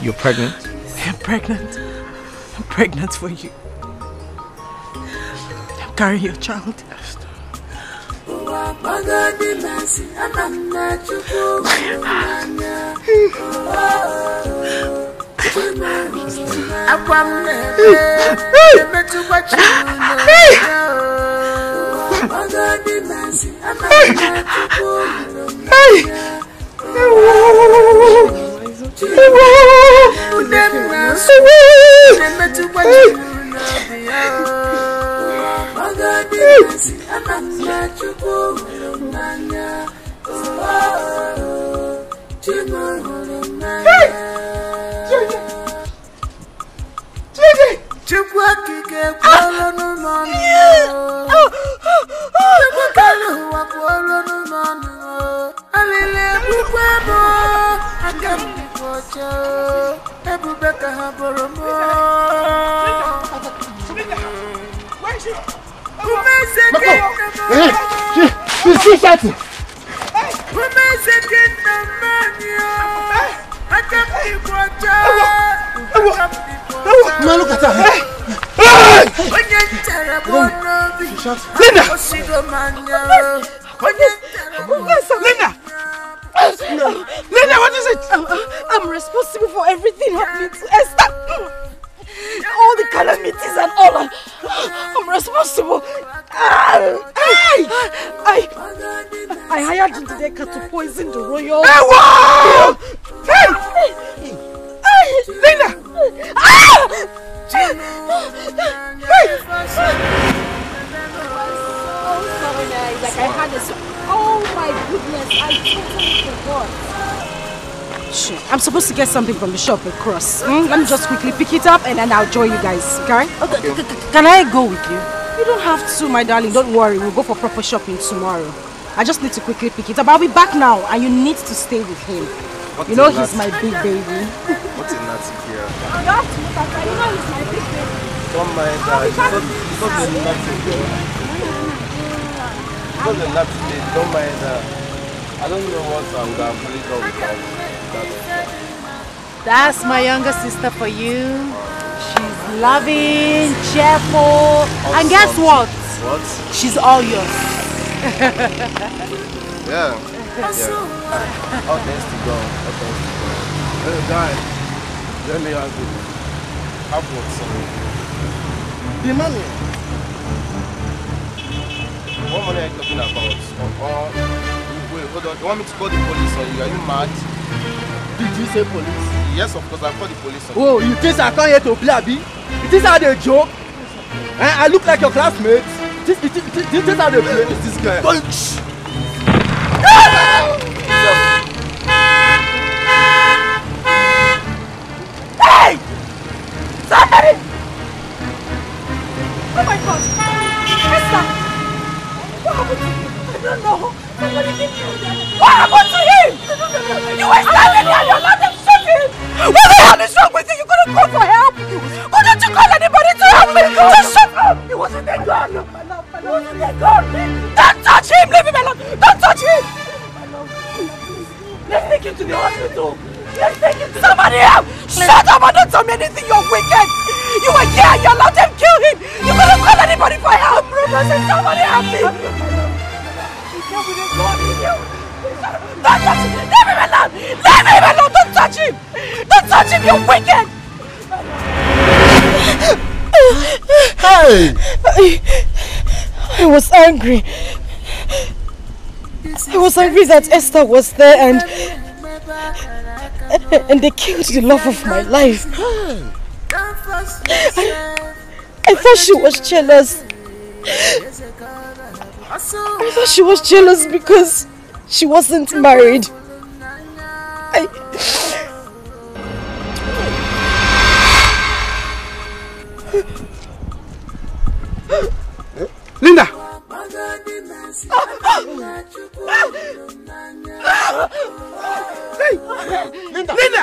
You're pregnant? I'm pregnant. I'm pregnant for you. I'm carrying your child. Linda, what is it? I'm responsible for everything happening to Esther. All the calamities and all. I'm responsible. I hired Njideka to poison the royal. Hey, wow! Hey! Linda! Oh my goodness, I totally forgot. Sure. I'm supposed to get something from the shop across. Let me just quickly pick it up and then I'll join you guys, okay? Can I go with you? You don't have to, my darling. Don't worry. We'll go for proper shopping tomorrow. I just need to quickly pick it up. I'll be back now and you need to stay with him. You know he's my big baby. What's in that here? You have to look at that. You know he's my big baby. Don't mind that. It's not the nothing here. It's not the nothing here. Don't mind that. I don't know what I'm going to really go without that. That's my younger sister for you. She's loving, cheerful, and guess what? What? She's all yours. Yeah. All thanks to God. All thanks to God. Hey, guy. Let me ask you. Have what, son? The money. What money are you talking about? Wait, hold on. You want me to call the police on you? Are you mad? Did you say police? Yes, of course. I called the police on you. Oh, you think I come here to play, Abi? You think I dey joke? I look like your classmates. This how they play. Who is this guy? Hey! Somebody! Oh my God! Esther! What happened to him? I don't know. Somebody did you. What happened to him? You were standing here and you allowed them to shoot him! What the hell is wrong with you? You couldn't call for help! Couldn't you call anybody to help me? Just shut up! He wasn't a gun! He wasn't a gun! Don't touch him! Leave him alone! Don't touch him! Let's take him to the hospital! Let's take him to somebody else! Shut up and don't tell me anything! You're wicked! You were here! You allowed them to kill him! You couldn't call anybody for help! Somebody help me! Don't touch him! Leave him alone! Leave him alone! Don't touch him! Don't touch him! You're wicked! Hey! I was angry. I was angry that Esther was there and they killed the love of my life. I thought she was jealous. I thought she was jealous because she wasn't married. Linda! Hey! Linda! Linda!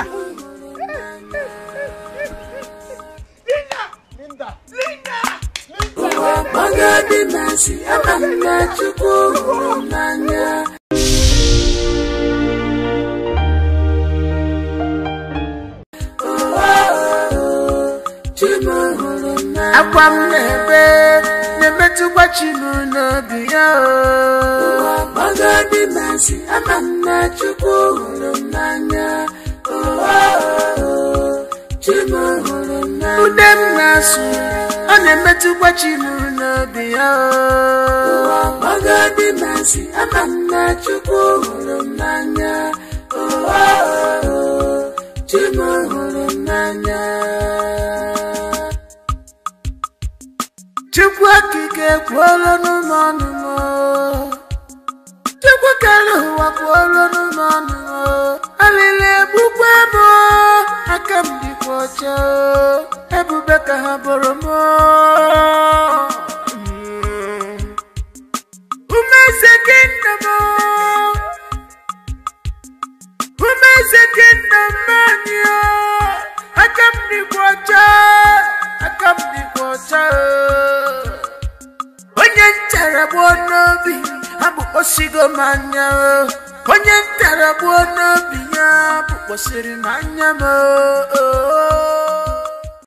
Akwam nebe, nebe tukwa chimu no biya. magadi masi amana chukuhulumanya chimuhulumanya udem nasu anemetu kwa chimunobiya magadi masi amana chukuhulumanya chimuhulumanya chukwa kike kwolo numanumo chukwa kaluwa kwolo numanumo alile bukwemo akamdi kwocho ebubeka haboromo umezekindamo manyo akamdi kwocho onye ntara bụ n'obi abụ osigo manya onye ntara bụ n'obi ya bụ kposiri manya m